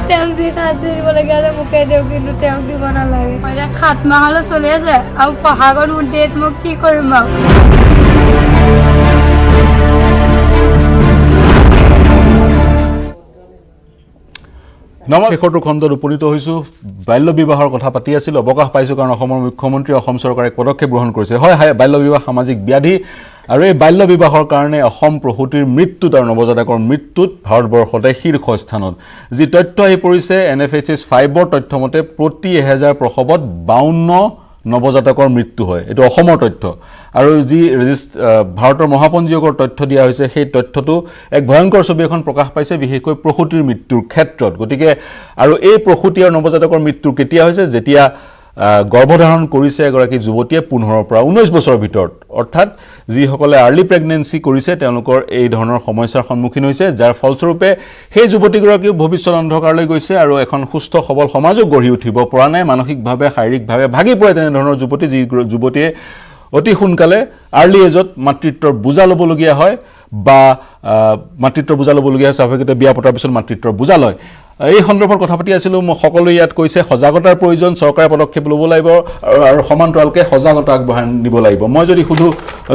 তেওঁক যি খাত দিবলগীয়া আছে মোকে দিয়ক কিন্তু তেওঁক দিব নালাগে মই এতিয়া 7 মাহলৈ চলি আছে আৰু পঢ়াগত মোৰ ডেট মোক কি কৰিম আৰু শেষৰটো খণ্ডত উপনীত হৈছোঁ বাল্য বিবাহৰ কথা পাতি আছিলোঁ অৱকাশ পাইছোঁ কাৰণ অসমৰ মুখ্যমন্ত্ৰী অসম চৰকাৰে পদক্ষেপ গ্ৰহণ কৰিছে হয় বাল্য বিবাহ সামাজিক ব্যাধি আৰু এই বাল্য বিবাহৰ কাৰণে অসম প্ৰসূতিৰ মৃত্যুত আৰু নৱজাতকৰ মৃত্যুত ভাৰতবৰ্ষতে শীৰ্ষ স্থানত যি তথ্য আহি পৰিছে NFHS 5ৰ তথ্য মতে প্ৰতি 1000 প্ৰসৱত 52 নৱজাতকৰ মৃত্যু হয় এটো অসমৰ তথ্য আৰু যি ভাৰতৰ মহাপঞ্জীয়কৰ তথ্য দিয়া হৈছে সেই তথ্যটো এক ভয়ংকৰ ছবি এখন প্ৰকাশ পাইছে বিশেষকৈ প্ৰসূতিৰ মৃত্যুৰ ক্ষেত্ৰত গতিকে আৰু এই প্ৰসূতি আৰু নৱজাতকৰ মৃত্যু কেতিয়া হৈছে যেতিয়া গৰ্ভধাৰণ কৰিছে এগৰাকী যুৱতীয়ে 15 পৰা 19 বছৰৰ ভিতৰত অৰ্থাৎ যিসকলে আৰ্লি প্ৰেগনেন্সি কৰিছে তেওঁলোকৰ এই ধৰণৰ সমস্যাৰ সন্মুখীন হৈছে যাৰ ফলস্বৰূপে সেই যুৱতীগৰাকীও ভৱিষ্যত অন্ধকাৰলৈ গৈছে আৰু এখন সুস্থ সবল সমাজো গঢ়ি উঠিব পৰা নাই মানসিকভাৱে শাৰীৰিকভাৱে ভাগি পৰে তেনে ধৰণৰ যুৱতী যি যুৱতীয়ে অতি সোনকালে আৰ্লি এজত মাতৃত্বৰ বুজা ল'বলগীয়া হয় বা মাতৃত্বৰ বুজা ল'বলগীয়া স্বাভাৱিকতে বিয়া পতাৰ পিছত মাতৃত্বৰ বুজা লয় এই সন্দৰ্ভত কথা পাতি আছিলোঁ মই সকলোৱে ইয়াত কৈছে সজাগতাৰ প্ৰয়োজন চৰকাৰে পদক্ষেপ ল'ব লাগিব আৰু সমান্তৰালকৈ সজাগতা আগবঢ়াই নিব লাগিব মই যদি সুধো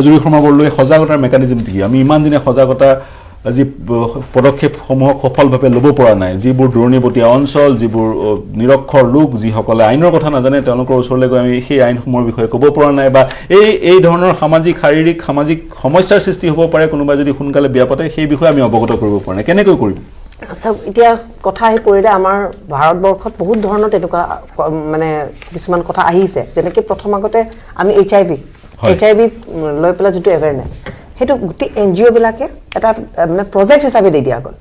জুৰি শৰ্মা বৰদলৈ সজাগতাৰ মেকানিজম কি আমি ইমান দিনে সজাগতা যি পদক্ষেপসমূহক সফলভাৱে ল'ব পৰা নাই যিবোৰ দূৰণিবতীয়া অঞ্চল যিবোৰ নিৰক্ষৰ লোক যিসকলে আইনৰ কথা নাজানে তেওঁলোকৰ ওচৰলৈ গৈ আমি সেই আইনসমূহৰ বিষয়ে ক'ব পৰা নাই বা এই ধৰণৰ সামাজিক শাৰীৰিক সামাজিক সমস্যাৰ সৃষ্টি হ'ব পাৰে কোনোবাই যদি সোনকালে বিয়া পাতে সেই বিষয়ে আমি অৱগত কৰিব পৰা নাই কেনেকৈ কৰিম আচ্ছা এতিয়া কথা আহি পৰিলে আমাৰ ভাৰতবৰ্ষত বহুত ধৰণৰ তেনেকুৱা মানে কিছুমান কথা আহিছে যেনেকৈ প্ৰথম আগতে আমি HIV লৈ পেলাই যিটো এৱেৰনেছ সেইটো গোটেই NGO বিলাকে এটা মানে প্ৰজেক্ট হিচাপে দি দিয়া গ'ল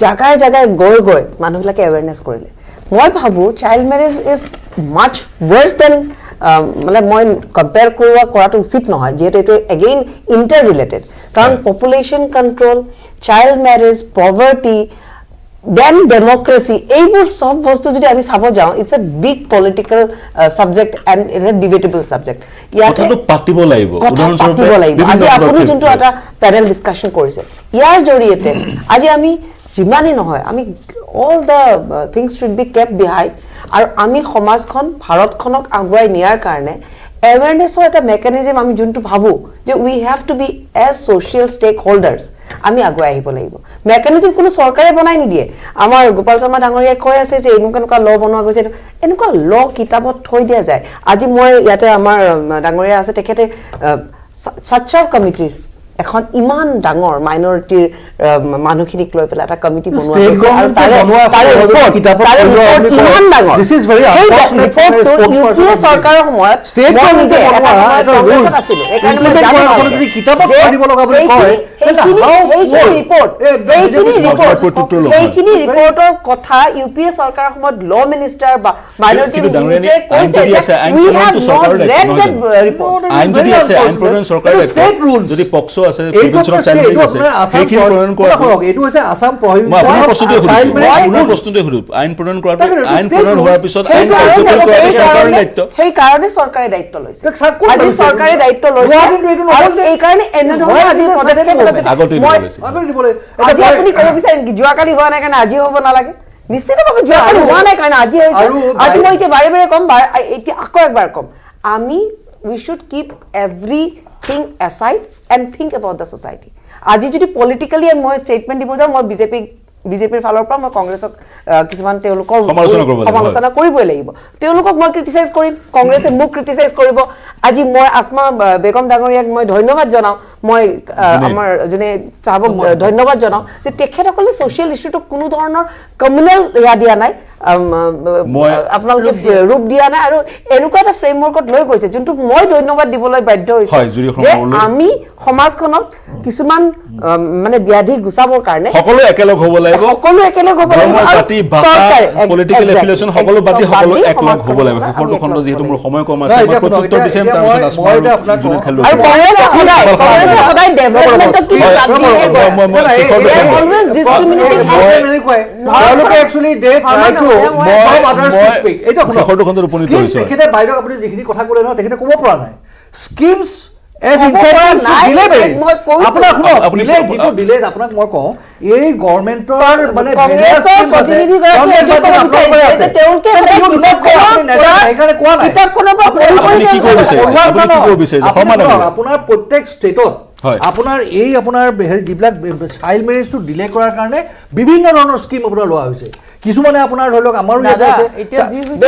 জাগাই জাগাই গৈ মানুহবিলাকে এৱেৰনেছ কৰিলে মই ভাবোঁ child marriage is much worse than মানে মই কম্পেয়াৰ কৰাটো উচিত নহয় যিহেতু এইটো এগেইন ইণ্টাৰ ৰিলেটেড কাৰণ population control child marriage poverty then democracy এইবোৰ সব বস্তু যদি আমি চাব যাওঁ it's a big political subject and it's a debatable subject ইয়াতো পাতিব লাগিব আজি আপুনি যোনটো এটা প্যানেল ডিসকাশন কৰিছে ইয়াৰ জৰিয়তে আজি আমি যিমানেই নহয় আমি all the things should be kept behind আৰু আমি সমাজখন ভাৰতখনক আগুৱাই নিয়াৰ কাৰণে awareness of a mechanism আমি যোনটো ভাবো যে we have to be as social stakeholders আমি আগুৱাই আহিব লাগিব মেকানিজম কোনো চৰকাৰে বনাই নিদিয়ে আমাৰ গোপাল শৰ্মা ডাঙৰীয়াই কৈ আছে যে এনেকুৱা ল বনোৱা গৈছে এনেকুৱা ল কিতাপত থৈ দিয়া যায় আজি মই ইয়াতে আমাৰ ডাঙৰীয়া আছে তেখেতে সচ্চাৰ কমিটিৰ এখন ইমান ডাঙৰ মাইনৰিটিৰ মানুহখিনিক লৈ পেলাই এটা কমিটি বনোৱা হৈছে আৰু তাৰে ৰিপৰ্ট ইমান ডাঙৰ ৰিপৰ্টটো ইউপিএ চৰকাৰৰ সময়ত মই নিজে কংগ্ৰেছত আছিলোঁ এইকাৰণে মই জানো সেইখিনি ৰিপৰ্টৰ কথা ইউপিএ চৰকাৰৰ সময়ত ল মিনিষ্টাৰ বা মাইনৰিটি মিনিষ্টাৰে কৈছে we have not read that report আইন যদি আছে আইন প্ৰণয়ন চৰকাৰৰ যদি পক্সো আছে প্ৰিভেনচন অফ চাইল্ড মেৰেজ আছে সেইখিনি প্ৰণয়ন কৰা এইটো হৈছে আসাম প্ৰহিবিট আপোনাৰ প্ৰশ্নটোৱে সুধো আইন প্ৰণয়ন কৰাটো আইন প্ৰণয়ন হোৱাৰ পিছত আইন কাৰ্যকৰী কৰাটো চৰকাৰৰ দায়িত্ব সেই কাৰণে চৰকাৰে দায়িত্ব লৈছে আজি চৰকাৰে দায়িত্ব লৈছে আৰু এই কাৰণে এনেধৰণে আজি পদক্ষেপ আগতে আজি আপুনি ক'ব বিচাৰে নেকি যোৱাকালি হোৱা নাই কাৰণে আজি হ'ব নালাগে নিশ্চিতভাৱে যোৱাকালি হোৱা নাই কাৰণে আজি হৈছে আজি মই এতিয়া বাৰে বাৰে ক'ম এতিয়া আকৌ একবাৰ ক'ম আমি we should keep everything aside and think about the society আজি যদি পলিটিক্যালি মই স্টেটমেন্ট দিব যাওঁ মই বিজেপিৰ ফালৰ পৰা মই কংগ্ৰেছক কিছুমান তেওঁলোকৰ সমালোচনা কৰিবই লাগিব তেওঁলোকক মই ক্ৰিটিসাইজ কৰিম কংগ্ৰেছে মোক ক্ৰিটিসাইজ কৰিব আজি মই আসমা বেগম ডাঙৰীয়াক মই ধন্যবাদ জনাও মই আমাৰ জনে চাবক ধন্যবাদ জনাও যে তেখেতসকলে সোশ্যাল ইস্যুটো কোনো ধৰণৰ কমিউনাল ইয়া দিয়া নাই আপোনালোকে ৰূপ দিয়া নাই আৰু এনেকুৱা এটা ফ্ৰেমৱৰ্কত লৈ গৈছে যোনটো মই ধন্যবাদ দিবলৈ বাধ্য হৈছো যে আমি সমাজখনক কিছুমান মানে ব্যাধি গুচাবৰ কাৰণে সকলো একেলগ হ'ব লাগিব জাতি ভাষা পলিটিক্যাল এফিলিয়েশন সকলো বাতি সকলো একলগ হ'ব লাগিব সকলো খণ্ড যেহেতু মোৰ সময় কম আছে মই প্ৰত্যুত্তৰ দিম তাৰপিছত আসমা জুনে খেলো আৰু কংগ্ৰেছে সদায় ডেভেলপমেন্টত কি অলৱেজ ডিসক্ৰিমিনেটিং তেওঁলোকে একচুয়ালি দে ট্ৰাই টু মব আদাৰ্স টু স্পিক এটা সকলো খণ্ডৰ উপনীত হৈছে তেখেতে বাইদেউ আপুনি যিখিনি কথা ক'লে ন তেখেতে ক'ব পৰা নাই স্কিমছ as incentives delay আপুনি ডিলেজ আপোনাক মই কওঁ এই গভৰ্ণমেণ্টৰ মানে কংগ্ৰেছৰ প্ৰতিনিধি গৰাকী কৈছে তেওঁলোকে কিতাপখনৰ পৰা আপুনি কি কৰিব বিচাৰিছে আপোনাৰ প্ৰত্যেক ষ্টেটত আপোনাৰ এই আপোনাৰ যিবিলাক চাইল্ড মেৰেজটো ডিলে কৰাৰ কাৰণে বিভিন্ন ধৰণৰ স্কিম আপোনাৰ লোৱা হৈছে কিছুমানে আপোনাৰ ধৰি লওক আমাৰো ইয়াত আছে এতিয়া যি হৈছে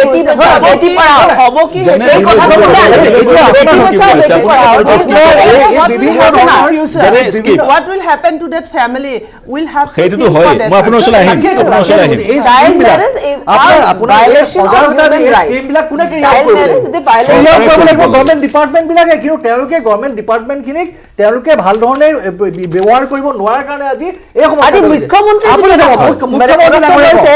বেটি পঢ়াও হ'ব কি এই কথা what will happen to that family will have সেইটোতো হয় মই আপোনাৰ ওচৰলৈ আহিম child marriage is violation of human rights scheme বিলাক কোনে চাইল্ড মেৰেজ যে ভায়োলেশন গভৰ্ণমেণ্ট ডিপাৰ্টমেণ্ট বিলাকে কিন্তু তেওঁলোকে গভৰ্ণমেণ্ট ডিপাৰ্টমেণ্ট খিনিক তেওঁলোকে ভাল ধৰণে ব্যৱহাৰ কৰিব নোৱাৰাৰ কাৰণে আজি এই সমস্যা আজি মুখ্যমন্ত্ৰী কৈছে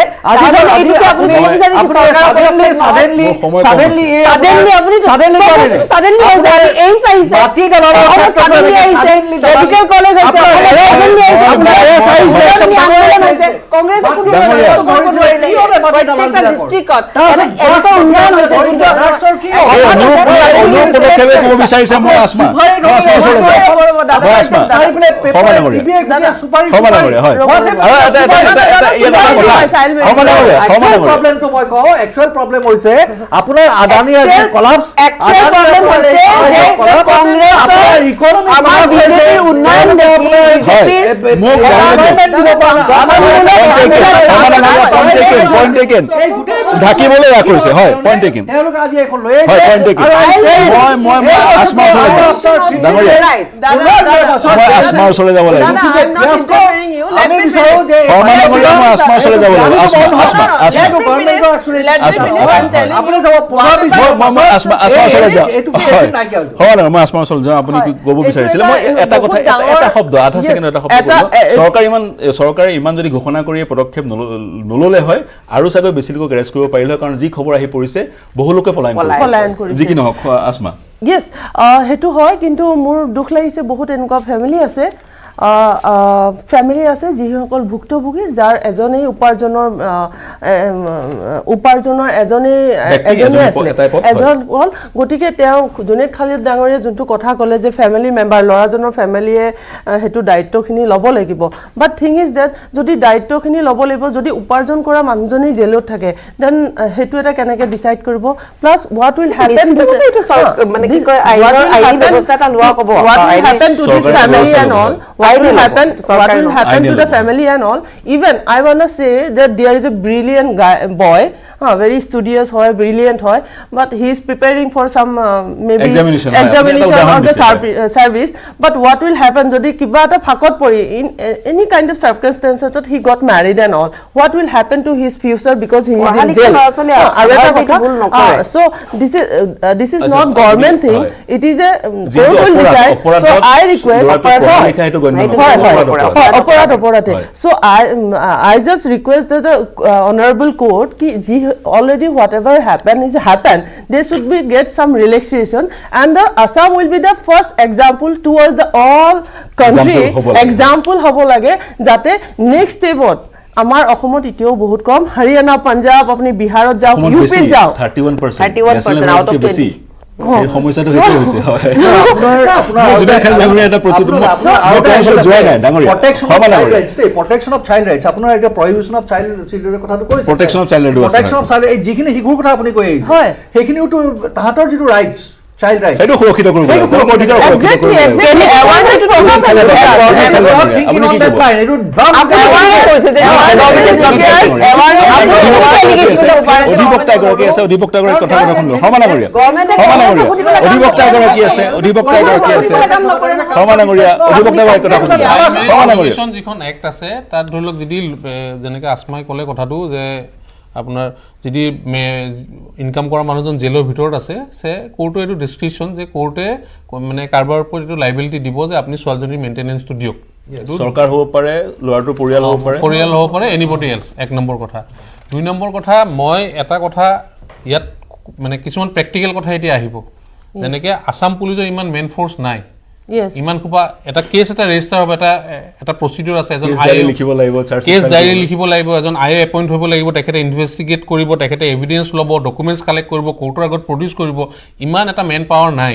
প্ৰবলেমটো মই কওঁ একচুৱেল প্ৰবলেম হৈছে আপোনাৰ আদানী আজি কলাপস একচুৱেল প্ৰবলেম হৈছে যে কংগ্ৰেছৰ ইকোনমি আমাৰ বিজেপিৰ উন্নয়ন বিজেপিৰ মোক পইণ্ট টেকেন ঢাকিবলৈ ইয়া কৰিছে হয় পইণ্ট টেকেন তেওঁলোক আজি এখন লৈ হয় পইণ্ট টেকেন মই আসমা ওচৰলৈ মই আসমা ওচৰলৈ যাব লাগিব মই আসমা ওচৰলৈ যাব লাগিব মই আসমা ওচৰলৈ যাওঁ আপুনি ক'ব বিচাৰিছিলে মই এটা কথা এটা শব্দ আধা ছেকেণ্ডৰ এটা শব্দ চৰকাৰে ইমান যদি ঘোষণা কৰি পদক্ষেপ নললে হয় আৰু চাগৈ বেছি লোকক এৰেষ্ট কৰিব পাৰিলে হয় কাৰণ যি খবৰ আহি পৰিছে বহু লোকে পলায়ন কৰিছে যি কি নহওক আসমা ইয়েছ হেতু হয় কিন্তু মোৰ দুখ লাগিছে বহুত এনেকুৱা ফ্যামিলি আছে ফ্যামিলি আছে যিসকল ভুক্তভোগী যাৰ এজনেই উপাৰ্জনৰ এজনেই আছিল এজন হ'ল গতিকে তেওঁ জুনেদ খালিদ ডাঙৰীয়া যোনটো কথা ক'লে যে ফ্যামিলি মেম্বাৰ ল'ৰাজনৰ ফ্যামিলিয়ে হেতু দায়িত্বখিনি ল'ব লাগিব বাট থিং ইজ দ্যাট যদি দায়িত্বখিনি ল'ব লাগিব যদি উপাৰ্জন কৰা মানুহজনেই জেলত থাকে দেন হেতু এটা কেনেকৈ ডিচাইড কৰিব প্লাছ হোৱাট উইল হেপেন মানে কি কয় আইনী ব্যৱস্থা এটা লোৱা হ'ব what will happen two this family and all what will happen to the family and all. Even I want to say that there is a brilliant boy, very studious hoy, brilliant hoy, but he is preparing for some maybe examination of the service. But what will happen jodi kiba eta phakot pori in any kind of circumstances that he got married and all, what will happen to his future because he is in jail. So this is not government thing, it is a court will decide. So I request so I just request that the honorable court ki already whatever happened is happened, they should be get some relaxation, and the Assam will be the first example towards the all country example hobo lage jate next step আমাৰ অসমত ইতিও বহুত কম হৰিয়ানা পাঞ্জাব আপুনি বিহাৰত যাও UP যাও 31% out of 20 এই সমস্যাটো হেতু হৈছে হয় আপোনাৰ যদি খেল ডাঙৰীয়া এটা প্ৰতিদিন জয় নাই ডাঙৰীয়া প্ৰটেকশন অফ চাইল্ড ৰাইটস আপোনাৰ এটা প্ৰহিবিশন অফ চাইল্ড চিলড্ৰেনৰ কথাটো কৈছে protection of child rights protection of child এই যিখিনি শিশুৰ কথা আপুনি কৈ আহিছে হয় সেইখিনিওটো তাহাতৰ যিটো ৰাইটস child right edu সুৰক্ষিত কৰিব লাগিব কোনো অধিকাৰ সুৰক্ষিত কৰিব লাগিব awareness program অধিবক্তা গৰাকী আছে অধিবক্তা গৰাকী কথা শুনো সমানাগৰীয়া অধিবক্তা গৰাকী আছে সমানাগৰীয়া অধিবক্তা গৰাকী কথা শুনো সমানাগৰীয়া যিখন এক্ট আছে তাত ধৰি লওক যদি যেনেকৈ আসমাই ক'লে কথাটো যে আপোনাৰ যদি ইনকাম কৰা মানুহজন জেলৰ ভিতৰত আছে সে কোৰ্টে এটো ডিসক্ৰিপশন যে কোৰ্টে মানে কাৰবাৰ ওপৰত এটো লাইবিলিটি দিব যে আপুনি সোৱালজনী মেইনটেনেন্সটো দিয়ক সৰকাৰ হ'ব পাৰে লৰাটো পৰিয়াল হ'ব পাৰে এনিবডি এলস এক নম্বৰ কথা দুই নম্বৰ কথা মই এটা কথা ইয়াত মানে কিছুমান প্ৰ্যাকটিক্যাল কথা এতিয়া আহিব যেনেকৈ আসাম পুলিচৰ ইমান মেন ফোৰ্স নাই ইমান খুবা এটা কেস এটা ৰেজিস্টাৰ হ'ব এটা প্ৰসিডিউৰ আছে এজন আইএ লিখিব লাগিব কেস ডায়েৰী লিখিব লাগিব এজন আইএ এপইন্ট হ'ব লাগিব তেখেতে ইনভেষ্টিগেট কৰিব তেখেতে এভিডেন্স ল'ব ডকুমেন্টছ কালেক্ট কৰিব কোৰ্টৰ আগত প্ৰডিউস কৰিব ইমান এটা মেন পাৱাৰ নাই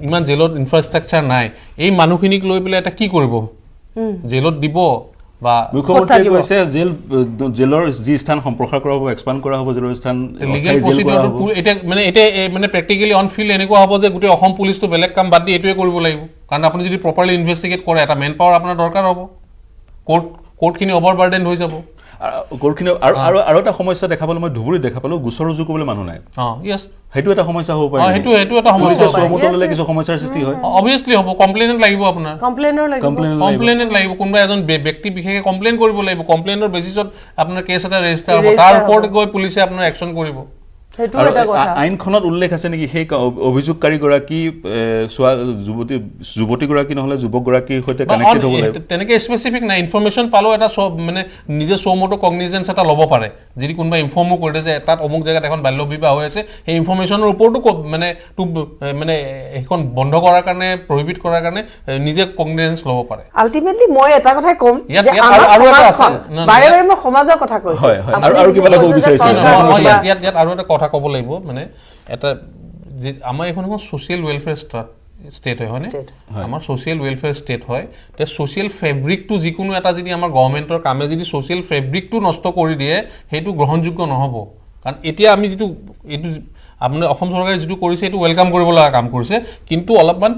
ইমান জেলত ইনফ্ৰাষ্ট্ৰাকচাৰ নাই এই মানুহখিনিক লৈ পেলাই এটা কি কৰিব জেলত দিব বা মুখ্যমন্ত্ৰী কৈছে জেলৰ যি স্থান সম্প্ৰসাৰ কৰা হ'ব এক্সপান্ড কৰা হ'ব জেলৰ স্থান লিগেল প্ৰসিডিউৰ এটা মানে প্ৰ্যাকটিক্যালি অন ফিল্ড এনেকুৱা হ'ব যে গোটেই অসম পুলিচটো বেলেগ কাম বাদ দি এটোৱে কৰিব লাগিব কাৰণ আপুনি যদি প্ৰপাৰলি ইনভেষ্টিগেট কৰে এটা মেন পাৱাৰ আপোনাৰ দৰকাৰ হ'ব কোৰ্টখিনি অভাৰবাৰ্ডেন হৈ যাব কোৰ্টখিনি আৰু এটা সমস্যা দেখা পালো মই ধুবুৰী দেখা পালো গোচৰ ৰুজু কৰিবলৈ মানুহ নাই ইয়েস হেতু এটা সমস্যা হ'ব পাৰে হেতু এটা সমস্যা সমতললে কিছু সমস্যাৰ সৃষ্টি হয় অবভিয়াসলি হ'ব কমপ্লেইনেন্ট লাগিব আপোনাৰ কমপ্লেইনেন্ট লাগিব কোনবা এজন ব্যক্তি বিশেষে কমপ্লেইন কৰিব লাগিব কমপ্লেইনৰ বেচিছত আপোনাৰ কেছ এটা ৰেজিস্টাৰ হ'ব তাৰ ওপৰত গৈ পুলিচে আপোনাৰ একচন কৰিব আইনখনত উল্লেখ আছে নেকি সেই অভিযোগকাৰী গৰাকী যুৱতী গৰাকী নহলে যুৱক গৰাকীৰ সৈতে কানেক্টেড হ'ব লাগিব তেনেকে স্পেসিফিক নাই ইনফৰমেশন পালো এটা মানে নিজে সোমটো কগনিজেন্স এটা ল'ব পাৰে যদি কোনবা ইনফৰ্মো কৰে যে তাত অমুক জায়গাত এখন বাল্য বিবাহ হৈ আছে সেই ইনফৰমেশনৰ ওপৰতো মানে এখন বন্ধ কৰাৰ কাৰণে প্ৰহিবিট কৰাৰ কাৰণে নিজে কগনিজেন্স ল'ব পাৰে আলটিমেটলি মই এটা কথাই কম যে আৰু এটা আছে বাৰে বাৰে মই সমাজৰ কথা কৈছো হয় আৰু কিবা এটা ক'ব বিচাৰিছে ইয়াত আৰু এটা কথা ক'ব লাগিব মানে এটা আমাৰ এখন সোশ্যাল ওয়েলফেয়াৰ স্টেট হয় হয়নে আমাৰ সোশ্যাল ওয়েলফেয়াৰ স্টেট হয় তে সোশ্যাল ফেব্ৰিকটো যিকোনো এটা যদি আমাৰ গভৰ্নমেন্টৰ কামে যদি সোশ্যাল ফেব্ৰিকটো নষ্ট কৰি দিয়ে সেইটো গ্ৰহণযোগ্য নহব কাৰণ এতিয়া আমি যেটো এটো আপুনি অসম চৰকাৰে যেটো কৰিছে এটো ওয়েলকাম কৰিব লগা কাম কৰিছে কিন্তু অলপমান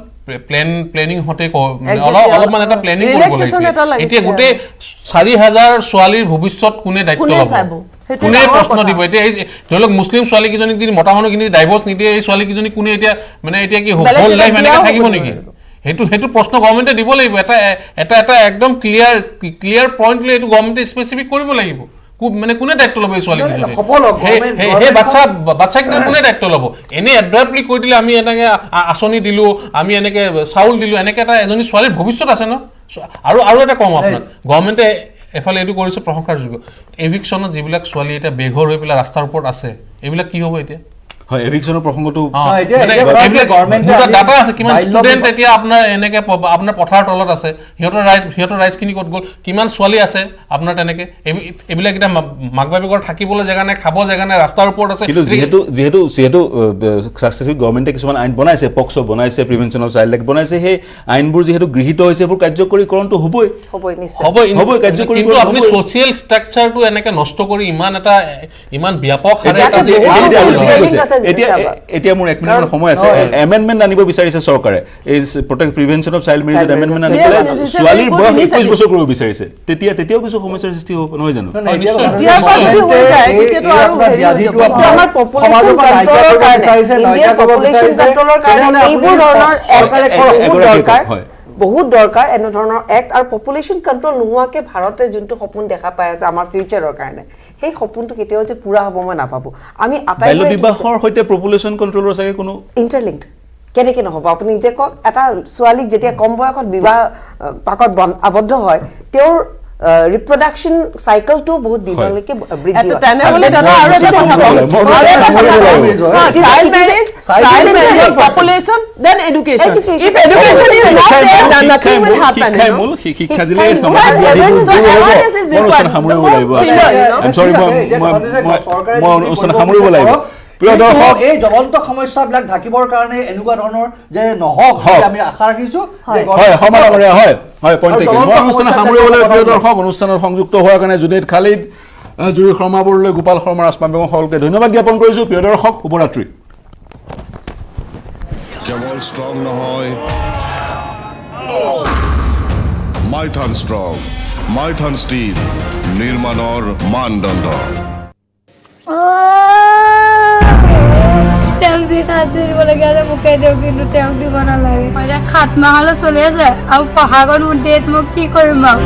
প্লেনিং হতে অলপমান এটা প্লেনিং কৰিব লাগিছিল এতিয়া গোটেই 4000 ছোৱালীৰ ভৱিষ্যত কোনে দায়িত্ব ল'ব কোনে প্ৰশ্ন দিব এতিয়া ধৰি লওক মুছলিম ছোৱালী কিজনী যদি মতা মানুহখিনি ডাইভৰ্স নিদিয়ে এই ছোৱালী কিজনী কোনে এতিয়া মানে এতিয়া কি হোল লাইফ এনেকৈ থাকিব নেকি হেতু প্ৰশ্ন গভৰ্নমেন্টে দিব লাগিব এটা একদম ক্লিয়াৰ পইণ্ট লৈ এটো গভৰ্নমেন্টে স্পেসিফিক কৰিব লাগিব মানে কোনে দায়িত্ব ল'ব এই ছোৱালী কিজনী হে বাচ্চা কিনে কোনে দায়িত্ব ল'ব এনে এড্ৰাপলি কৈ দিলে আমি এনেকে আঁচনি দিলো আমি এনেকে চাউল দিলো এনেকে এটা এজনী ছোৱালীৰ ভৱিষ্যত আছে ন আৰু এটা কম আপোনাক গভৰ্নমেন্টে এফালে এটো কৰিছে প্ৰশংসাৰযোগ্য এভিকশনত যিবিলাক ছোৱালী এটা বেঘৰ হৈ পেলাই ৰাস্তাৰ ওপৰত আছে এইবিলাক কি হ'ব এতিয়া হয় এভিকশনৰ প্ৰসংগটো গভৰ্নমেন্টৰ ডাটা আছে কিমান ষ্টুডেন্ট এতিয়া আপোনাৰ এনেকে আপোনাৰ পথাৰ তলত আছে হিয়তৰ ৰাইটস খিনি ক'ত গ'ল কিমান ছোৱালী আছে আপোনাৰ তেনেকে এইবিলাক এটা মাকবাপেকৰ থাকিবলৈ জায়গা নাই খাব জায়গা নাই ৰাস্তাৰ ওপৰত আছে কিন্তু যেহেতু সাকসেসফুল গভৰ্নমেন্টে কিছুমান আইন বনাইছে পক্সো বনাইছে প্ৰিভেনশন অফ চাইল্ড এক্ট বনাইছে সেই আইনবোৰ যেহেতু গৃহীত হৈছে এইবোৰ কাৰ্যকৰীকৰণটো হ'বই কাৰ্যকৰী কিন্তু আপুনি সোশ্যাল ষ্ট্ৰাকচাৰটো এনেকে নষ্ট কৰি ইমান ব্যাপক হাৰে এতিয়া মোৰ 1 মিনিটৰ সময় আছে এমেন্ডমেন্ট আনিব বিচাৰিছে চৰকাৰে এই প্ৰটেক্ট প্ৰিভেনশন অফ চাইল্ড ম্যাৰেজ এমেন্ডমেন্ট আনি পেলাই ছোৱালীৰ বয়স 21 বছৰ কৰিব বিচাৰিছে তেতিয়াও কিছু সমস্যাৰ সৃষ্টি হ'ব নহয় জানো আমাৰ পপুলেশ্যন কন্ট্ৰলৰ কাৰণে ইণ্ডিয়াৰ পপুলেশ্যন কন্ট্ৰলৰ কাৰণে এইবোৰ ধৰণৰ বহুত দৰকাৰ এনে ধৰণৰ এক্ট আৰু পপুলেশ্যন কন্ট্ৰল নোহোৱাকে ভাৰতে যোনটো সপোন দেখা পাই আছে আমাৰ ফিউচাৰৰ কাৰণে সেই সপোনটো কেতিয়াও যে পুৰা হ'ব মই নাভাবো আমি বাল্য বিবাহৰ সৈতে পপুলেশ্যন কন্ট্ৰলৰ চাগে কোনো ইন্টাৰলিংকড কেনেকৈ নহ'ব আপুনি যে কওক এটা ছোৱালীক যেতিয়া কম বয়সত বিবাহ পাকত আবদ্ধ হয় তেওঁৰ ৰিপ্ৰডাকশ্যন চাইকেলটো বহুত দীঘলৈকে বৃদ্ধি হয় তেনেহ'লে দাদা আৰু এটা population then education if education is not there then nothing will happen শিক্ষা দিলে অনুষ্ঠান সামৰিব লাগিব I'm sorry মই অনুষ্ঠান সামৰিব লাগিব প্ৰিয় দৰ্শক এই জ্বলন্ত সমস্যাবিলাক ঢাকিবৰ কাৰণে এনেকুৱা ধৰণৰ যে নহওক আমি আশা ৰাখিছো হয় সমানমৰীয়া হয় পইণ্ট টেকিং মই অনুষ্ঠান সামৰিবলৈ প্ৰিয় দৰ্শক অনুষ্ঠানত সংযুক্ত হোৱাৰ কাৰণে জুনেদ খালিদ জুৰি শৰ্মা বৰলৈ গোপাল শৰ্মা আসমা বেগম সকলোকে ধন্যবাদ জ্ঞাপন কৰিছো প্ৰিয় দৰ্শক শুভৰাত্ৰি কেৱল ষ্ট্ৰং নহয় মাইথান ষ্ট্ৰং মাইথান ষ্টীল নিৰ্মাণৰ মানদণ্ড তেওঁক যি খাদ্য দিবলগীয়া আছে মোকে দিয়ক কিন্তু তেওঁক দিব নালাগে মই এতিয়া 7 মাহলৈ চলি আছে আৰু পঢ়াগত মোৰ ডেট মই কি কৰিম আৰু